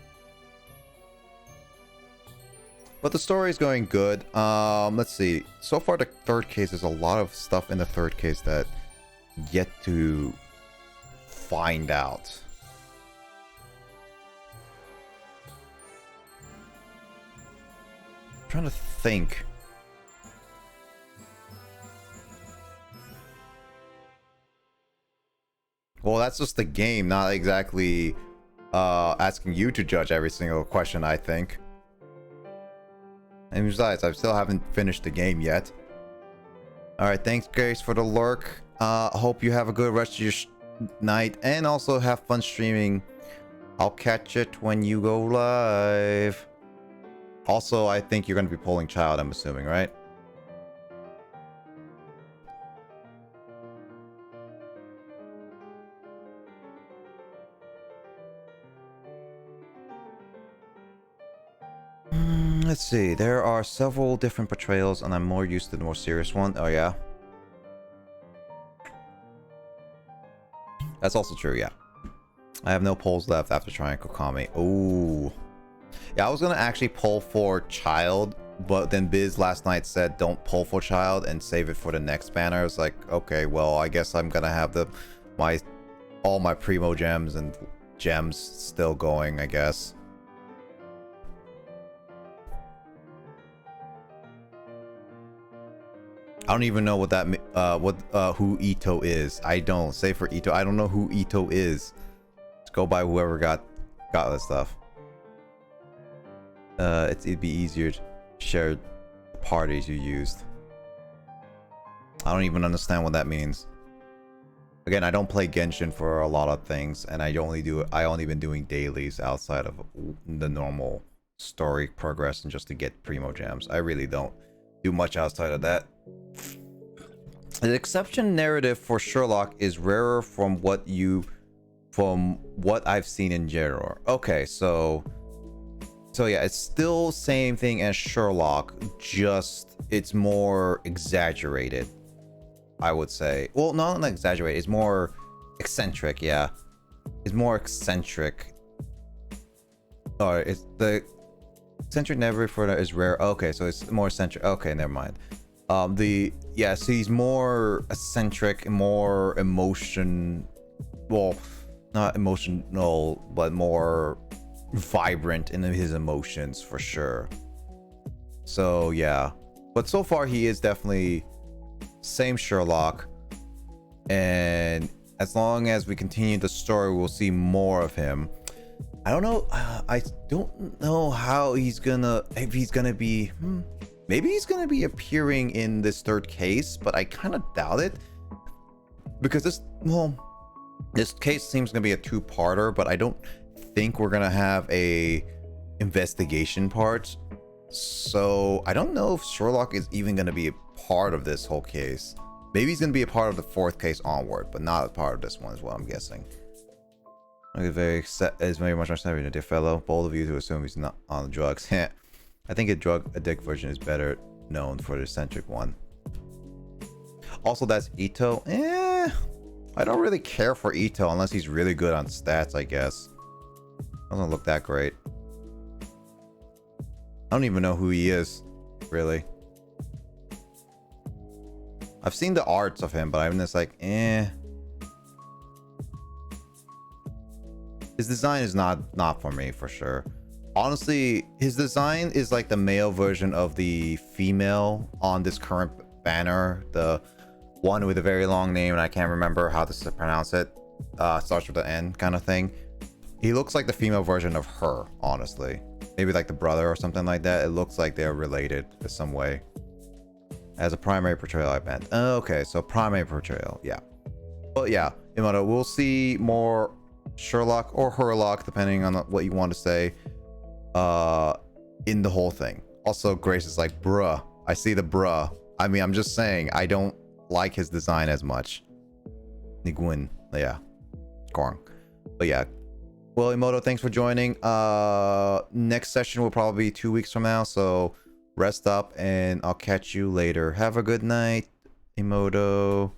But the story is going good. Let's see. So far, the third case, there's a lot of stuff in the third case that yet to find out. I'm trying to think. Well, that's just the game, not exactly asking you to judge every single question, I think. And besides, I still haven't finished the game yet. Alright, thanks Grace for the lurk. Hope you have a good rest of your night and also have fun streaming. I'll catch it when you go live. Also, I think you're going to be polling child, I'm assuming, right? Let's see. There are several different portrayals, and I'm more used to the more serious one. Oh, yeah. That's also true, yeah. I have no polls left after trying Kokami. Ooh. Yeah, I was gonna actually poll for child, but then Biz last night said don't poll for child and save it for the next banner. I was like, okay, well, I guess I'm gonna have all my primo gems and gems still going, I guess. I don't even know what that who Ito is. I don't. Say for Ito, I don't know who Ito is. Let's go by whoever got this stuff. It'd be easier to share the parties you used. I don't even understand what that means. Again, I don't play Genshin for a lot of things, and I only been doing dailies outside of the normal story progression just to get primo gems. I really don't do much outside of that. The exception narrative for Sherlock is rarer from what I've seen in general. Okay, so yeah, it's still same thing as Sherlock, just it's more exaggerated, I would say. Well, not exaggerated, it's more eccentric, yeah. It's more eccentric. Alright, it's the eccentric narrative for that is rare. Okay, so it's more eccentric. Okay, never mind. So he's more eccentric, more not emotional, but more vibrant in his emotions for sure. So yeah, but so far he is definitely same Sherlock, and as long as we continue the story, we'll see more of him. I don't know. I don't know how he's gonna, if he's gonna be. Maybe he's going to be appearing in this third case, but I kind of doubt it. Because this case seems going to be a two-parter, but I don't think we're going to have a investigation part. So I don't know if Sherlock is even going to be a part of this whole case. Maybe he's going to be a part of the fourth case onward, but not a part of this one is what I'm guessing. Is very much understanding, dear fellow. Bold of you to assume he's not on drugs. I think a drug addict version is better known for the eccentric one. Also, that's Ito. I don't really care for Ito unless he's really good on stats, I guess. Doesn't look that great. I don't even know who he is, really. I've seen the arts of him, but I'm just like, His design is not for me, for sure. Honestly, his design is like the male version of the female on this current banner. The one with a very long name, and I can't remember how to pronounce it. Starts with an N kind of thing. He looks like the female version of her, honestly. Maybe like the brother or something like that. It looks like they're related in some way. As a primary portrayal, I meant. Okay, so primary portrayal, yeah. But yeah, Imoto, we'll see more Sherlock or Herlock, depending on what you want to say, in the whole thing. Also, Grace is like, bruh. I see the bruh. I mean, I'm just saying, I don't like his design as much. Niguin. Yeah. Gorng. But yeah. Well, Emoto, thanks for joining. Next session will probably be 2 weeks from now, so rest up and I'll catch you later. Have a good night, Emoto.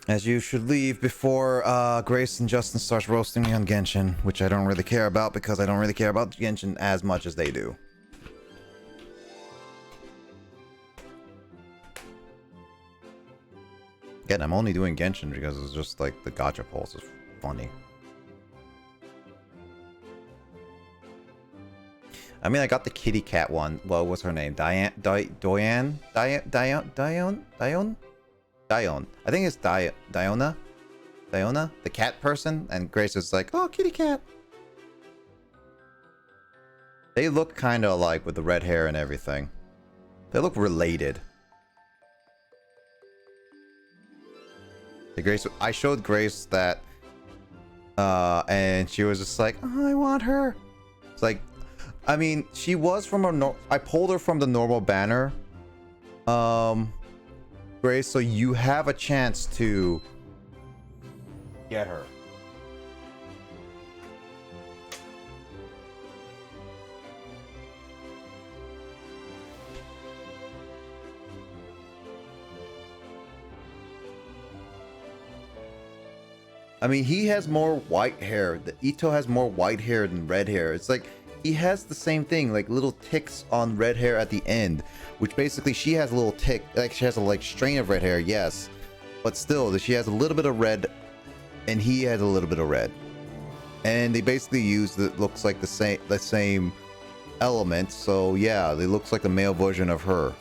As you should leave before Grace and Justin starts roasting me on Genshin, which I don't really care about because I don't really care about Genshin as much as they do. Again, I'm only doing Genshin because it's just like the gacha pulse is funny. I mean, I got the kitty cat one. Well, what's her name? Diane? Diane? Dion. I think it's Diona? Diona? The cat person? And Grace is like, oh, kitty cat. They look kind of alike with the red hair and everything. They look related. Grace, I showed Grace that, and she was just like, oh, I want her. It's like, I mean, she was from a I pulled her from the normal banner. Grace, so you have a chance to get her. I mean, he has more white hair. The Ito has more white hair than red hair. It's like he has the same thing, like little ticks on red hair at the end, which basically she has a little tick, like she has a like strain of red hair, yes, but still she has a little bit of red, and he has a little bit of red, and they basically use the looks like the same element. So yeah, it looks like the male version of her.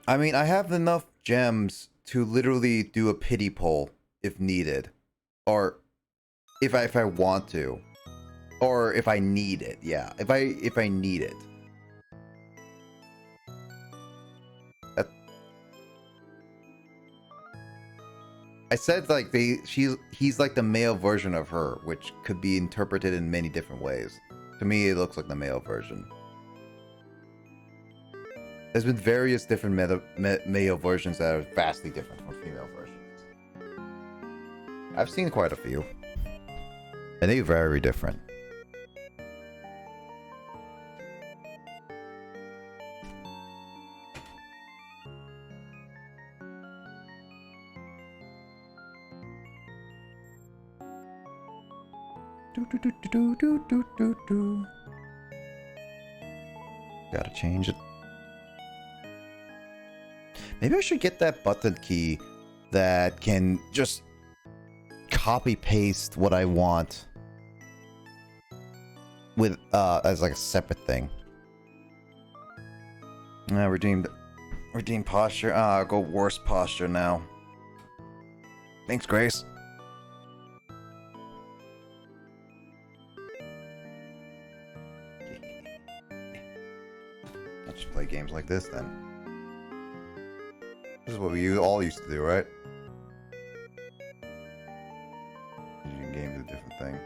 I mean, I have enough gems to literally do a pity poll if needed, or if I want to, or if I need it. Yeah, if I need it. I said like he's like the male version of her, which could be interpreted in many different ways. To me, it looks like the male version. There's been various different male versions that are vastly different from female versions. I've seen quite a few, and they're very different. Gotta change it. Maybe I should get that button key that can just copy paste what I want with as like a separate thing. Redeem posture. I'll go worst posture now. Thanks, Grace. I'll just play games like this then. This is what we all used to do, right? Games a different thing.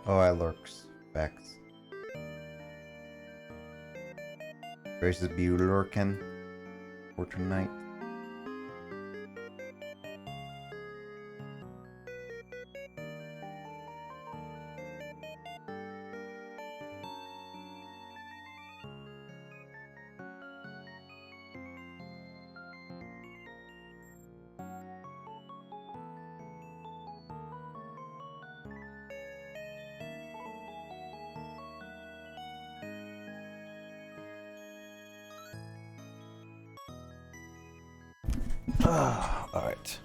Oh, I lurks. Facts. Grace's be lurking for tonight. All right.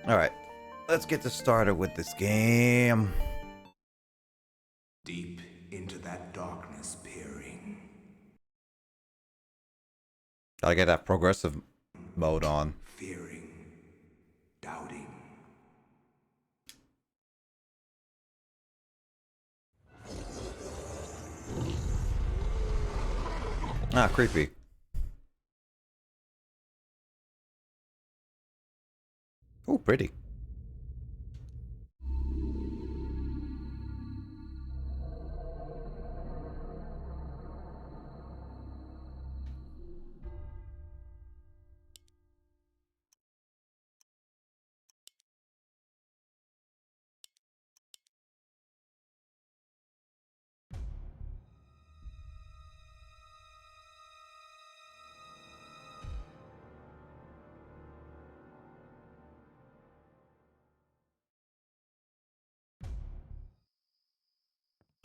All right, let's get this started with this game. Deep into that darkness peering. Gotta get that progressive mode on. Fearing. Doubting. Ah, creepy. Oh, pretty.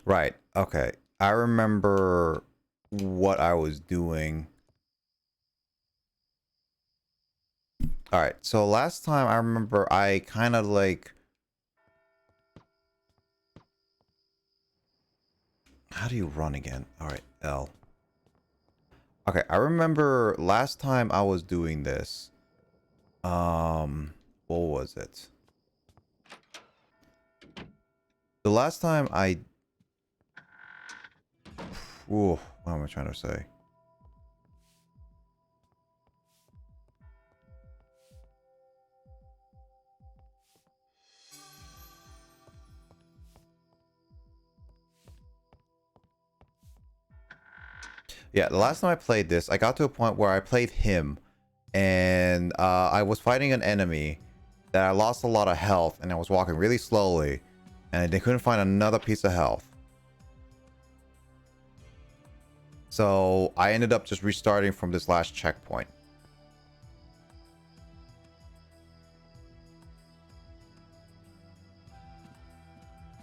Right. Okay. I remember what I was doing. All right. So last time I remember I kind of like... How do you run again? All right. L. Okay. I remember last time I was doing this. What was it? The last time I... Ooh, what am I trying to say? Yeah, the last time I played this, I got to a point where I played him, and I was fighting an enemy that I lost a lot of health, and I was walking really slowly, and they couldn't find another piece of health. So I ended up just restarting from this last checkpoint.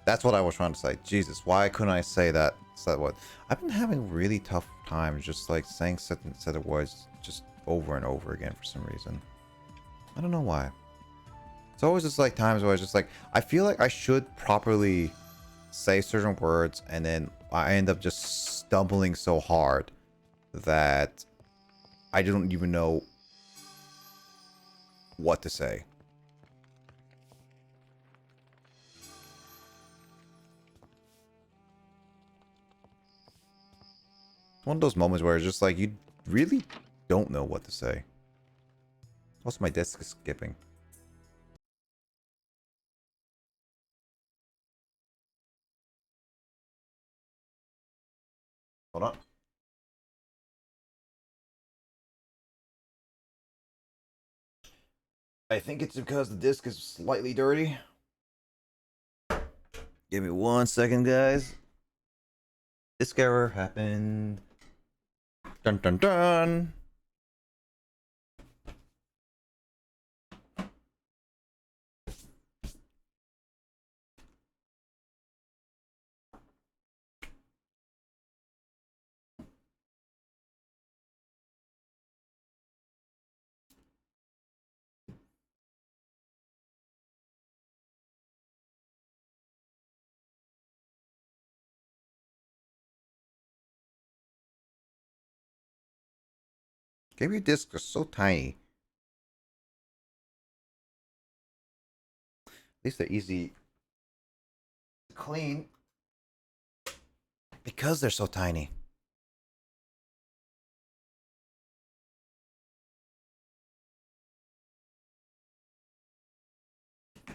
That's what I was trying to say. Jesus, why couldn't I say that? Said what? I've been having really tough times just like saying certain set of words just over and over again for some reason. I don't know why. It's always just like times where I was just like, I feel like I should properly say certain words, and then I end up just stumbling so hard that I don't even know what to say. One of those moments where it's just like you really don't know what to say. Also, my desk is skipping. Hold on. I think it's because the disc is slightly dirty. Give me 1 second, guys. Disk error happened. Dun dun dun. Game discs are so tiny. At least they're easy to clean because they're so tiny.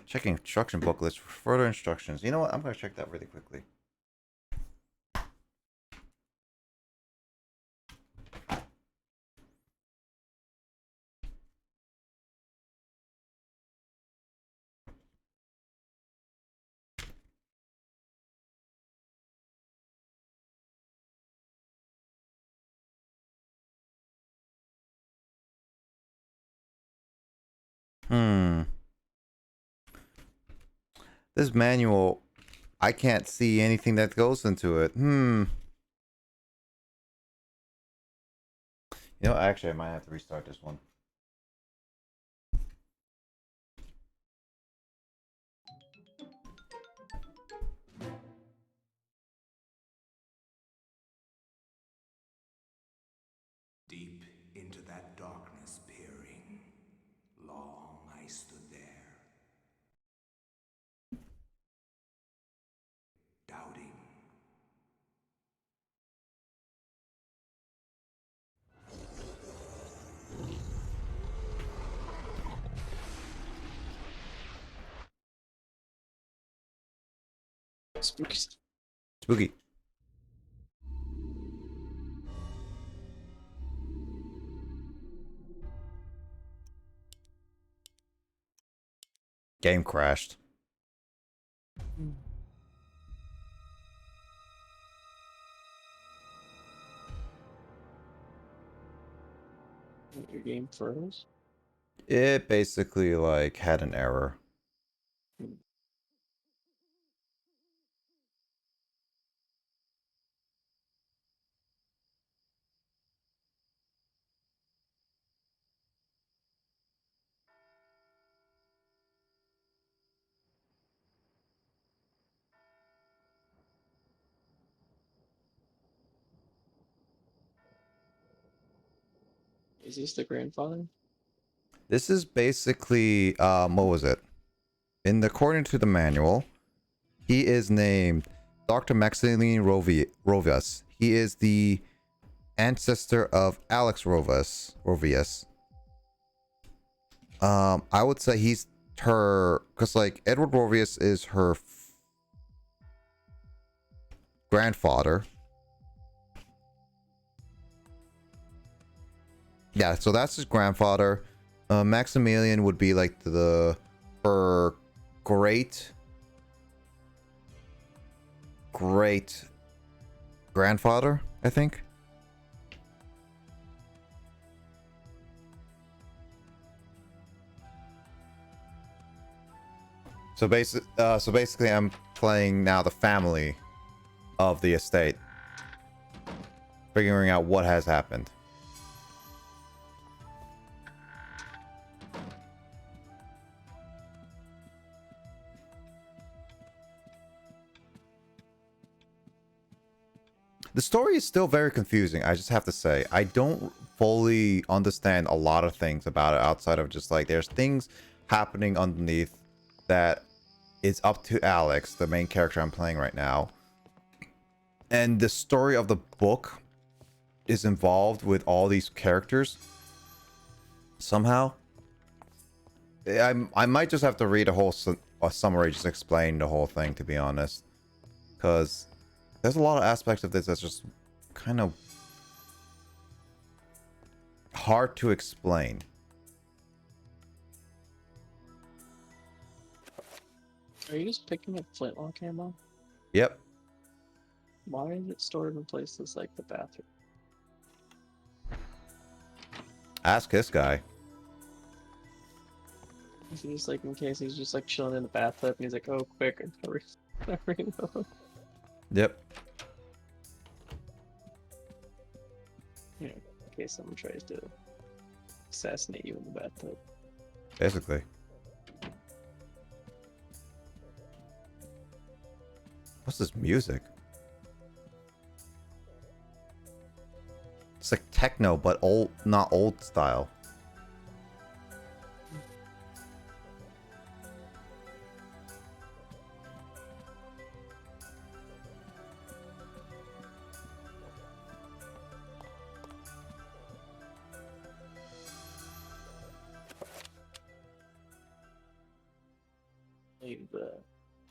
Checking instruction booklets for further instructions. You know what? I'm going to check that really quickly. Hmm. This manual, I can't see anything that goes into it. Hmm. You know, actually, I might have to restart this one. Deep into that darkness peering, long I stood there, doubting. Spooky. Spooky. Game crashed. Your game froze? It basically like had an error. Is this the grandfather? This is basically what was it? According to the manual, he is named Dr. Maximilian Rovius. He is the ancestor of Alex Rovius. I would say he's her, because like Edward Rovius is her grandfather. Yeah, so that's his grandfather. Maximilian would be like her great grandfather, I think. So basically, I'm playing now the family of the estate, figuring out what has happened. The story is still very confusing, I just have to say. I don't fully understand a lot of things about it outside of just like there's things happening underneath that is up to Alex, the main character I'm playing right now. And the story of the book is involved with all these characters somehow. I might just have to read a summary, just explain the whole thing, to be honest, because there's a lot of aspects of this that's just kind of hard to explain. Are you just picking up flintlock ammo? Yep. Why is it stored in places like the bathroom? Ask this guy. Is he just like, in case he's just like chilling in the bathtub and he's like, oh, quick, I'm gonna reload. Yep. You know, in case someone tries to assassinate you in the bathtub. Basically. What's this music? It's like techno, but not old style.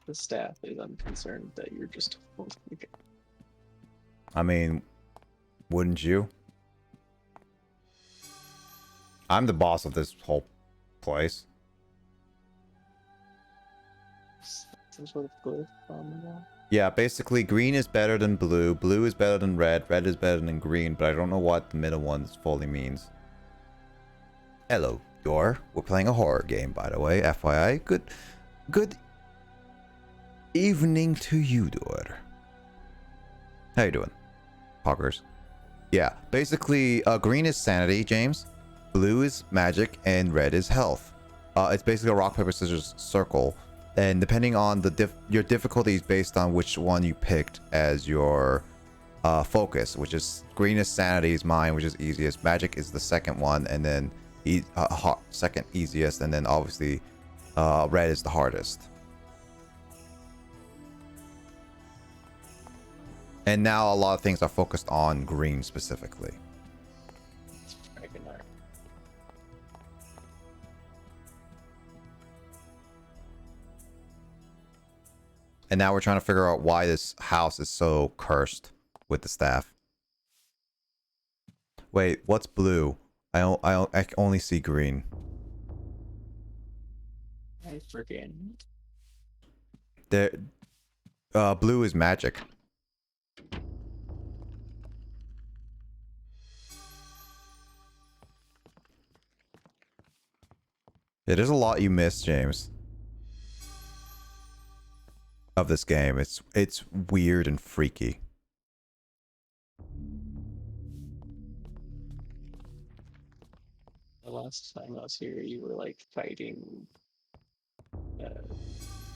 The staff is unconcerned that you're just holding the gun. I mean, wouldn't you? I'm the boss of this whole place. Some sort of glyph on the wall. Yeah, basically green is better than blue, blue is better than red, red is better than green, but I don't know what the middle one fully means. Hello, Door. We're playing a horror game, by the way. FYI. Good evening to you, Door. How you doing, Poggers? Yeah, basically, green is sanity, James. Blue is magic, and red is health. It's basically a rock, paper, scissors circle. And depending on your difficulty is based on which one you picked as your focus, which is green is sanity is mine, which is easiest. Magic is the second one, and then second easiest, and then obviously red is the hardest. And now a lot of things are focused on green specifically. And now we're trying to figure out why this house is so cursed with the staff. Wait, what's blue? I only see green. I forget. Blue is magic. Yeah, there's a lot you missed, James. Of this game. It's weird and freaky. The last time I was here, you were like fighting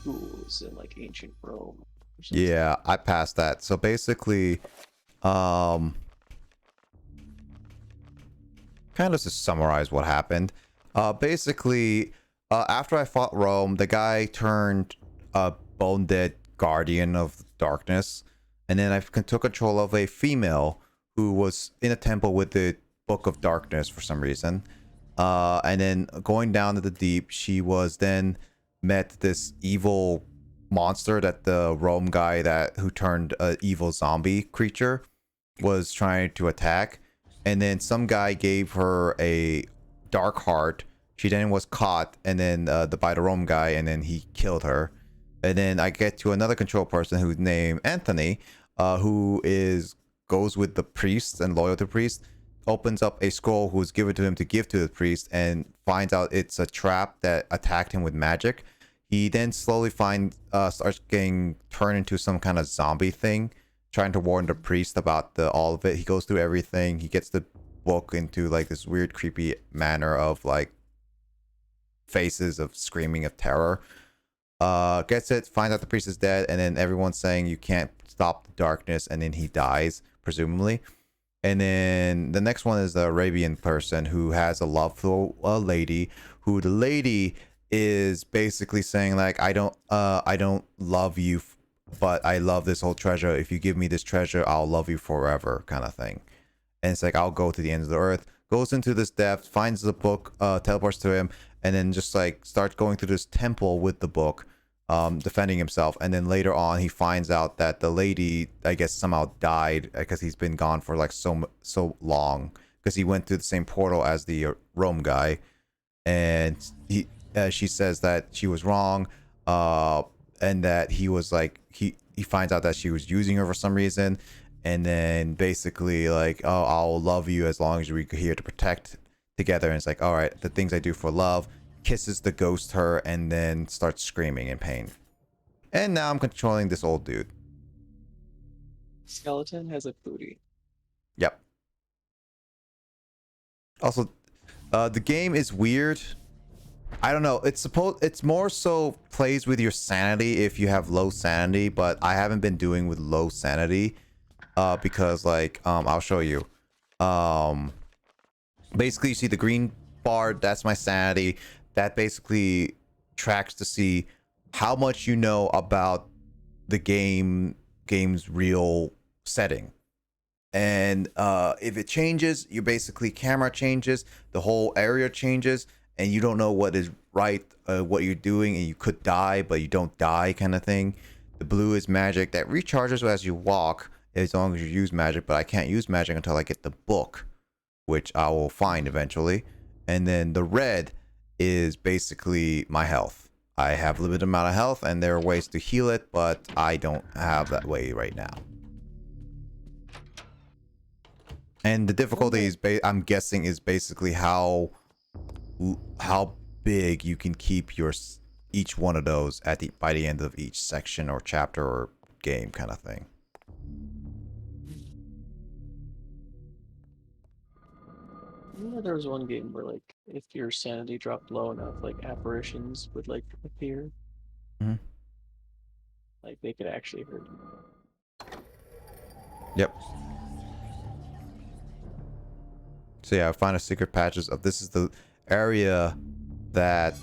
ghouls in like ancient Rome. Yeah, I passed that. So basically, kind of to summarize what happened. Basically, after I fought Rome, the guy turned bone dead guardian of darkness, and then I took control of a female who was in a temple with the book of darkness for some reason, and then going down to the deep, she was then met this evil monster that the Rome guy who turned an evil zombie creature was trying to attack, and then some guy gave her a dark heart. She then was caught and then by the Rome guy, and then he killed her. And then I get to another control person who's named Anthony, who goes with the priests and loyal to priests, opens up a scroll who's given to him to give to the priest, and finds out it's a trap that attacked him with magic. He then slowly starts getting turned into some kind of zombie thing, trying to warn the priest about all of it. He goes through everything. He gets the book into like this weird, creepy manner of like faces of screaming of terror. Gets it, finds out the priest is dead, and then everyone's saying you can't stop the darkness, and then he dies, presumably. And then the next one is the Arabian person who has a love for a lady, who the lady is basically saying like, I don't love you, but I love this whole treasure. If you give me this treasure, I'll love you forever, kind of thing. And it's like, I'll go to the ends of the earth. Goes into this depth, finds the book, teleports to him, and then just like starts going through this temple with the book, defending himself. And then later on, he finds out that the lady, I guess, somehow died because he's been gone for like so long, because he went through the same portal as the Rome guy, and she says that she was wrong, and that he was like he finds out that she was using her for some reason, and then basically like, oh, I'll love you as long as we're here to protect together. And it's like, all right, the things I do for love. Kisses the ghost her, and then starts screaming in pain. And now I'm controlling this old dude. Skeleton has a booty. Yep. Also, the game is weird. I don't know. It's more so plays with your sanity if you have low sanity, but I haven't been doing with low sanity, because like I'll show you. Basically, you see the green bar. That's my sanity. That basically tracks to see how much you know about the game's real setting. And if it changes, you basically camera changes, the whole area changes, and you don't know what is right, what you're doing, and you could die, but you don't die, kind of thing. The blue is magic that recharges as you walk, as long as you use magic, but I can't use magic until I get the book, which I will find eventually. And then the red is basically my health. I have a limited amount of health, and there are ways to heal it, but I don't have that way right now. And the difficulty is, I'm guessing, is basically how how big you can keep each one of those by the end of each section or chapter or game kind of thing. Yeah, there was one game where like if your sanity dropped low enough, like apparitions would like appear. Mhm. Like they could actually hurt you. Yep. So yeah, I find a secret patches of this is the area that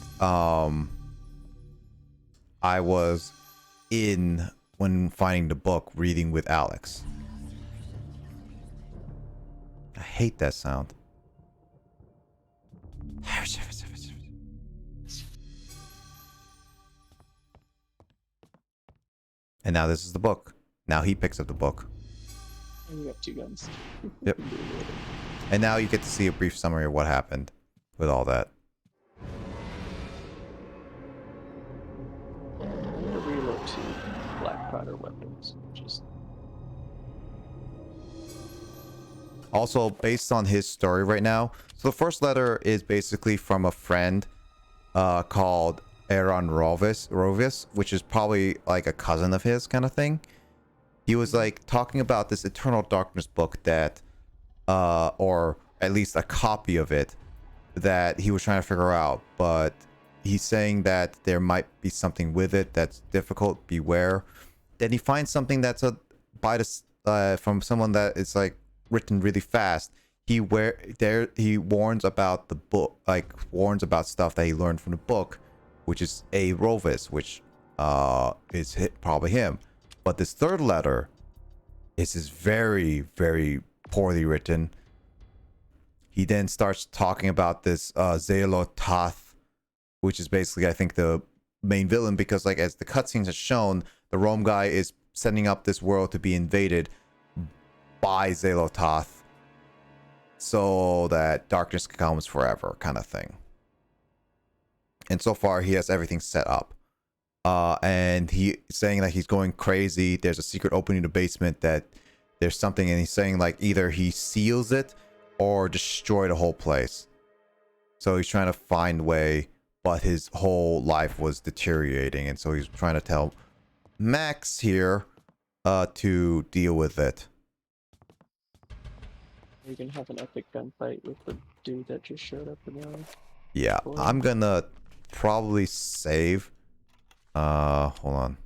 I was in when finding the book reading with Alex. I hate that sound. And now this is the book. Now he picks up the book. And you got 2 guns. Yep. And now you get to see a brief summary of what happened with all that. I'm gonna reload to black powder weapons. Just Also, based on his story right now, so the first letter is basically from a friend called Aaron Rovis, which is probably like a cousin of his kind of thing. He was like talking about this Eternal Darkness book that, or at least a copy of it, that he was trying to figure out, but he's saying that there might be something with it that's difficult, beware. Then he finds something that's from someone that is like written really fast. He warns about the book, like warns about stuff that he learned from the book, which is a Rovis, which is probably him. But this third letter is very, very poorly written. He then starts talking about this Zealotath, which is basically, I think, the main villain, because like as the cutscenes have shown, the Rome guy is setting up this world to be invaded by Zealotath so that darkness comes forever kind of thing. And so far he has everything set up. And he's saying that he's going crazy. There's a secret opening in the basement that there's something, and he's saying like either he seals it or destroy the whole place. So he's trying to find a way, but his whole life was deteriorating, and so he's trying to tell Max here to deal with it. you can have an epic gunfight with the dude that just showed up in the Yeah, I'm gonna probably save. Hold on.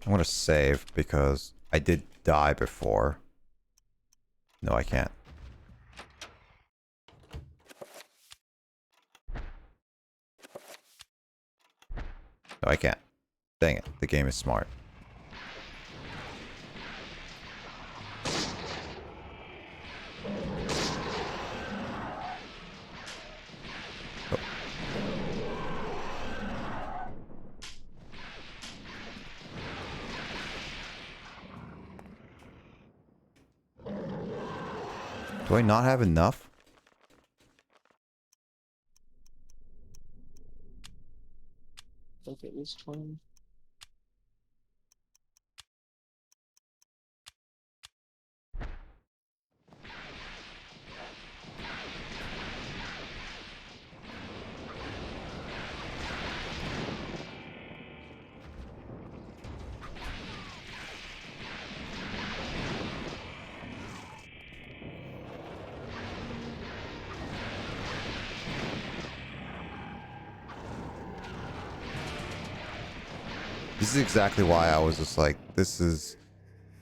I'm gonna save because I did die before. No, I can't. No, I can't. Dang it. The game is smart. Oh. Do I not have enough? Like at least 20. This is exactly why I was just like, this is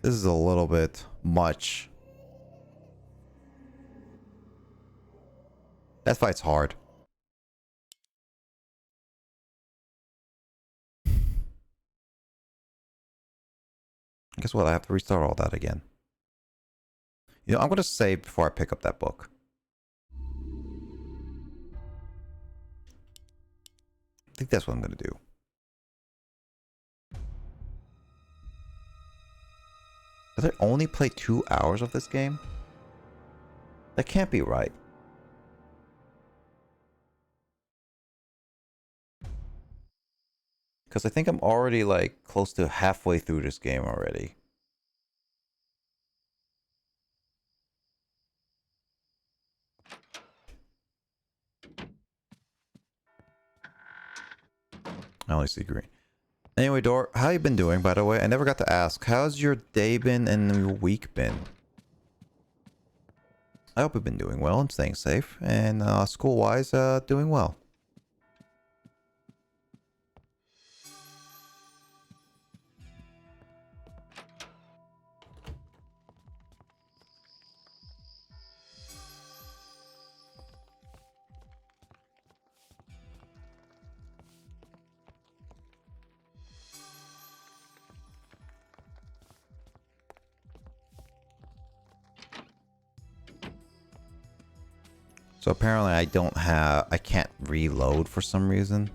a little bit much. That fight's hard. Guess what? I have to restart all that again. You know, I'm gonna save before I pick up that book. I think that's what I'm gonna do. Did I only play 2 hours of this game? That can't be right. Because I think I'm already like close to halfway through this game already. I only see green. Anyway, Dor, how you been doing, by the way? I never got to ask. How's your day been and your week been? I hope you've been doing well and staying safe. And school-wise, doing well. So apparently I can't reload for some reason.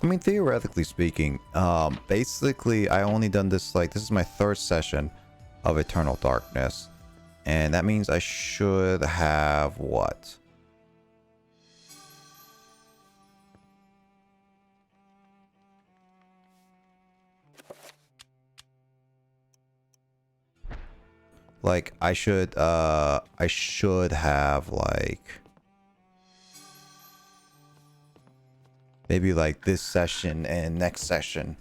I mean, theoretically speaking, basically I only done this, like, this is my third session of Eternal Darkness. And that means I should have what? Like, I should have, like, maybe like this session and next session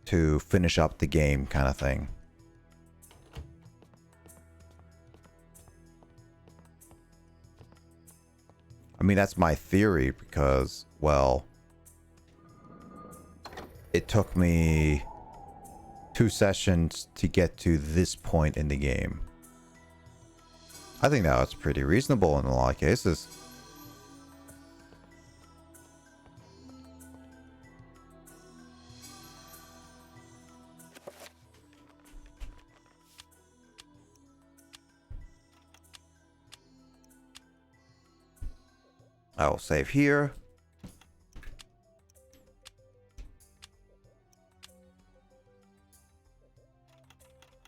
to finish up the game kind of thing. I mean, that's my theory because, well, it took me 2 sessions to get to this point in the game. I think that's pretty reasonable in a lot of cases. I will save here.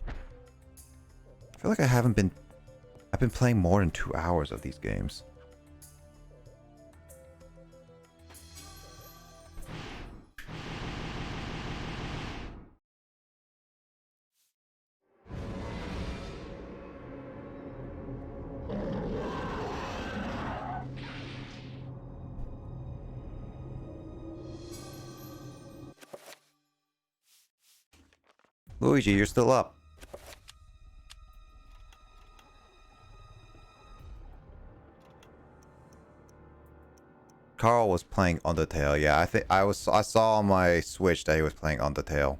I feel like I've been playing more than 2 hours of these games. Luigi, you're still up. Carl was playing Undertale. Yeah, I saw on my Switch that he was playing Undertale.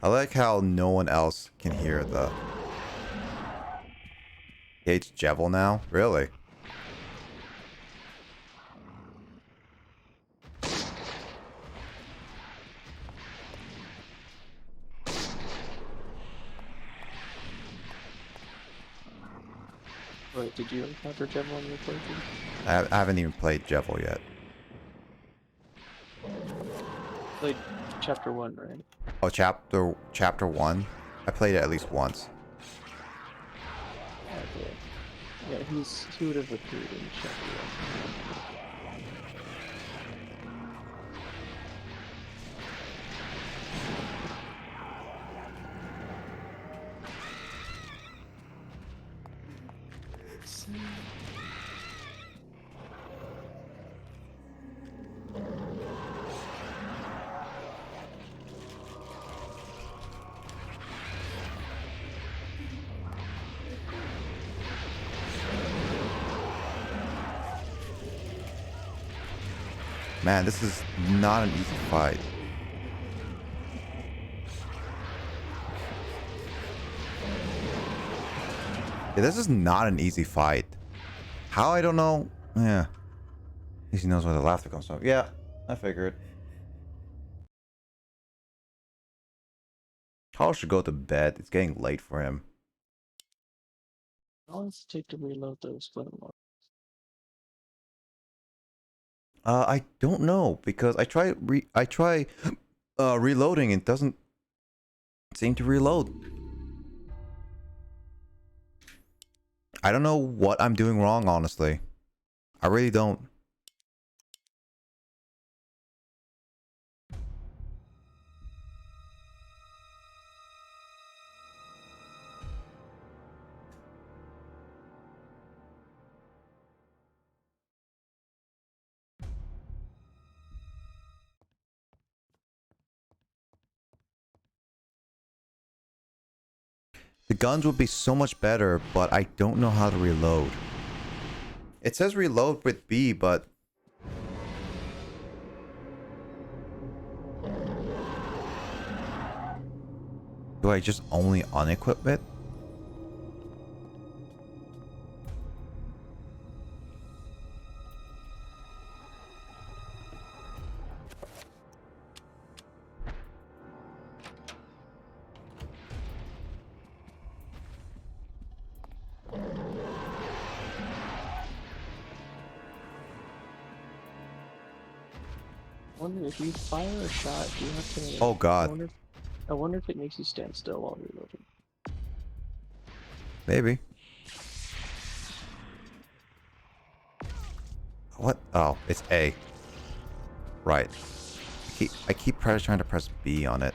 I like how no one else can hear the... It's Jevil now? Really? Wait, did you encounter Jevil on your playthrough? I haven't even played Jevil yet. Played chapter 1, right? Oh, chapter 1? I played it at least once. Okay. Yeah, he would have appeared in chapter 1. Man, this is not an easy fight. Yeah, this is not an easy fight. How? I don't know. Yeah. At least he knows where the laughter comes from. Yeah, I figured. Carl should go to bed. It's getting late for him. How long does it take to reload those flint marks? I don't know because I try reloading and it doesn't seem to reload. I don't know what I'm doing wrong, honestly. I really don't. The guns would be so much better, but I don't know how to reload. It says reload with B, but... do I just only unequip it? I wonder if you fire a shot, do you have to... Oh god. I wonder if it makes you stand still while reloading. Maybe. What? Oh, it's A. Right. I keep trying to press B on it.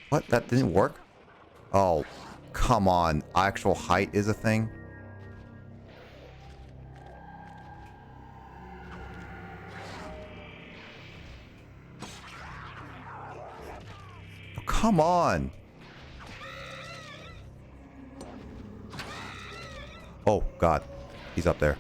What? That didn't work? Oh, come on. Actual height is a thing? Oh, come on. Oh, God. He's up there.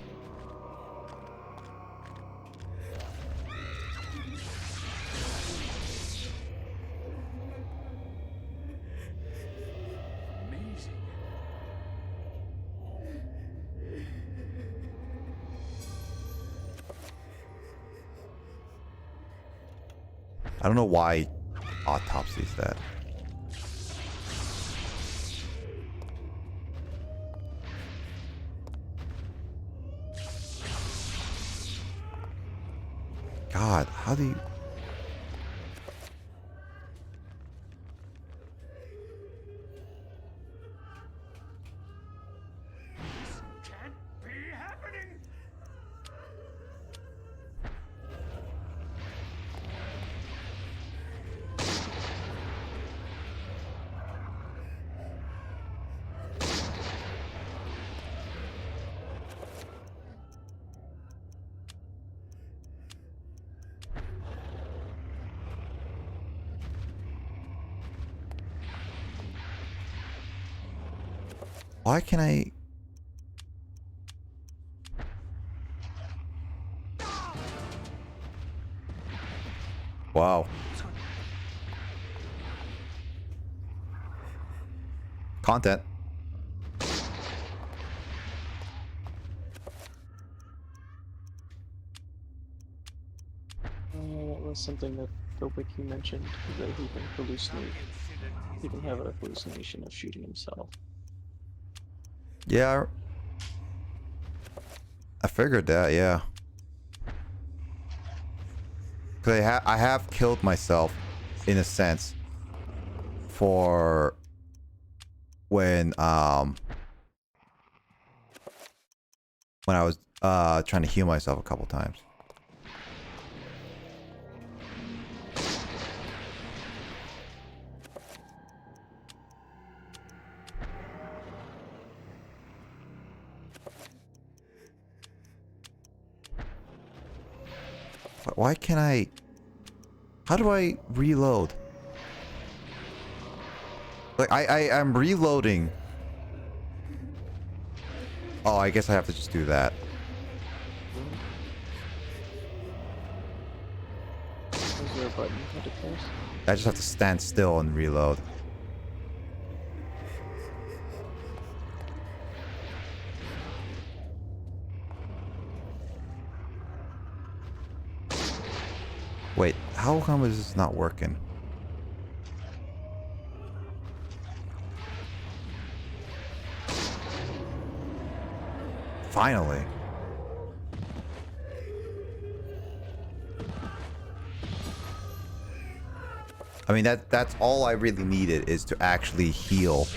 I don't know why autopsy's that. God, how do you... Why can I... Wow. Content. That was something that the wiki mentioned, that he can hallucinate. He can have a hallucination of shooting himself. Yeah. I figured that, yeah. Cause I have killed myself, in a sense, for when I was trying to heal myself a couple times. Why can't I... How do I reload? Like, I'm reloading. Oh, I guess I have to just do that. Is there a button to press? I just have to stand still and reload. Wait, how come is this not working? Finally. I mean, that's all I really needed, is to actually heal.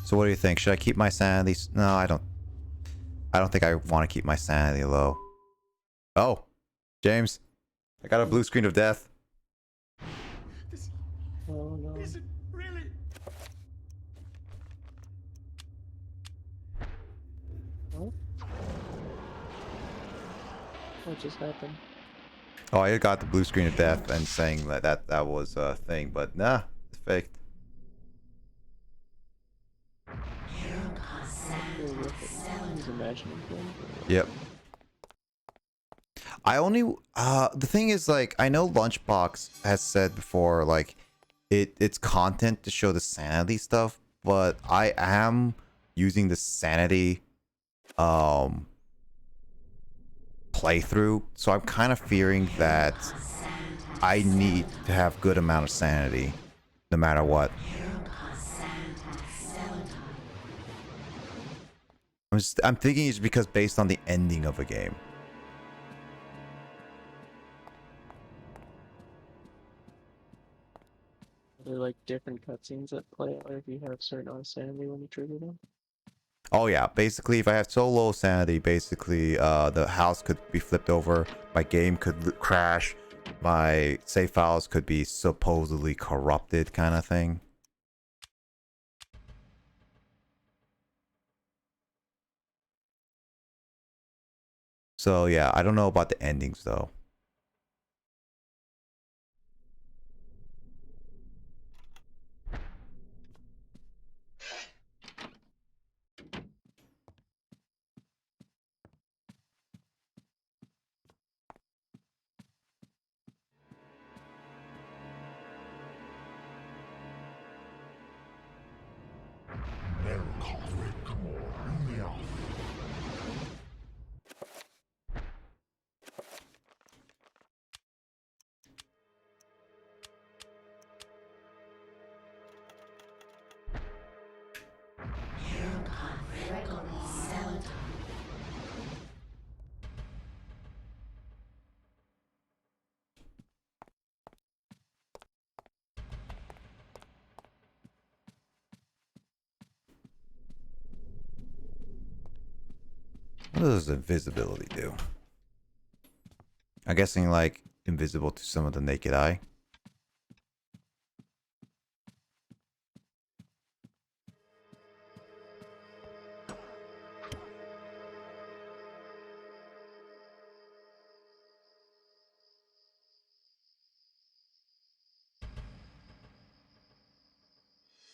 So what do you think? Should I keep my sanity? No, I don't. I don't think I want to keep my sanity low. Oh, James, I got a blue screen of death. Oh no. Is it really? What? What just happened? Oh, I got the blue screen of death and saying that was a thing, but nah, it's faked. He's imagining things. Yep. I only the thing is, like, I know Lunchbox has said before, like, it's content to show the sanity stuff, but I am using the sanity playthrough, so I'm kind of fearing that I need to have good amount of sanity no matter what. I'm thinking it's because based on the ending of a game. Are there like different cutscenes that play out if you have certain amount of sanity when you trigger them? Oh yeah, basically if I have so low sanity, basically the house could be flipped over, my game could crash, my save files could be supposedly corrupted, kind of thing. So yeah, I don't know about the endings though. What does invisibility do? I'm guessing like invisible to some of the naked eye.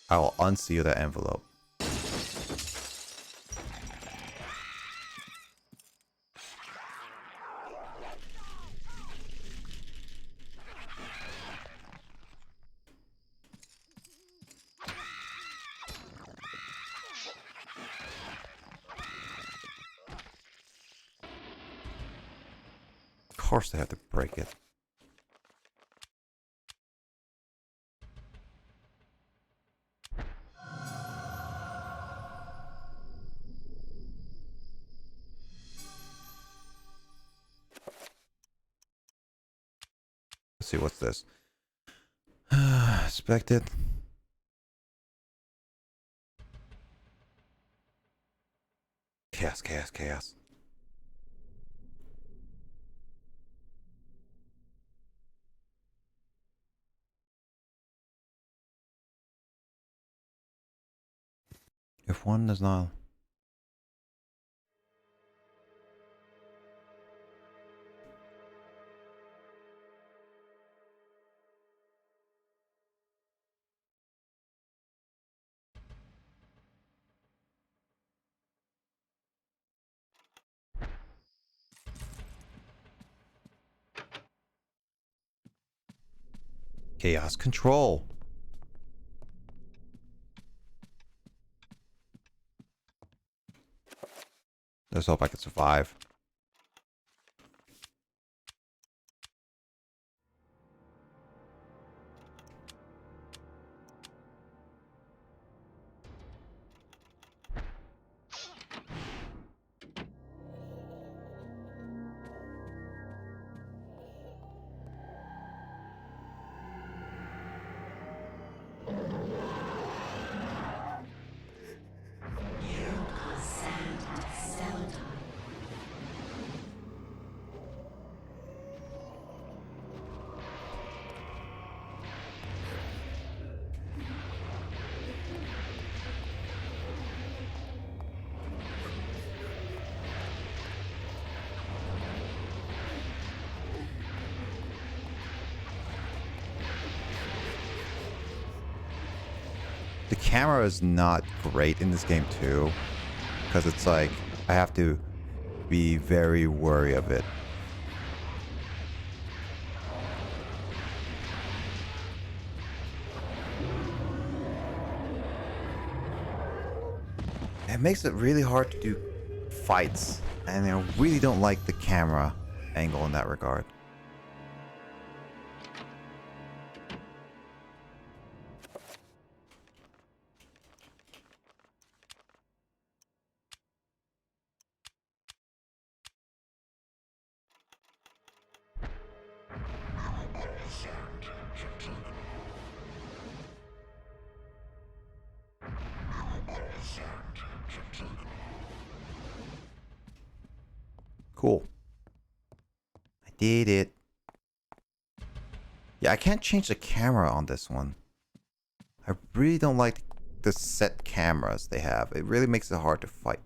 I will unseal the envelope. Of course they have to break it. Let's see, what's this? Expected. Chaos, chaos, chaos. If one does not... Chaos control. Let's hope I can survive. The camera is not great in this game too, because it's like I have to be very wary of it. It makes it really hard to do fights, and I really don't like the camera angle in that regard. Cool. I did it. Yeah, I can't change the camera on this one. I really don't like the set cameras they have. It really makes it hard to fight.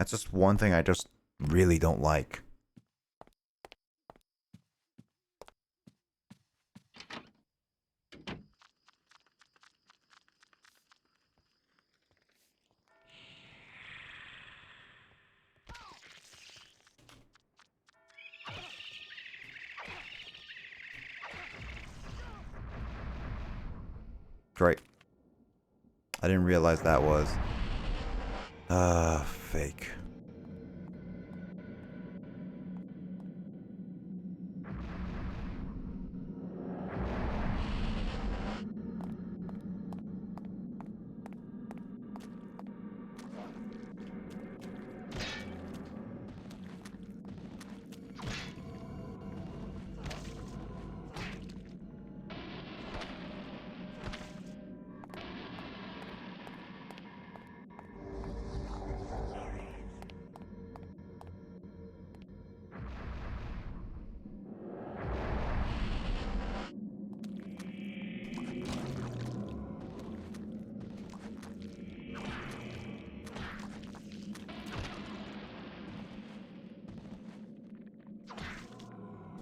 That's just one thing I just really don't like. Great. I didn't realize that was... fake.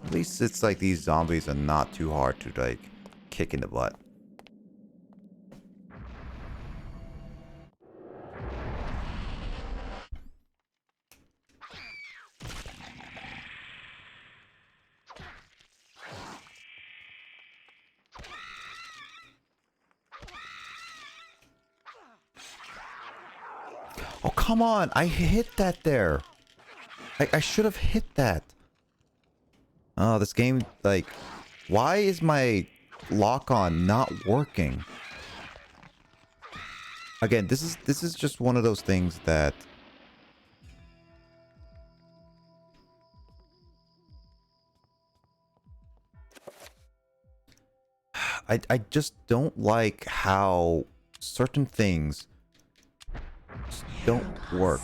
At least it's like these zombies are not too hard to like kick in the butt. Oh, come on. I hit that there. I should have hit that. Oh, this game, like, why is my lock-on not working? Again, this is just one of those things that I just don't like how certain things just don't work.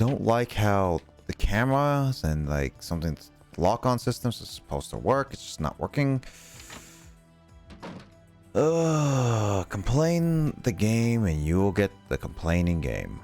don't like how the cameras and like something lock-on systems is supposed to work. It's just not working. Complain the game and you will get the complaining game.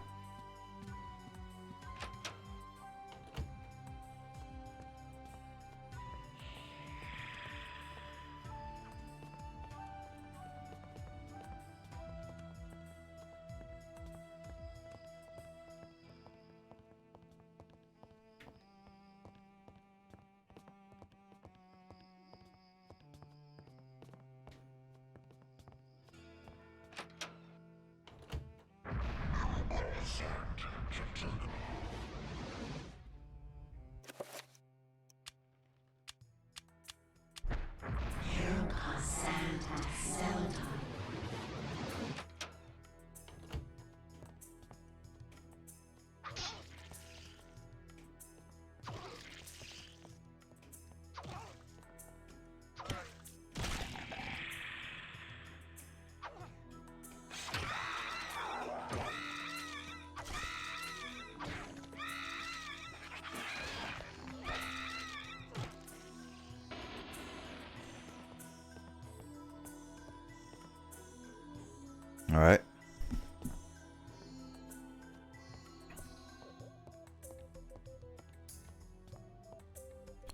All right.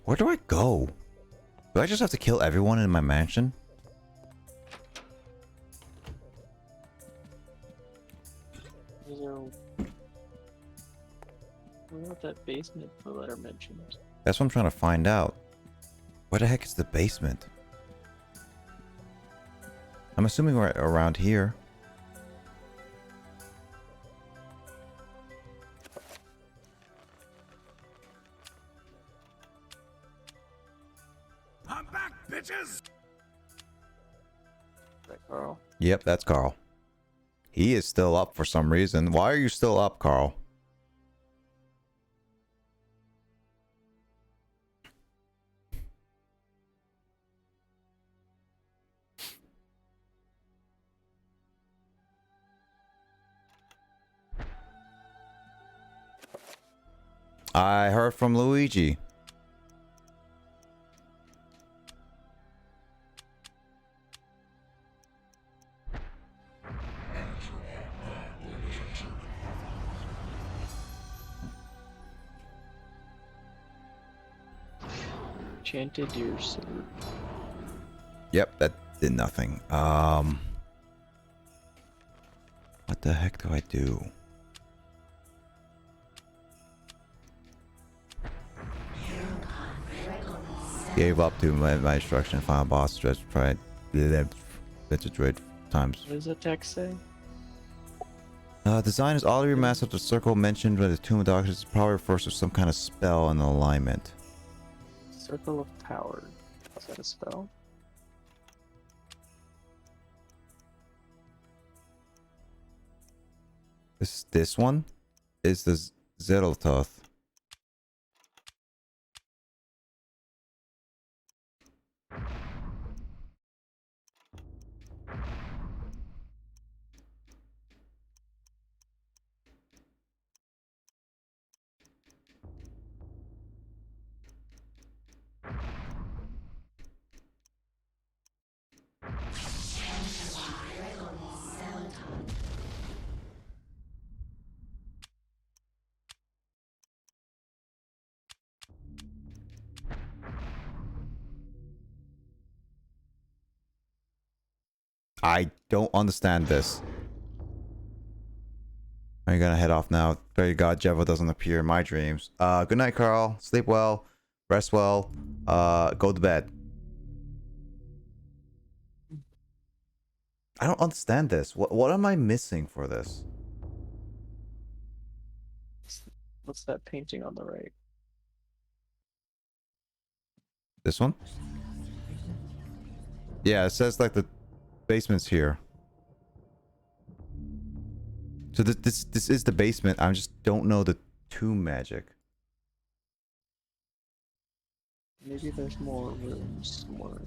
Where do I go? Do I just have to kill everyone in my mansion? What about that basement the letter mentioned? That's what I'm trying to find out. Where the heck is the basement? I'm assuming we're around here. I'm back, bitches! That Carl? Yep, that's Carl. He is still up for some reason. Why are you still up, Carl? I heard from Luigi. Enchanted deer sword. Yep, that did nothing. What the heck do I do? Gave up to my instruction. Final boss stretch tried. That's a dread times. What does the text say? Design is oddly remastered. The circle mentioned by the Tomb of Darkness probably refers to some kind of spell and alignment. Circle of Power. Is that a spell? This one is the Zetteltoth. I don't understand this. Are you gonna head off now? Pray to God Jeva doesn't appear in my dreams. Good night, Carl. Sleep well. Rest well. Go to bed. I don't understand this. What am I missing for this? What's that painting on the right? This one? Yeah, it says like the basement's here. So this is the basement. I just don't know the tomb magic. Maybe there's more rooms somewhere.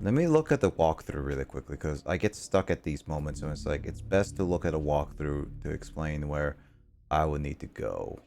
Let me look at the walkthrough really quickly, because I get stuck at these moments and it's like it's best to look at a walkthrough to explain where I would need to go.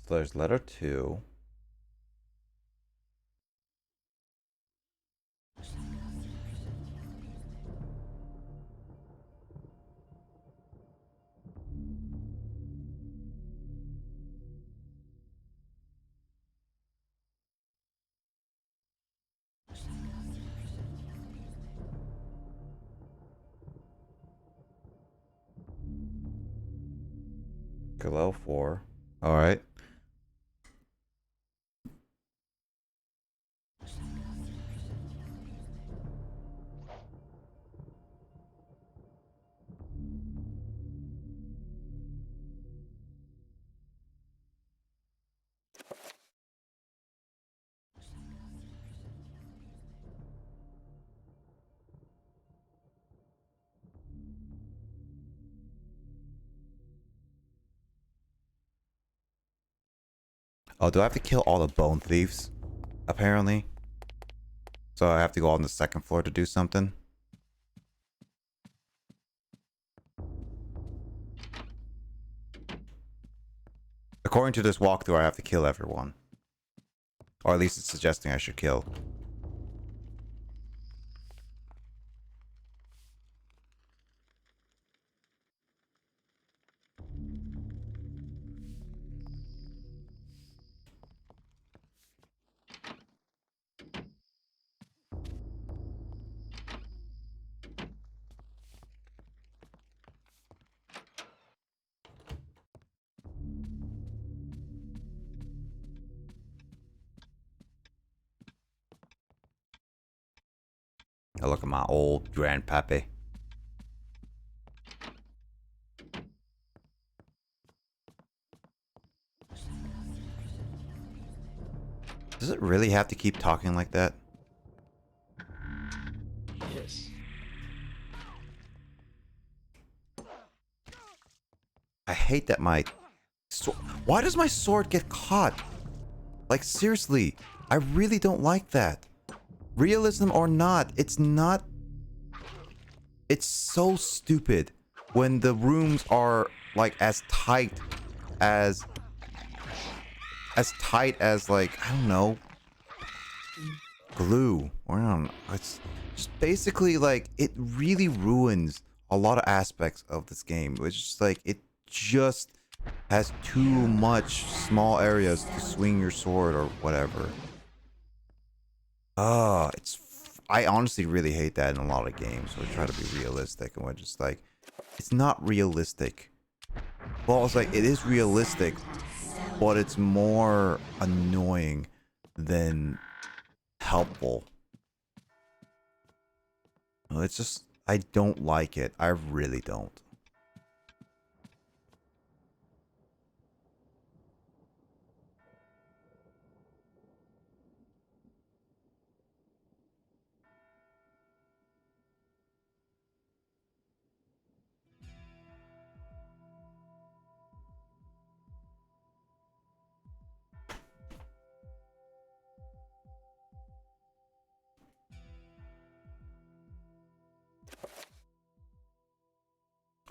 So there's letter 2. Okay, level 4. Alright. Oh, do I have to kill all the bone thieves? Apparently. So I have to go on the second floor to do something? According to this walkthrough, I have to kill everyone. Or at least it's suggesting I should kill. I look at my old grandpappy. Does it really have to keep talking like that? Yes. I hate that my sword... Why does my sword get caught? Like, seriously, I really don't like that. Realism or not, it's not... It's so stupid when the rooms are, like, as tight as... like, I don't know, glue. Or I don't know. It's just basically, like, it really ruins a lot of aspects of this game. It's just, like, it just has too much small areas to swing your sword or whatever. I honestly really hate that in a lot of games where they try to be realistic and we're just like, it's not realistic. Well, it's like, it is realistic, but it's more annoying than helpful. It's just, I don't like it. I really don't.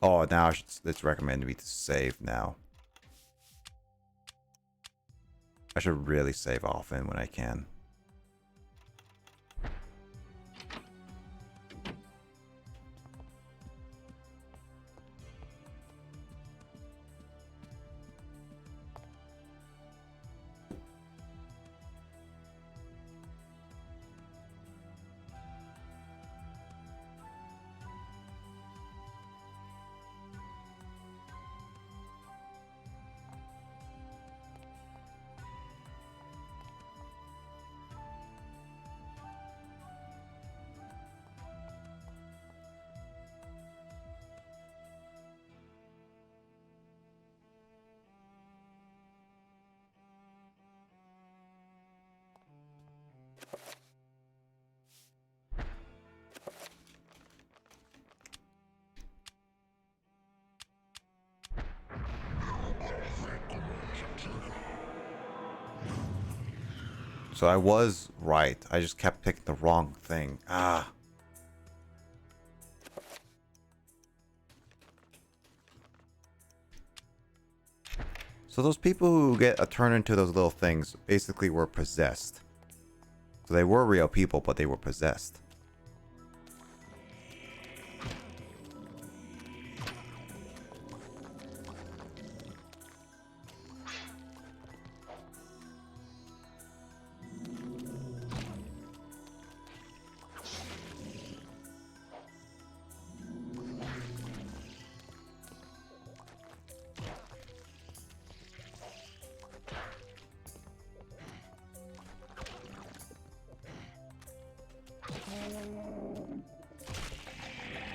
Oh, now it's recommended me to save now. I should really save often when I can. So I was right. I just kept picking the wrong thing. Ah. So those people who get turned into those little things basically were possessed. So they were real people, but they were possessed.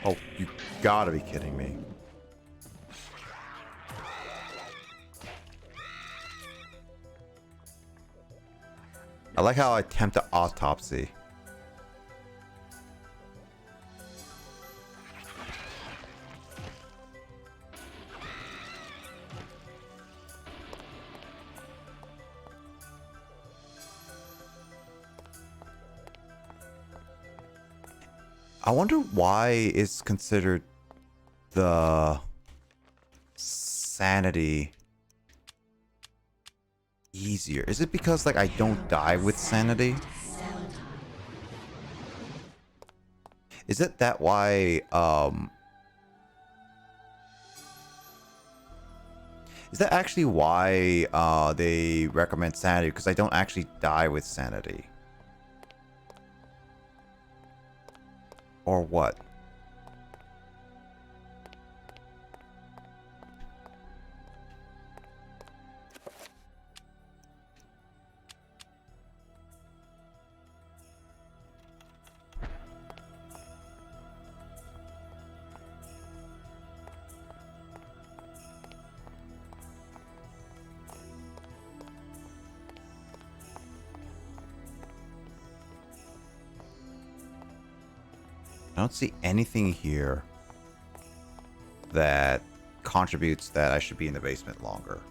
Oh, you gotta be kidding me. I like how I attempt to autopsy. I wonder why it's considered the sanity easier. Is it because like I don't die with sanity? Is it that why is that actually why they recommend sanity? Because I don't actually die with sanity. Or what? I don't see anything here that contributes that I should be in the basement longer.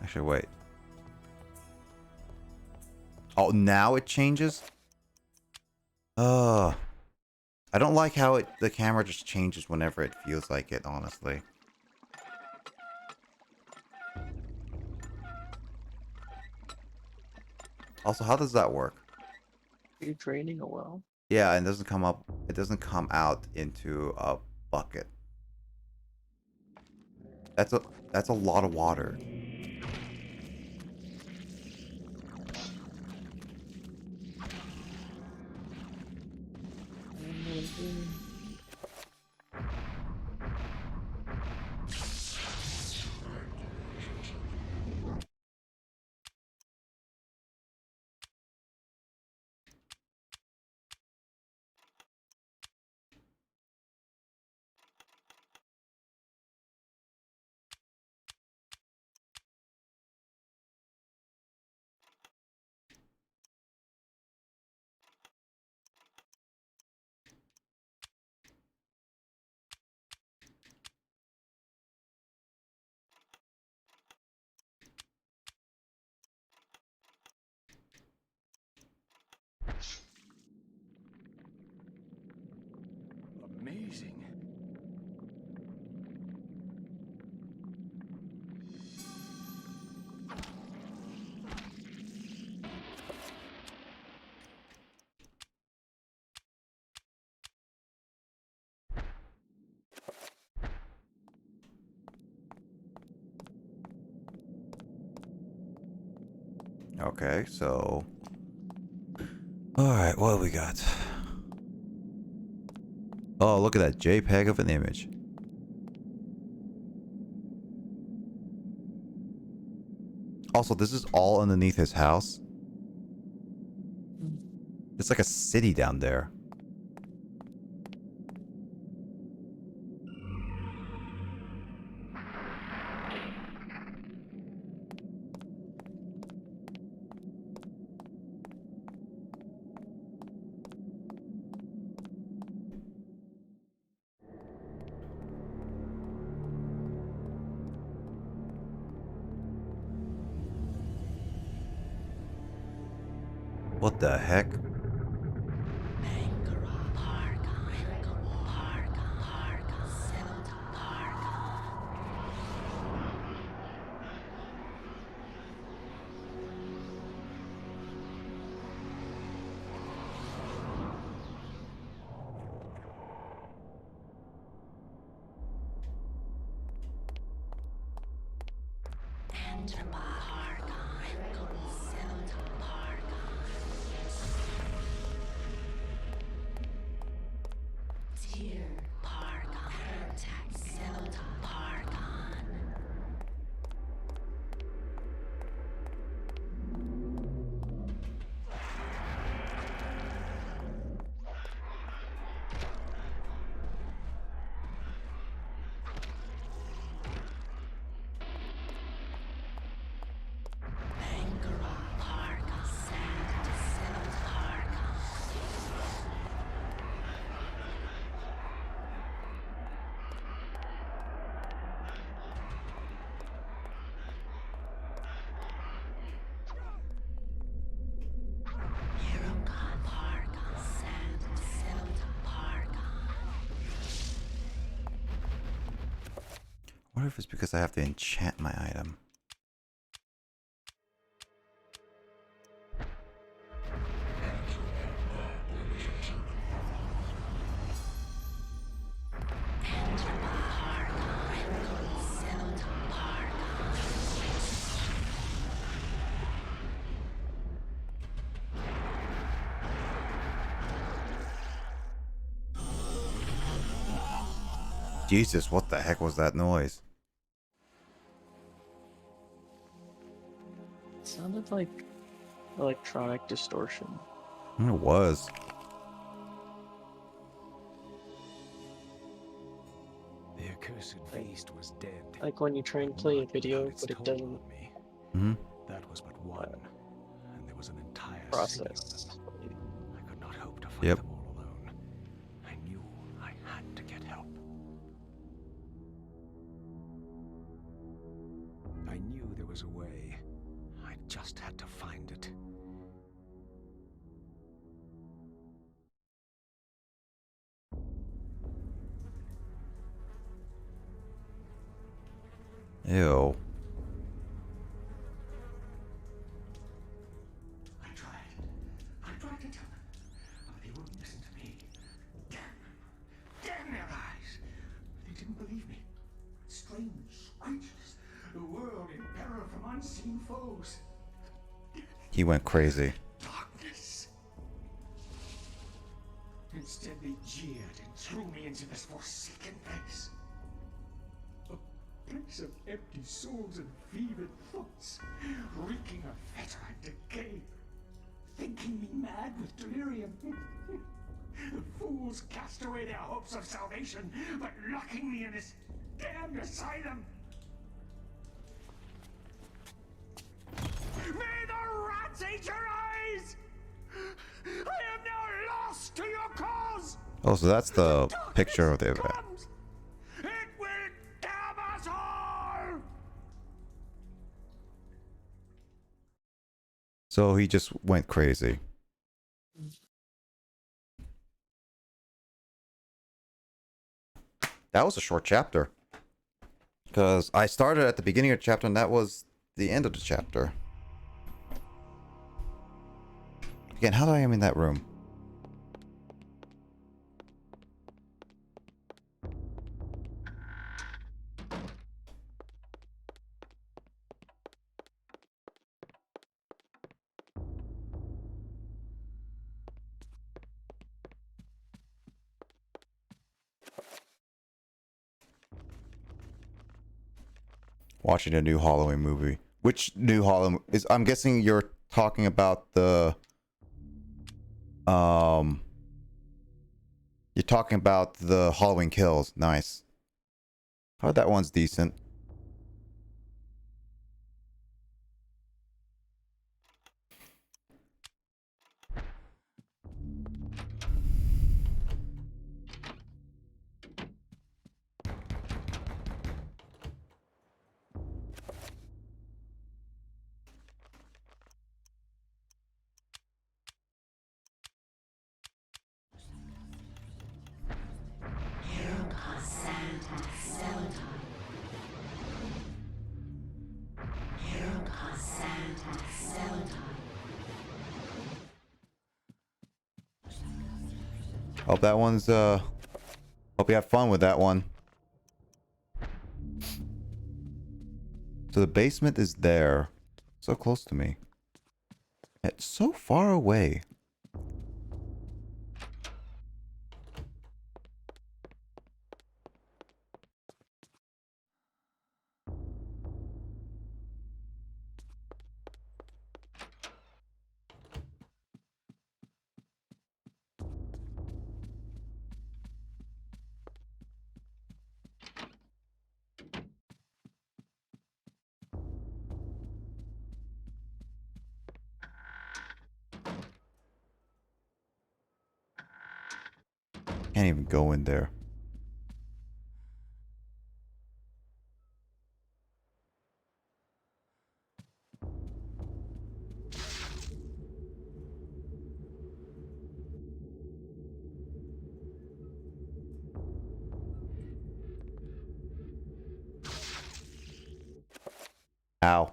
Actually, wait. Oh, now it changes? I don't like how the camera just changes whenever it feels like it, honestly. Also, how does that work? Are you draining a well? Yeah, and it doesn't come up. It doesn't come out into a bucket. That's a lot of water. Amazing. Okay, so... Alright, what do we got? Oh, look at that JPEG of an image. Also, this is all underneath his house. It's like a city down there. What the heck? I wonder if it's because I have to enchant my item. Jesus, what the heck was that noise? It sounded like electronic distortion. It was. The accursed beast was dead. Like when you try and play a video, but it doesn't That was but one, and there was an entire process. I could not hope to fight Yep. them all alone. I knew I had to get help. I knew there was a way. I just had to find it. Ew. I tried to tell them, but they wouldn't listen to me. Damn their eyes! They didn't believe me. Strange creatures, the world in peril from unseen foes. He went crazy. Darkness. Instead, they jeered and threw me into this forsaken place. A place of empty souls and fevered thoughts, reeking of fetor and decay. Thinking me mad with delirium. The fools cast away their hopes of salvation, but locking me in this damned asylum. May the rats eat your eyes! I am now lost to your cause! Oh, so that's the picture of the event. It will damn us all! So he just went crazy. That was a short chapter. Because I started at the beginning of the chapter and that was the end of the chapter. Again, how do I am in that room? Watching a new Halloween movie. Which new Halloween is? I'm guessing you're talking about the you're talking about the Halloween Kills. Nice. Oh, that one's decent. Hope that one's hope you have fun with that one. So the basement is there. So close to me. It's so far away. Can't even go in there. Ow.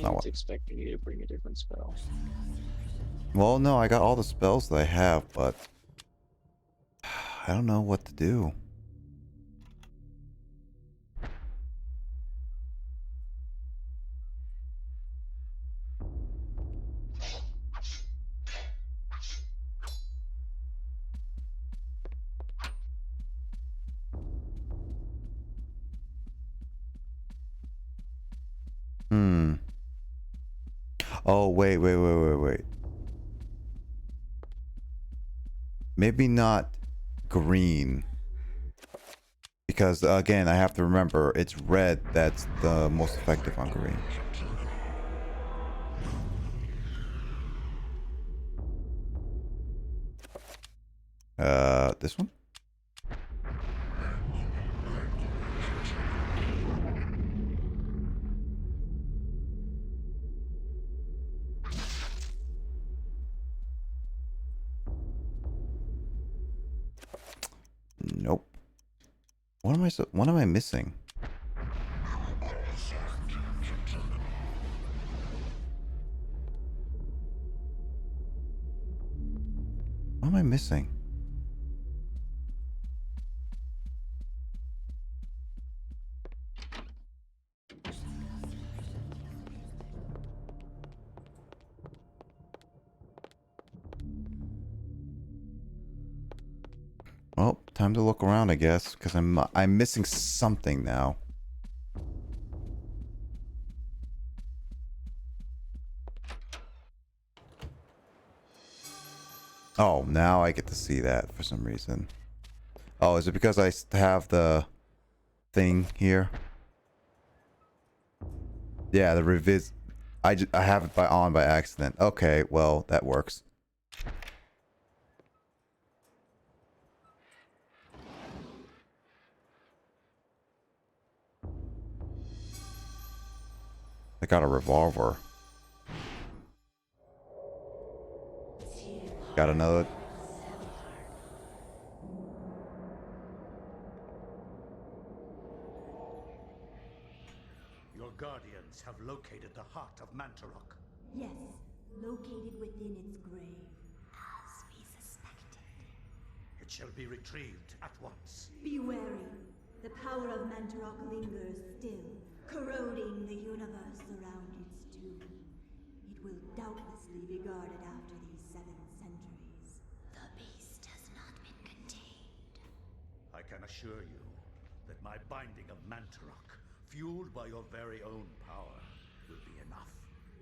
Demon's expecting you to bring a different spell. Well, no, I got all the spells that I have, but I don't know what to do. Oh, wait. Maybe not green. Because, again, I have to remember, it's red that's the most effective on green. This one? Nope. What am I missing? What am I missing? Well, time to look around, I guess, because I'm missing something now. Oh, now I get to see that for some reason. Oh, is it because I have the thing here? Yeah, the revis. I have it by accident. Okay, well, that works. I got a revolver. Got another. Your guardians have located the heart of Mantarok. Yes, located within its grave, as we suspected. It shall be retrieved at once. Be wary. The power of Mantarok lingers still, corroding the universe around its tomb. It will doubtlessly be guarded after these 7 centuries. The beast has not been contained. I can assure you that my binding of Mantarok, fueled by your very own power, will be enough.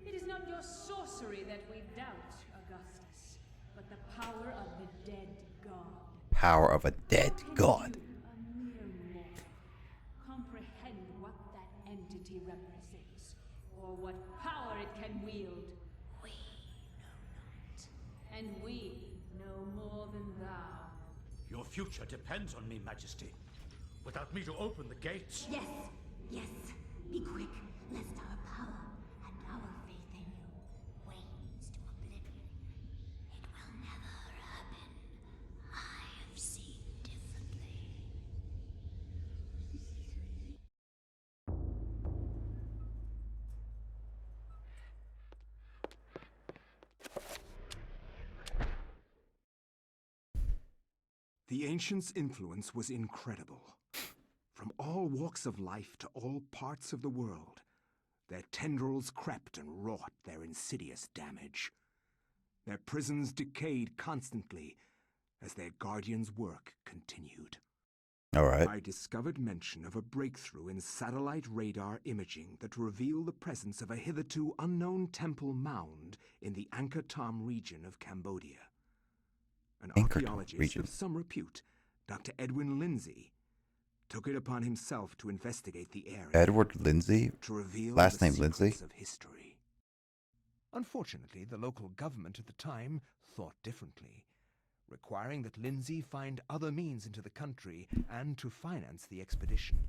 It is not your sorcery that we doubt, Augustus, but the power of the dead god. Power of a dead god. A mere mortal, comprehend what that entity represents, or what power it can wield. We know not, and we know more than thou. Your future depends on me, Majesty. Without me to open the gates... Yes, yes. Be quick, lest our power and our faith in you wanes to oblivion. It will never happen. I have seen differently. The ancients' influence was incredible. From all walks of life to all parts of the world, their tendrils crept and wrought their insidious damage. Their prisons decayed constantly as their guardians' work continued. Alright. I discovered mention of a breakthrough in satellite radar imaging that revealed the presence of a hitherto unknown temple mound in the Angkor Thom region of Cambodia. An archaeologist of some repute, Dr. Edwin Lindsay, took it upon himself to investigate the area. Edward Lindsay? To reveal Last the name Lindsay? secrets of history. Unfortunately, the local government at the time thought differently, requiring that Lindsay find other means into the country and to finance the expedition.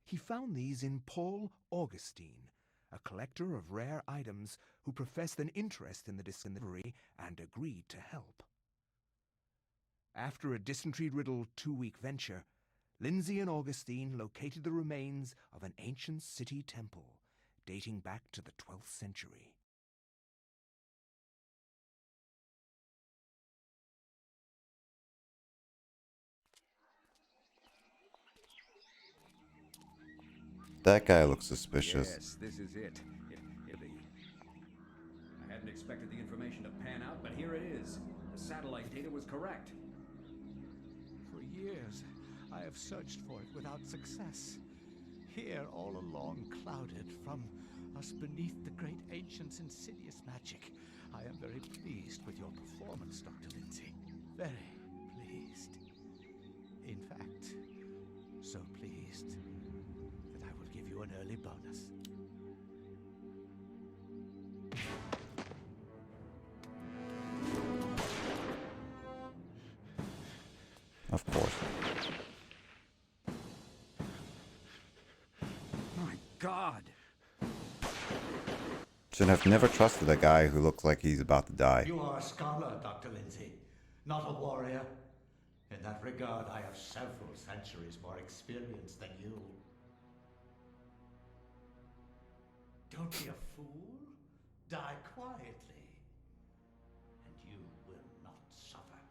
He found these in Paul Augustine, a collector of rare items who professed an interest in the discovery and agreed to help. After a dysentery-riddled 2-week venture, Lindsay and Augustine located the remains of an ancient city temple dating back to the 12th century. That guy looks suspicious. Yes, this is it. I hadn't expected the information to pan out, but here it is. The satellite data was correct. For years, I have searched for it without success. Here, all along, clouded from us beneath the great ancient's insidious magic. I am very pleased with your performance, Dr. Lindsay. Very pleased. In fact, so pleased that I will give you an early bonus. Of course. My God! Should have never trusted a guy who looks like he's about to die. You are a scholar, Dr. Lindsay, not a warrior. In that regard, I have several centuries more experience than you. Don't be a fool. Die quietly, and you will not suffer.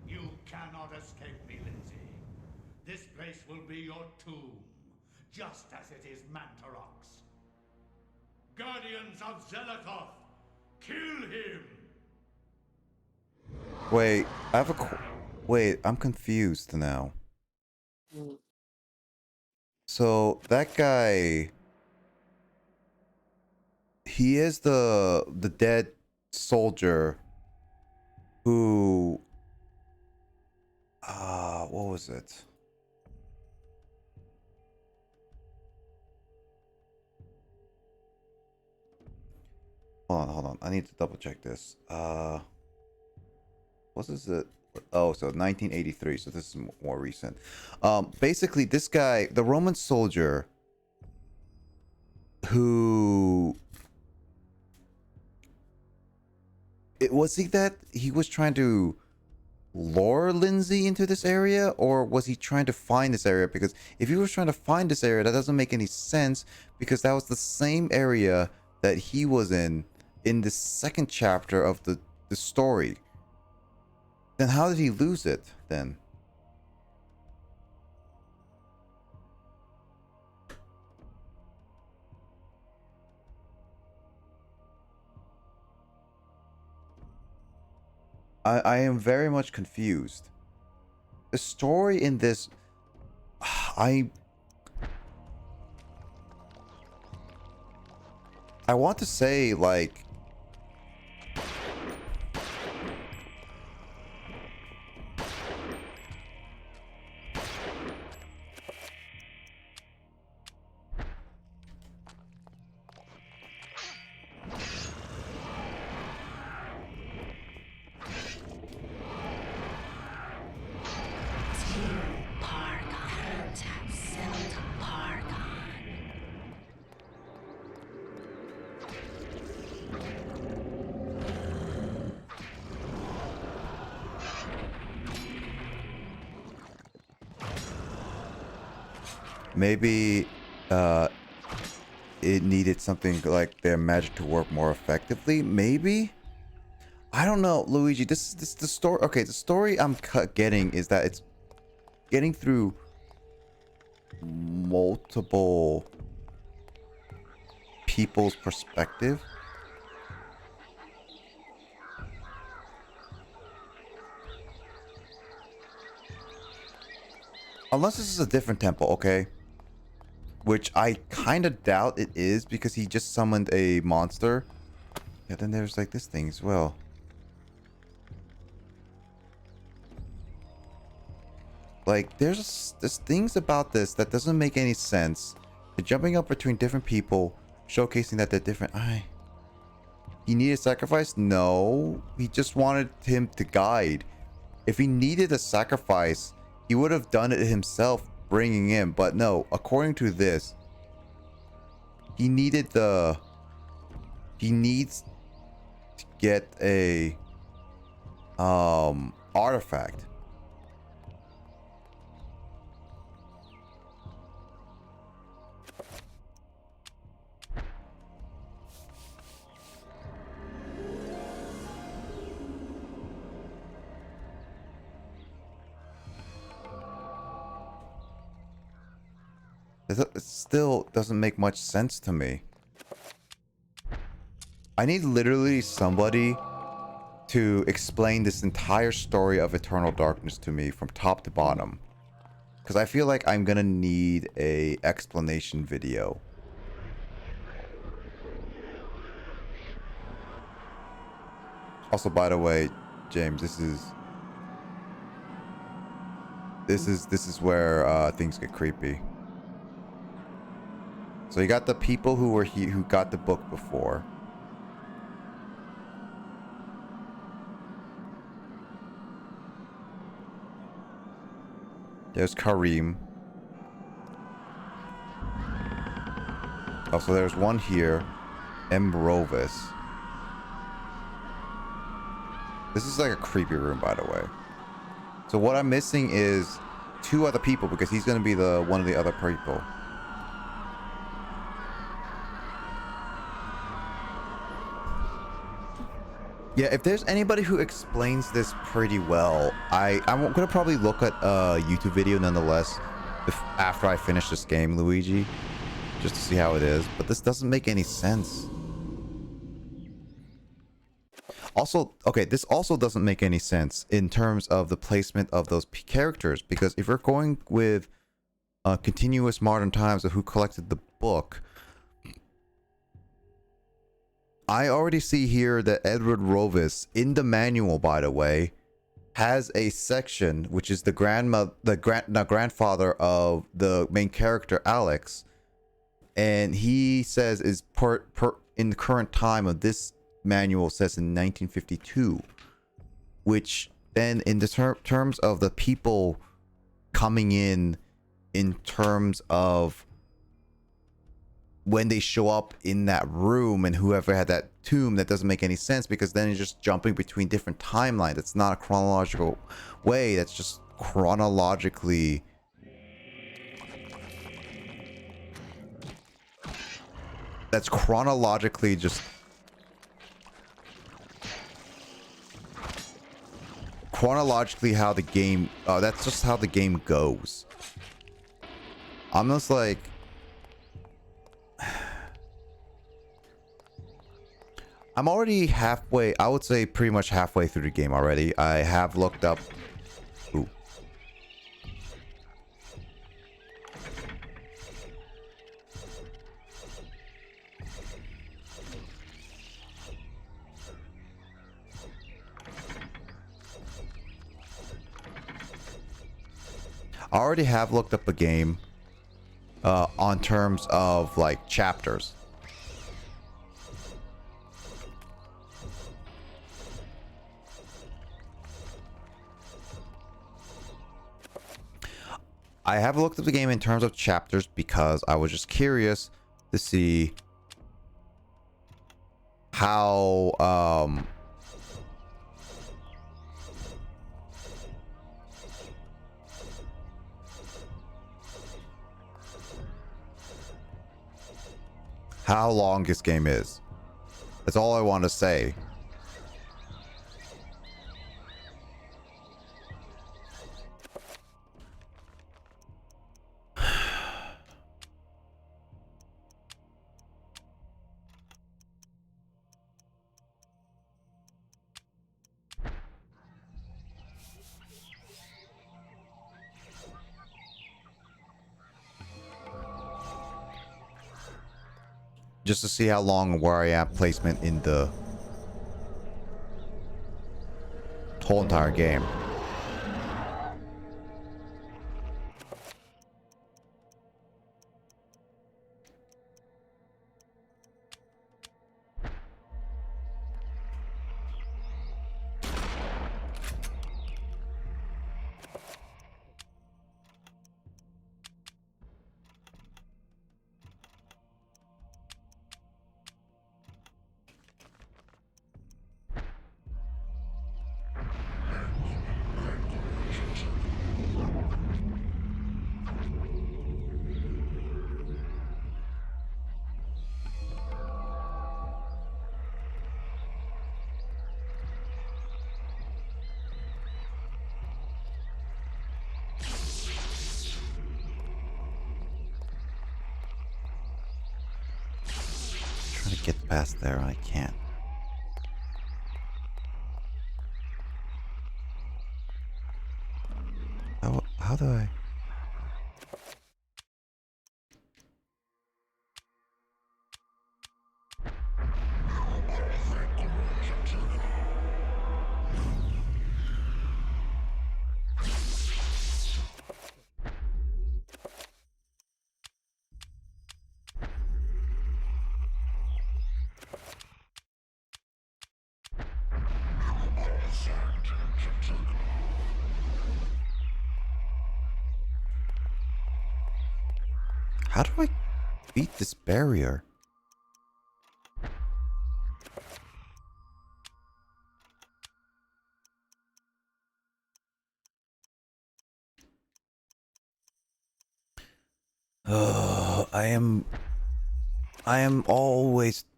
You cannot escape me, Lindsay. This place will be your tomb, just as it is Mantarok's. Guardians of Zelikoth, kill him! Wait, I have a wait, I'm confused now. So that guy, he is the dead soldier who what was it? Hold on. I need to double check this. What is it? Oh, so 1983. So this is more recent. Basically, this guy, the Roman soldier, who was he that he was trying to lure Lindsay into this area, or was he trying to find this area? Because if he was trying to find this area, that doesn't make any sense, because that was the same area that he was in the second chapter of the story. Then how did he lose it then? I am very much confused. The story in this, I want to say like maybe it needed something like their magic to work more effectively. Maybe, I don't know, Luigi. This the story. Okay, the story I'm getting is that it's getting through multiple people's perspective. Unless this is a different temple, okay? Which I kind of doubt it is because he just summoned a monster. Yeah, then there's like this thing as well. Like, there's things about this that doesn't make any sense. They're jumping up between different people, showcasing that they're different. He needed sacrifice? No. He just wanted him to guide. If he needed a sacrifice, he would have done it himself, bringing him. But no, according to this, he needs to get a artifact. It still doesn't make much sense to me. I need literally somebody to explain this entire story of Eternal Darkness to me from top to bottom. Because I feel like I'm gonna need a explanation video. Also, by the way, James, this is where things get creepy. So you got the people who got the book before. There's Karim. Also, there's one here, Mbrovis. This is like a creepy room, by the way. So what I'm missing is 2 other people because he's gonna be the one of the other people. Yeah, if there's anybody who explains this pretty well, I'm gonna probably look at a YouTube video nonetheless after I finish this game, Luigi, just to see how it is. But this doesn't make any sense. Also, okay, this also doesn't make any sense in terms of the placement of those characters, because if we're going with continuous modern times of who collected the book, I already see here that Edward Rovis, in the manual, by the way, has a section which is the grandfather of the main character, Alex, and he says is in the current time of this manual says in 1952, which then in the terms of the people coming in terms of when they show up in that room and whoever had that tomb, that doesn't make any sense, because then you're just jumping between different timelines. It's not a chronological way. That's just chronologically just chronologically how the game that's just how the game goes. I'm just like, I'm already halfway, I would say pretty much halfway through the game already. I have looked up. Ooh. I already have looked up a game on terms of like chapters. I have looked at the game in terms of chapters because I was just curious to see how long this game is. That's all I want to say. Just to see how long and where I am placement in the whole entire game. Trying to get past there, I can't. How do I? How do I beat this barrier?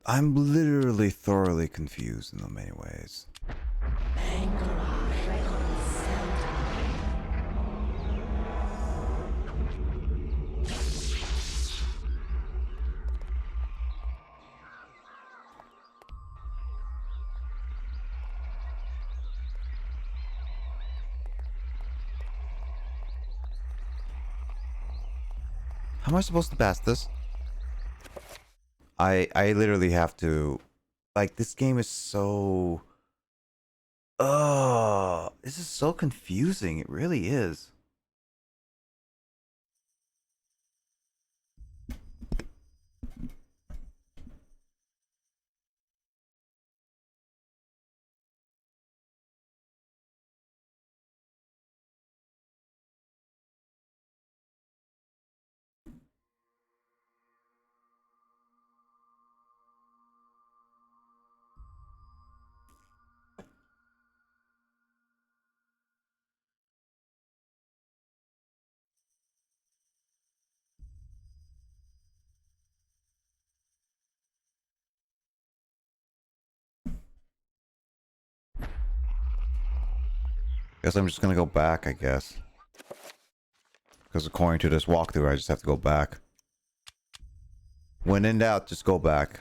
I'm literally thoroughly confused in many ways. How am I supposed to pass this? I literally have to, like, this game is so this is so confusing. It really is. Guess I'm just gonna go back, I guess. Because according to this walkthrough, I just have to go back. When in doubt, just go back.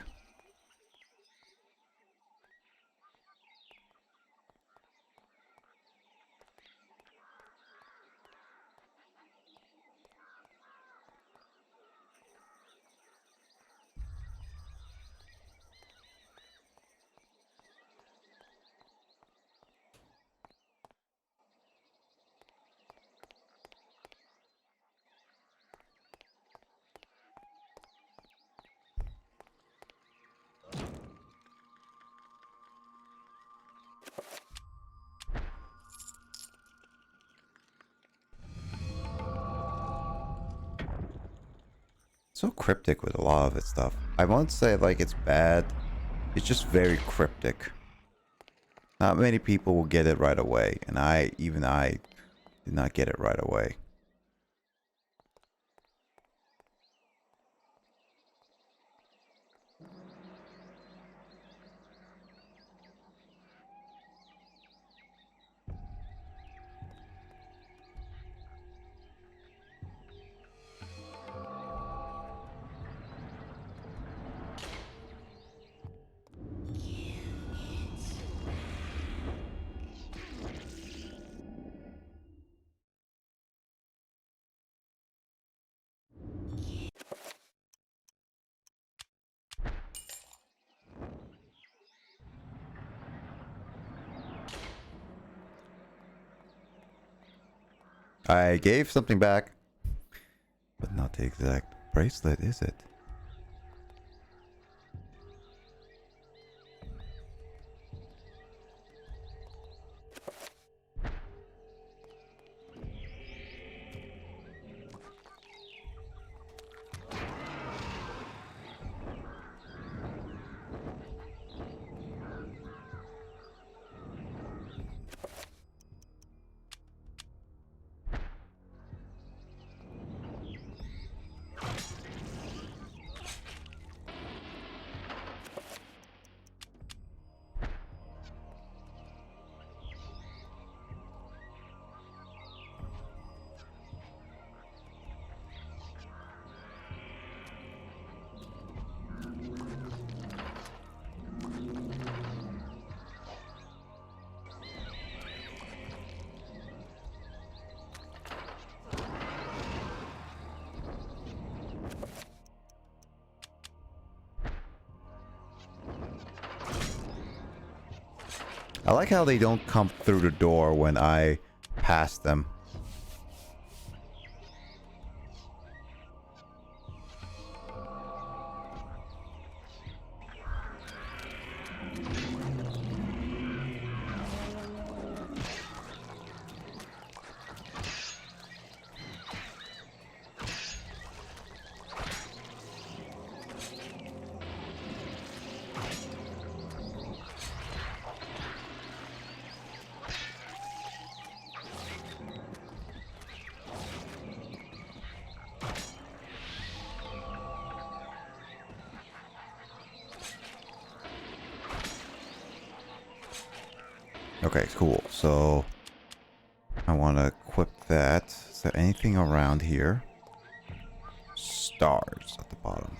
so cryptic with a lot of its stuff. I won't say like it's bad. It's just very cryptic. Not many people will get it right away, and even I did not get it right away. I gave something back, but not the exact bracelet, is it? I like how they don't come through the door when I pass them. Okay, cool. So I want to equip that. Is there anything around here? Stars at the bottom.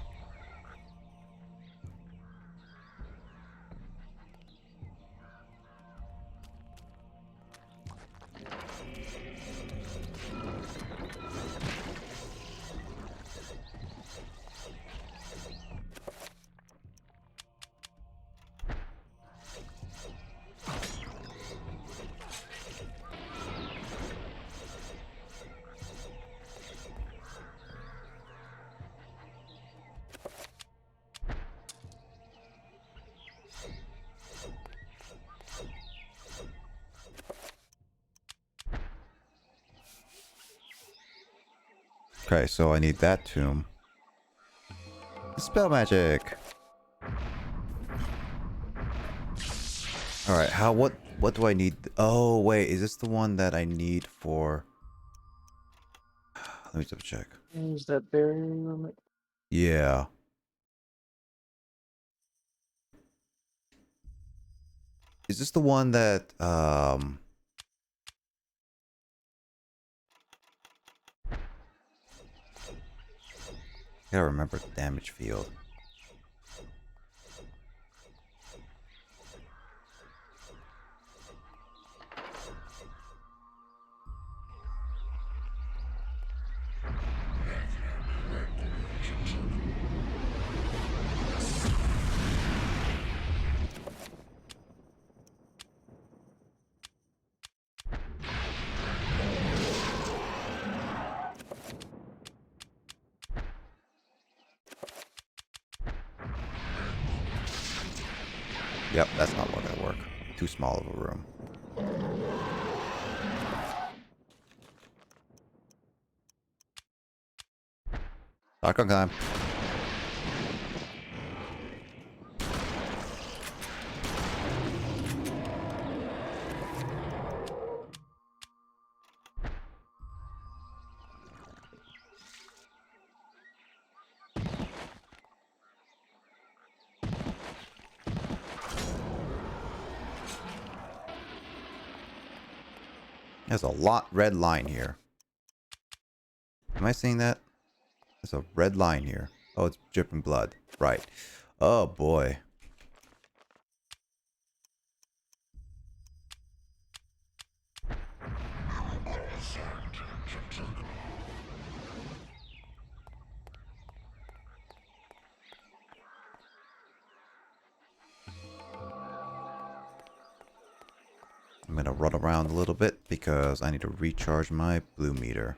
Okay, so I need that tomb. Spell magic. All right, what do I need? Oh, wait, is this the one that I need for? Let me double check. Is that barrier room? Yeah. Is this the one that I gotta remember the damage field. Yep, that's not gonna work. Too small of a room. Shotgun time. There's a red line here. Am I seeing that? There's a red line here. Oh, it's dripping blood. Right. Oh boy. I'm gonna run around a little bit because I need to recharge my blue meter.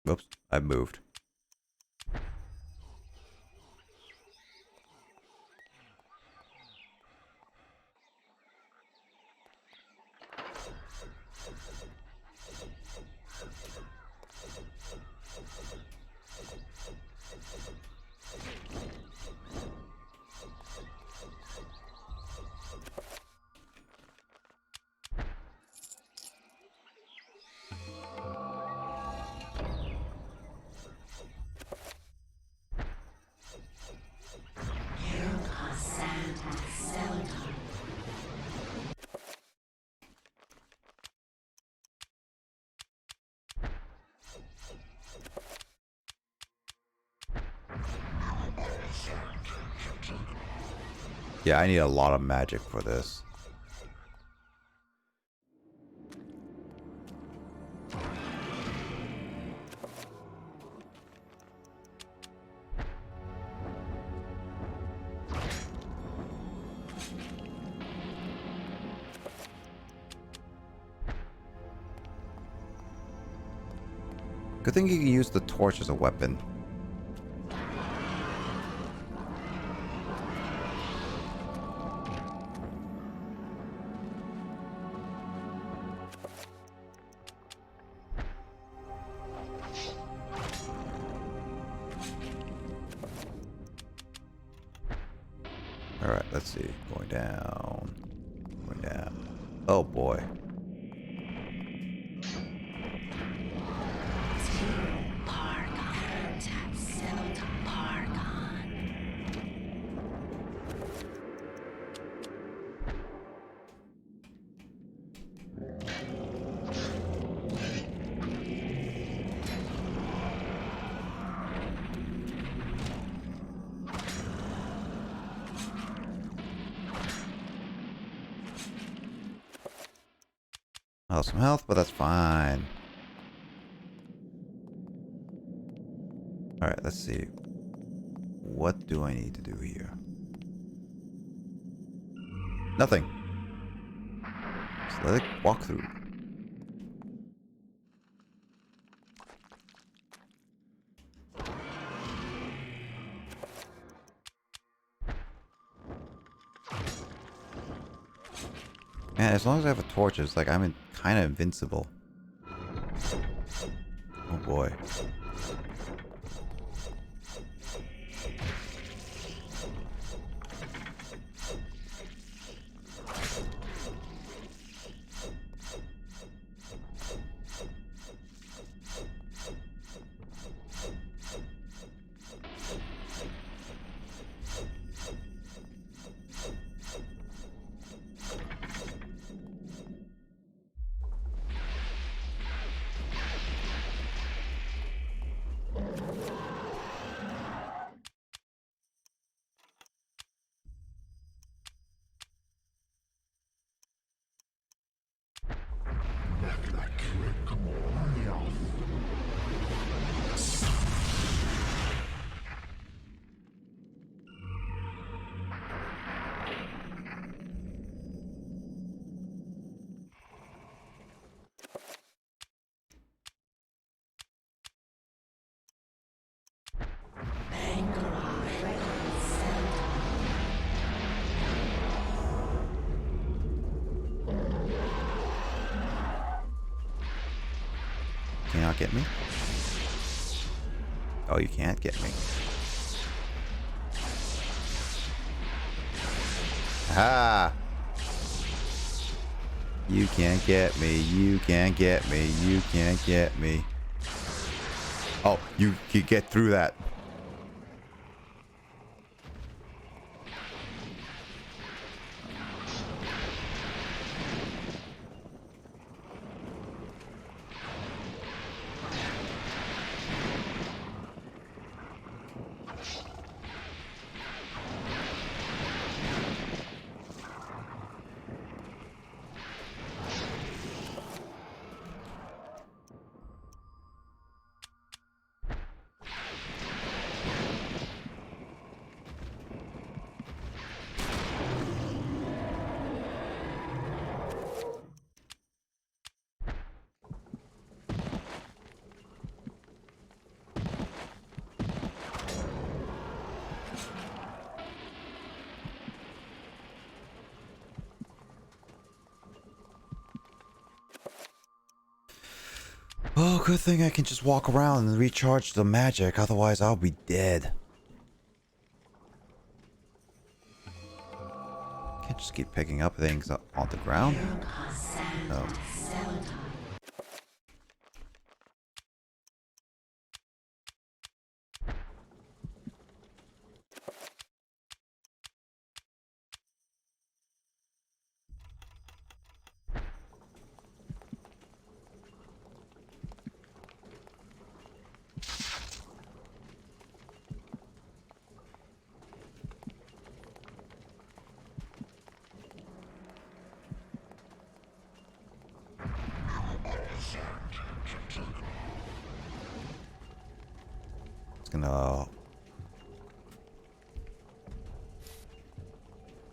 Oops, I moved. Yeah, I need a lot of magic for this. Good thing you can use the torch as a weapon. Alright, let's see. Going down. Going down. Oh boy. Oh, some health, but that's fine. Alright, let's see. What do I need to do here? Nothing. Just let it walk through. Man, as long as I have a torch, it's like I'm kind of invincible. Oh boy. not get me? Oh, you can't get me. Ah! You can't get me. You can't get me. You can't get me. Oh, you could get through that. Oh, good thing I can just walk around and recharge the magic, otherwise I'll be dead. Can't just keep picking up things on the ground. Oh.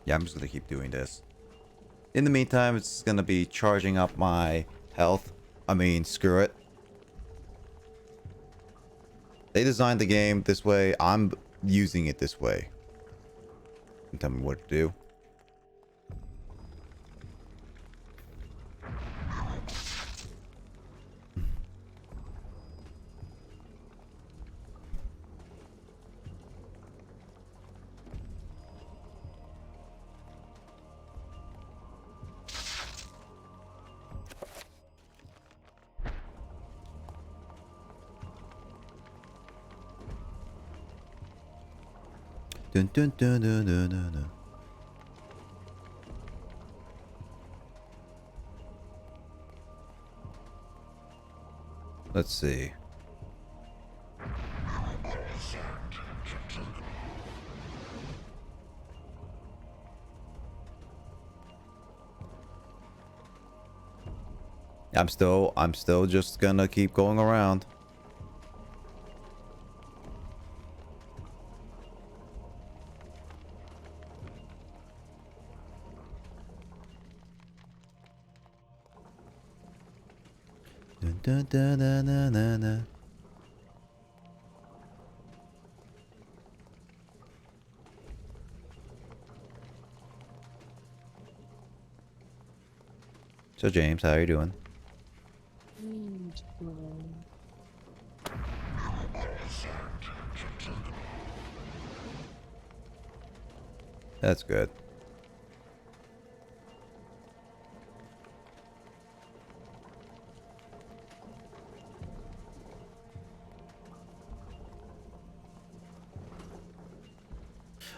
Yeah, I'm just gonna keep doing this. In the meantime, it's gonna be charging up my health. I mean, screw it. They designed the game this way. I'm using it this way. Tell me what to do. Dun dun dun dun dun dun dun. Let's see. I'm still just gonna keep going around. Dun dun dun dun dun dun. So James, how are you doing? That's good.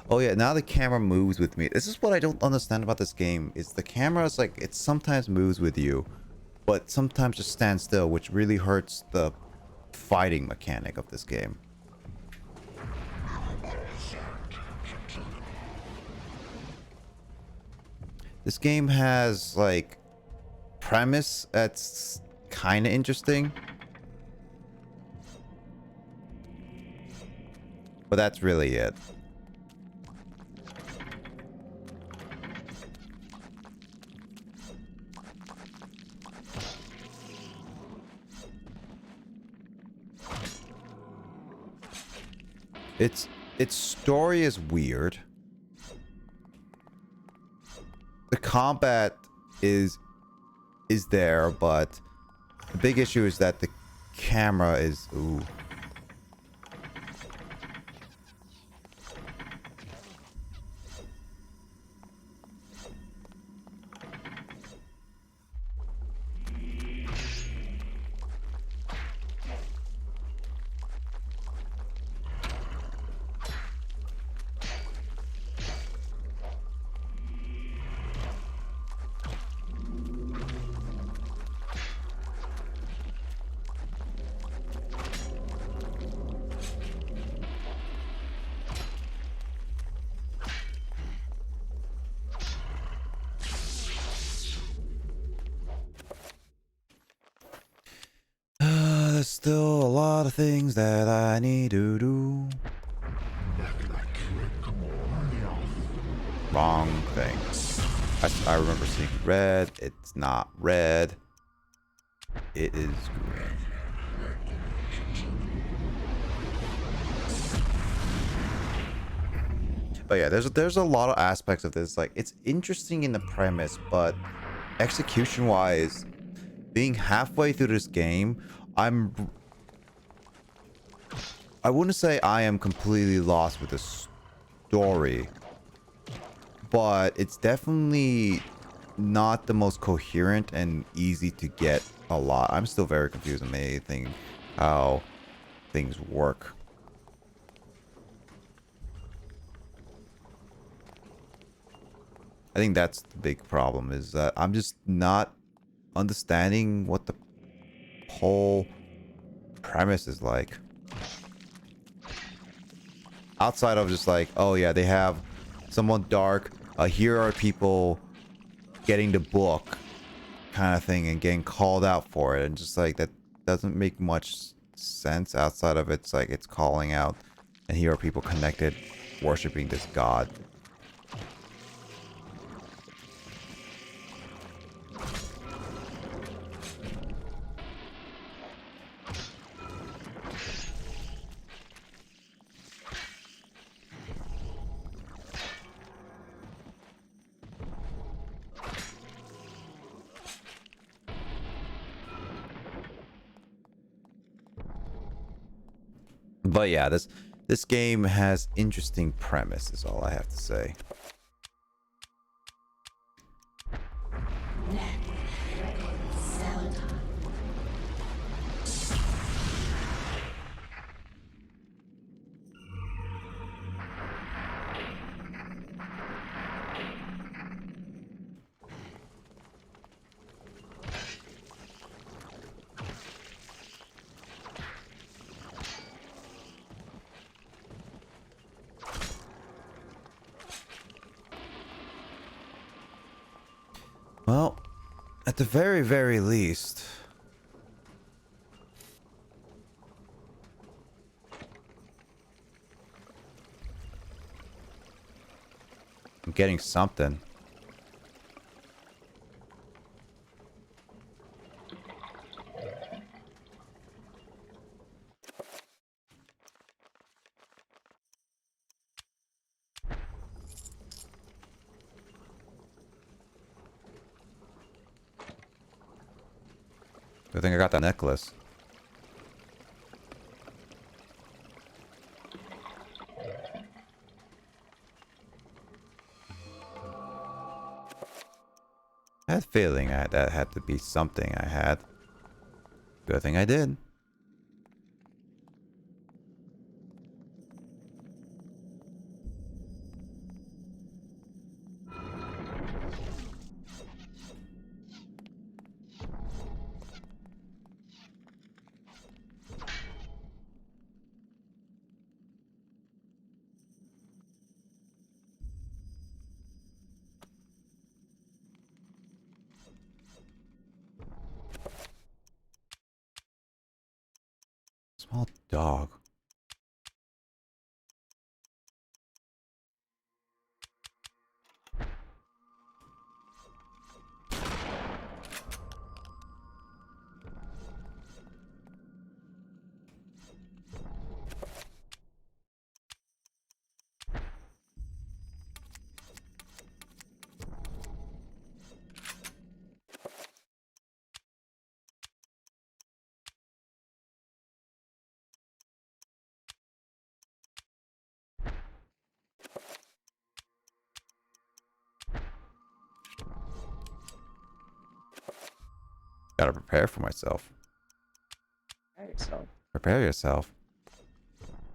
Oh yeah, now the camera moves with me. This is what I don't understand about this game, is the camera is like, it sometimes moves with you, but sometimes just stands still, which really hurts the fighting mechanic of this game. This game has, like, premise that's kind of interesting. But that's really it. Its story is weird. The combat is there, but the big issue is that camera is... Ooh. There's still a lot of things that I need to do. Wrong thing. I remember seeing red. It's not red. It is green. But yeah, there's a lot of aspects of this. Like, it's interesting in the premise, but execution wise, being halfway through this game, I wouldn't say I am completely lost with the story, but it's definitely not the most coherent and easy to get a lot. I'm still very confused on anything, how things work. I think that's the big problem, is that I'm just not understanding what the whole premise is like. Outside of just like, oh yeah, they have someone dark, here are people getting the book kind of thing and getting called out for it, and just like that doesn't make much sense outside of it's like it's calling out and here are people connected worshiping this god. But yeah, this game has interesting premise, is all I have to say. Well, at the very, very least, I'm getting something. I think I got that necklace. I had a feeling that had to be something I had. Good thing I did. Small dog. Gotta prepare for myself. Prepare yourself. Prepare yourself.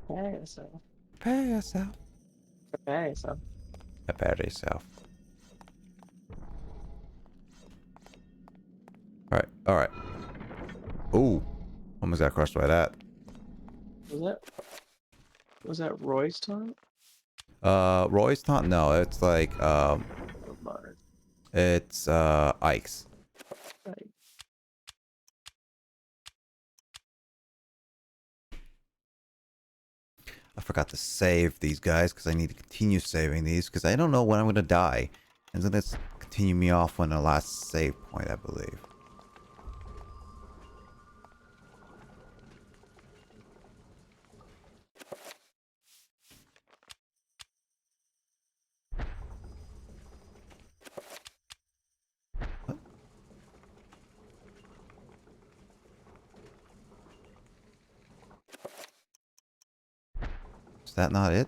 Prepare yourself. Prepare yourself. Prepare yourself. Prepare yourself. Alright, alright. Ooh. Almost got crushed by that. Was that Roy's taunt? Roy's taunt? No, it's like, it's, Ike's. Right. I forgot to save these guys because I need to continue saving these because I don't know when I'm going to die. And then it's continue me off on the last save point, I believe. Is that not it?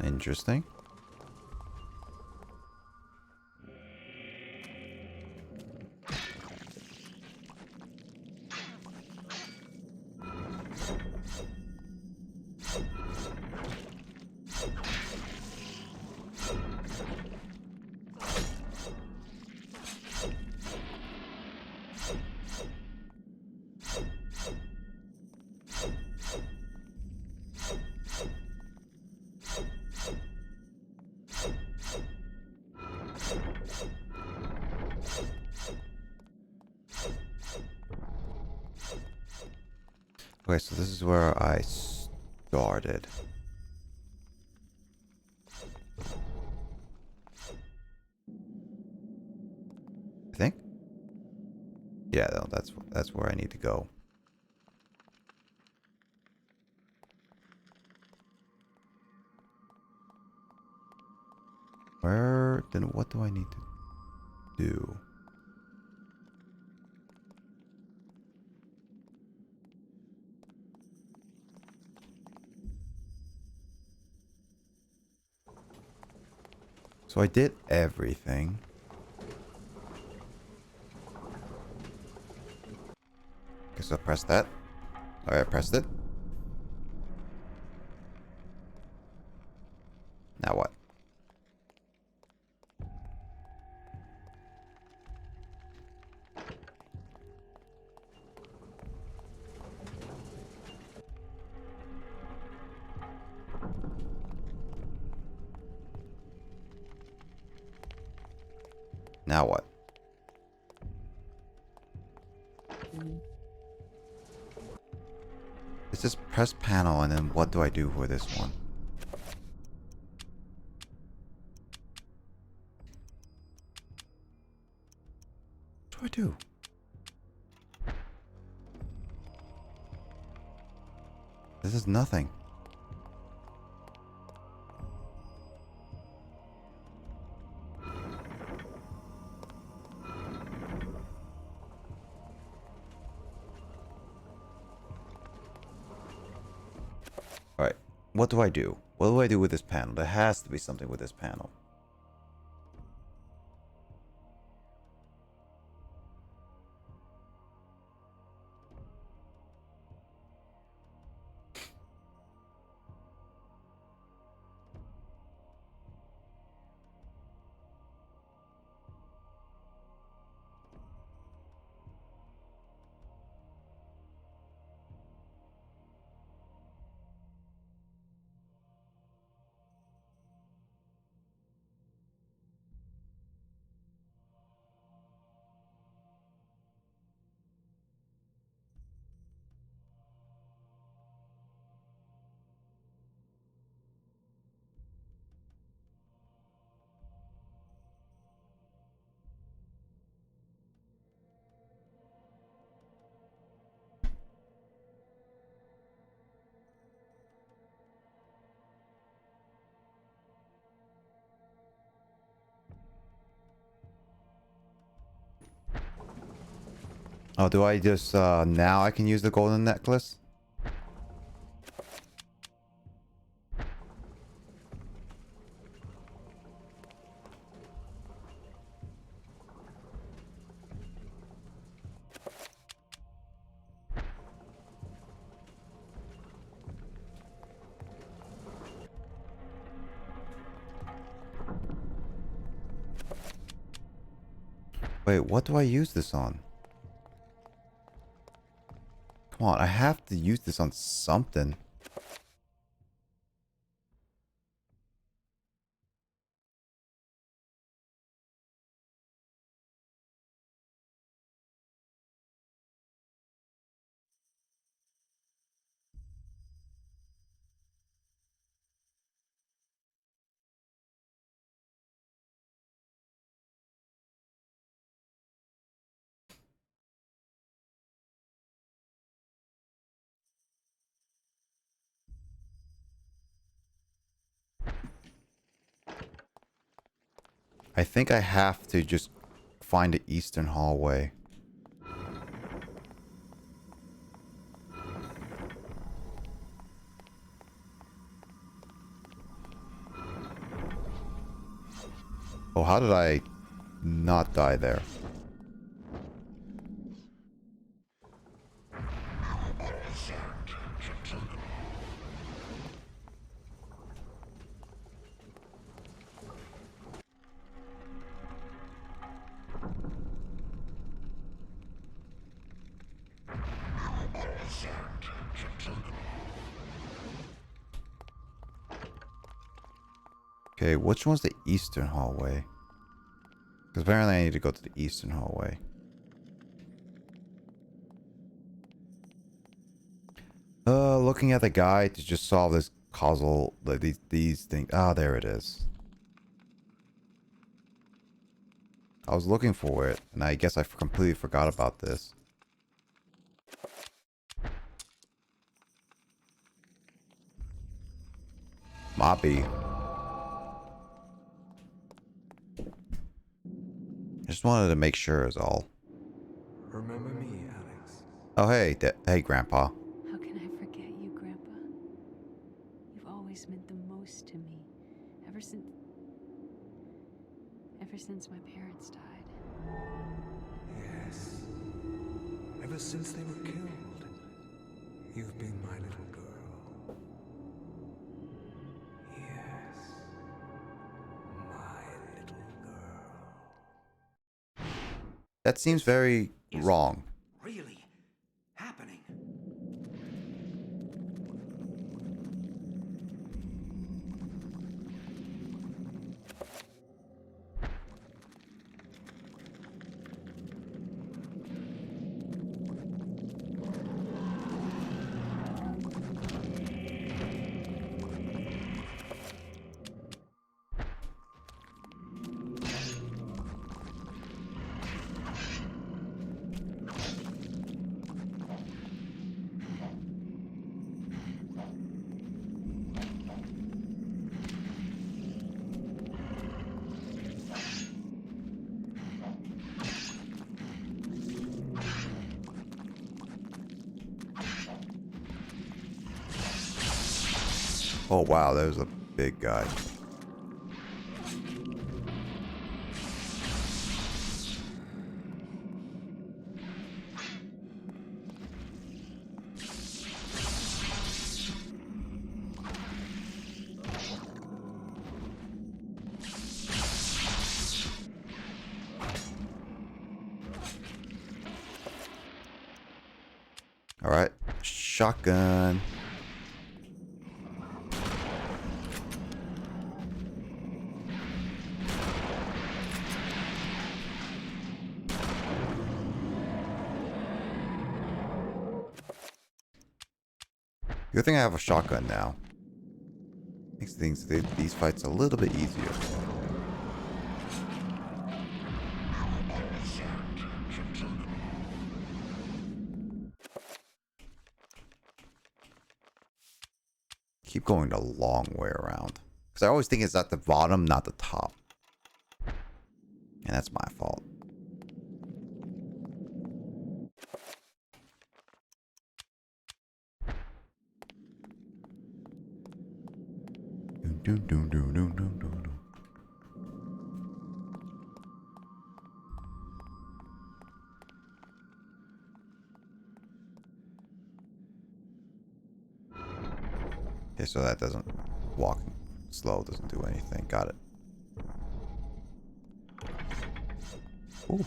Interesting. Okay, so this is where I started. I think? Yeah, no, that's where I need to go. Where, then what do I need to do? So I did everything. Guess I'll press that. Alright, I pressed it. Now what? Now what? It's just press panel and then what do I do for this one? What do I do? This is nothing. Alright, what do I do? What do I do with this panel? There has to be something with this panel. Oh, do I just, now I can use the golden necklace? Wait, what do I use this on? Come on, I have to use this on something. I think I have to just find the eastern hallway. Oh, how did I not die there? Okay, which one's the eastern hallway? Because apparently I need to go to the eastern hallway. Looking at the guide to just solve this causal, like these things. Ah, there it is. I was looking for it, and I guess I completely forgot about this. Mobby. Just wanted to make sure is all. Remember me, Alex? Oh, hey, hey, Grandpa. How can I forget you, Grandpa? You've always meant the most to me. Ever since my parents died. Yes. Ever since they were killed, you've been my little girl. Yes. My little girl. That seems very wrong. Really happening. Oh, wow, there's a big guy. All right, shotgun. Good thing I have a shotgun now. Makes these fights a little bit easier. Keep going the long way around. Because I always think it's at the bottom, not the top. And that's my fault. Do, do, do, do, do, do, do. Okay, so that doesn't... Walking slow doesn't do anything. Got it. Ooh.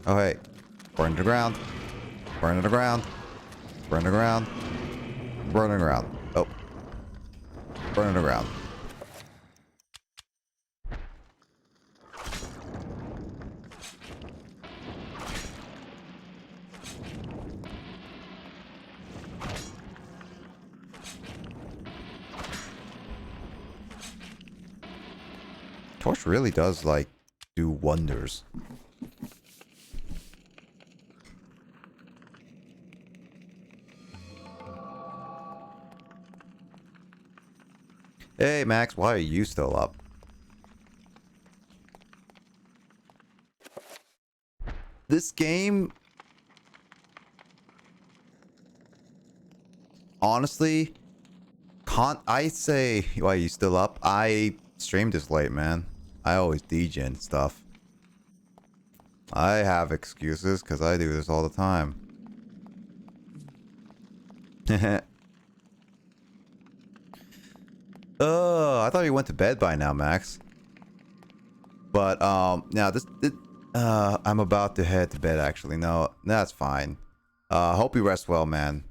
Oh, hey. Burn to the ground. Burn to the ground. Burn to the ground. Burn to the ground. Oh. Burn to the ground. Torch really does, like, do wonders. Hey, Max, why are you still up? This game... Honestly... Can't I say... Why are you still up? I streamed this late, man. I always DJ and stuff. I have excuses, because I do this all the time. Oh, I thought you went to bed by now, Max. But, now I'm about to head to bed, actually. No, that's fine. Hope you rest well, man.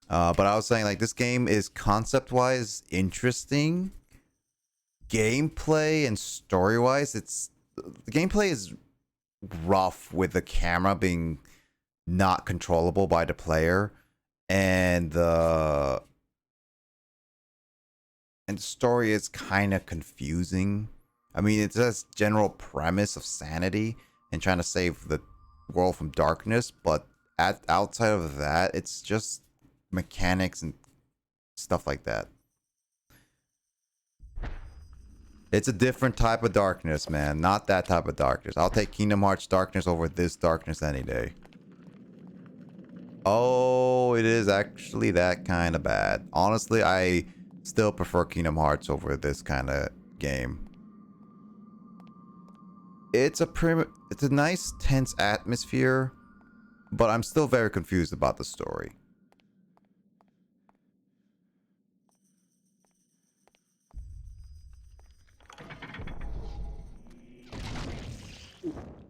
But I was saying, like, this game is concept-wise interesting. Gameplay and story-wise, the gameplay is rough with the camera being not controllable by the player. And the story is kind of confusing. I mean, it's just general premise of sanity and trying to save the world from darkness, but outside of that, it's just mechanics and stuff like that. It's a different type of darkness, man. Not that type of darkness. I'll take Kingdom Hearts darkness over this darkness any day. Oh, it is actually that kind of bad. Honestly, I still prefer Kingdom Hearts over this kind of game. It's a nice, tense atmosphere, but I'm still very confused about the story.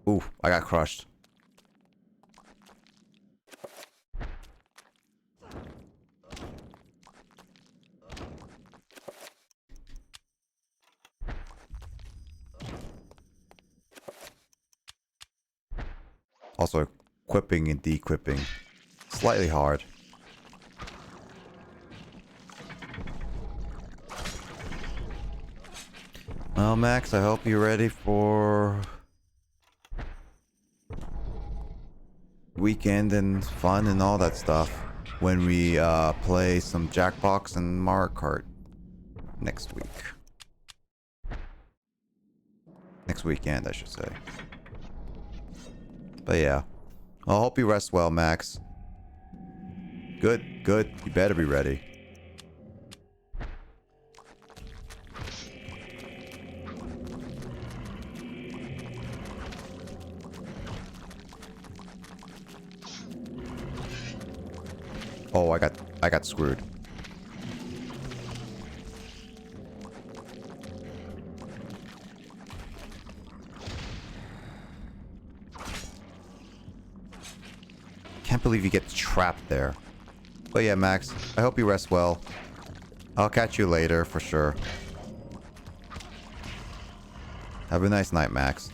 Ooh, I got crushed. Also, equipping and de-equipping. Slightly hard. Well, Max, I hope you're ready for weekend and fun and all that stuff when we play some Jackbox and Mario Kart next week. Next weekend, I should say. But yeah, I hope you rest well, Max. Good, good. You better be ready. Oh, I got screwed. Can't believe you get trapped there. But yeah, Max, I hope you rest well. I'll catch you later for sure. Have a nice night, Max.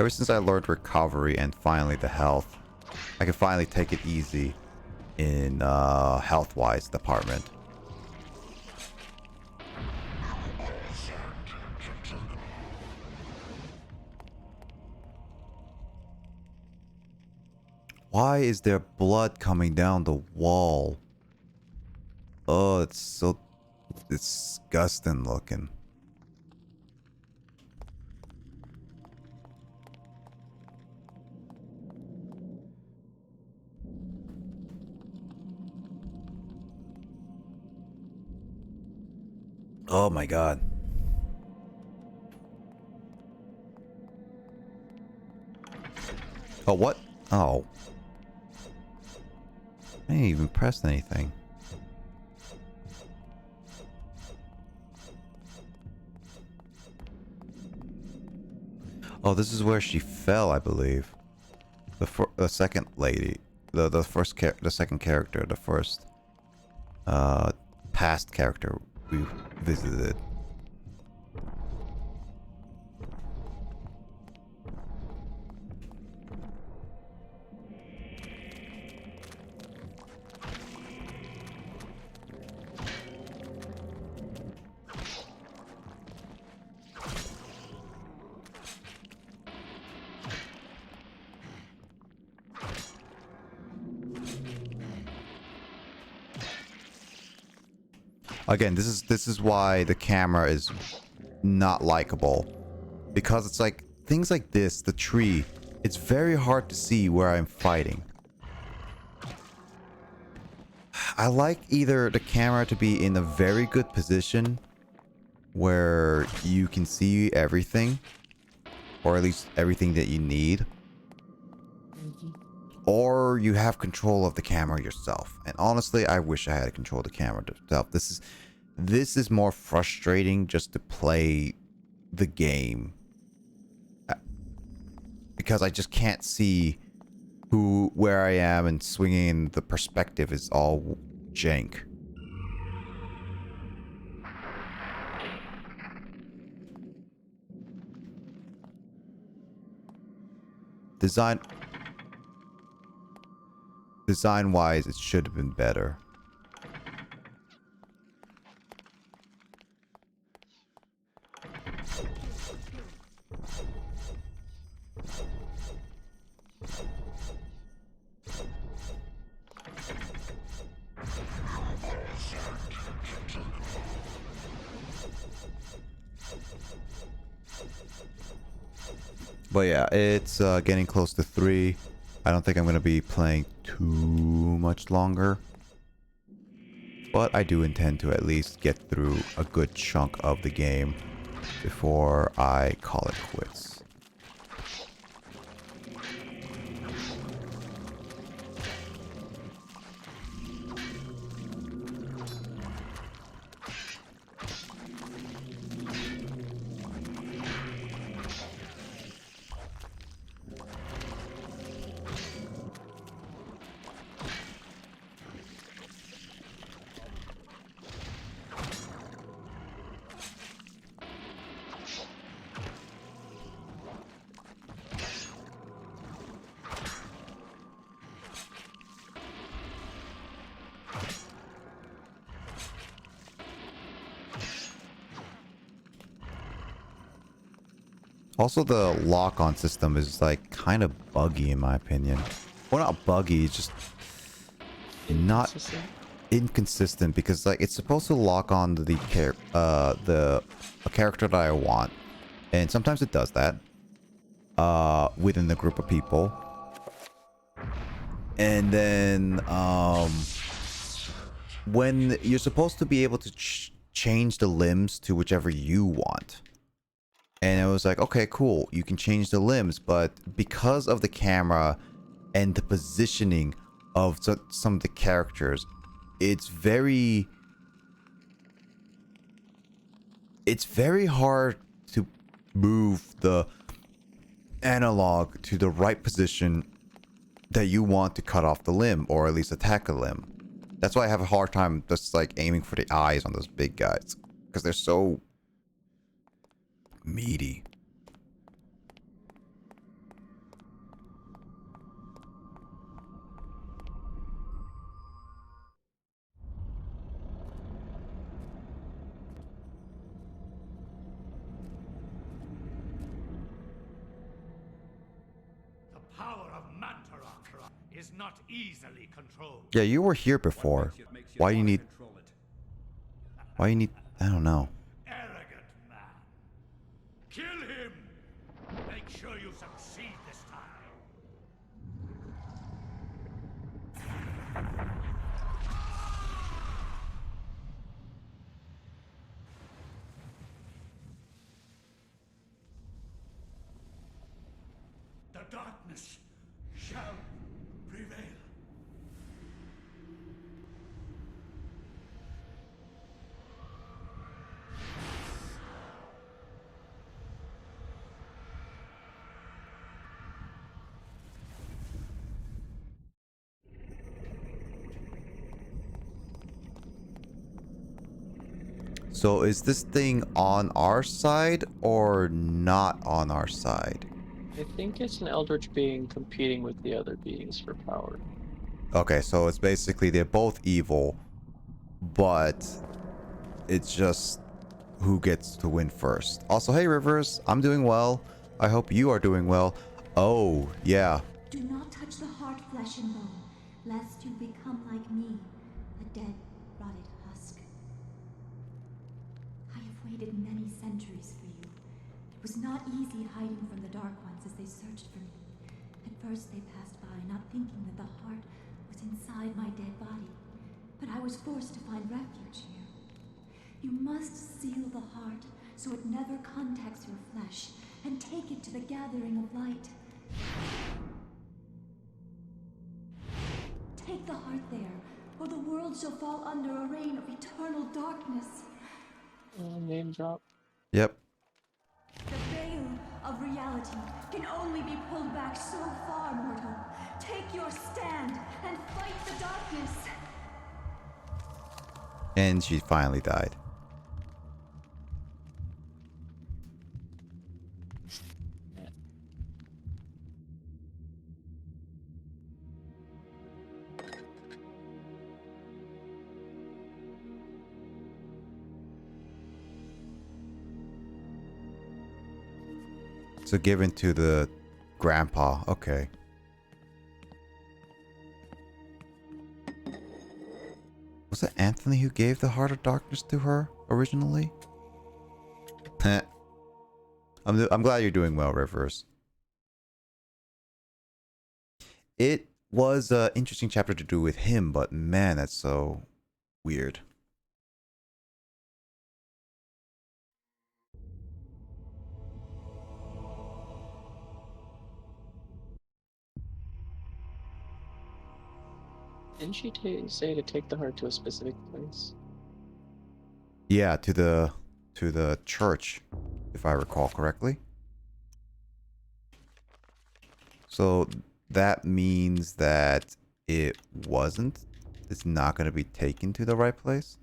Ever since I learned recovery and finally the health, I can finally take it easy in health-wise department. Why is there blood coming down the wall? Oh, it's so disgusting looking. Oh my god. Oh, what? Oh. I didn't even press anything. Oh, this is where she fell, I believe. The second lady, the second character, the first past character we visited. Again, this is why the camera is not likable, because it's like things like this, the tree, it's very hard to see where I'm fighting. I like either the camera to be in a very good position where you can see everything, or at least everything that you need, or you have control of the camera yourself. And honestly, I wish I had control of the camera itself. This is more frustrating just to play the game, because I just can't see where I am, and swinging the perspective is all jank. Design wise, it should have been better. But yeah, it's getting close to 3. I don't think I'm going to be playing too much longer. But I do intend to at least get through a good chunk of the game before I call it quits. Also, the lock-on system is like kind of buggy in my opinion. Well, not buggy, it's just not inconsistent, because like it's supposed to lock on to a character that I want, and sometimes it does that within the group of people, and then when you're supposed to be able to change the limbs to whichever you want. And it was like, okay, cool, you can change the limbs, but because of the camera and the positioning of some of the characters, it's very hard to move the analog to the right position that you want to cut off the limb, or at least attack a limb. That's why I have a hard time just like aiming for the eyes on those big guys, because they're so meaty. is not easily controlled. Yeah, you were here before. Why you need... Why you need... I don't know. Arrogant man. Kill him! Make sure you succeed this time. The darkness shall prevail. So is this thing on our side or not on our side? I think it's an eldritch being competing with the other beings for power. Okay, so it's basically they're both evil, but it's just who gets to win first. Also, hey Rivers, I'm doing well. I hope you are doing well. Oh, yeah. Do not touch the heart, flesh and bone, lest you become like me, a dead, rotted husk. I have waited many centuries for you. It was not easy hiding from the Dark Ones as they searched for me. At first they passed by, not thinking that the heart was inside my dead body. But I was forced to find refuge here. You must seal the heart so it never contacts your flesh, and take it to the gathering of light. Take the heart there, or the world shall fall under a reign of eternal darkness. Name drop. Yep. The veil of reality can only be pulled back so far, mortal. Take your stand and fight the darkness. And she finally died. So given to the grandpa. Okay. Was it Anthony who gave the Heart of Darkness to her originally? I'm glad you're doing well, Rivers. It was an interesting chapter to do with him, but man, that's so weird. Didn't she say to take the heart to a specific place? Yeah, to the church, if I recall correctly. So that means that it's not going to be taken to the right place.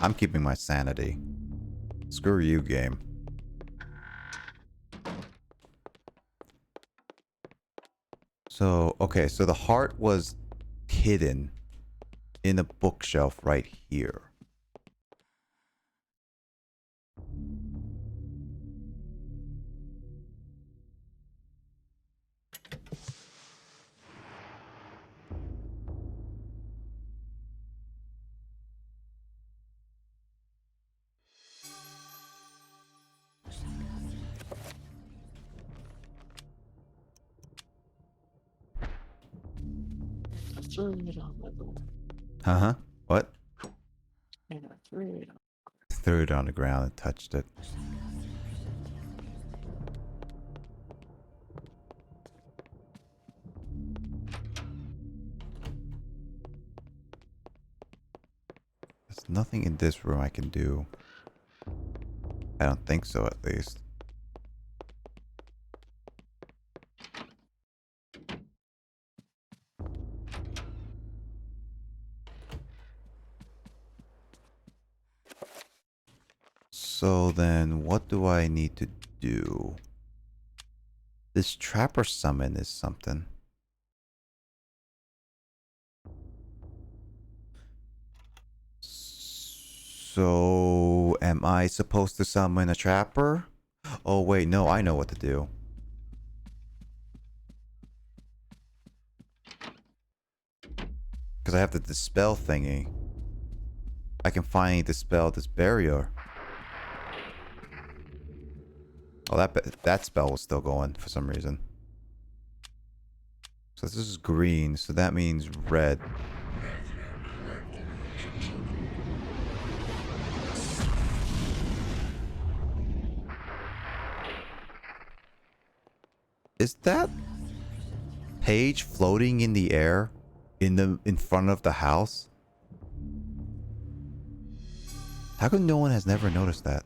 I'm keeping my sanity. Screw you, game. So, okay, so the heart was hidden in a bookshelf right here. I threw it on my boat. Uh-huh. What? And I threw it on. Threw it on the ground and touched it. There's nothing in this room I can do. I don't think so, at least. So then, what do I need to do? This trapper summon is something. So, am I supposed to summon a trapper? Oh wait, no, I know what to do. Because I have the dispel thingy. I can finally dispel this barrier. Oh, that spell was still going for some reason. So this is green, so that means red. Is that page floating in the air in front of the house? How come no one has never noticed that?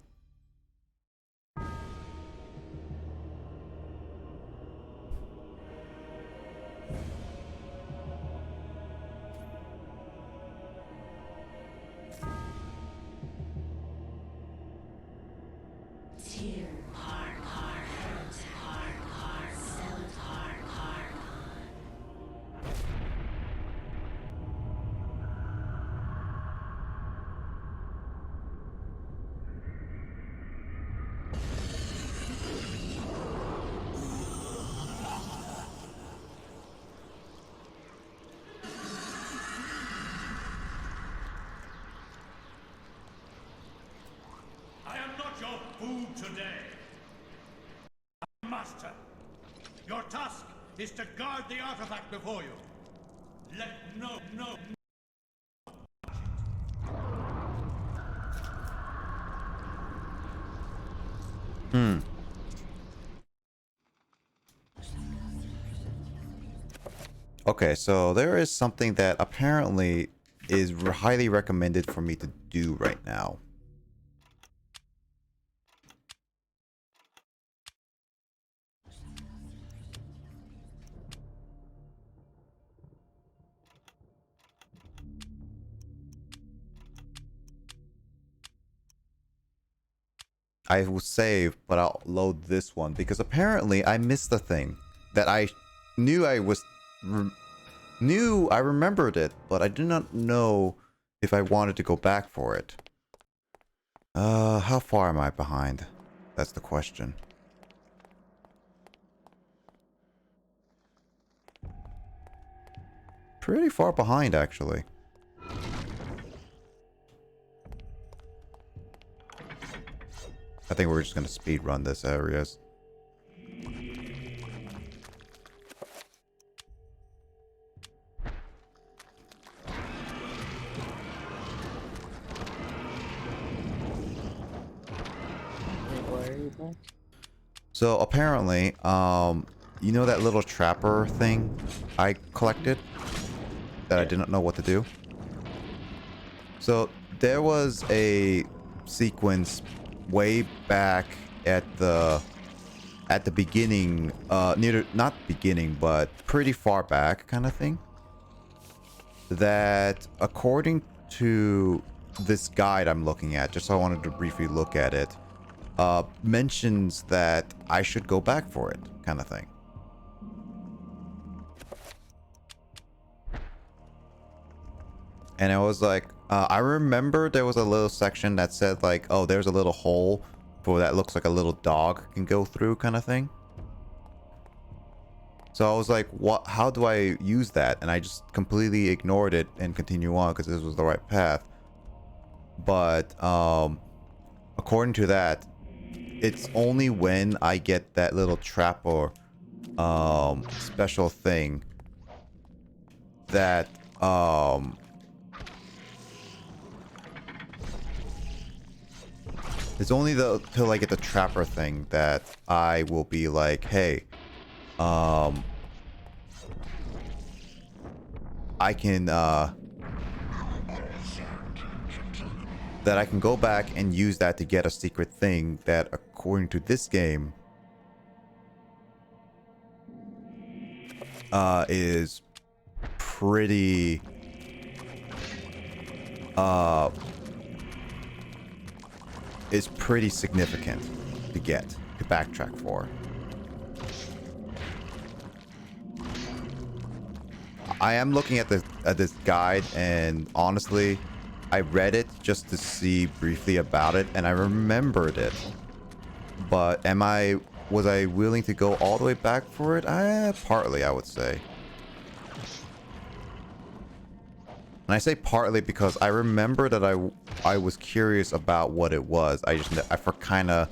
I am not your food today. Master, your task is to guard the artifact before you. Let no. Okay, so there is something that apparently is highly recommended for me to do right now. I will save, but I'll load this one because apparently I missed the thing that I knew I remembered it, but I did not know if I wanted to go back for it. How far am I behind? That's the question. Pretty far behind, actually. I think we're just gonna speed run this areas. So apparently, you know that little trapper thing I collected that I didn't know what to do? So there was a sequence way back at the beginning, not beginning, but pretty far back kind of thing, that according to this guide I'm looking at, just so I wanted to briefly look at it, mentions that I should go back for it kind of thing. And I was like, I remember there was a little section that said like, oh, there's a little hole for that looks like a little dog can go through kind of thing. So I was like, what? How do I use that? And I just completely ignored it and continue on because this was the right path. But according to that, it's only when I get that little trap or special thing that it's only till I get the trapper thing that I will be like, hey, I can that I can go back and use that to get a secret thing that according to this game is pretty significant to get to backtrack for. I am looking at this guide, and honestly, I read it just to see briefly about it, and I remembered it. But was I willing to go all the way back for it? Partly, I would say. And I say partly because I remember that I was curious about what it was. I kind of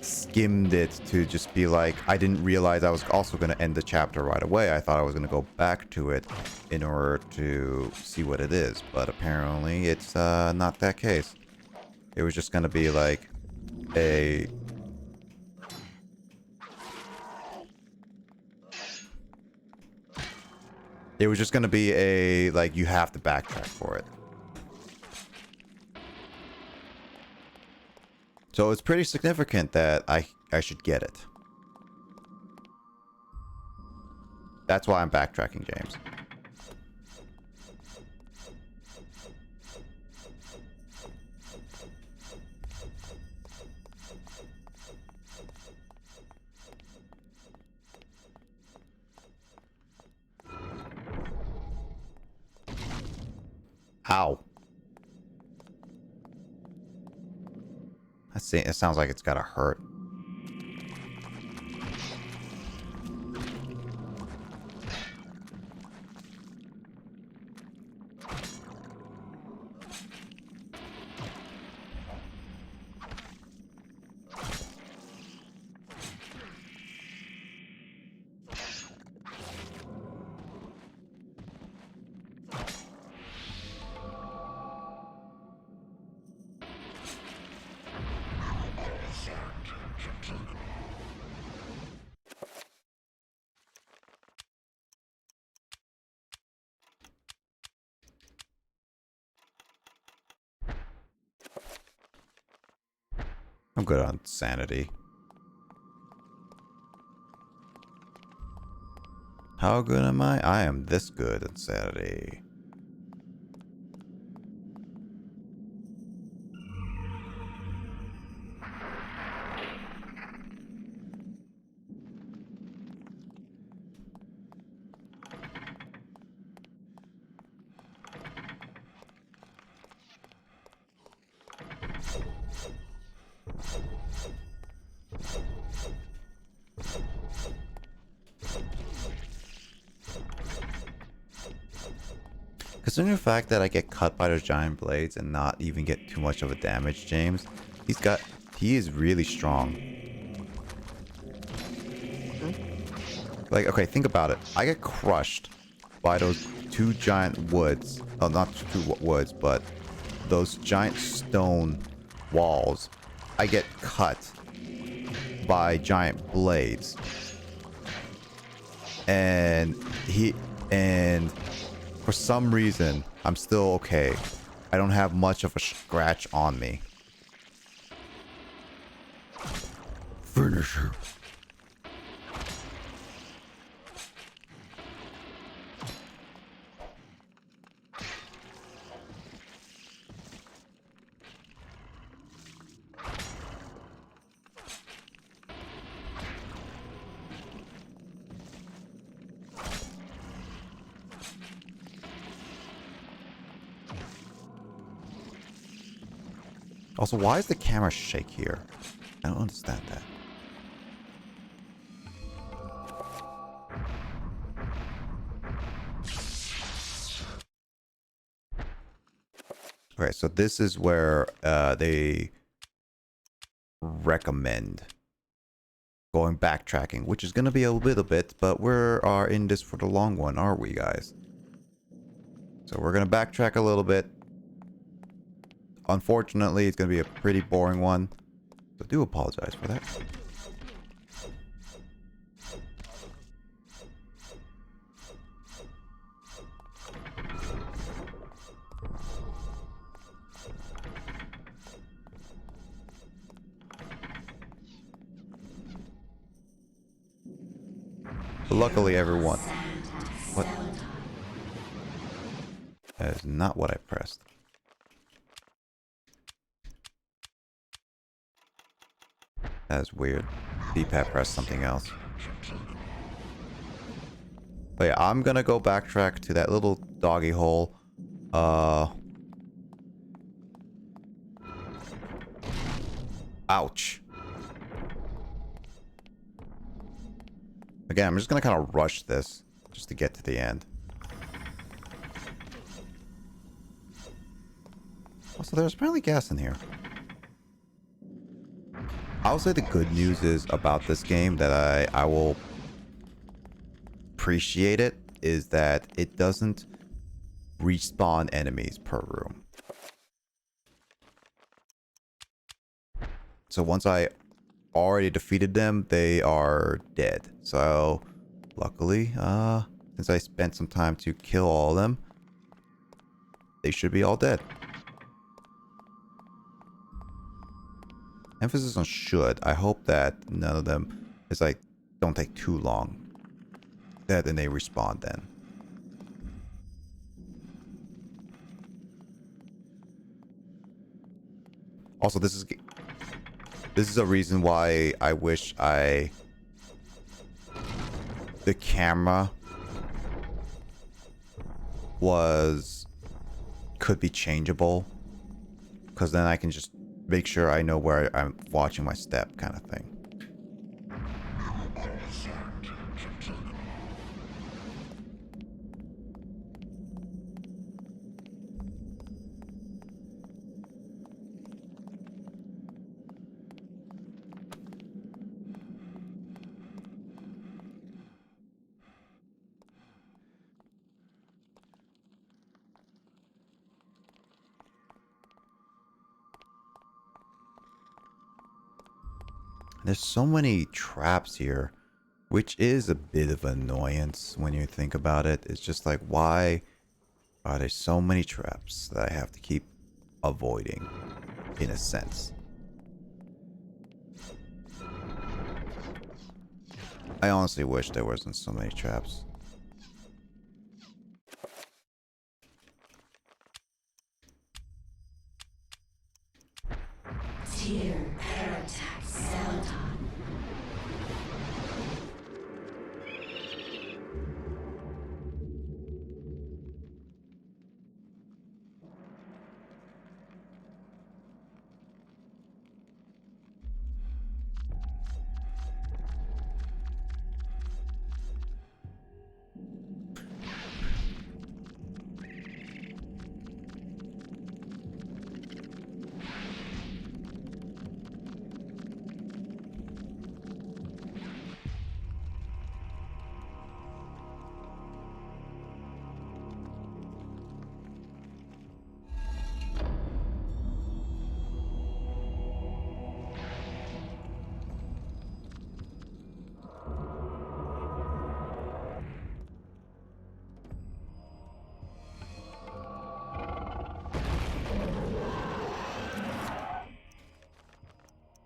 skimmed it to just be like, I didn't realize I was also going to end the chapter right away. I thought I was going to go back to it in order to see what it is. But apparently it's not that case. It was just going to be like a... It was just going to be a, like, you have to backtrack for it. So it's pretty significant that I should get it. That's why I'm backtracking, James. Ow. It sounds like it's gotta hurt. I'm good on sanity. How good am I? I am this good at sanity. Considering the fact that I get cut by those giant blades and not even get too much of a damage, James, he is really strong. Like, okay, think about it. I get crushed by those two giant woods. Oh, not two woods, but those giant stone walls. I get cut by giant blades. And for some reason, I'm still okay. I don't have much of a scratch on me. Finisher. Also, why does the camera shake here? I don't understand that. Okay, so this is where they recommend going backtracking, which is going to be a little bit, but we are in this for the long one, aren't we, guys? So we're going to backtrack a little bit. Unfortunately, it's going to be a pretty boring one. So I do apologize for that. But luckily, everyone... What? That is not what I pressed. That's weird. D-pad pressed something else. But yeah, I'm gonna go backtrack to that little doggy hole. Ouch. Again, I'm just gonna kind of rush this just to get to the end. Also, there's apparently gas in here. I'll say the good news is about this game that I will appreciate it is that it doesn't respawn enemies per room. So once I already defeated them, they are dead. So luckily, since I spent some time to kill all of them, they should be all dead. Emphasis on should. I hope that none of them is like don't take too long. That then they respawn then. Also, this is a reason why I wish the camera could be changeable, because then I can just make sure I know where I'm watching my step, kind of thing. There's so many traps here, which is a bit of an annoyance when you think about it. It's just like, why are there so many traps that I have to keep avoiding, in a sense? I honestly wish there wasn't so many traps. Tier Parattack Celadon.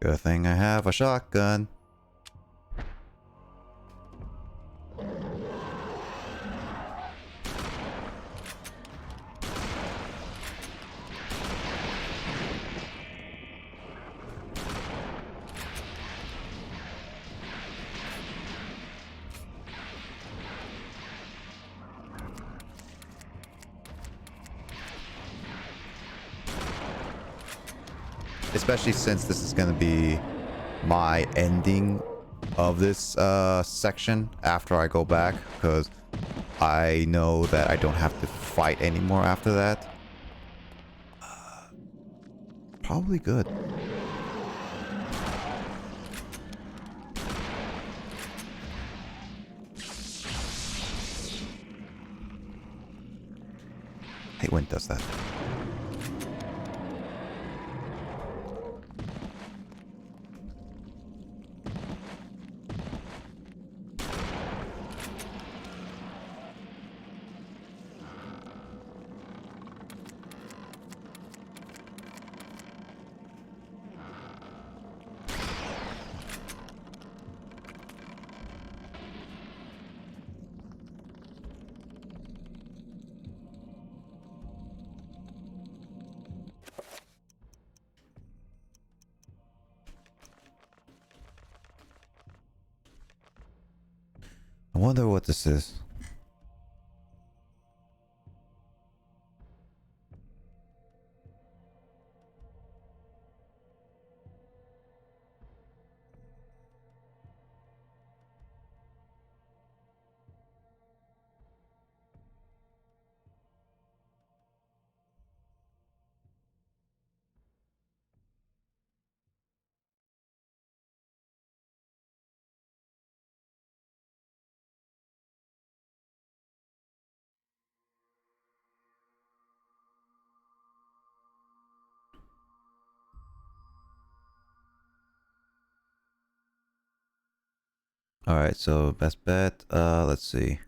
Good thing I have a shotgun. Especially since this is going to be my ending of this section after I go back, because I know that I don't have to fight anymore after that. Probably good. I hate when it does that. I wonder what this is. Alright, so best bet, let's see.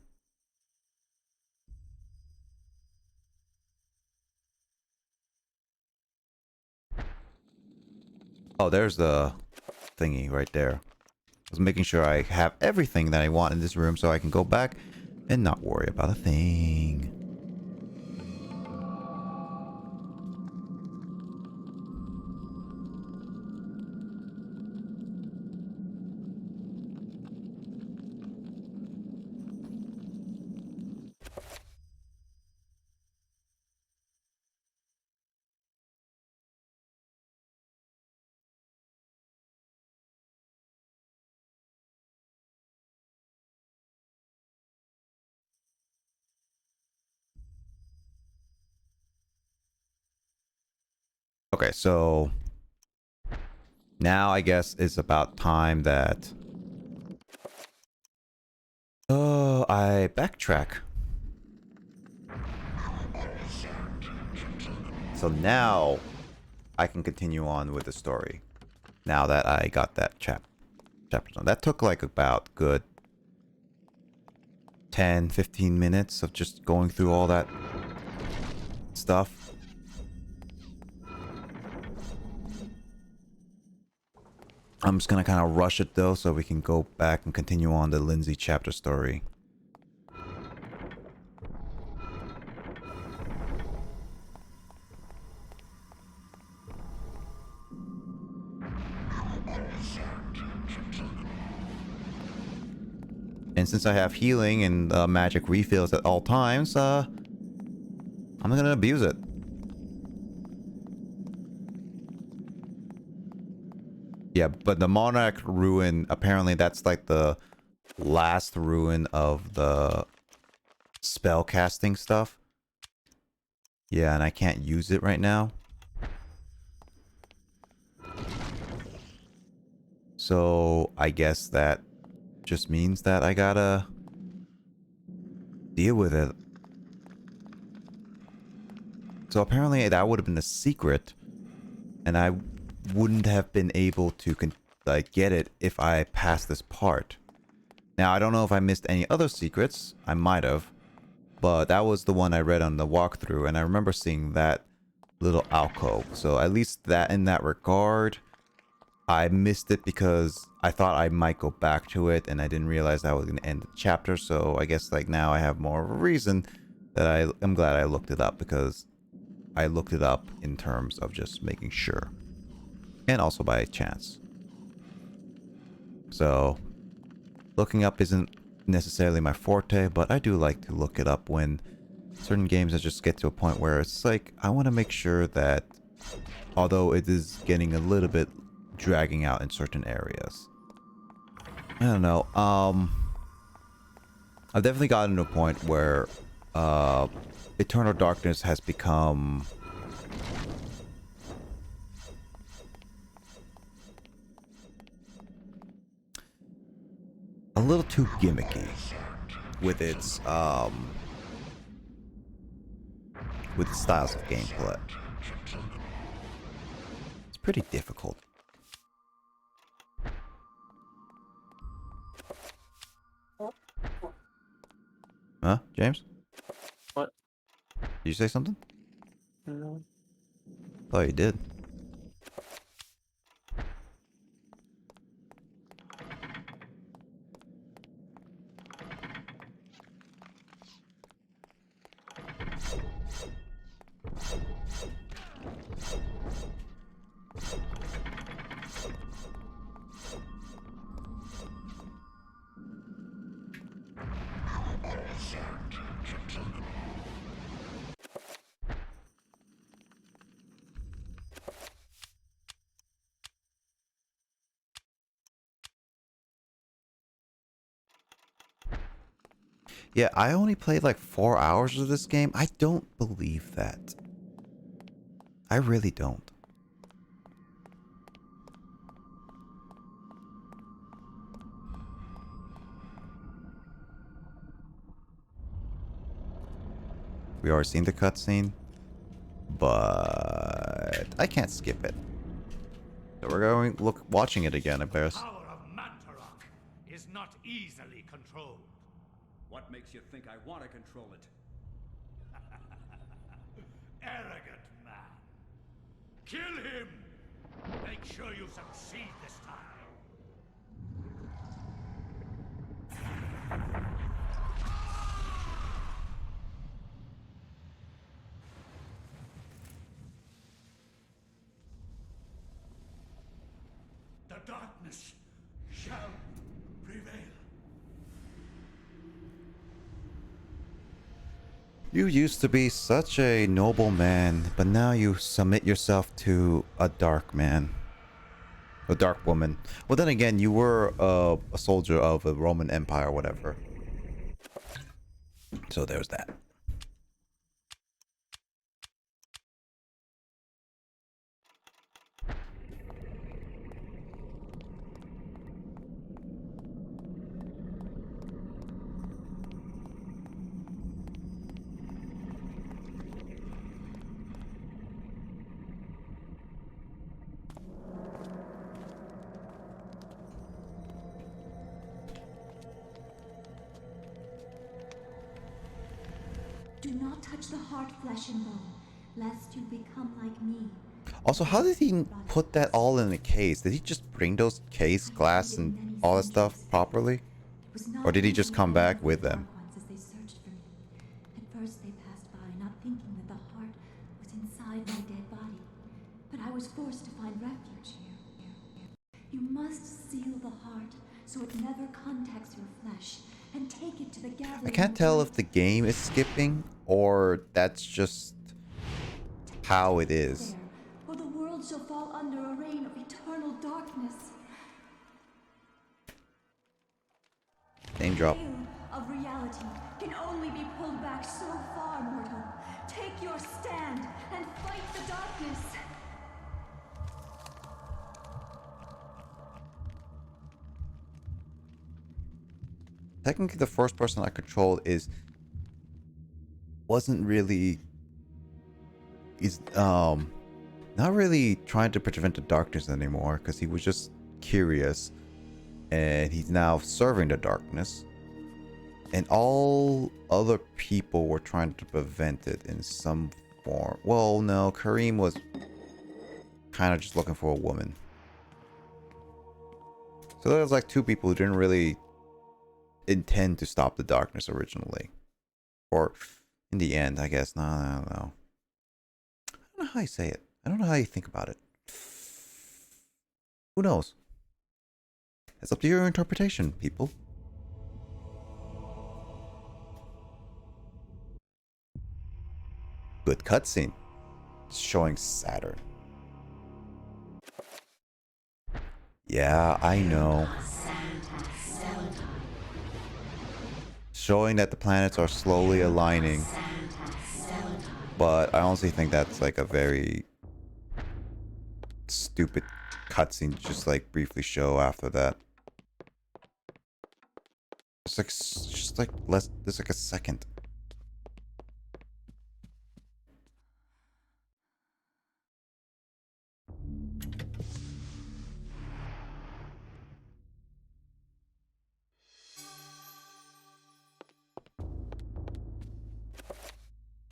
Oh, there's the thingy right there. I was making sure I have everything that I want in this room so I can go back and not worry about a thing. Okay, so now I guess it's about time that I backtrack. So now I can continue on with the story. Now that I got that chapter done. That took like about good 10-15 minutes of just going through all that stuff. I'm just gonna kind of rush it though so we can go back and continue on the Lindsay chapter story. And since I have healing and magic refills at all times, I'm gonna abuse it. Yeah, but the Monarch Ruin, apparently that's like the last ruin of the spell casting stuff. Yeah, and I can't use it right now. So I guess that just means that I gotta deal with it. So apparently that would have been a secret, and I wouldn't have been able to get it if I passed this part. Now I don't know if I missed any other secrets. I might have, but that was the one I read on the walkthrough, and I remember seeing that little alcove. So at least that in that regard, I missed it because I thought I might go back to it, and I didn't realize I was going to end the chapter. So I guess like now I have more of a reason that I'm glad I looked it up, because I looked it up in terms of just making sure. And also by chance. So looking up isn't necessarily my forte, but I do like to look it up when certain games just get to a point where it's like, I want to make sure that, although it is getting a little bit dragging out in certain areas. I don't know. I've definitely gotten to a point where Eternal Darkness has become a little too gimmicky with its styles of gameplay. It's pretty difficult. Huh, James? What? Did you say something? No. Thought you did. Yeah, I only played like 4 hours of this game. I don't believe that. I really don't. We already seen the cutscene, but I can't skip it. So we're going watching it again, I guess. Power of Mantarok is not easily controlled. What makes you think I want to control it? Arrogant man. Kill him! Make sure you succeed this time. The darkness shall prevail. You used to be such a noble man, but now you submit yourself to a dark man. A dark woman. Well, then again, you were a soldier of the Roman Empire or whatever. So there's that. Do not touch the heart, flesh and bone, lest you become like me. Also, how did he put that all in a case? Did he just bring those case, glass, and all that stuff properly? Or did he just come back with them? As they searched for me. At first they passed by, not thinking that the heart was inside my dead body. But I was forced to find refuge here. You must seal the heart so it never contacts your flesh, and take it to the gathering. I can't tell if the game is skipping or that's just how it is. Or the world shall fall under a reign of eternal darkness. Name drop. The veil of reality can only be pulled back so far, mortal. Take your stand and fight the darkness. Technically, the first person I controlled wasn't really not really trying to prevent the darkness anymore, because he was just curious, and he's now serving the darkness, and all other people were trying to prevent it in some form. Well, no, Kareem was kind of just looking for a woman, so there was like two people who didn't really intend to stop the darkness originally, or in the end, I guess. No, I don't know how you say it. I don't know how you think about it. Who knows? It's up to your interpretation, people. Good cutscene. Showing Saturn. Yeah, I know. Showing that the planets are slowly aligning. But I honestly think that's like a very stupid cutscene to just like briefly show after that. It's like just like less. There's like a second.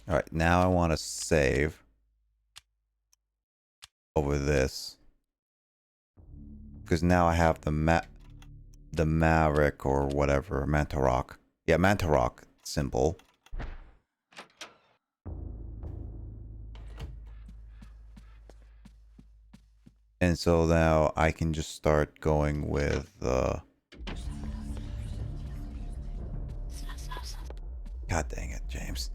All right, now I want to save over this, because now I have the Maverick or whatever, Mantarok. Yeah, Mantarok symbol. And so now I can just start going with God dang it, James.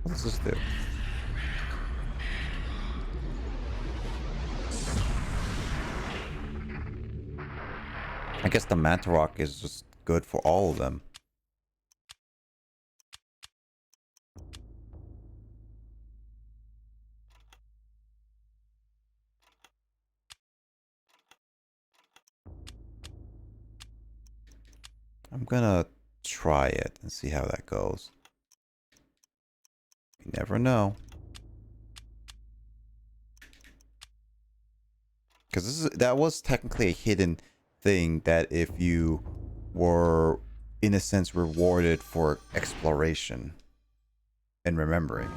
What does this do? I guess the Mantarok is just good for all of them. I'm gonna try it and see how that goes. You never know. because that was technically a hidden thing that if you were, in a sense, rewarded for exploration and remembering.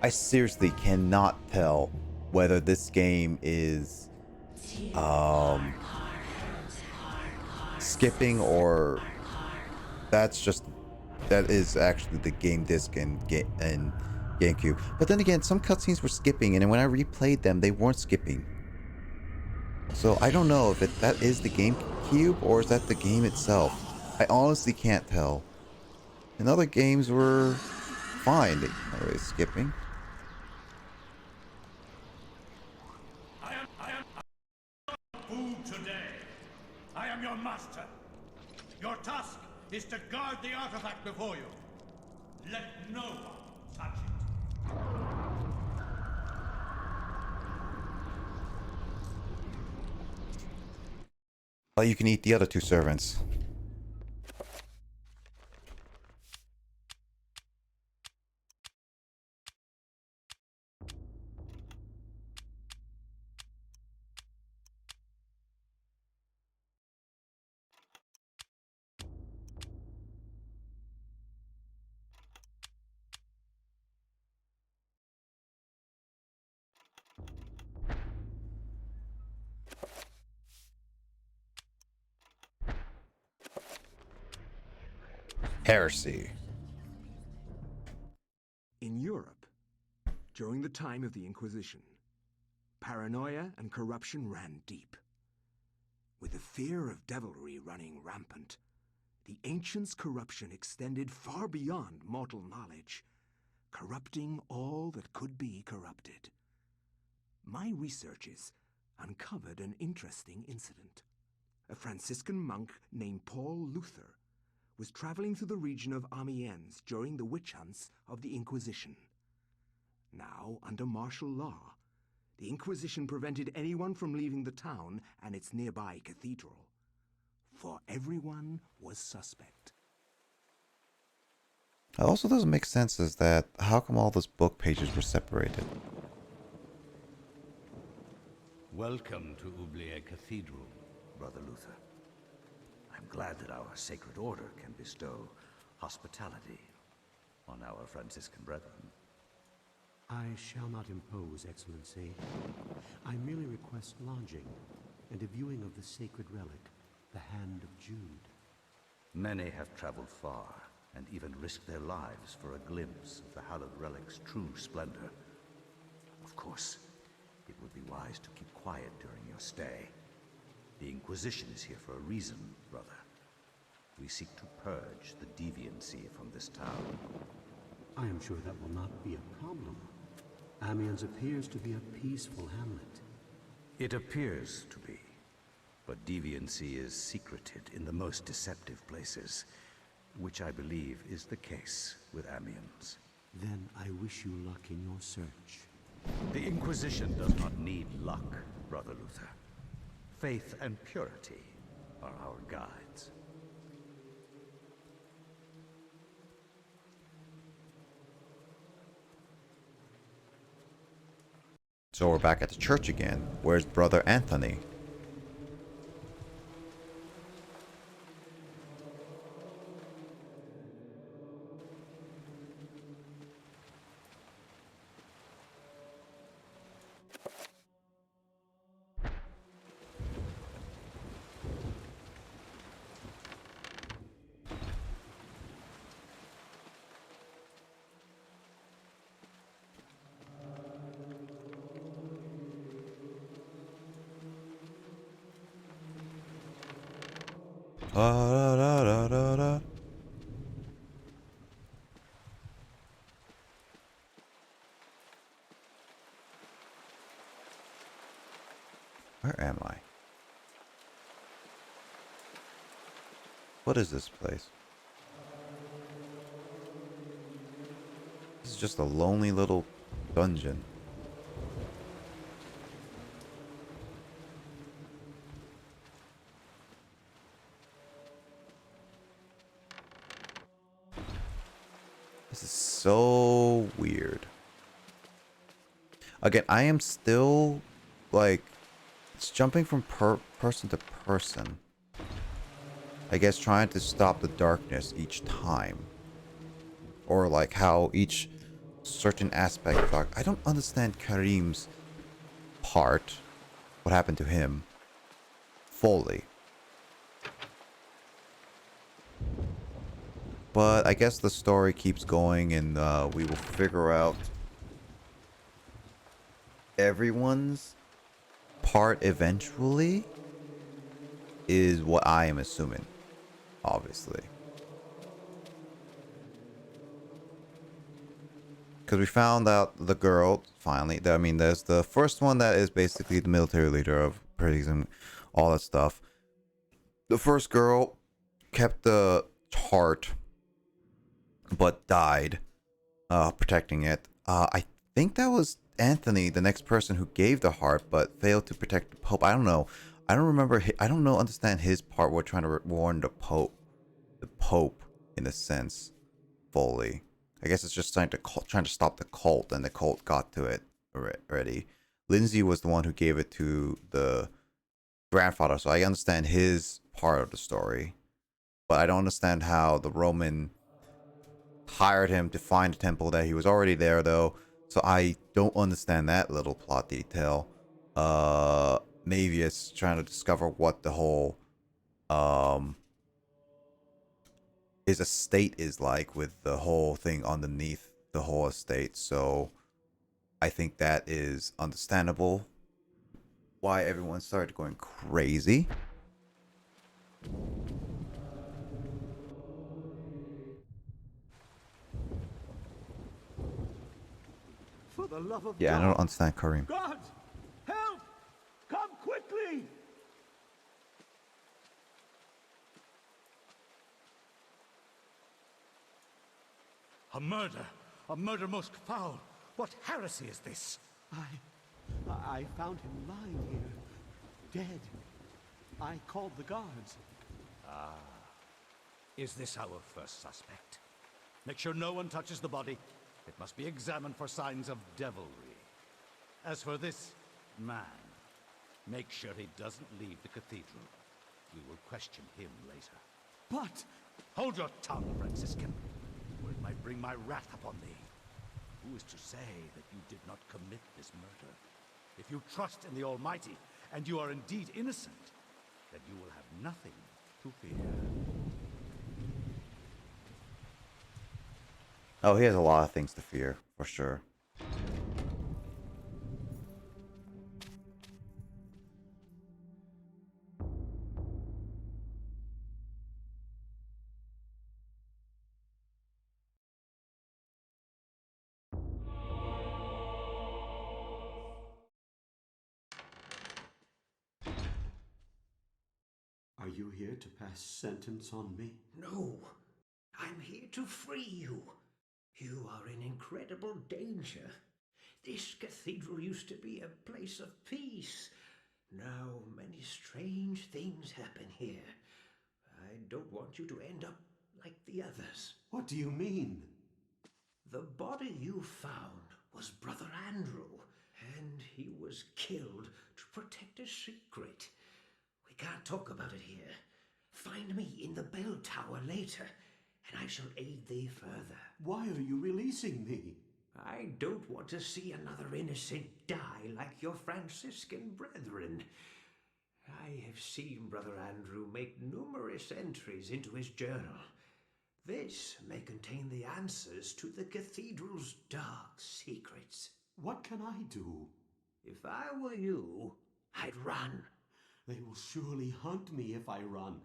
I seriously cannot tell whether this game is skipping or that is actually the game disc and GameCube. But then again, some cutscenes were skipping, and when I replayed them, they weren't skipping. So I don't know if that is the GameCube or is that the game itself. I honestly can't tell. And other games were fine. They were skipping. I am food today. I am your master. Your task is to guard the artifact before you. Let no one touch it. Well, you can eat the other two servants. Heresy. In Europe, during the time of the Inquisition, paranoia and corruption ran deep. With the fear of devilry running rampant, the ancients' corruption extended far beyond mortal knowledge, corrupting all that could be corrupted. My researches uncovered an interesting incident. A Franciscan monk named Paul Luther was traveling through the region of Amiens during the witch hunts of the Inquisition. Now, under martial law, the Inquisition prevented anyone from leaving the town and its nearby cathedral, for everyone was suspect. It also doesn't make sense is that how come all those book pages were separated? Welcome to Oubliette Cathedral, Brother Luther. I'm glad that our sacred order can bestow hospitality on our Franciscan brethren. I shall not impose, Excellency. I merely request lodging and a viewing of the sacred relic, the Hand of Jude. Many have traveled far and even risked their lives for a glimpse of the hallowed relic's true splendor. Of course, it would be wise to keep quiet during your stay. The Inquisition is here for a reason, brother. We seek to purge the deviancy from this town. I am sure that will not be a problem. Amiens appears to be a peaceful hamlet. It appears to be, but deviancy is secreted in the most deceptive places, which I believe is the case with Amiens. Then I wish you luck in your search. The Inquisition does not need luck, Brother Luther. Faith and purity are our guides. So we're back at the church again. Where's Brother Anthony? Da, da, da, da, da. Where am I? What is this place? This is just a lonely little dungeon. This is so weird. Again, I am still like it's jumping from person to person. I guess trying to stop the darkness each time. Or like how each certain aspect of dark. I don't understand Karim's part. What happened to him fully. But I guess the story keeps going and we will figure out everyone's part eventually is what I am assuming, obviously. Because we found out the girl, finally, I mean, there's the first one that is basically the military leader of prison, all that stuff. The first girl kept the heart, but died, protecting it. I think that was Anthony, the next person who gave the heart, but failed to protect the Pope. I don't know. I don't remember. I don't know. Understand his part. We're trying to warn the Pope, in a sense, fully. I guess it's just trying to stop the cult, and the cult got to it already. Lindsay was the one who gave it to the grandfather, so I understand his part of the story, but I don't understand how the Roman hired him to find the temple that he was already there, though. So I don't understand that little plot detail. Maybe it's trying to discover what the whole his estate is like, with the whole thing underneath the whole estate. So I think that is understandable why everyone started going crazy. For the love of Yeah, God. I don't understand Karim. God, help! Come quickly! A murder! A murder most foul! What heresy is this? I found him lying here, dead. I called the guards. Ah. Is this our first suspect? Make sure no one touches the body. It must be examined for signs of devilry. As for this man, make sure he doesn't leave the cathedral. We will question him later. But... Hold your tongue, Franciscan, or it might bring my wrath upon thee. Who is to say that you did not commit this murder? If you trust in the Almighty, and you are indeed innocent, then you will have nothing to fear. Oh, he has a lot of things to fear, for sure. Are you here to pass sentence on me? No, I'm here to free you. You are in incredible danger. This cathedral used to be a place of peace. Now many strange things happen here. I don't want you to end up like the others. What do you mean? The body you found was Brother Andrew, and he was killed to protect a secret. We can't talk about it here. Find me in the bell tower later, and I shall aid thee further. Why are you releasing me? I don't want to see another innocent die like your Franciscan brethren. I have seen Brother Andrew make numerous entries into his journal. This may contain the answers to the cathedral's dark secrets. What can I do? If I were you, I'd run. They will surely hunt me if I run.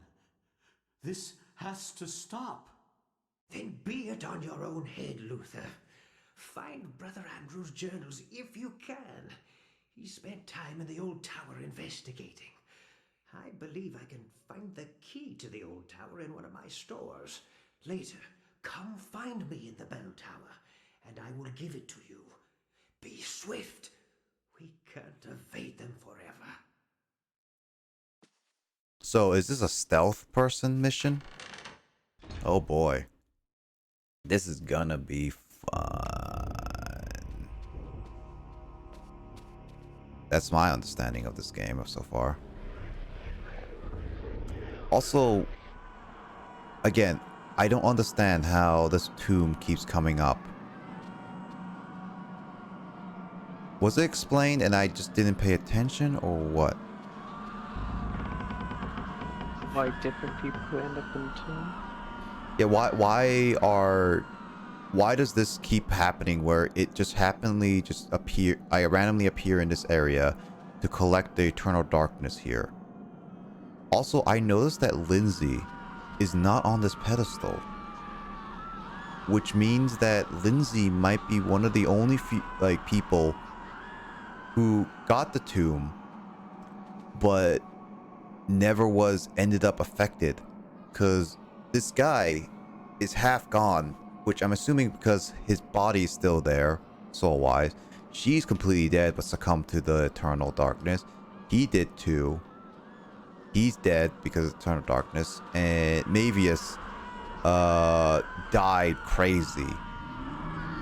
This has to stop. Then be it on your own head, Luther. Find Brother Andrew's journals if you can. He spent time in the old tower investigating. I believe I can find the key to the old tower in one of my stores. Later, come find me in the bell tower, and I will give it to you. Be swift. We can't evade them forever. So, is this a stealth person mission? Oh boy. This is gonna be fun. That's my understanding of this game so far. Also, again, I don't understand how this tomb keeps coming up. Was it explained and I just didn't pay attention, or what? Why different people who end up in the tomb? Yeah, why does this keep happening where it just I randomly appear in this area to collect the eternal darkness here? Also, I noticed that Lindsay is not on this pedestal, which means that Lindsay might be one of the only people who got the tomb but never ended up affected, because this guy is half gone, which I'm assuming because his body is still there, soul-wise. She's completely dead but succumbed to the eternal darkness. He did too. He's dead because of eternal darkness. And Mavius died crazy.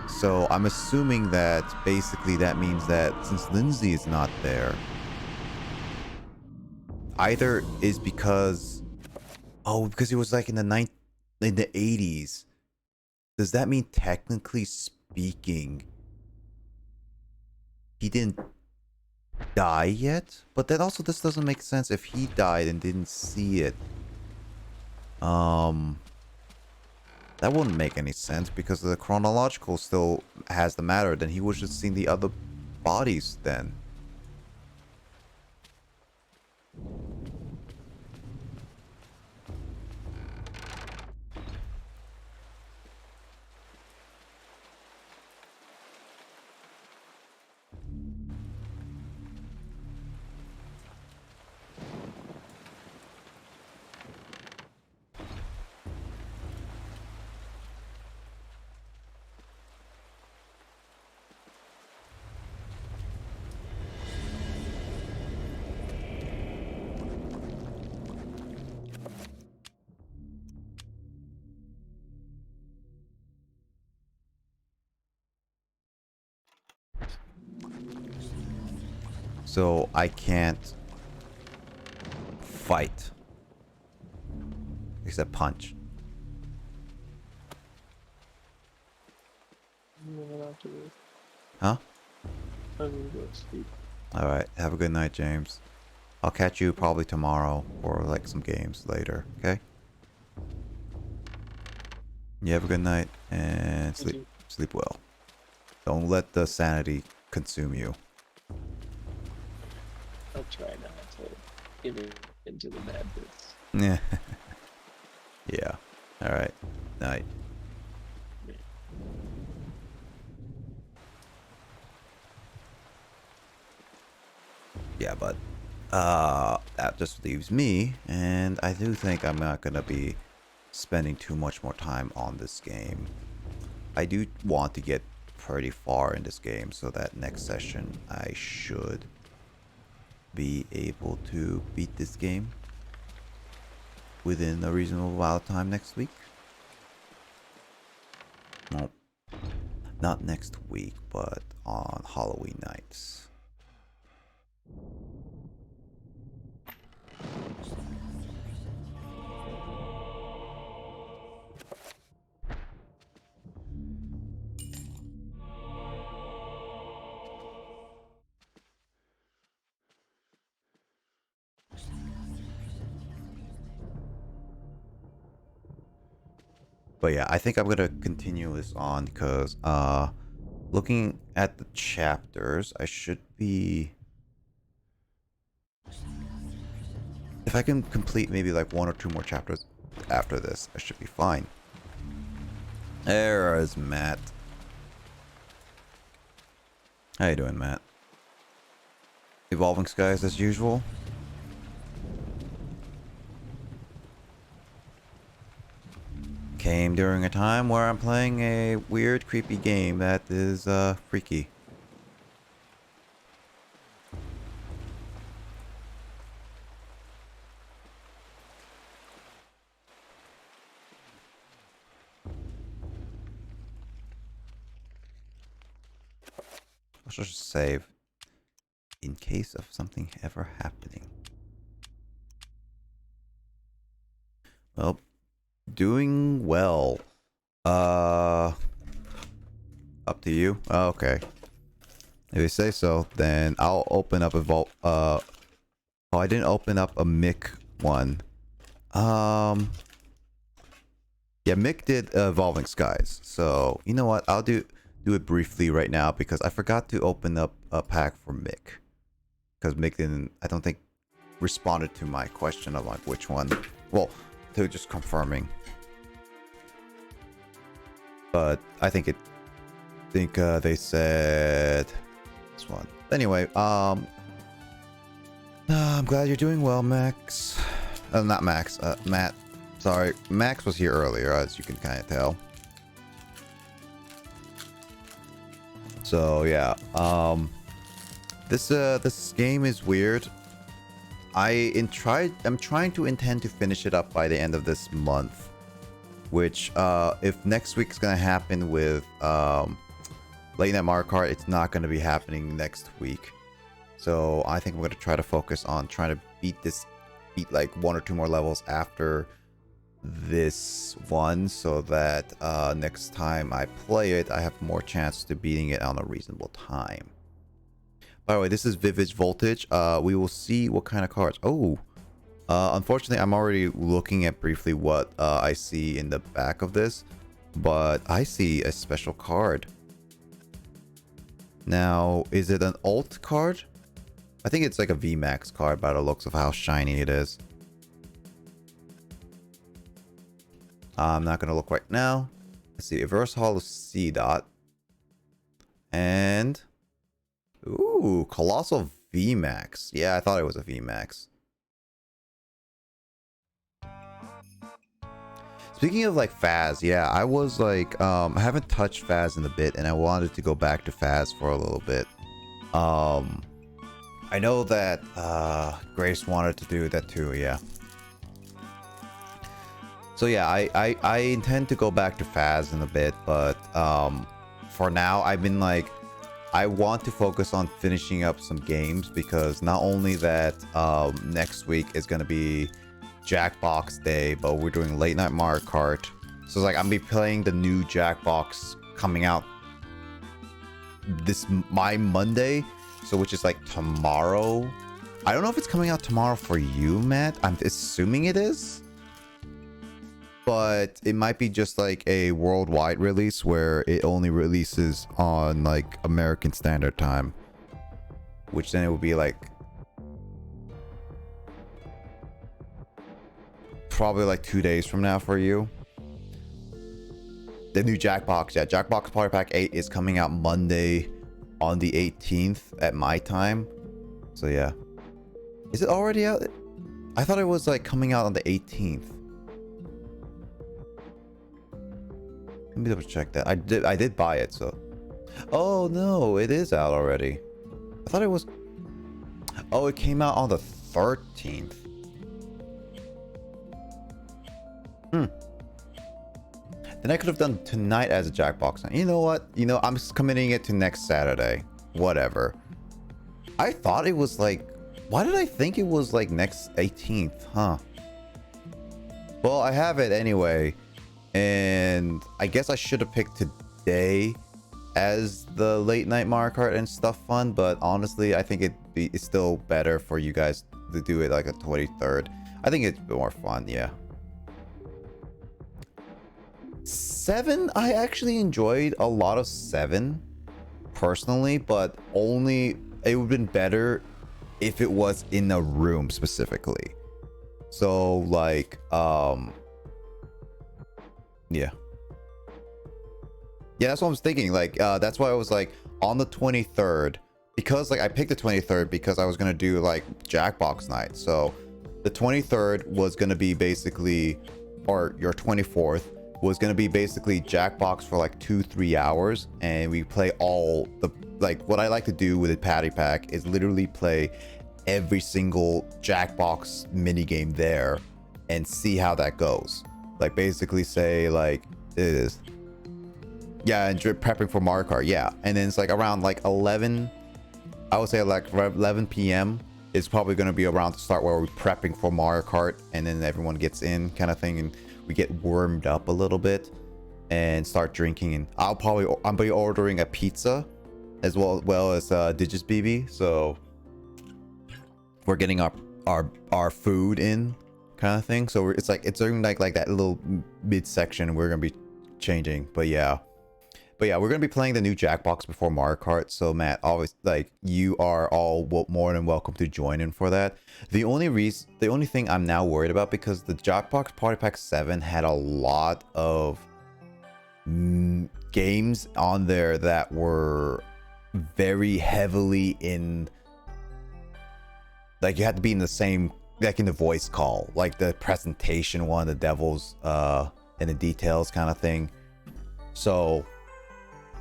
So I'm assuming that basically that means that since Lindsay is not there, either is because it was like in the 80s. Does that mean technically speaking he didn't die yet? But that also this doesn't make sense if he died and didn't see it. That wouldn't make any sense because the chronological still has the matter. Then he would just seen the other bodies then. So I can't fight except punch. Huh? I'm gonna go to sleep. Alright, have a good night, James. I'll catch you probably tomorrow or like some games later, okay? You have a good night and sleep well. Don't let the sanity consume you. I'll try not to give it into the madness. Yeah. Yeah. Alright. Night. Yeah, but that just leaves me, and I do think I'm not gonna be spending too much more time on this game. I do want to get pretty far in this game so that next session I should be able to beat this game within a reasonable amount of time next week. Well, not next week, but on Halloween nights. But yeah, I think I'm gonna continue this on because looking at the chapters, I should be, if I can complete maybe like 1 or 2 more chapters after this, I should be fine. There is Matt. How you doing, Matt? Evolving Skies as usual? Came during a time where I'm playing a weird, creepy game that is freaky. I should just save in case of something ever happening. Well, doing well. Up to you. Okay. If you say so, then I'll open up a vault. Oh, I didn't open up a Mick one. Yeah, Mick did Evolving Skies. So, you know what? I'll do it briefly right now because I forgot to open up a pack for Mick. Because Mick didn't, I don't think, responded to my question of like which one. Well, to just confirming. But I think they said this one. Anyway, I'm glad you're doing well, Max. Not Max, Matt. Sorry, Max was here earlier, as you can kind of tell. So yeah, this game is weird. I'm trying to intend to finish it up by the end of this month. Which, if next week's gonna happen with Late Night Mario Kart, it's not gonna be happening next week. So I think I'm gonna try to focus on trying to beat like 1 or 2 more levels after this one, so that next time I play it, I have more chance to beating it on a reasonable time. By the way, this is Vivid Voltage. We will see what kind of cards. Oh, unfortunately, I'm already looking at briefly what I see in the back of this, but I see a special card. Now, is it an alt card? I think it's like a VMAX card by the looks of how shiny it is. I'm not gonna look right now. Let's see, Reverse Hollow C dot. And ooh, Colossal VMAX. Yeah, I thought it was a VMAX. Speaking of like Faz, yeah, I was like, I haven't touched Faz in a bit, and I wanted to go back to Faz for a little bit. I know that Grace wanted to do that too, yeah. So yeah, I intend to go back to Faz in a bit, but for now, I've been like, I want to focus on finishing up some games, because not only that next week is going to be Jackbox Day, but we're doing Late Night Mario Kart. So it's like I'm be playing the new Jackbox coming out my Monday, so which is like tomorrow. I don't know if it's coming out tomorrow for you, Matt. I'm assuming it is, but it might be just like a worldwide release where it only releases on like American Standard Time, which then it would be like probably like 2 days from now for you. The new Jackbox, yeah, Jackbox Party Pack 8 is coming out Monday on the 18th at my time. So yeah. Is it already out? I thought it was like coming out on the 18th. Let me double check that. I did buy it, so. Oh no, it is out already. I thought it was. Oh, it came out on the 13th. Then I could have done tonight as a Jackbox night. You know what? You know, I'm just committing it to next Saturday. Whatever. I thought it was like, why did I think it was like next 18th? Huh. Well, I have it anyway. And I guess I should have picked today as the Late Night Mario Kart and stuff fun. But honestly, I think it's still better for you guys to do it like a 23rd. I think it's more fun, yeah. 7, I actually enjoyed a lot of 7 personally, but only it would have been better if it was in a room specifically. So like yeah, that's what I was thinking. Like that's why I was like on the 23rd, because like I picked the 23rd because I was gonna do like Jackbox night. So the 23rd was gonna be basically, or your 24th was gonna be basically Jackbox for like 2-3 hours, and we play all the, like what I like to do with a Patty Pack is literally play every single Jackbox minigame there and see how that goes. Like basically say like it is. Yeah, and prepping for Mario Kart. Yeah, and then it's like around like 11. I would say like 11 p.m. is probably going to be around the start where we're prepping for Mario Kart, and then everyone gets in kind of thing, and we get warmed up a little bit and start drinking. And I'm be ordering a pizza as well as Digis BB. So we're getting our food in kind of thing. So it's during like that little midsection we're gonna be changing. But yeah, we're gonna be playing the new Jackbox before Mario Kart. So Matt, always like you are all more than welcome to join in for that. The only thing I'm now worried about, because the Jackbox Party Pack 7 had a lot of games on there that were very heavily in, like you had to be in the same, like in the voice call, like the presentation one, the devil's and the details kind of thing. So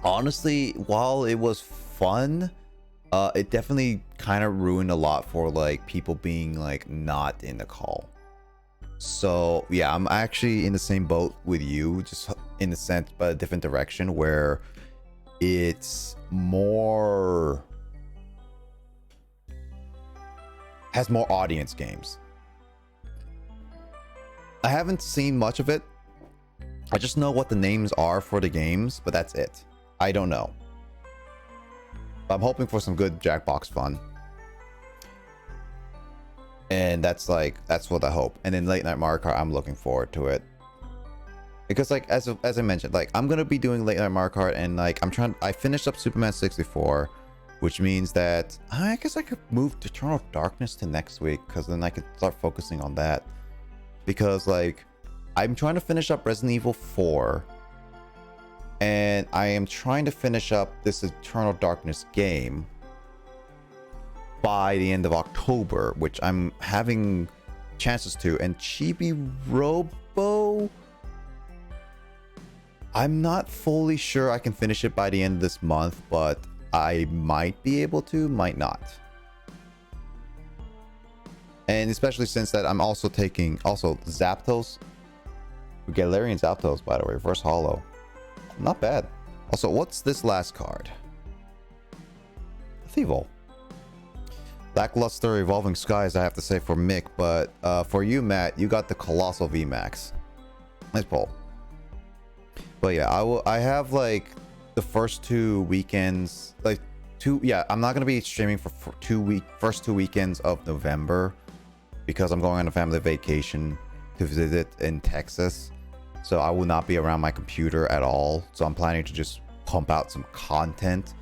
honestly, while it was fun, it definitely kind of ruined a lot for like people being like not in the call. So yeah, I'm actually in the same boat with you, just in a sense, but a different direction, where it's more, has more audience games. I haven't seen much of it. I just know what the names are for the games, but that's it. I don't know. I'm hoping for some good Jackbox fun. And that's what I hope. And then Late Night Mario Kart, I'm looking forward to it. Because like as I mentioned, like I'm gonna be doing Late Night Mario Kart, and like I finished up Superman 64, which means that I guess I could move Eternal Darkness to next week, because then I could start focusing on that. Because like I'm trying to finish up Resident Evil 4, and I am trying to finish up this Eternal Darkness game by the end of October, which I'm having chances to. And Chibi-Robo, I'm not fully sure I can finish it by the end of this month, but I might be able to, might not. And especially since that I'm also taking Zapdos. We get Galarian Zapdos, by the way, reverse holo. Not bad. Also, what's this last card? Thievel. Lackluster Evolving Skies, I have to say, for Mick, but for you, Matt, you got the Colossal VMAX. Nice pull. But yeah, I have like the first 2 weekends, like I'm not gonna be streaming for first 2 weekends of November, because I'm going on a family vacation to visit in Texas. So I will not be around my computer at all. So I'm planning to just pump out some content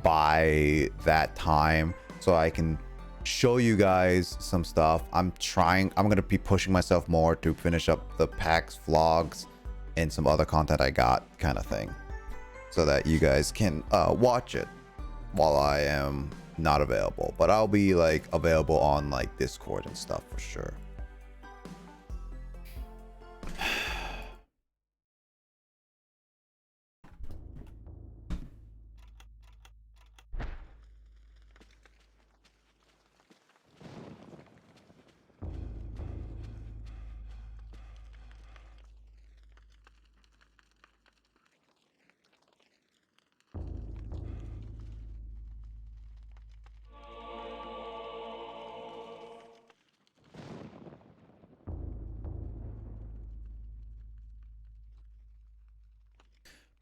by that time, so I can show you guys some stuff. I'm gonna be pushing myself more to finish up the PAX vlogs and some other content I got, kind of thing, so that you guys can watch it while I am not available. But I'll be like available on like Discord and stuff for sure.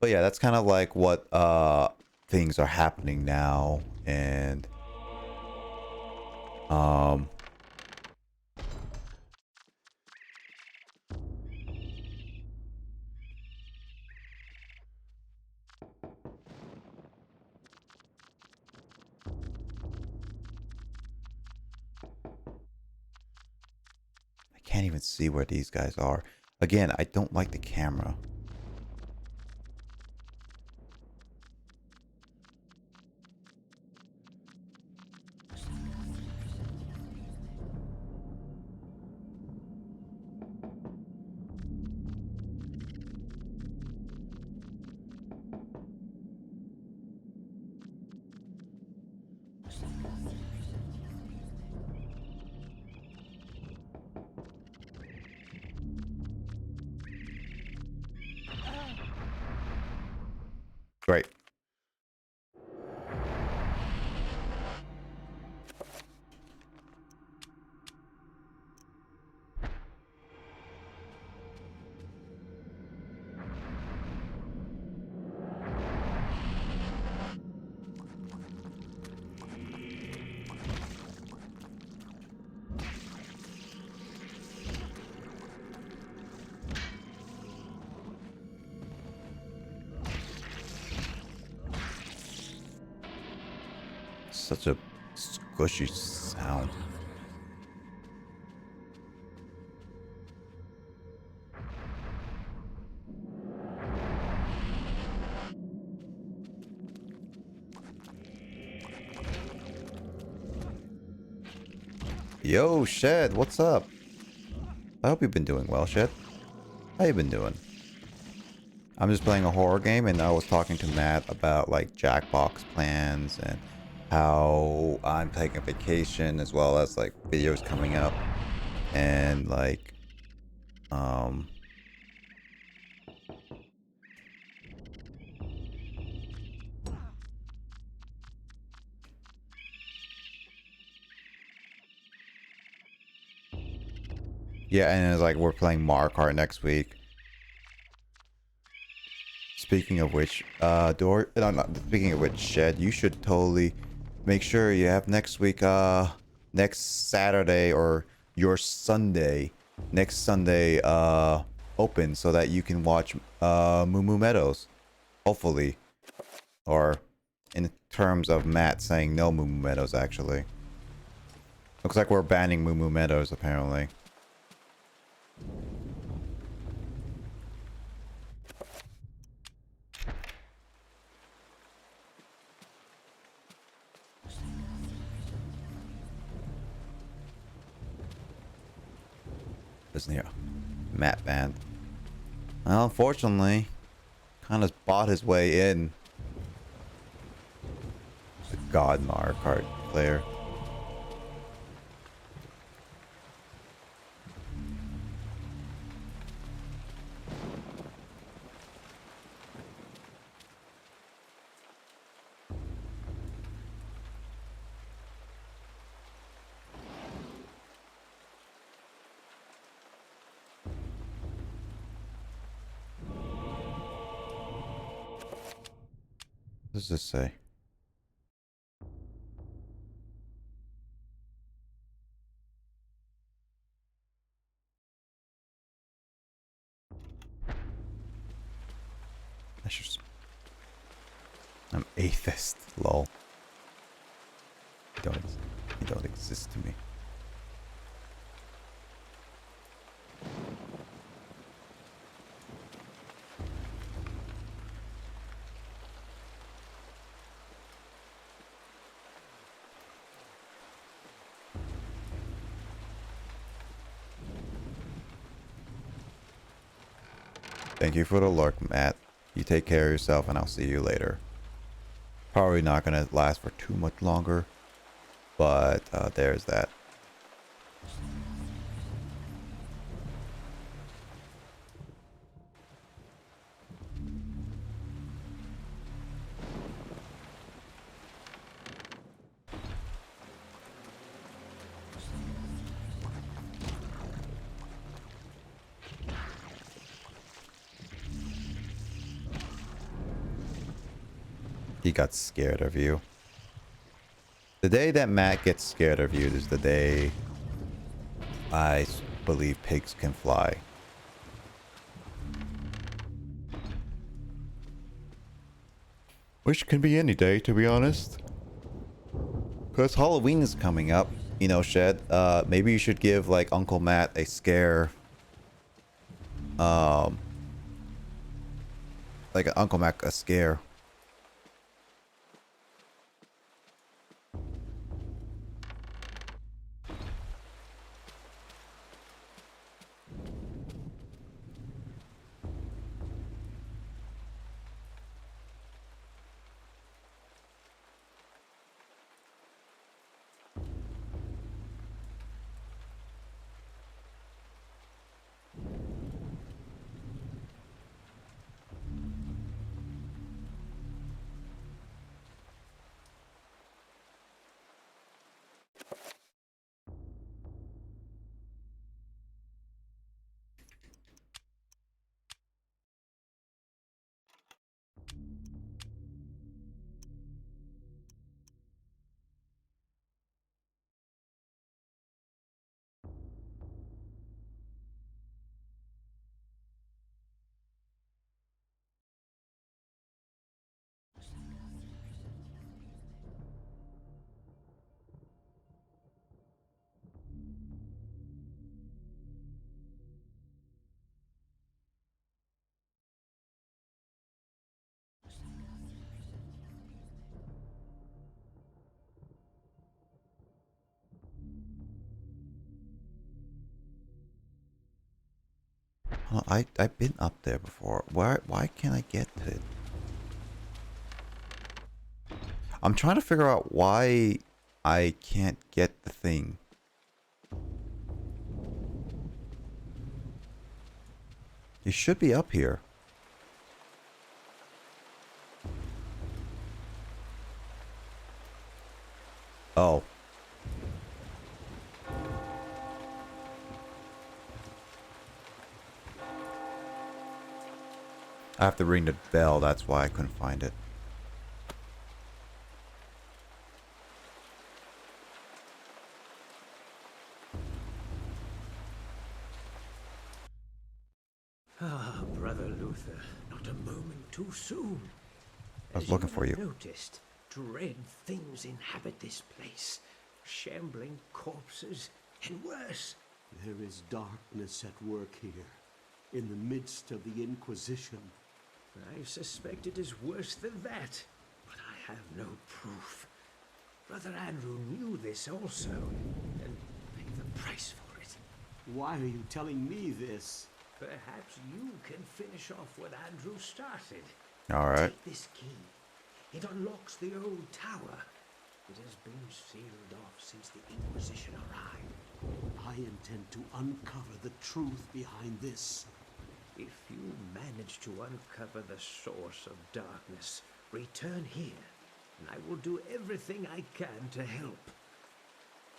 But yeah, that's kind of like what things are happening now. And I can't even see where these guys are. Again, I don't like the camera. Great. Such a squishy sound. Yo, Shed, what's up? I hope you've been doing well, Shed. How you been doing? I'm just playing a horror game, and I was talking to Matt about like Jackbox plans and how I'm taking a vacation, as well as like videos coming up, and like yeah, and it's like we're playing Mario Kart next week. Speaking of which, speaking of which, Shed, you should totally make sure you have next week, next Saturday or your Sunday, next Sunday, open so that you can watch, Moo Moo Meadows. Hopefully. Or, in terms of Matt saying no Moo Moo Meadows, actually. Looks like we're banning Moo Moo Meadows, apparently. Isn't here? Matt band. Well, unfortunately, kind of bought his way in. The God Mario Kart player. What does this say? That's just... I'm atheist, lol. You don't exist to me. Thank you for the lurk, Matt. You take care of yourself, and I'll see you later. Probably not gonna last for too much longer, but there's that. He got scared of you. The day that Matt gets scared of you is the day I believe pigs can fly. Which can be any day, to be honest. Because Halloween is coming up, you know, Shed. Maybe you should give, like, Uncle Matt a scare. Like, Uncle Matt a scare. Well, I've been up there before. Why can't I get to it? I'm trying to figure out why I can't get the thing. It should be up here. Oh. I have to ring the bell, that's why I couldn't find it. Ah, Brother Luther, not a moment too soon. I was looking for you. Noticed, dread things inhabit this place. Shambling corpses, and worse. There is darkness at work here, in the midst of the Inquisition. I suspect it is worse than that, but I have no proof. Brother Andrew knew this also, and paid the price for it. Why are you telling me this? Perhaps you can finish off what Andrew started. Alright. Take this key. It unlocks the old tower. It has been sealed off since the Inquisition arrived. I intend to uncover the truth behind this. If you manage to uncover the source of darkness, return here, and I will do everything I can to help.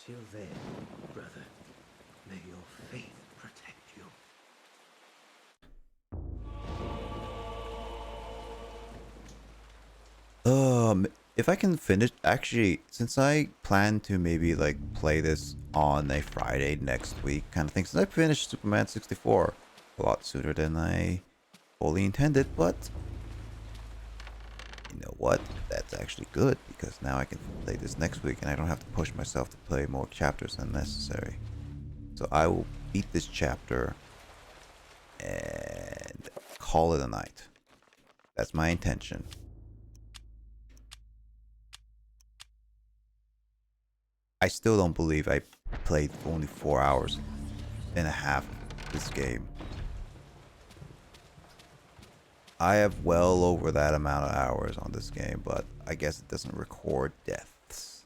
Till then, brother, may your faith protect you. If I can finish, actually, since I plan to maybe like play this on a Friday next week kind of thing, since I finished Superman 64 a lot sooner than I fully intended, but you know what? That's actually good because now I can play this next week and I don't have to push myself to play more chapters than necessary. So I will beat this chapter and call it a night. That's my intention. I still don't believe I played for only 4 hours and a half this game. I have well over that amount of hours on this game, but I guess it doesn't record deaths.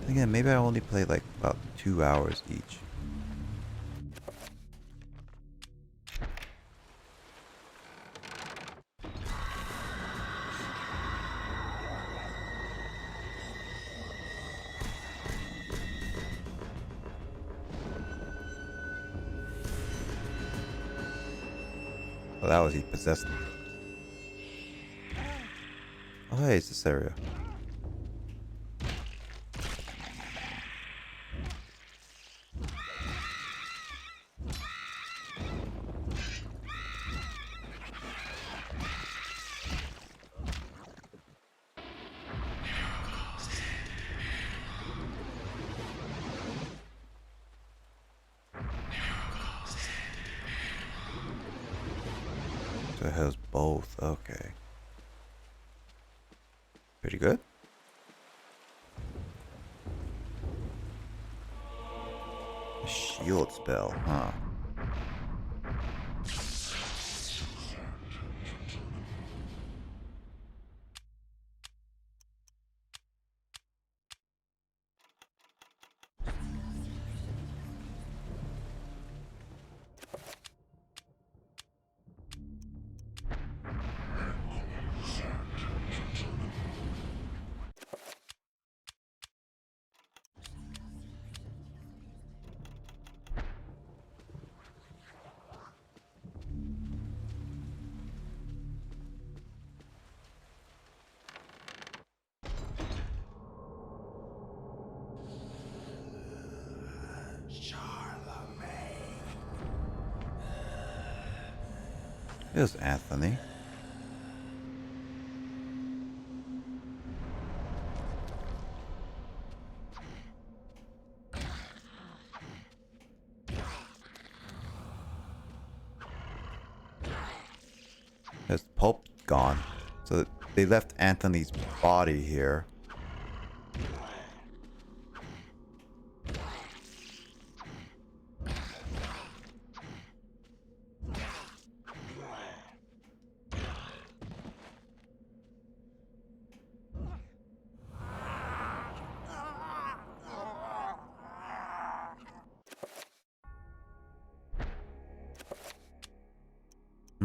Again, maybe I only played like about 2 hours each. Well, that was he possessed. Oh, hey, it's this area. So it has both. Okay. Pretty good. A shield spell, huh? Here's Anthony. His pulp gone. So they left Anthony's body here.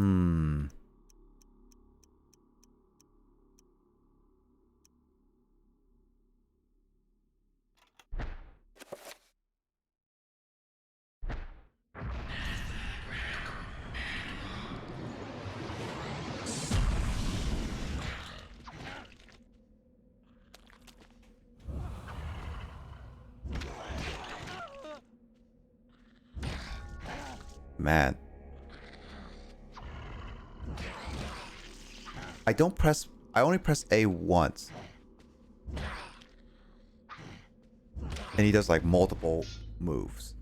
Hmm. Man. I only press A once. And he does like multiple moves.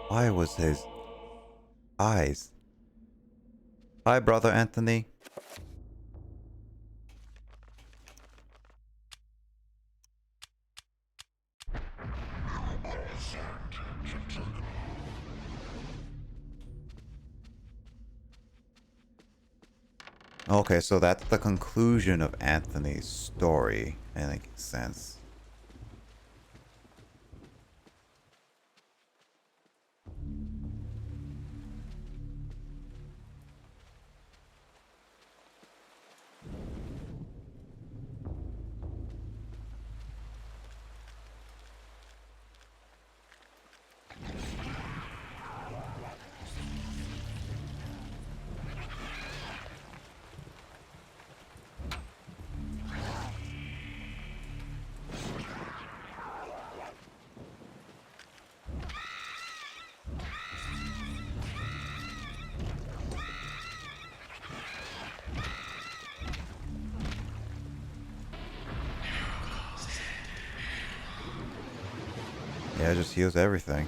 Why was his eyes? Hi, brother Anthony. Okay, so that's the conclusion of Anthony's story. It makes sense. Yeah, it just heals everything.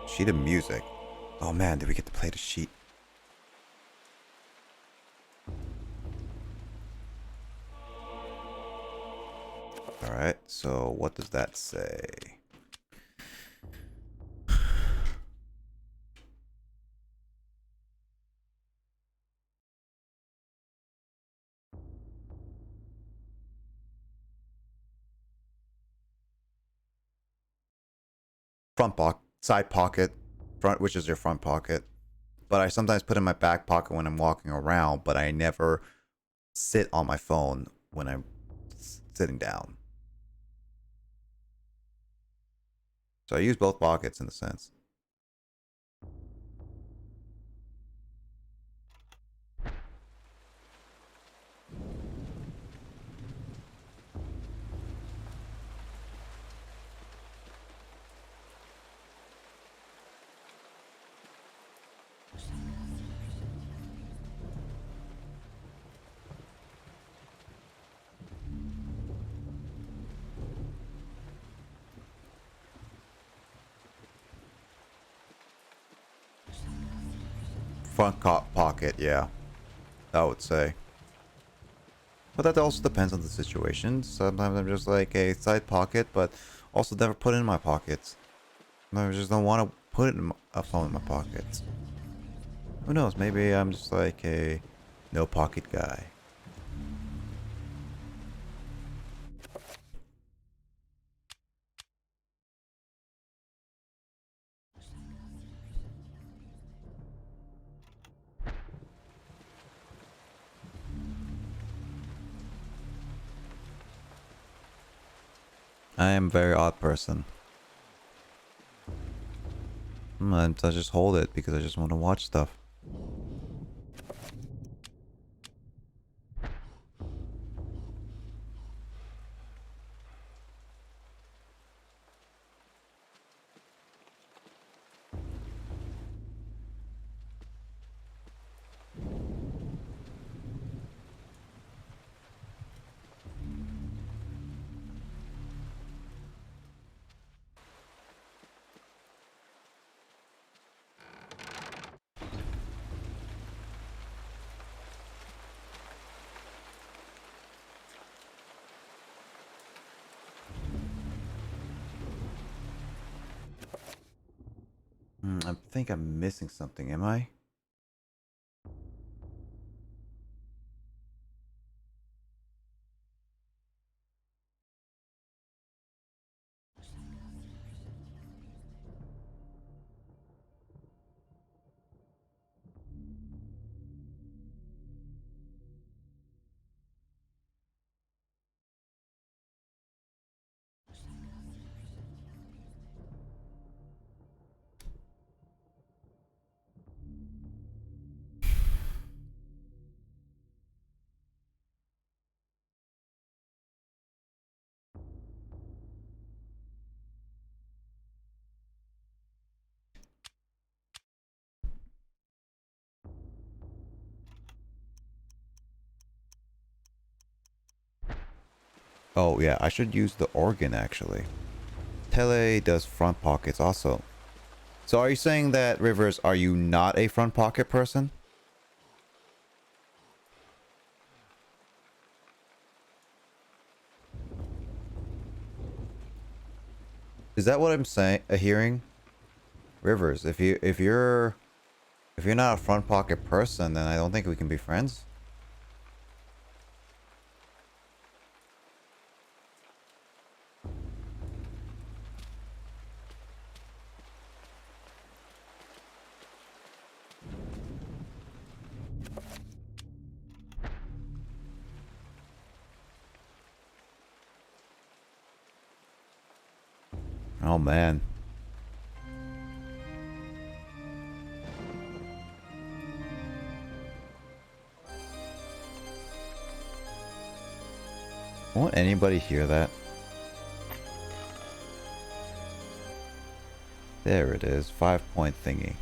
Sheet of music. Oh man, did we get to play the sheet? Alright, so what does that say? Front pocket, side pocket, front, which is your front pocket. But I sometimes put in my back pocket when I'm walking around, but I never sit on my phone when I'm sitting down. So I use both pockets in a sense. Front pocket, yeah, I would say. But that also depends on the situation. Sometimes I'm just like a side pocket, but also never put it in my pockets. I just don't want to put a phone in my pockets. Who knows? Maybe I'm just like a no pocket guy. I am a very odd person. Sometimes I just hold it because I just want to watch stuff. I think I'm missing something, am I? Oh yeah, I should use the organ actually. Tele does front pockets also. So are you saying that, Rivers, are you not a front pocket person? Is that what I'm saying? Hearing? Rivers, if you're not a front pocket person, then I don't think we can be friends. Oh man. Won't anybody hear that? There it is, 5-point thingy.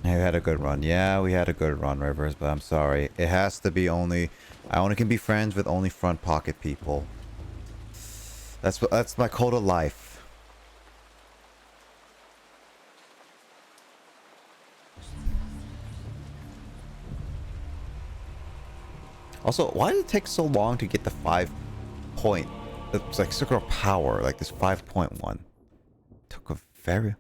We had a good run. Yeah, we had a good run, Rivers, but I'm sorry. It has to be only... I only can be friends with only front pocket people. That's my code of life. Also, why did it take so long to get the 5-point? It's like circle of power, like this 5.1. Took a very...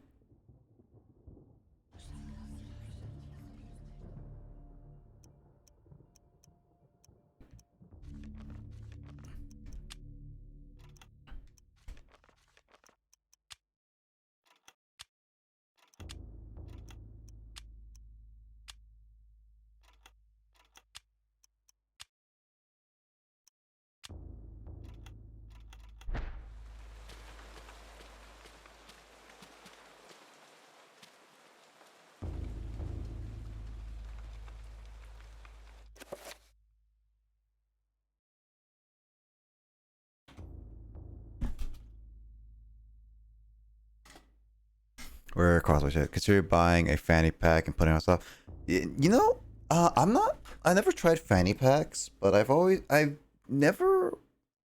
We're crossway shit. Consider buying a fanny pack and putting on stuff. You know, I never tried fanny packs, but I've never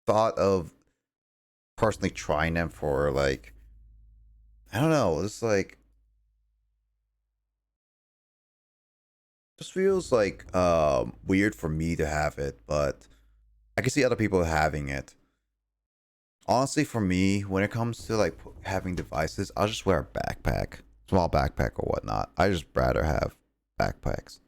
thought of personally trying them for like, I don't know, it's like, just feels like weird for me to have it, but I can see other people having it. Honestly, for me, when it comes to like having devices, I'll just wear a backpack, small backpack or whatnot. I just rather have backpacks.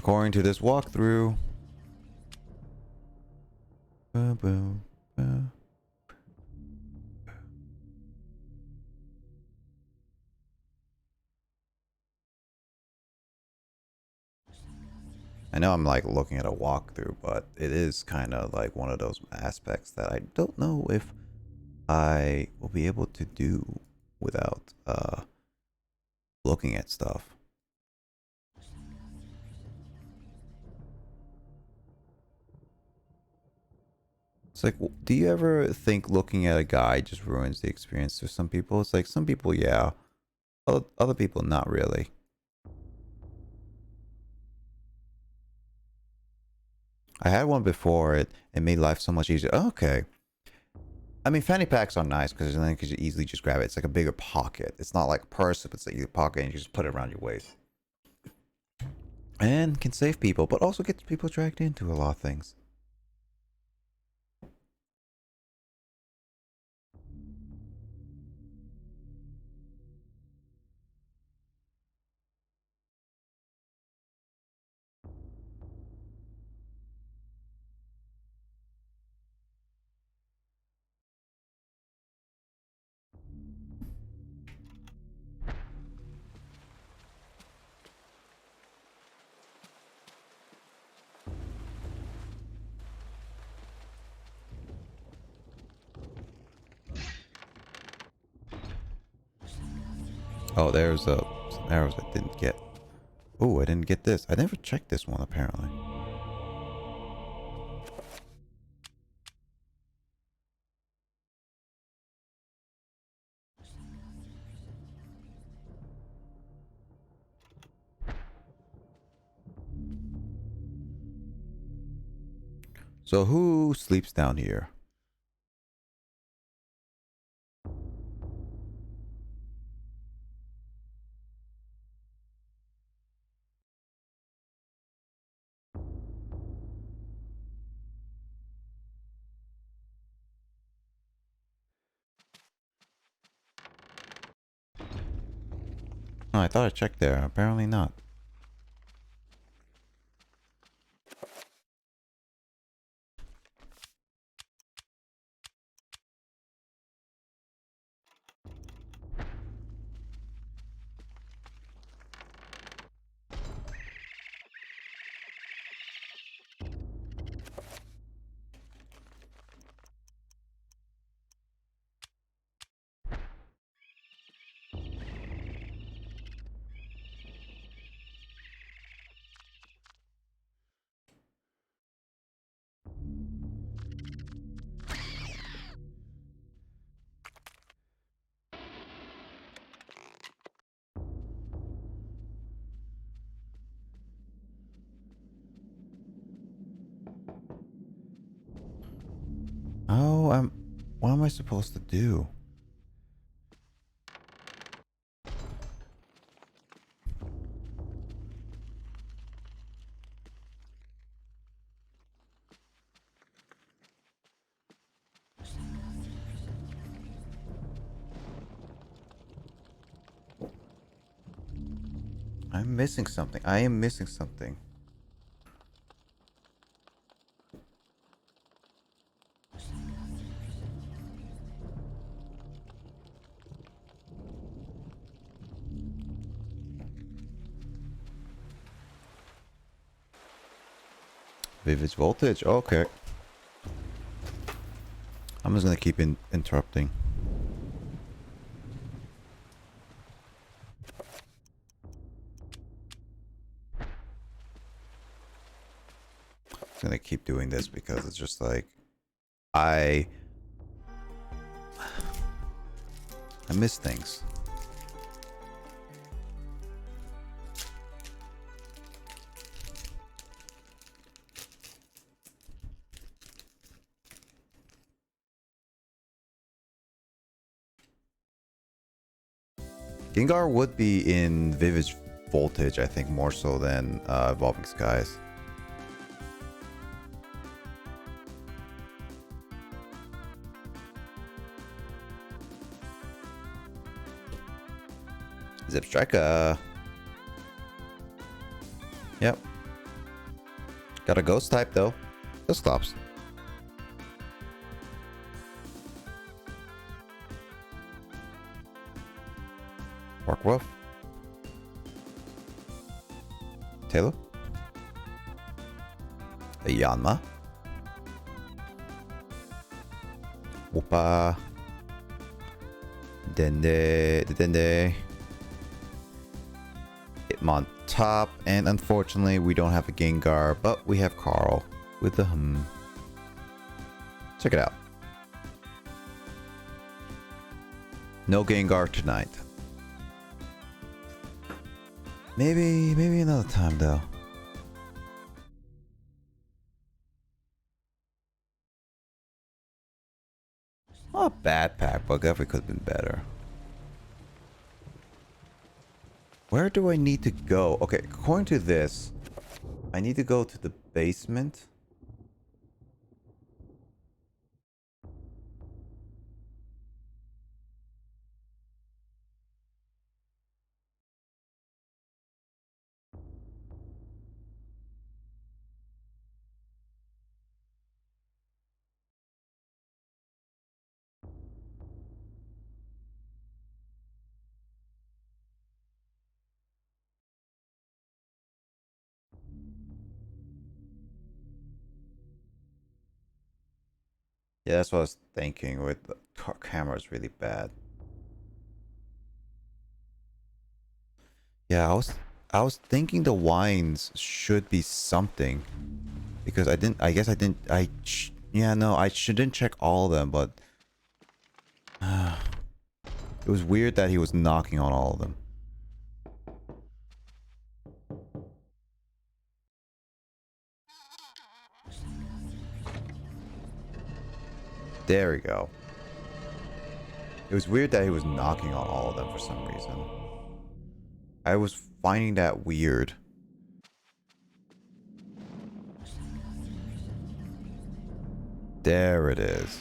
According to this walkthrough. I know I'm like looking at a walkthrough, but it is kind of like one of those aspects that I don't know if I will be able to do without looking at stuff. It's like, do you ever think looking at a guy just ruins the experience for some people? It's like some people, yeah. Other people, not really. I had one before. It made life so much easier. Okay. I mean, fanny packs are nice because then you can easily just grab it. It's like a bigger pocket. It's not like a purse, but it's like your pocket and you just put it around your waist. And can save people, but also gets people dragged into a lot of things. Oh, there's some arrows I didn't get. Oh, I didn't get this. I never checked this one, apparently. So who sleeps down here? Oh, I thought I checked there. Apparently not. Oh, what am I supposed to do? I'm missing something. I am missing something. Vivid voltage. Okay. I'm just gonna keep interrupting. I'm gonna keep doing this because it's just like I miss things. Gengar would be in Vivid Voltage, I think, more so than Evolving Skies. Zip Striker. Yep. Got a ghost type though. Ghost Clops. Pork Wolf. Taylor. A Yanma. Whoopa. Dende. Hitmon top, and unfortunately we don't have a Gengar, but we have Carl with the Check it out. No Gengar tonight. Maybe another time though. bad pack, but definitely could have been better. Where do I need to go? Okay, according to this, I need to go to the basement. Yeah, that's what I was thinking. With the camera is really bad. Yeah, I was thinking the wines should be something, because I guess I didn't. Yeah, no, I shouldn't check all of them, but it was weird that he was knocking on all of them. There we go. It was weird that he was knocking on all of them for some reason. I was finding that weird. There it is.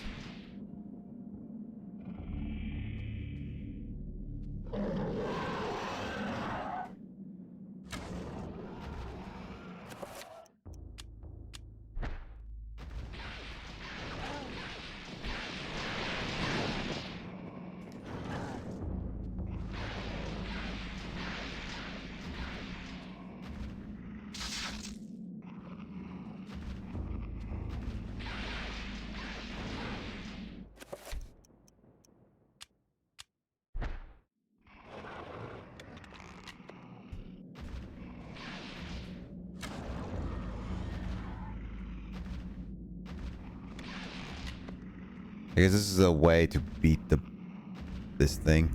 I guess this is a way to beat this thing.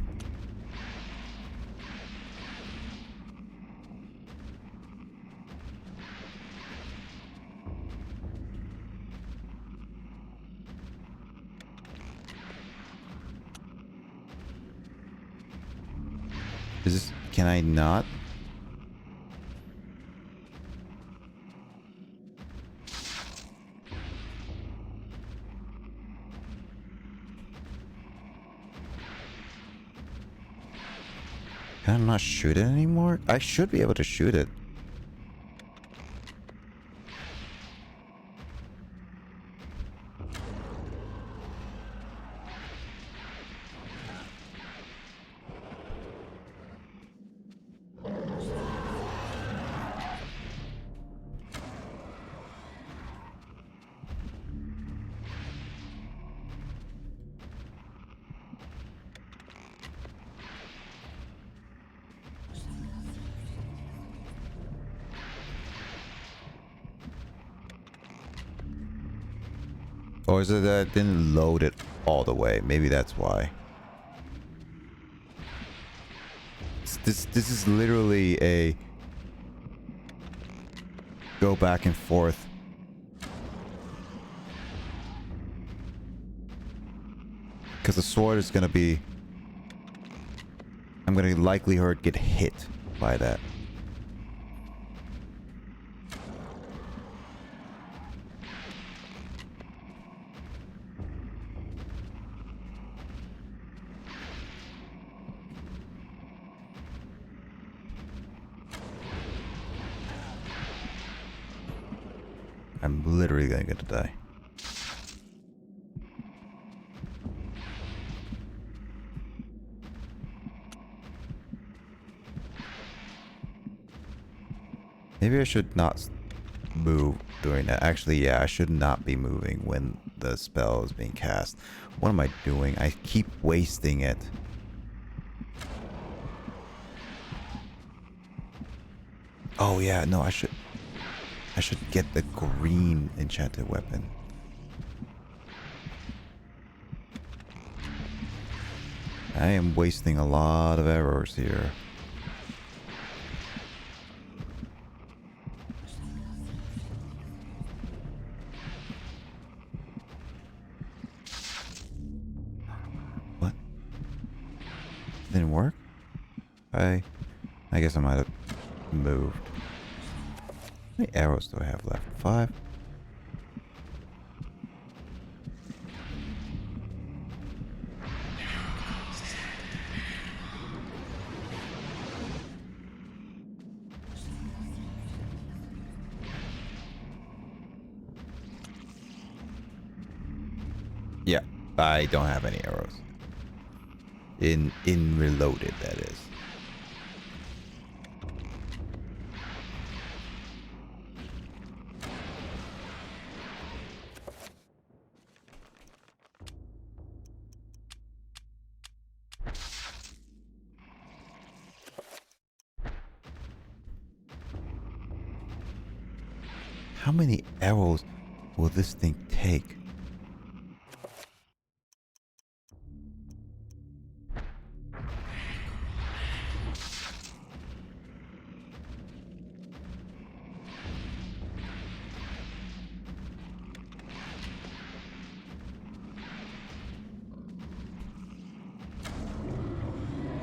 Is this... Can I not? Can I not shoot it anymore? I should be able to shoot it. Or is it that I didn't load it all the way? Maybe that's why. This is literally a go back and forth. Because the sword is gonna be... I'm gonna likely get hit by that. I'm literally gonna get to die. Maybe I should not move during that. Actually, yeah, I should not be moving when the spell is being cast. What am I doing? I keep wasting it. Oh yeah, no, I should get the green enchanted weapon. I am wasting a lot of arrows here. Didn't work? I guess I might have moved. How many arrows do I have left? 5? Yeah, I don't have any arrows. In reloaded, that is. How many arrows will this thing take?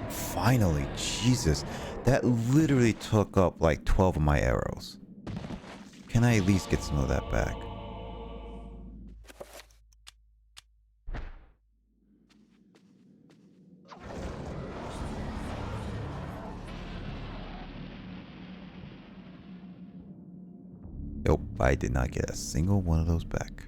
Finally, Jesus, that literally took up like 12 of my arrows. Can I at least get some of that back? Nope, I did not get a single one of those back.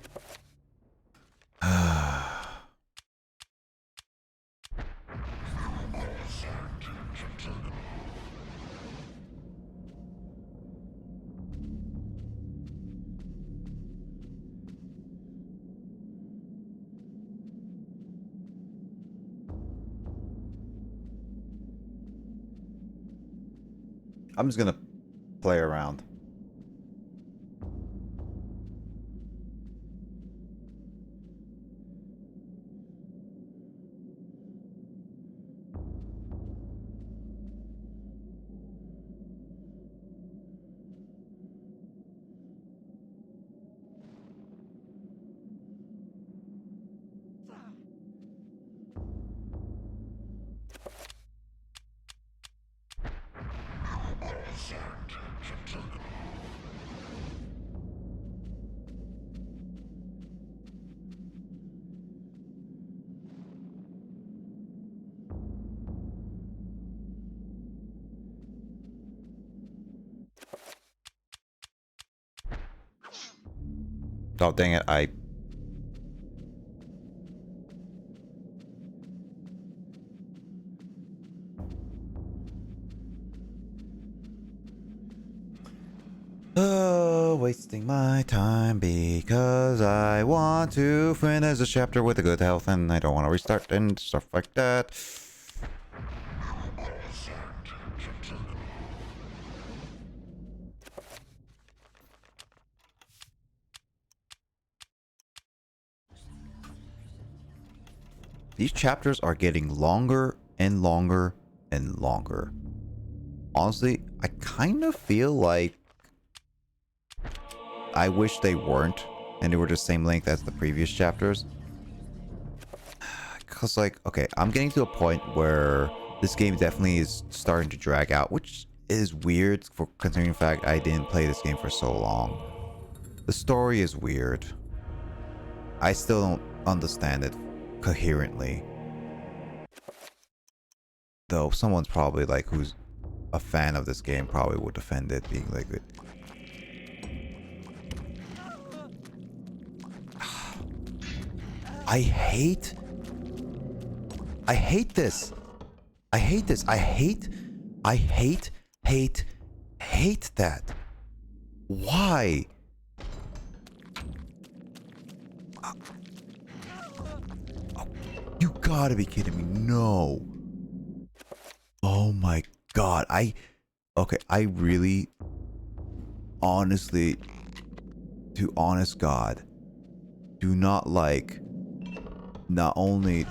I'm just gonna play around. Oh, dang it, wasting my time because I want to finish this chapter with a good health and I don't want to restart and stuff like that. These chapters are getting longer and longer and longer. Honestly, I kind of feel like I wish they weren't and they were the same length as the previous chapters. Because, like, okay, I'm getting to a point where this game definitely is starting to drag out, which is weird for considering the fact I didn't play this game for so long. The story is weird. I still don't understand it coherently. Though someone's probably like who's a fan of this game probably would defend it being like it. I hate this. I hate this. I hate that. Why? You gotta be kidding me. No. Oh my god. Okay, I really, honestly, to honest God, do not like not only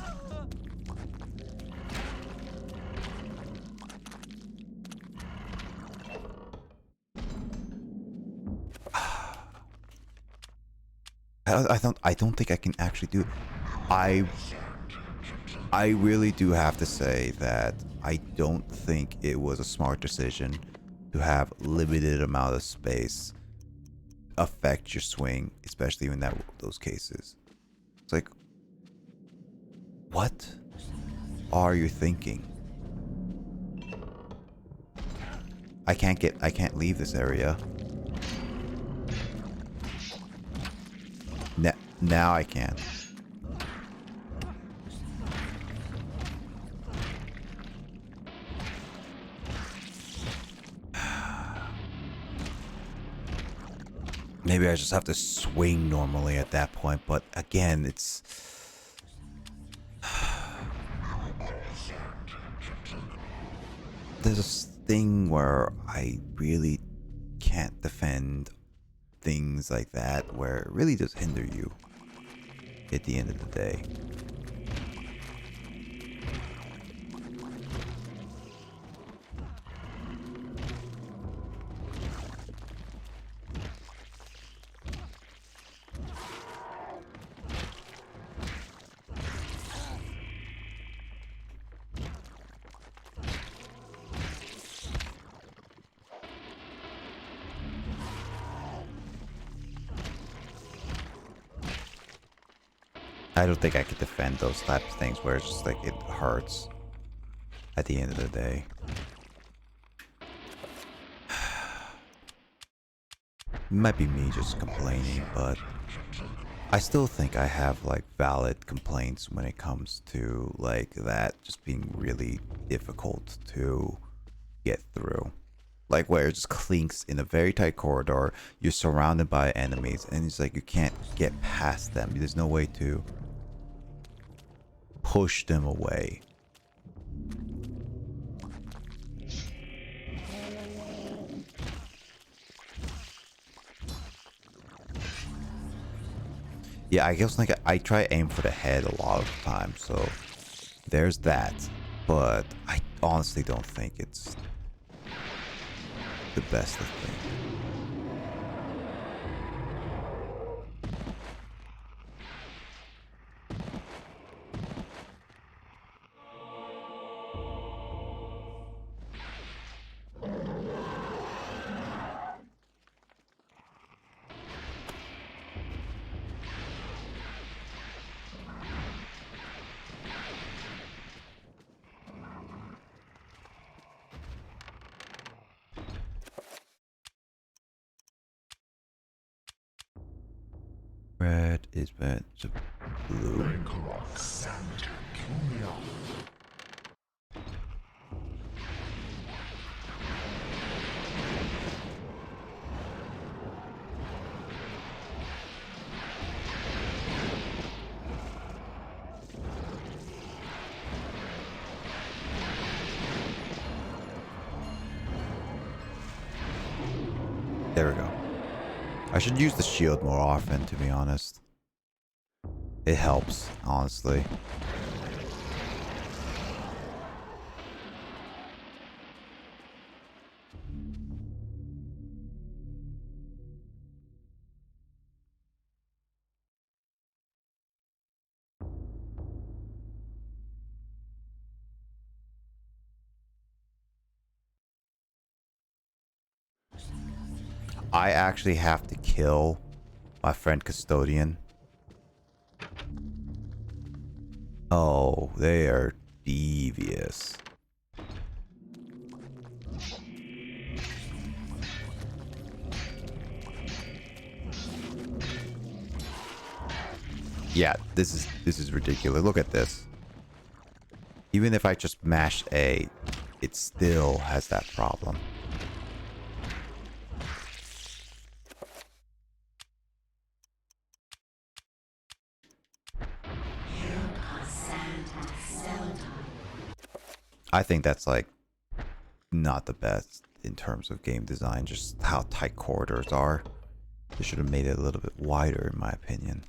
I don't think I can actually do it. I really do have to say that I don't think it was a smart decision to have limited amount of space affect your swing, especially in those cases. It's like, what are you thinking? I can't leave this area. Now I can. Maybe I just have to swing normally at that point, but again, it's... There's this thing where I really can't defend things like that, where it really does hinder you at the end of the day. I don't think I could defend those types of things where it's just like it hurts at the end of the day. It might be me just complaining, but I still think I have like valid complaints when it comes to like that just being really difficult to get through. Like where it just clinks in a very tight corridor, you're surrounded by enemies, and it's like you can't get past them. There's no way to push them away. Yeah, I guess like I try aim for the head a lot of the time, so there's that. But I honestly don't think it's the best of things. Red is bad to blue. There we go. I should use the shield more often, to be honest. It helps, honestly. I actually have to kill my friend Custodian. Oh, they are devious. Yeah, this is ridiculous. Look at this. Even if I just mash A, it still has that problem. I think that's like not the best in terms of game design, just how tight corridors are. They should have made it a little bit wider, in my opinion.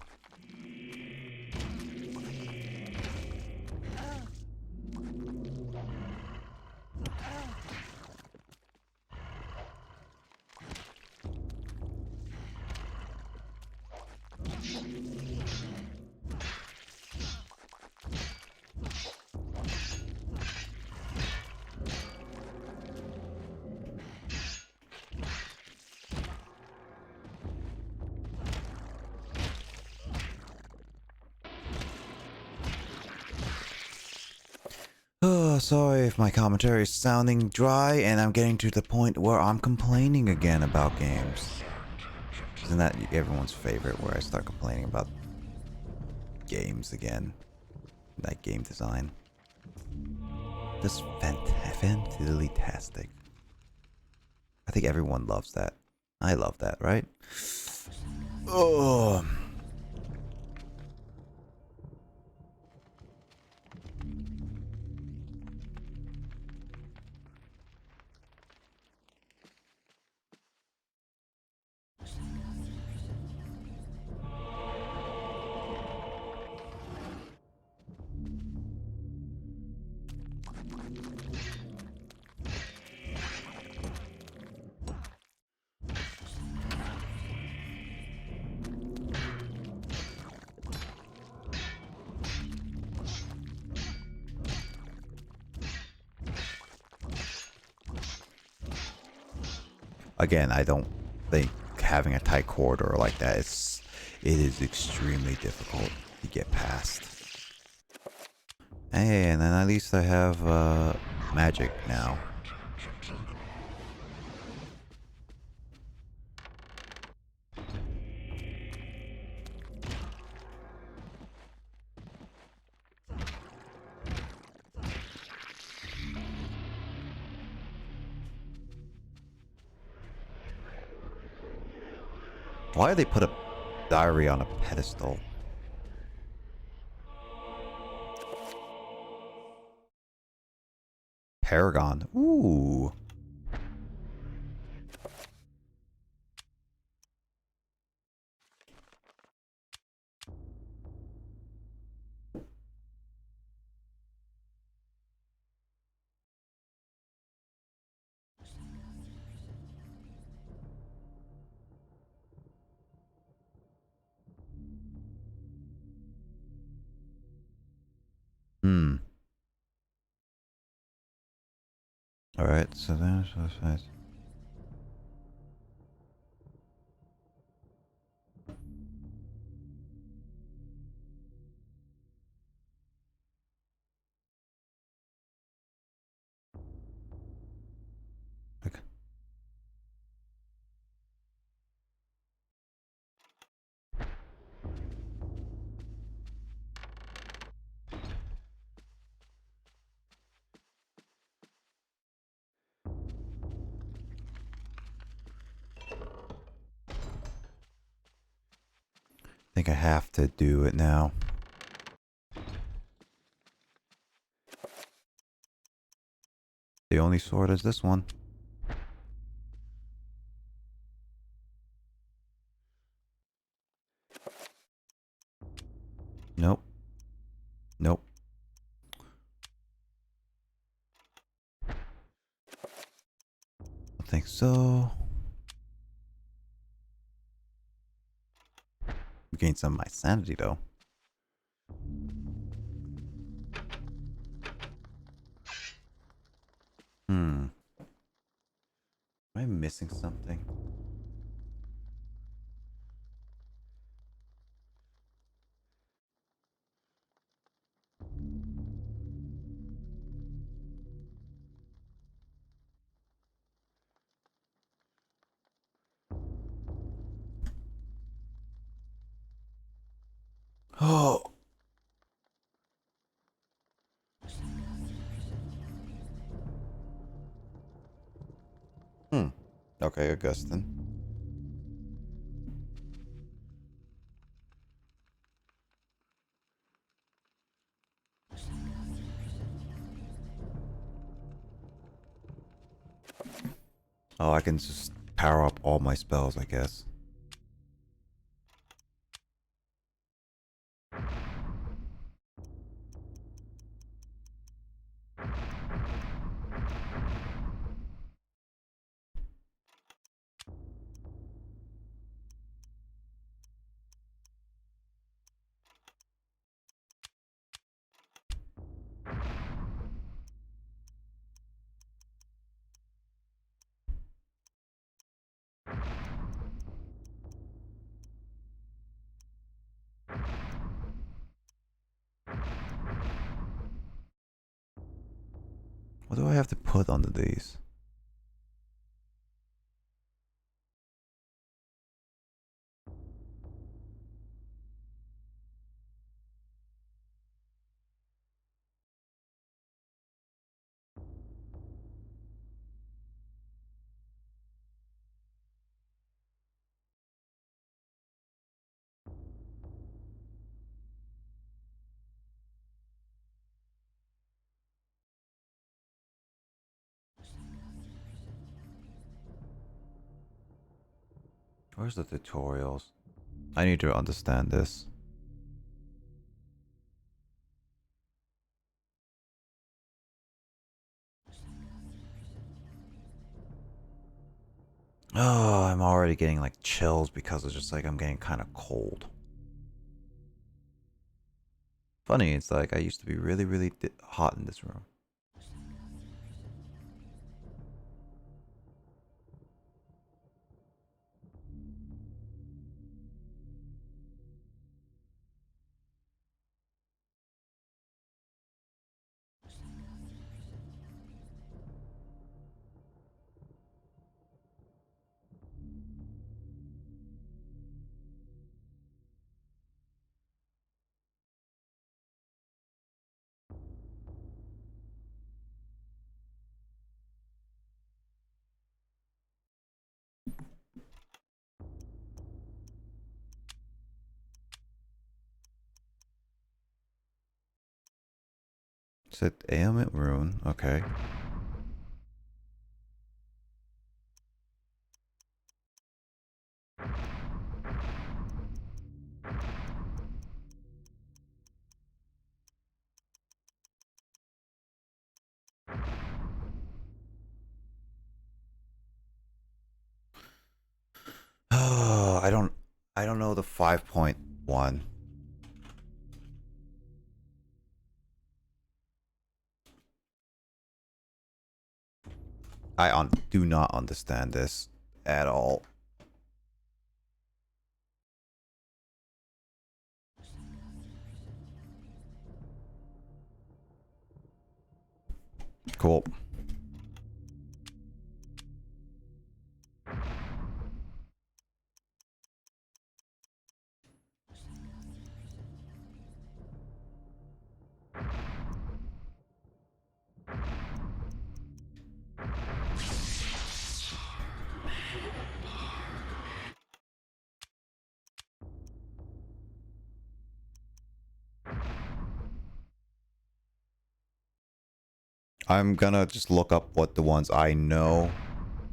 Sorry if my commentary is sounding dry and I'm getting to the point where I'm complaining again about games. Isn't that everyone's favorite, where I start complaining about games again? Like game design. Just fantastic. I think everyone loves that. I love that, right? Oh. Again, I don't think having a tight corridor like that is extremely difficult to get past. Hey, and then at least I have magic now. Why did they put a diary on a pedestal? Paragon. Ooh. Alright, so that's nice. Okay. I think I have to do it now. The only sword is this one. Nope. Nope. I think so. Gain some of my sanity though. Am I missing something? Oh. Okay, Augustine. Oh, I can just power up all my spells, I guess. What do I have to put under these? Where's the tutorials? I need to understand this. Oh, I'm already getting like chills because it's just like I'm getting kind of cold. Funny, it's like I used to be really, really hot in this room. Said ailment rune, okay. Oh, I don't know the 5.1. I do not understand this at all. Cool. I'm gonna just look up what the ones I know,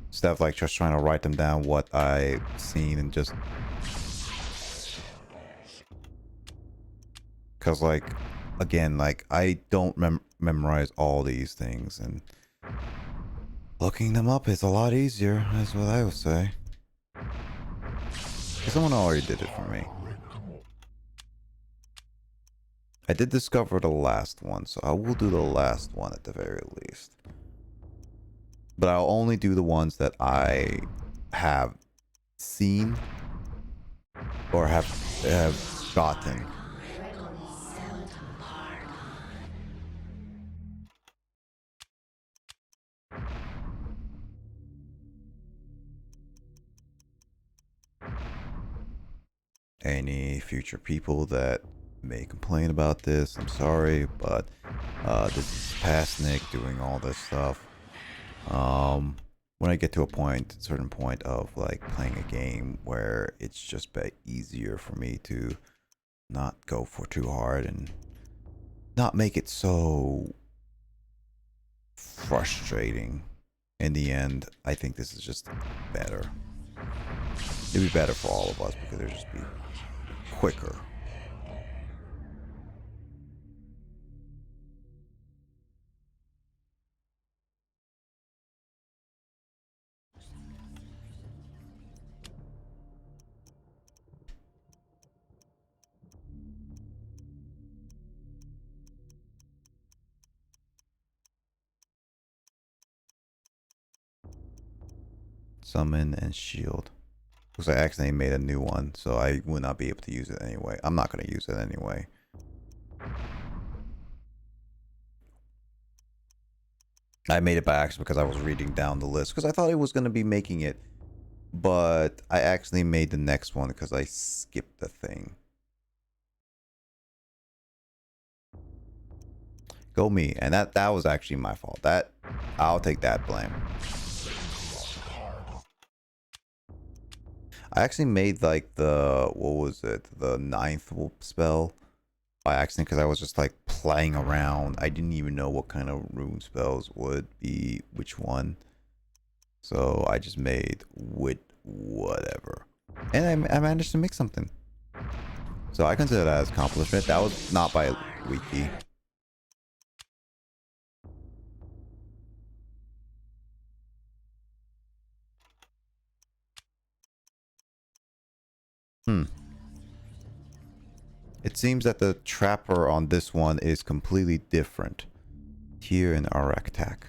instead of like just trying to write them down what I've seen and just... Because like, again, like I don't memorize all these things, and looking them up is a lot easier, is what I would say. Someone already did it for me. I did discover the last one, so I will do the last one at the very least. But I'll only do the ones that I have seen or have gotten. Any future people that may complain about this, I'm sorry, but this is past Nick doing all this stuff. When I get to a certain point of like playing a game where it's just easier for me to not go for too hard and not make it so frustrating. In the end, I think this is just better. It'd be better for all of us because it'd just be quicker. Summon and shield. Because I accidentally made a new one, so I would not be able to use it anyway. I'm not going to use it anyway. I made it by accident because I was reading down the list because I thought it was going to be making it. But I actually made the next one because I skipped the thing. Go me. And that was actually my fault. I'll take that blame. I actually made like the, what was it? The 9th whoop spell by accident because I was just like playing around. I didn't even know what kind of rune spells would be which one. So I just made with whatever. And I managed to make something. So I consider that as accomplishment. That was not by wiki. It seems that the trapper on this one is completely different. Here in Araktak.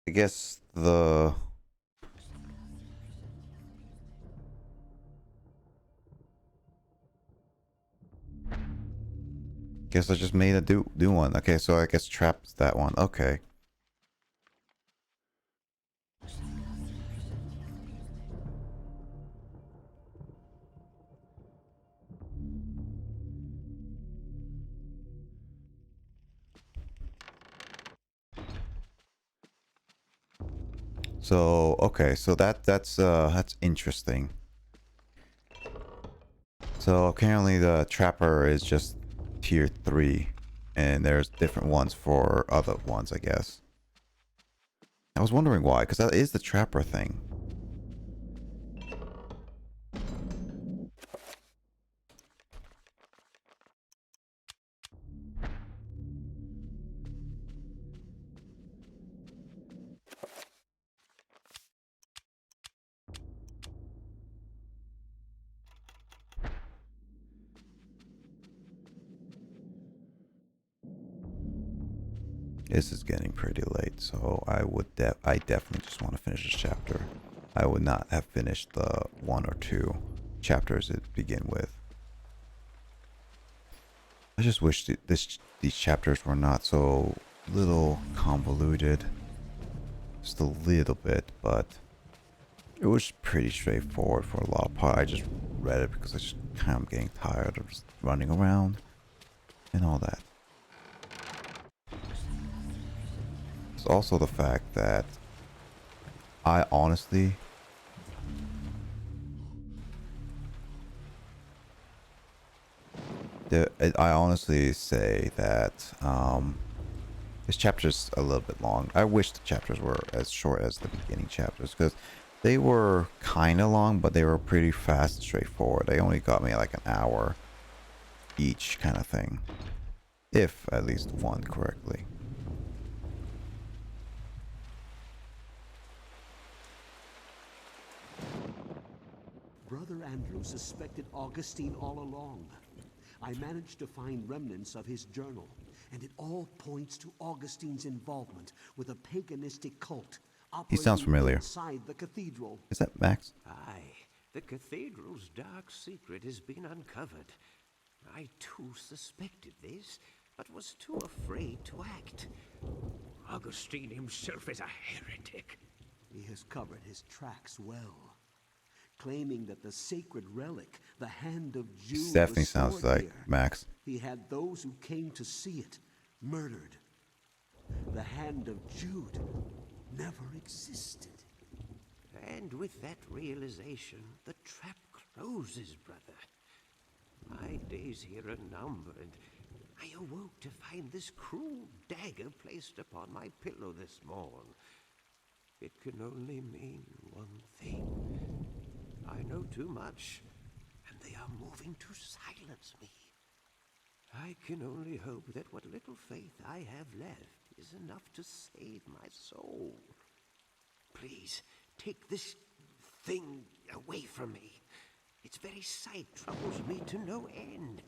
I guess the... Guess I just made a do one. Okay, so I guess trap's that one. Okay. So okay, so that's interesting. So apparently the trapper is just tier 3, and there's different ones for other ones, I guess. I was wondering why, because that is the trapper thing. This is getting pretty late, so I definitely just want to finish this chapter. I would not have finished the 1 or 2 chapters it begin with. I just wish these chapters were not so little convoluted. Just a little bit, but it was pretty straightforward for a lot of part. I just read it because I just kind of getting tired of just running around and all that. It's also the fact that I honestly say that this chapter's a little bit long. I wish the chapters were as short as the beginning chapters because they were kind of long, but they were pretty fast and straightforward. They only got me like an hour each kind of thing, if at least one correctly. Brother Andrew suspected Augustine all along. I managed to find remnants of his journal, and it all points to Augustine's involvement with a paganistic cult He sounds familiar. inside the cathedral. Is that Max? Aye, the cathedral's dark secret has been uncovered. I too suspected this, but was too afraid to act. Augustine himself is a heretic. He has covered his tracks well, claiming that the sacred relic, the Hand of Jude, Definitely was sounds stored like here. Max. He had those who came to see it murdered. The Hand of Jude never existed. And with that realization, the trap closes, brother. My days here are numbered. I awoke to find this cruel dagger placed upon my pillow this morn. It can only mean one thing. I know too much, and they are moving to silence me. I can only hope that what little faith I have left is enough to save my soul. Please, take this thing away from me. Its very sight troubles me to no end.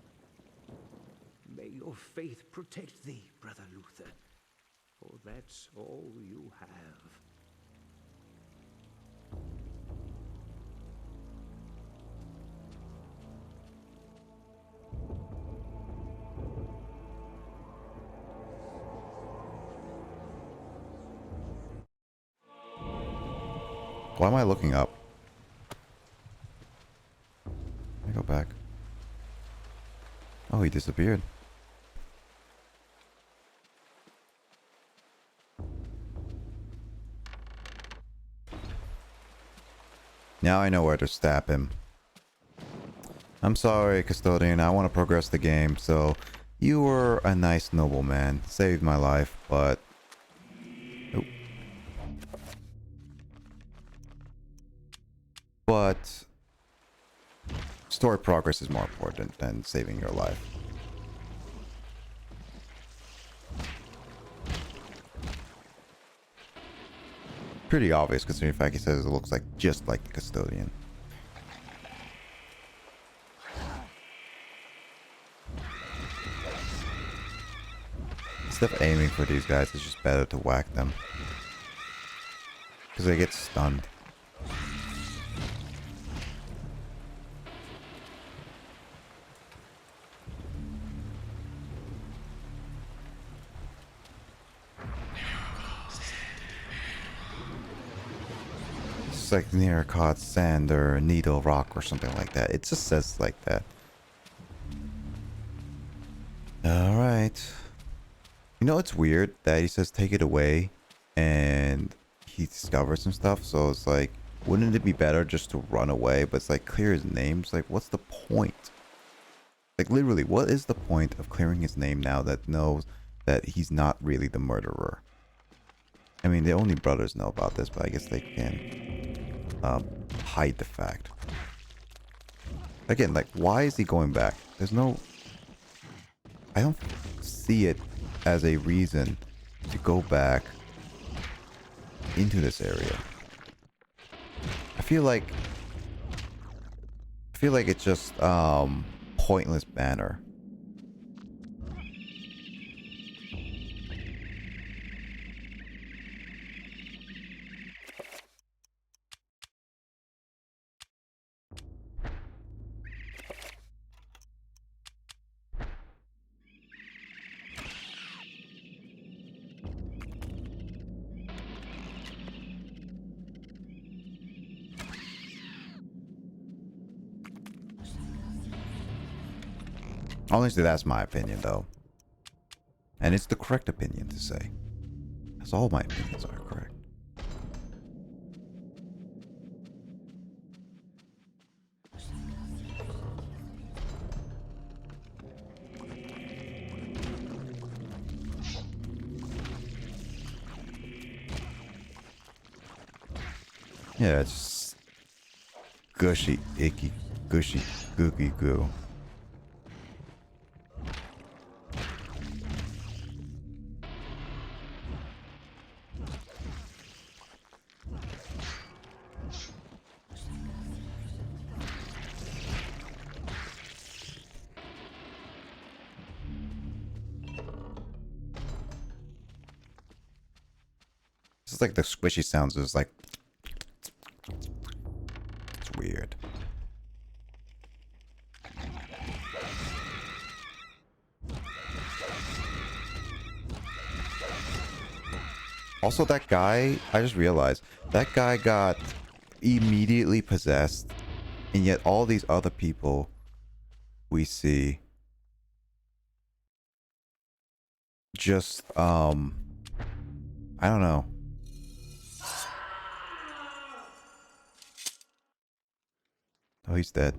May your faith protect thee, Brother Luther, for that's all you have. Why am I looking up? Let me go back. Oh, he disappeared. Now I know where to stab him. I'm sorry, Custodian. I want to progress the game, so you were a nice nobleman. Saved my life, but... Nope. But... story progress is more important than saving your life. Pretty obvious considering the fact he says it looks like just like the Custodian. Instead of aiming for these guys, it's just better to whack them. Because they get stunned. It's like near caught sand or needle rock or something like that. It just says like that. Alright. You know, it's weird that he says take it away and he discovers some stuff. So it's like, wouldn't it be better just to run away? But it's like, clear his name. It's like, what's the point? Like, literally, what is the point of clearing his name now that knows that he's not really the murderer? I mean, the only brothers know about this, but I guess they can hide the fact. Again, like, why is he going back? There's no... I don't see it as a reason to go back into this area. I feel like it's just pointless banner. Honestly, that's my opinion, though. And it's the correct opinion to say. Because all my opinions are correct. Yeah, it's just gushy, icky, gushy, googie goo. It's like the squishy sounds is like... It's weird. Also, that guy, I just realized, that guy got immediately possessed, and yet all these other people we see just, I don't know. Oh, he's dead.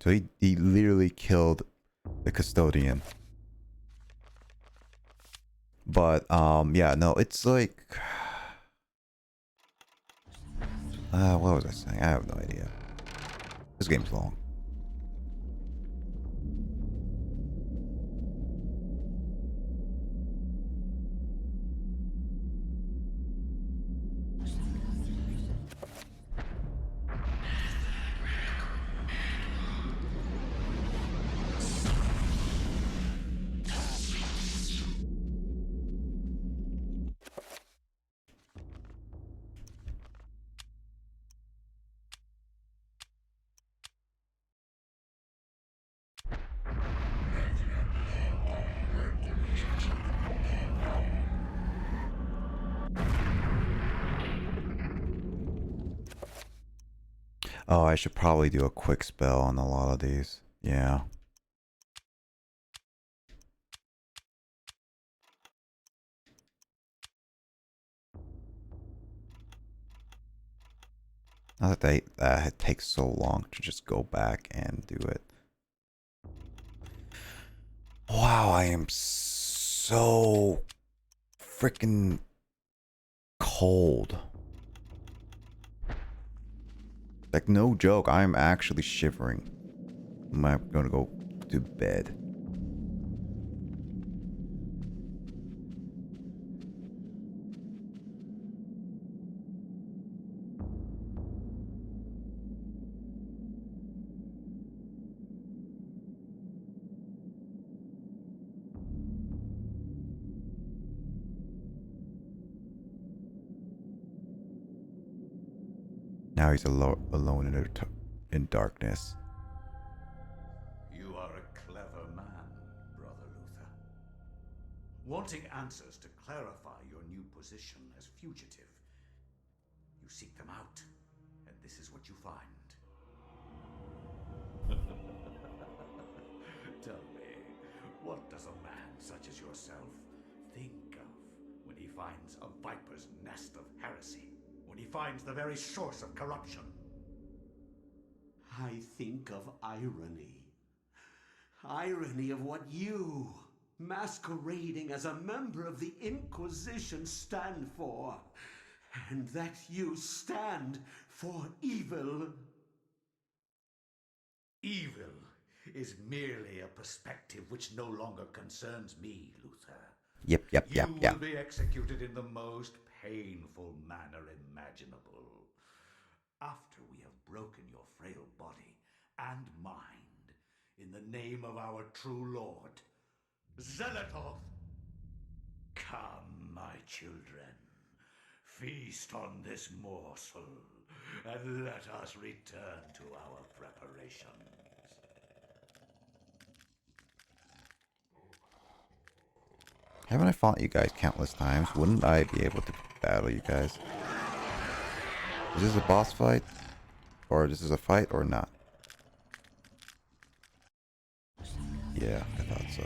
So he literally killed the custodian. But, yeah, no, it's like... what was I saying? I have no idea. This game's long. Oh, I should probably do a quick spell on a lot of these. Yeah. Not that it takes so long to just go back and do it. Wow, I am so freaking cold. Like, no joke, I am actually shivering. I'm gonna go to bed. Now he's alone in darkness. You are a clever man, Brother Luther. Wanting answers to clarify your new position as fugitive, you seek them out, and this is what you find. Tell me, what does a man such as yourself think of when he finds a viper's nest of heresy? When he finds the very source of corruption? I think of irony. Irony of what you, masquerading as a member of the Inquisition, stand for. And that you stand for evil. Evil is merely a perspective which no longer concerns me, Luther. Yep. You will be executed in the most painful manner imaginable. After we have broken your frail body and mind in the name of our true Lord, Zelatoth. Come, my children, feast on this morsel, and let us return to our preparations. Haven't I fought you guys countless times? Wouldn't I be able to battle you guys? Is this a boss fight? Or this is a fight or not? Yeah, I thought so.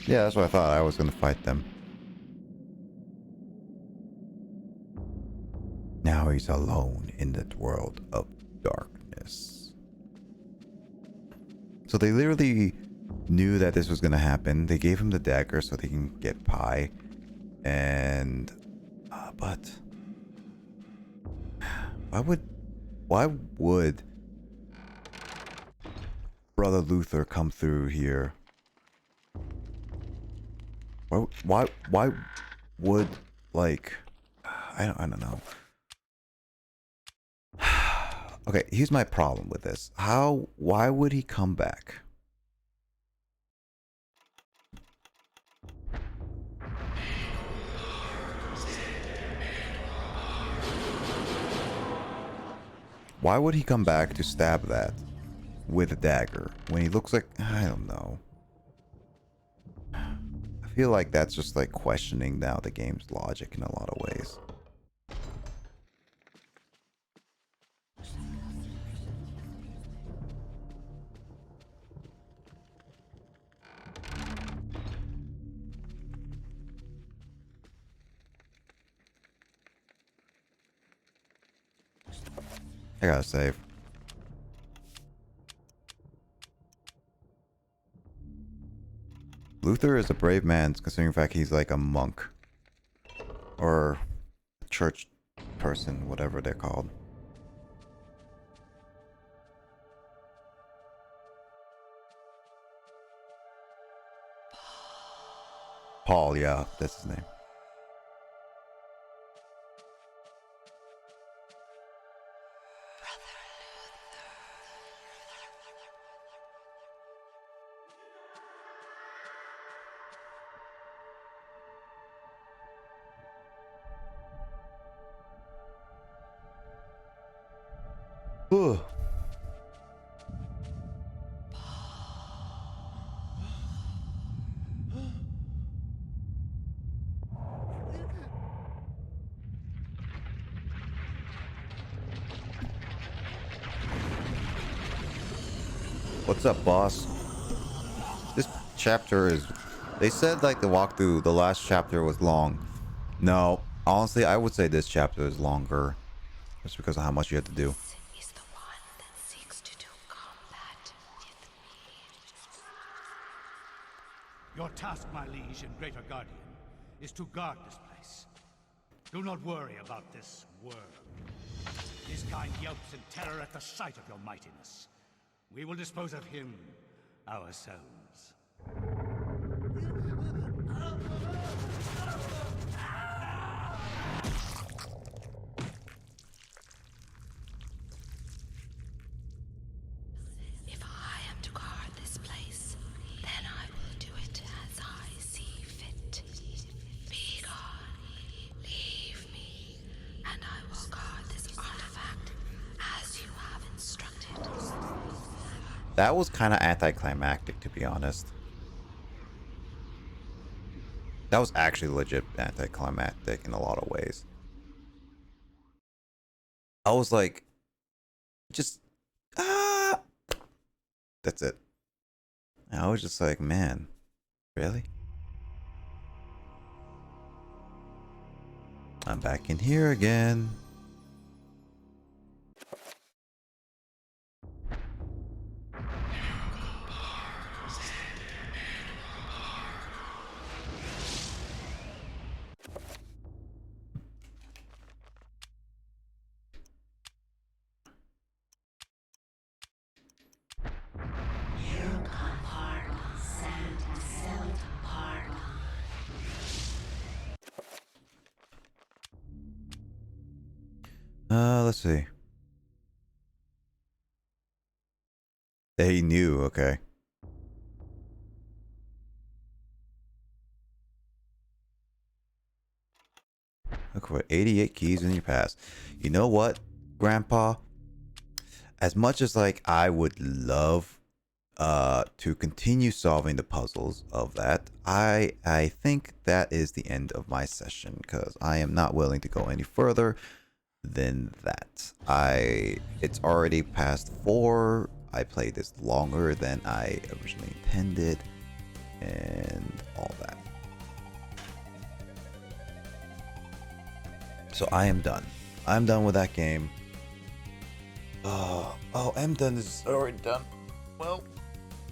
Yeah, that's what I thought. I was going to fight them. Now he's alone in that world of darkness. So they literally knew that this was going to happen. They gave him the dagger so they can get pie. And... but... Why would Brother Luther come through here? Why would, like, I don't know. Okay, here's my problem with this. Why would he come back? Why would he come back to stab that with a dagger when he looks like, I don't know. I feel like that's just like questioning now the game's logic in a lot of ways. I gotta save. Luther is a brave man, considering the fact he's like a monk. Or church person, whatever they're called. Paul, yeah, that's his name. Ugh. What's up, boss? This chapter is... They said like the walkthrough, the last chapter was long. No, honestly, I would say this chapter is longer. Just because of how much you have to do. Your task, my liege and greater guardian, is to guard this place. Do not worry about this worm. His kind yelps in terror at the sight of your mightiness. We will dispose of him ourselves. If I am to guard this place, then I will do it as I see fit. Be gone, leave me, and I will guard this artifact as you have instructed. That was kind of anticlimactic, to be honest. That was actually legit anticlimactic in a lot of ways. I was like, just, that's it. And I was just like, man, really? I'm back in here again. Let's see. They knew, okay. Look for 88 keys in your past. You know what, Grandpa? As much as like I would love to continue solving the puzzles of that, I think that is the end of my session because I am not willing to go any further than that. It's already past 4. I played this longer than I originally intended and all that. So I am done. I'm done with that game. Oh, I'm done. This is already done. Well,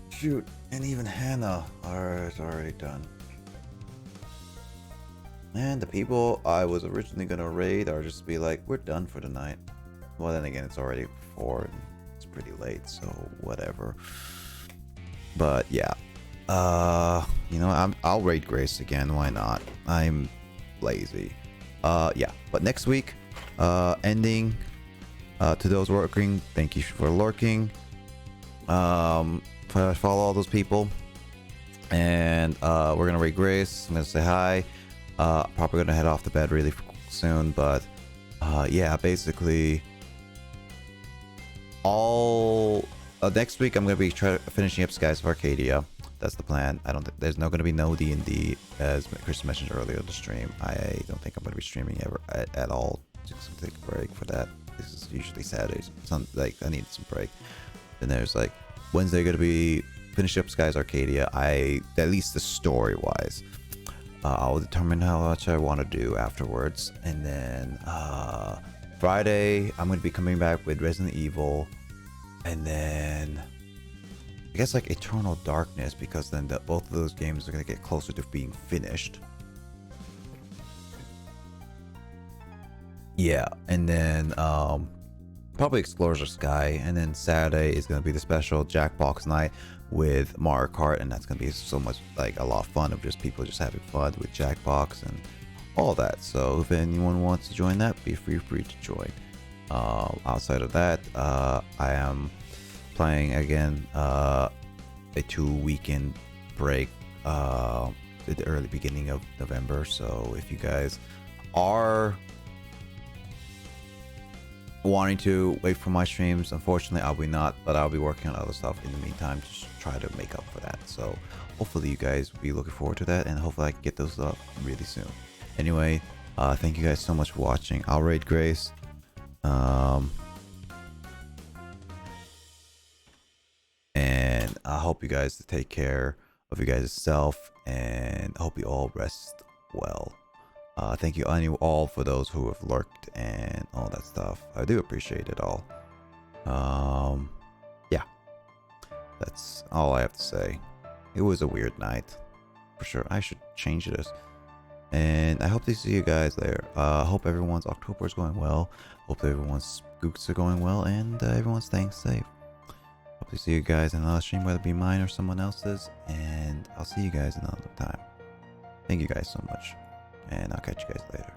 shoot. And even Hannah is already done. And the people I was originally going to raid are just be like, we're done for the night. Well, then again, it's already 4 and it's pretty late, so whatever. But yeah. You know, I'll raid Grace again. Why not? I'm lazy. Yeah. But next week, ending. To those working, thank you for lurking. Follow all those people. And we're gonna raid Grace. I'm gonna say hi. Probably gonna head off to bed really soon, but yeah, basically all next week I'm gonna be finishing up Skies of Arcadia. That's the plan. There's not gonna be no D&D as Chris mentioned earlier in the stream. I don't think I'm gonna be streaming ever at all. Just take a break for that. This is usually Saturdays. Like I need some break. Then there's like Wednesday gonna be finish up Skies Arcadia. At least the story wise. I'll determine how much I want to do afterwards. And then Friday, I'm going to be coming back with Resident Evil. And then I guess like Eternal Darkness, because then both of those games are going to get closer to being finished. Yeah, and then probably Explorers of Sky, and then Saturday is going to be the special Jackbox night with Mario Kart, and that's going to be so much like a lot of fun of just people just having fun with Jackbox and all that. So if anyone wants to join that, be free to join. Outside of that, I am playing again a 2-weekend break at the early beginning of November. So if you guys are wanting to wait for my streams, unfortunately I'll be not, but I'll be working on other stuff in the meantime to try to make up for that. So hopefully you guys will be looking forward to that, and hopefully I can get those up really soon. Anyway, thank you guys so much for watching. I'll raid Grace. And I hope you guys take care of you guys self, and I hope you all rest well. Thank you all for those who have lurked and all that stuff. I do appreciate it all. Yeah, that's all I have to say. It was a weird night for sure. I should change this, and I hope to see you guys there. Hope everyone's October is going well. Hope everyone's spooks are going well, and everyone's staying safe. Hope to see you guys in another stream, whether it be mine or someone else's, and I'll see you guys another time. Thank you guys so much, and I'll catch you guys later.